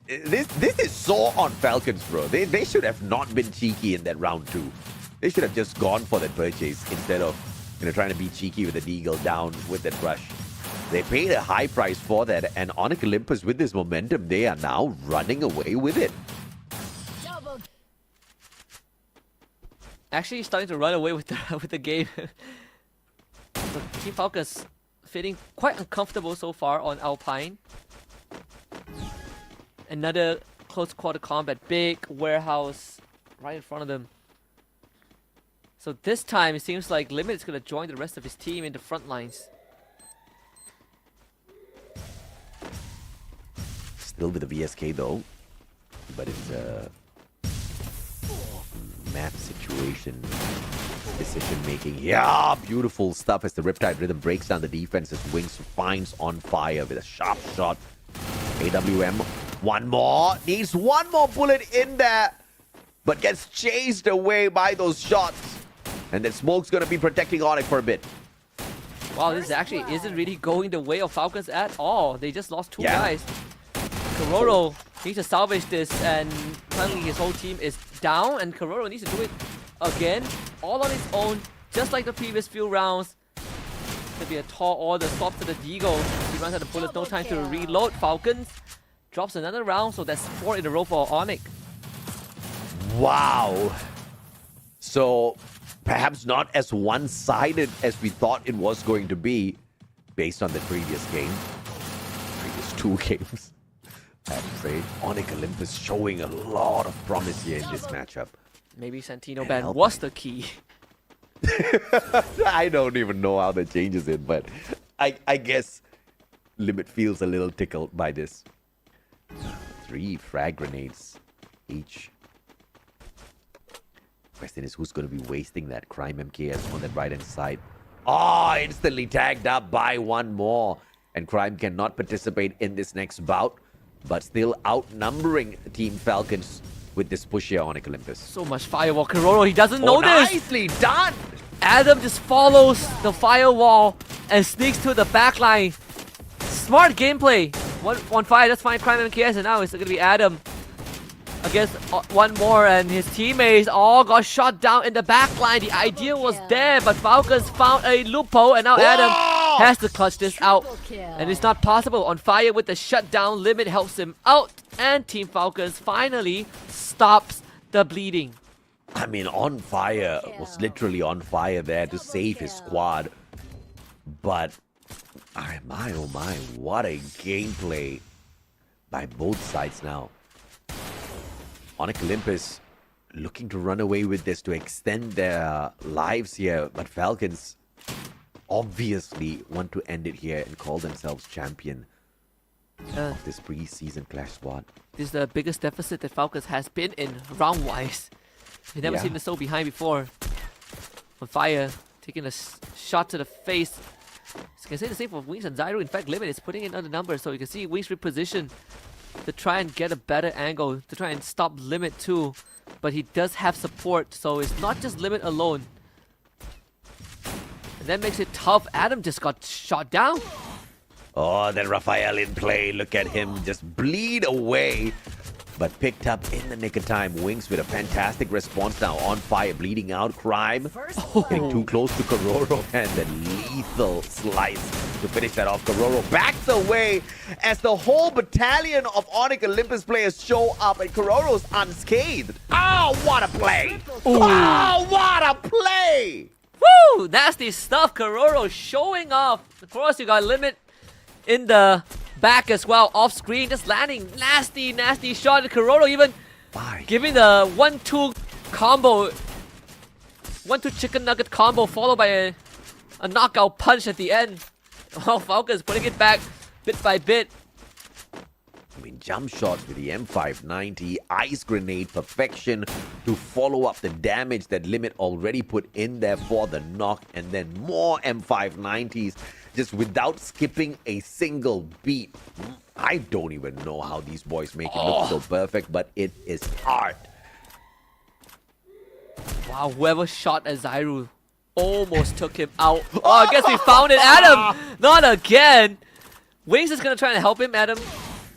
this is so on Falcons, bro. They should have not been cheeky in that round 2. They should have just gone for that purchase instead of trying to be cheeky with the Deagle down with that rush. They paid a high price for that, and Onyx Olympus, with this momentum, they are now running away with it. Actually starting to run away with the game. So Team Falcons feeling quite uncomfortable so far on Alpine. Another close quarter combat, big warehouse right in front of them. So this time it seems like Limit is going to join the rest of his team in the front lines. Still with the VSK though, but it's a map situation, decision making. Yeah, beautiful stuff as the Riptide Rhythm breaks down the defense as Wings finds On Fire with a sharp shot. AWM, one more, needs one more bullet in there, but gets chased away by those shots. And then Smoke's gonna be protecting Onyx for a bit. Wow, this actually isn't really going the way of Falcons at all. They just lost 2 guys. Kororo needs to salvage this, and finally his whole team is down, and Kororo needs to do it again, all on his own, just like the previous few rounds. Could be a tall order, swap to the Deagle. He runs out of bullets, no time to reload. Falcons drops another round, so that's 4 in a row for Onyx. Wow. So perhaps not as one-sided as we thought it was going to be based on the previous game. Previous 2 games. I have to say, Onyx Olympus showing a lot of promise here in this matchup. Maybe Santino ban was the key. I don't even know how that changes it, but I guess Limit feels a little tickled by this. 3 frag grenades each. Question is, who's going to be wasting that? Crime MKS on that right-hand side. Oh, instantly tagged up by one more. And Crime cannot participate in this next bout, but still outnumbering Team Falcons with this push here on Olympus. So much firewall. Kororo, he doesn't know this. Nicely done! Adam just follows the firewall and sneaks to the backline. Smart gameplay. One fire, that's fine. Crime MKS, and now it's going to be Adam against one more, and his teammates all got shot down in the backline. The idea was there, but Falcons found a loophole, and now Adam has to clutch this out. And it's not possible. On Fire with the shutdown, Limit helps him out, and Team Falcons finally stops the bleeding. I mean, On Fire was literally on fire there to save his squad. But, my oh my, what a gameplay by both sides now. Onyx Olympus looking to run away with this to extend their lives here, but Falcons obviously want to end it here and call themselves champion of this pre-season Clash squad. This is the biggest deficit that Falcons has been in round-wise. We've never seen them so behind before. On Fire, taking a shot to the face. You can say the same for Wings and Zyru. In fact, Limit is putting in other numbers, so you can see Wings reposition to try and get a better angle, to try and stop Limit too. But he does have support, so it's not just Limit alone. And that makes it tough. Adam just got shot down. Oh, then Raphael in play. Look at him just bleed away. But picked up in the nick of time. Wings with a fantastic response now. On Fire, bleeding out. Crime getting too close to Kororo. And the lethal slice to finish that off. Kororo backs away as the whole battalion of Onyx Olympus players show up, and Kororo's unscathed. Oh, what a play! Ooh. Oh, what a play! Woo! Nasty stuff. Kororo showing off. Of course, you got Limit in the back as well, off screen, just landing nasty shot. Kororo even giving the 1-2 combo, 1-2 chicken nugget combo, followed by a knockout punch at the end. Oh, Falcons putting it back bit by bit. I mean, jump shots with the M590, ice grenade perfection to follow up the damage that Limit already put in there for the knock, and then more M590s just without skipping a single beat. I don't even know how these boys make it look so perfect, but it is art. Wow, whoever shot at Zyru almost took him out. Oh, I guess we found it. Adam, not again. Wings is gonna try and help him. Adam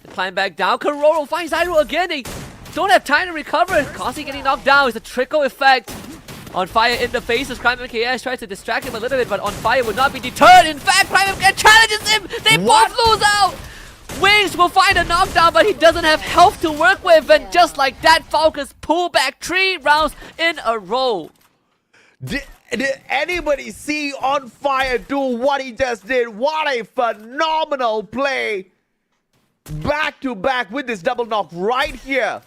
climb back down. Kororo finds Zyru again. They don't have time to recover. Kasi getting knocked down. It's a trickle effect. On Fire in the face as Prime MKS tries to distract him a little bit, but On Fire would not be deterred. In fact, Prime MKS challenges him. They both lose out. Wings will find a knockdown, but he doesn't have health to work with. And just like that, Falcons pull back 3 rounds in a row. Did anybody see On Fire do what he just did? What a phenomenal play. Back to back with this double knock right here.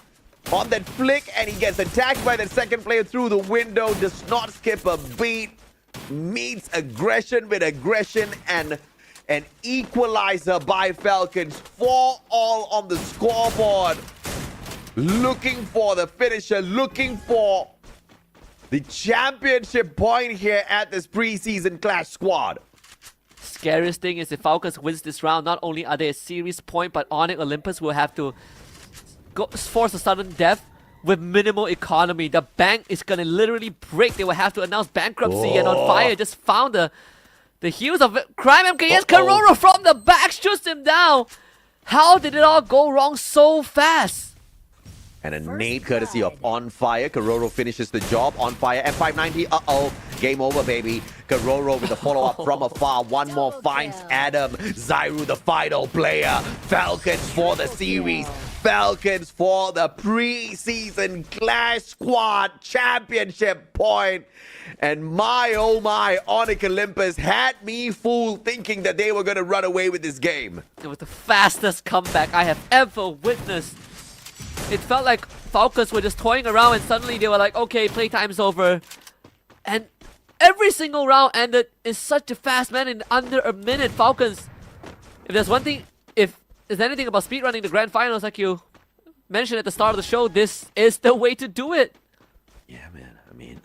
On that flick, and he gets attacked by the second player through the window, does not skip a beat, meets aggression with aggression, and an equalizer by Falcons. 4-all on the scoreboard. Looking for the finisher, looking for the championship point here at this preseason Clash squad. Scariest thing is if Falcons wins this round, not only are they a series point, but Onyx Olympus will have to force a sudden death with minimal economy. The bank is gonna literally break. They will have to announce bankruptcy. And On Fire just found the heels of Crime MKS. Kororo from the back shoots him down. How did it all go wrong so fast? And a nade courtesy of On Fire. Kororo finishes the job. On Fire, F590. Uh-oh. Game over, baby. Kororo with a follow-up from afar. One more finds Adam. Zyru, the final player. Falcons for the series. Falcons for the preseason Clash Squad Championship point. And my, oh my, Onyx Olympus had me fooled thinking that they were going to run away with this game. It was the fastest comeback I have ever witnessed. It felt like Falcons were just toying around and suddenly they were like, okay, playtime's over. And every single round ended in such a fast manner, in under a minute. Falcons, if there's one thing, if there's anything about speedrunning the grand finals like you mentioned at the start of the show, this is the way to do it. Yeah, man. I mean,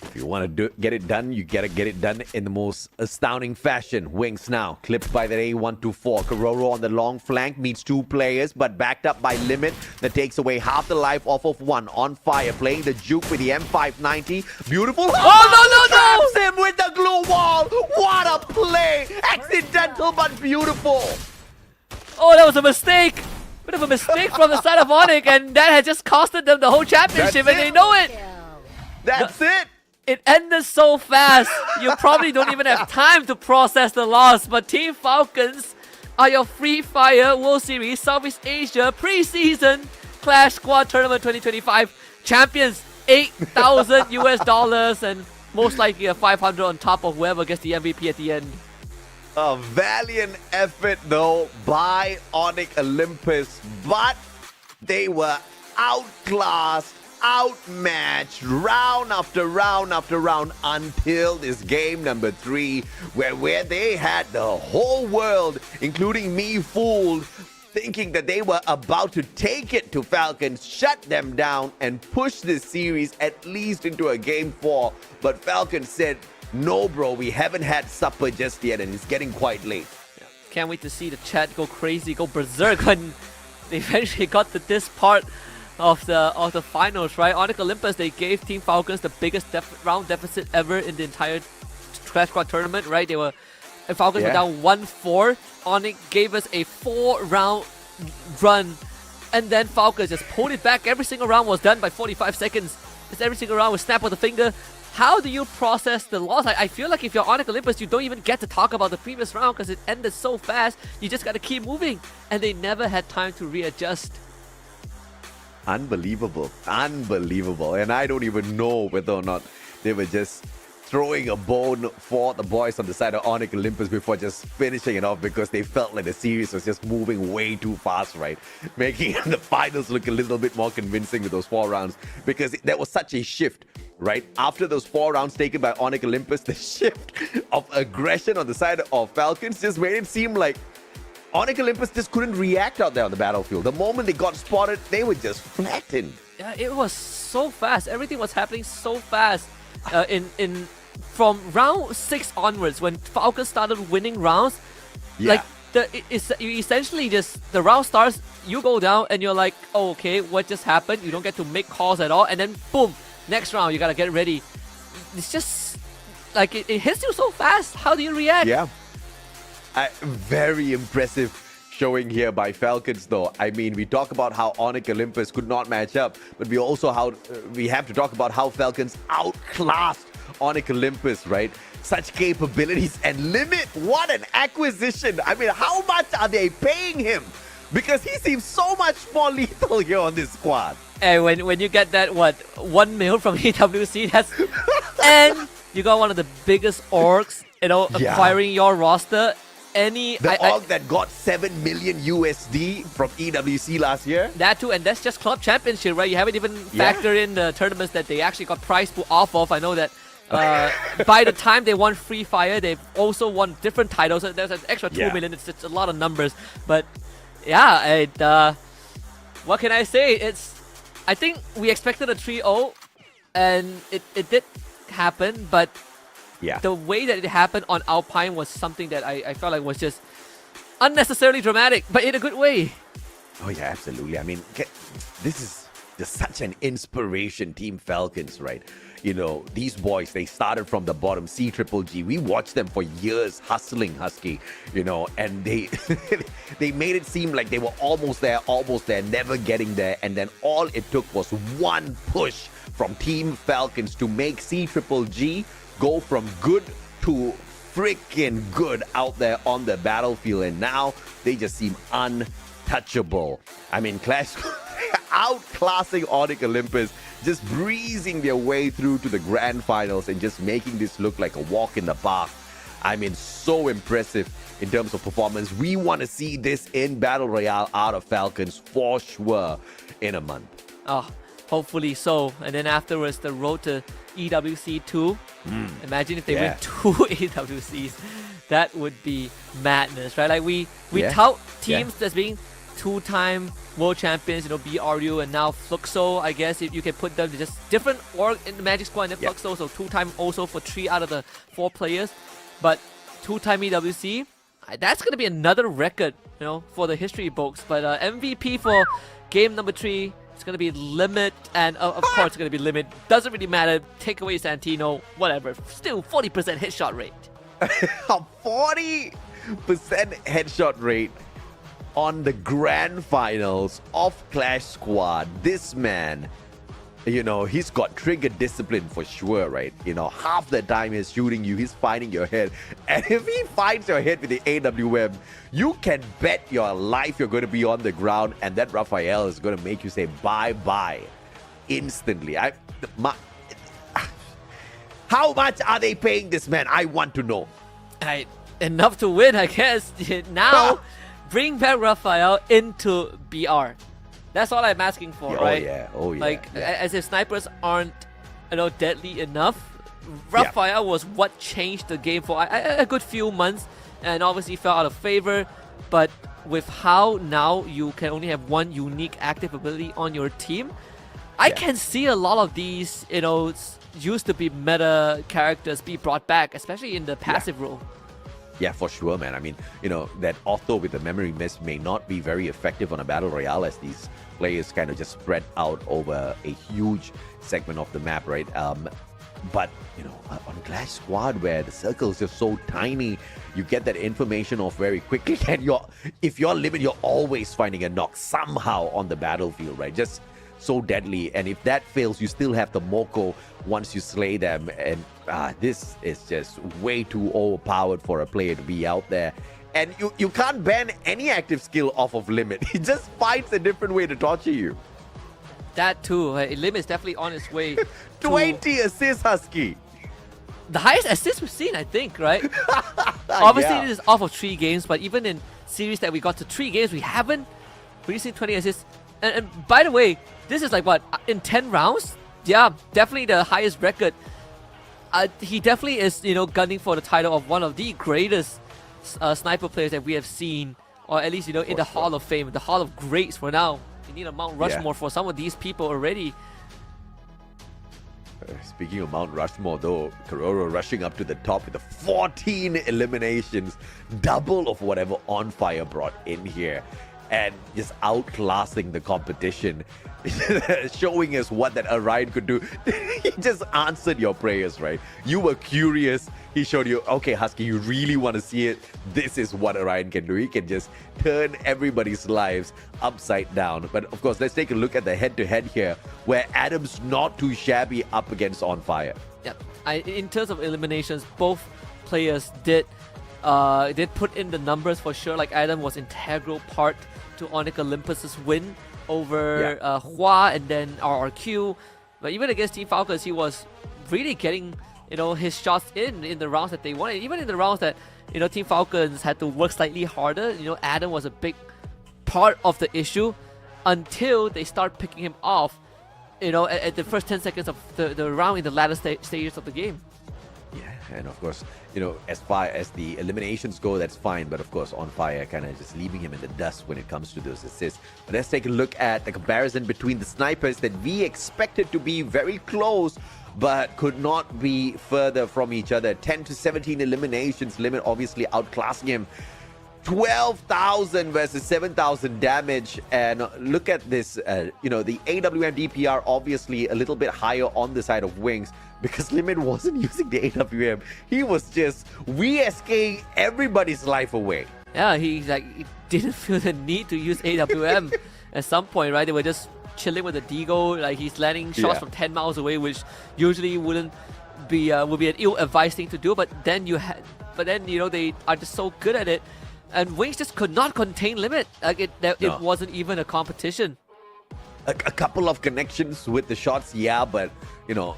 if you want to get it done, you gotta get it done in the most astounding fashion. Wings now, clipped by the A124. Kororo on the long flank meets 2 players, but backed up by Limit that takes away half the life off of 1. On Fire, playing the juke with the M590. Beautiful. Oh, no! Traps him with the glue wall. What a play. Accidental, but beautiful. Oh, that was a mistake. Bit of a mistake from the side of Onyx, and that had just costed them the whole championship, and they know it. That's it. It ended so fast, you probably don't even have time to process the loss. But Team Falcons are your Free Fire World Series Southeast Asia preseason Clash Squad Tournament 2025 champions. $8,000 US, and most likely a 500 on top of whoever gets the MVP at the end. A valiant effort though by Onyx Olympus, but they were outclassed, outmatched round after round after round until this game number 3 where they had the whole world, including me, fooled, thinking that they were about to take it to Falcons, shut them down, and push this series at least into a game 4. But Falcons said, no, bro, we haven't had supper just yet, and it's getting quite late. Can't wait to see the chat go crazy, go berserk when they eventually got to this part of the finals, right? Onyx Olympus, they gave Team Falcons the biggest round deficit ever in the entire Clash Squad tournament, right? Falcons were down 1-4. Onyx gave us a 4-round run, and then Falcons just pulled it back. Every single round was done by 45 seconds. Just every single round was snap of the finger. how do you process the loss? I feel like if you're Onyx Olympus, you don't even get to talk about the previous round because it ended so fast. You just got to keep moving, and they never had time to readjust. Unbelievable. Unbelievable. And I don't even know whether or not they were just throwing a bone for the boys on the side of Onyx Olympus before just finishing it off because they felt like the series was just moving way too fast, right? Making the finals look a little bit more convincing with those 4 rounds because there was such a shift, right? After those 4 rounds taken by Onyx Olympus, the shift of aggression on the side of Falcons just made it seem like Onyx Olympus just couldn't react out there on the battlefield. The moment they got spotted, they were just flattened. Yeah, it was so fast. Everything was happening so fast. From round 6 onwards, when Falcons started winning rounds, like you essentially just the round starts, you go down, and you're like, oh, okay, what just happened? You don't get to make calls at all, and then boom, next round you gotta get ready. It's just like it hits you so fast. How do you react? Yeah. Very impressive showing here by Falcons, though. I mean, we talk about how Onyx Olympus could not match up, but we have to talk about how Falcons outclassed Onyx Olympus, right? Such capabilities and Limit. What an acquisition! I mean, how much are they paying him? Because he seems so much more lethal here on this squad. And when you get that 1 mil from EWC, that's and you got one of the biggest orgs, acquiring your roster. The org that got 7 million USD from EWC last year. That too, and that's just club championship, right? You haven't even factored in the tournaments that they actually got prize pool off of. I know that by the time they won Free Fire, they've also won different titles. So there's an extra 2 million. It's a lot of numbers, but yeah, what can I say? I think we expected a 3-0, and it did happen, but the way that it happened on Alpine was something that I felt like was just unnecessarily dramatic, but in a good way. Oh yeah, absolutely. I mean, this is just such an inspiration, Team Falcons, right? You know, these boys, they started from the bottom, C-Triple-G. We watched them for years hustling Husky, and they they made it seem like they were almost there, never getting there. And then all it took was one push from Team Falcons to make C-Triple-G go from good to freaking good out there on the battlefield. And now they just seem untouchable. I mean, Clash outclassing Onyx Olympus, just breezing their way through to the grand finals and just making this look like a walk in the park. I mean, so impressive in terms of performance. We want to see this in Battle Royale out of Falcons for sure in a month. Oh, hopefully so. And then afterwards, the road to EWC 2. Imagine if they win 2 EWCs. That would be madness, right? Like we tout teams that's being 2-time world champions, BRU and now Fluxo. I guess if you can put them just different org in the Magic Squad and then Fluxo, so 2-time also for 3 out of the 4 players. But 2-time EWC, that's gonna be another record, for the history books. But MVP for game number 3, it's gonna be Limit, and of course it's gonna be Limit. Doesn't really matter. Take away Santino, whatever. Still 40% headshot rate. A 40% headshot rate on the grand finals of Clash Squad. This man, he's got trigger discipline for sure, right? Half the time he's shooting you, he's finding your head. And if he finds your head with the AWM, you can bet your life you're going to be on the ground, and that Raphael is going to make you say bye-bye instantly. How much are they paying this man? I want to know. Enough to win, I guess. Now, bring back Raphael into BR. That's all I'm asking for, right? Oh yeah. Like, as if snipers aren't, deadly enough. Raphael was what changed the game for a good few months, and obviously fell out of favor. But with how now you can only have one unique active ability on your team, I can see a lot of these, used to be meta characters be brought back, especially in the passive role. Yeah, for sure, man. I mean, that auto with the memory miss may not be very effective on a battle royale as these players kind of just spread out over a huge segment of the map, right? But, on Clash Squad, where the circle is just so tiny, you get that information off very quickly. And if you're Limit, you're always finding a knock somehow on the battlefield, right? Just so deadly. And if that fails, you still have the Moko once you slay them. And this is just way too overpowered for a player to be out there. And you can't ban any active skill off of Limit. He just finds a different way to torture you. That too. Limit is definitely on its way. 20 assists, Husky. The highest assist we've seen, I think, right? Obviously, Yeah. it is off of 3 games, but even in series that we got to 3 games, we haven't really seen 20 assists. And by the way, this is like what, in 10 rounds? Yeah, definitely the highest record. He definitely is, gunning for the title of one of the greatest sniper players that we have seen, or at least, in the Hall of Fame, the Hall of Greats for now. You need a Mount Rushmore for some of these people already. Speaking of Mount Rushmore, though, Kororo rushing up to the top with the 14 eliminations, double of whatever On Fire brought in here, and just outclassing the competition, showing us what that Orion could do. He just answered your prayers, right? You were curious. He showed you, okay, Husky, you really want to see it? This is what Orion can do. He can just turn everybody's lives upside down. But of course, let's take a look at the head-to-head here, where Adam's not too shabby up against On Fire. Yep. In terms of eliminations, both players did put in the numbers for sure. Like Adam was integral part to Onyx Olympus's win over Hua and then RRQ. But even against Team Falcons, he was really getting his shots in the rounds that they wanted. Even in the rounds that Team Falcons had to work slightly harder, Adam was a big part of the issue until they start picking him off at the first 10 seconds of the round in the latter stages of the game. Yeah, and of course, as far as the eliminations go, that's fine. But of course, On Fire kind of just leaving him in the dust when it comes to those assists. But let's take a look at the comparison between the snipers that we expected to be very close, but could not be further from each other. 10 to 17 eliminations. Limit obviously outclassing him. 12,000 versus 7,000 damage. And look at this, the AWM DPR obviously a little bit higher on the side of Wings, because Limit wasn't using the AWM. He was just VSKing everybody's life away. Yeah, he didn't feel the need to use AWM at some point, right? They were just chilling with the Deagle. Like, he's landing shots from 10 miles away, which usually would be an ill-advised thing to do. But then they are just so good at it, and Wings just could not contain Limit. Like it wasn't even a competition. A couple of connections with the shots, but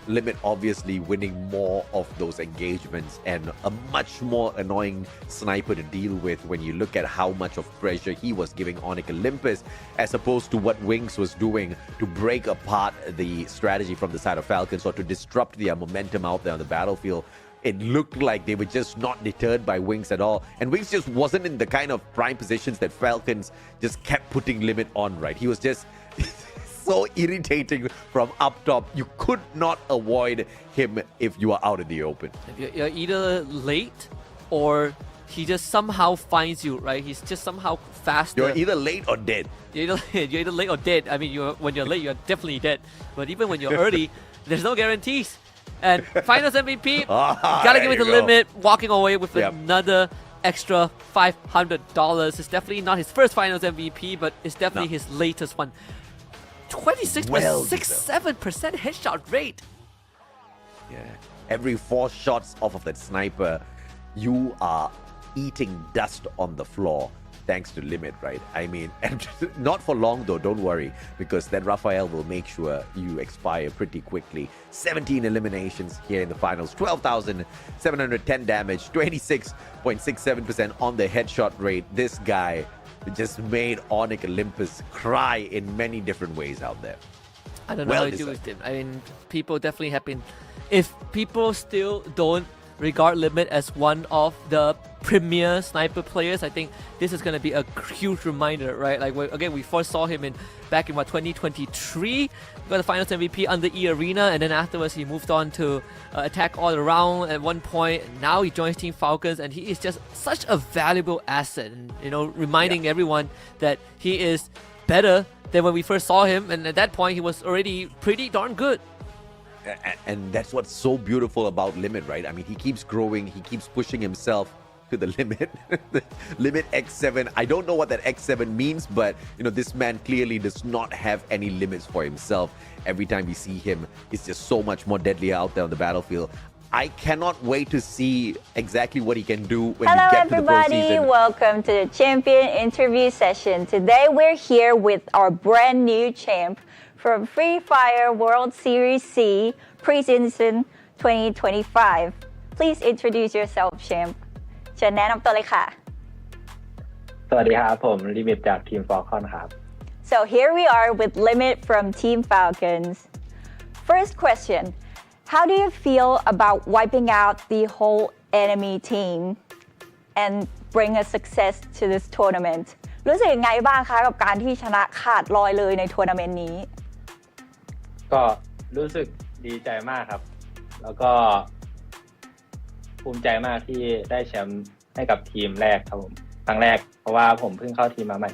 Limit obviously winning more of those engagements, and a much more annoying sniper to deal with when you look at how much of pressure he was giving Onyx Olympus, as opposed to what Wings was doing to break apart the strategy from the side of Falcons, or to disrupt their momentum out there on the battlefield. It looked like they were just not deterred by Wings at all. And Wings just wasn't in the kind of prime positions that Falcons just kept putting Limit on, right? He was just so irritating from up top. You could not avoid him if you are out in the open. You're either late or he just somehow finds you, right? He's just somehow faster. You're either late or dead. You're either late or dead. I mean, when you're late, you're definitely dead. But even when you're early, there's no guarantees. And Finals MVP, gotta give it to Limit, walking away with another extra $500. It's definitely not his first Finals MVP, but it's definitely his latest one. 26.67% headshot rate. Yeah. Every 4 shots off of that sniper, you are eating dust on the floor. Thanks to Limit, right? I mean, and not for long though, don't worry, because then Raphael will make sure you expire pretty quickly. 17 eliminations here in the finals, 12,710 damage, 26.67% on the headshot rate. This guy just made Onyx Olympus cry in many different ways out there. I don't know how to do with him. I mean, people definitely have been... If people still don't regard Limit as one of the premier sniper players, I think this is going to be a huge reminder, right? Like, again, we first saw him back in 2023, got the Finals MVP under E Arena, and then afterwards he moved on to Attack All Around at one point. Now he joins Team Falcons, and he is just such a valuable asset, and reminding everyone that he is better than when we first saw him, and at that point he was already pretty darn good. And that's what's so beautiful about Limit, right? I mean, he keeps growing, he keeps pushing himself. to the limit. Limit X7. I don't know what that X7 means, but this man clearly does not have any limits for himself. Every time we see him, he's just so much more deadly out there on the battlefield. I cannot wait to see exactly what he can do when we get to the pro season. Hello everybody, welcome to the champion interview session. Today we're here with our brand new champ from Free Fire World Series Sea Preseason 2025. Please introduce yourself, champ. เชิญแนะนำตัวเลยค่ะ สวัสดีครับผมลิมิตจากทีม Falcons ครับ So here we are with Limit from Team Falcons. First question, how do you feel about wiping out the whole enemy team and bring a success to this tournament? รู้สึกยังไงบ้างคะกับการที่ชนะขาดลอยเลยในทัวร์นาเมนต์นี้ ก็รู้สึกดีใจมากครับแล้วก็ภูมิใจมากที่ได้แชมป์ให้กับทีมแรกครับผมครั้งแรกเพราะว่าผมเพิ่งเข้าทีมมาใหม่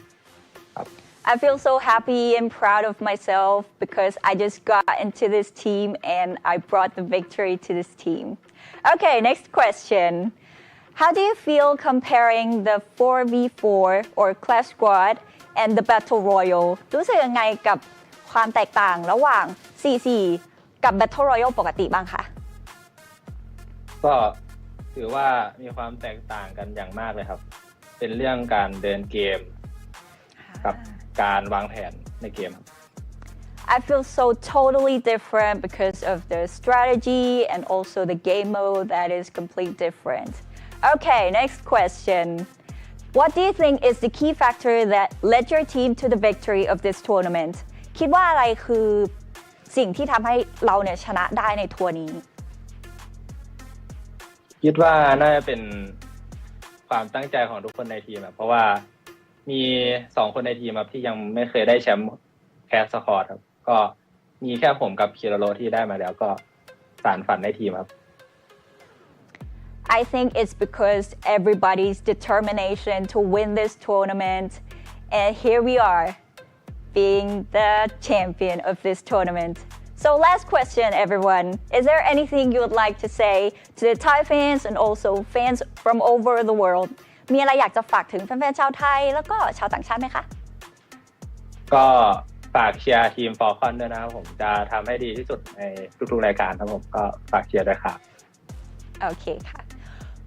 ครับ I feel so happy and proud of myself because I just got into this team and I brought the victory to this team. Okay, next question. How do you feel comparing the 4v4 or Clash Squad and the Battle Royale? รู้สึกยังไงกับความแตกต่างระหว่าง 4-4 กับ Battle Royale ปกติบ้างคะก็ถือว่ามีความแตกต่างกันอย่างมากเลยครับเป็นเรื่องการเดินเกมกับการวางแผนในเกม I feel so totally different because of the strategy and also the game mode that is completely different. Okay, next question. What do you think is the key factor that led your team to the victory of this tournament? คิดว่าอะไรคือสิ่งที่ทำให้เราเนี่ยชนะได้ในทัวร์นี้คิดว่าน่าจะเป็นความตั้งใจของทุกคนในทีมเพราะว่ามี2คนในทีมครับที่ยังไม่เคยได้แชมป์แคสสควอตครับก็มีแค่ผมกับคิโรโรที่ได้มาแล้วก็สานฝันในทีมครับ I think it's because everybody's determination to win this tournament and here we are being the champion of this tournament. So last question, everyone. Is there anything you would like to say to the Thai fans and also fans from over the world? มีอะไรอยากจะฝากถึงแฟนๆชาวไทยแล้วก็ชาวต่างชาติไหมคะก็ฝากเชียร์ทีม Falcons ด้วยนะครับผมจะทำให้ดีที่สุดในทุกๆรายการครับผมก็ฝากเชียร์ด้วยครับโอเคค่ะ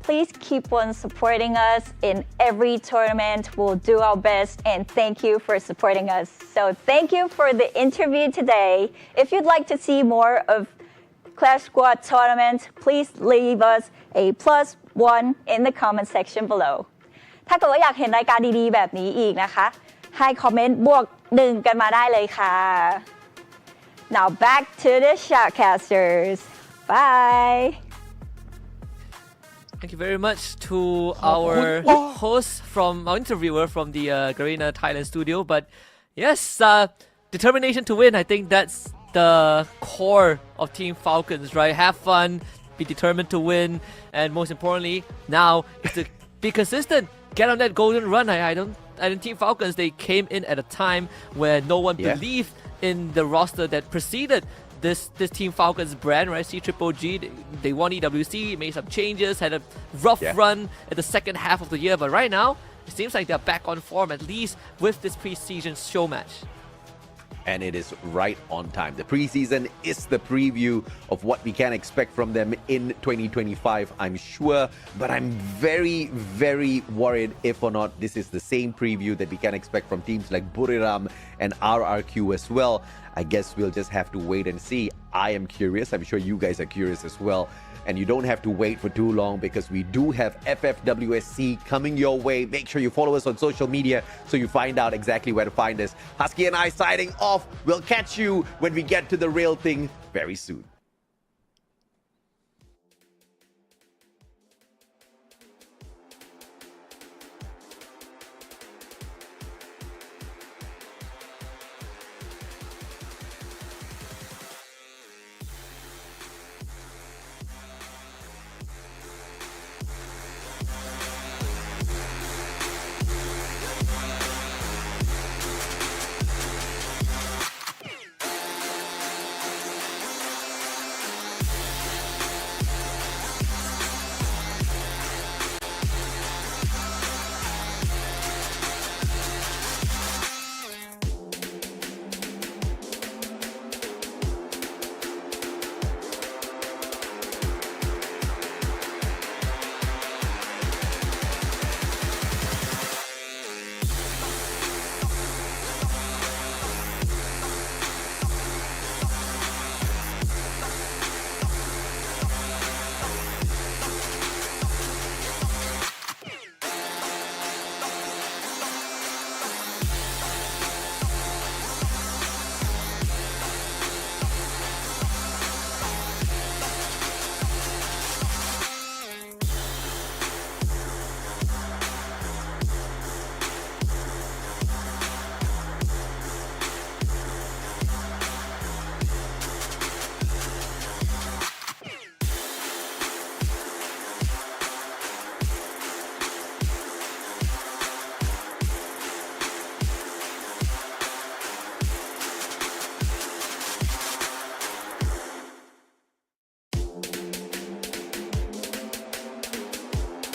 Please keep on supporting us in every tournament. We'll do our best and thank you for supporting us. So thank you for the interview today. If you'd like to see more of Clash Squad tournament, please leave us a +1 in the comment section below. ถ้าเกิดว่าอยากเห็นรายการดีๆแบบนี้อีกนะคะให้คอมเมนต์+1กันมาได้เลยค่ะ Now back to the Shoutcasters. Bye. Thank you very much to our host from our interviewer from the Garena Thailand studio. But yes, determination to win. I think that's the core of Team Falcons, right? Have fun, be determined to win, and most importantly, now is to be consistent. Get on that golden run. I don't. Team Falcons, they came in at a time where no one believed in the roster that preceded this Team Falcons brand, right? C-Triple-G, they won EWC, made some changes, had a rough run at the second half of the year, but right now, it seems like they're back on form, at least with this preseason show match. And it is right on time. The preseason is the preview of what we can expect from them in 2025, I'm sure. But I'm very, very worried if or not this is the same preview that we can expect from teams like Buriram and RRQ as well. I guess we'll just have to wait and see. I am curious. I'm sure you guys are curious as well. And you don't have to wait for too long because we do have FFWS Sea coming your way. Make sure you follow us on social media so you find out exactly where to find us. Husky and I signing off. We'll catch you when we get to the real thing very soon.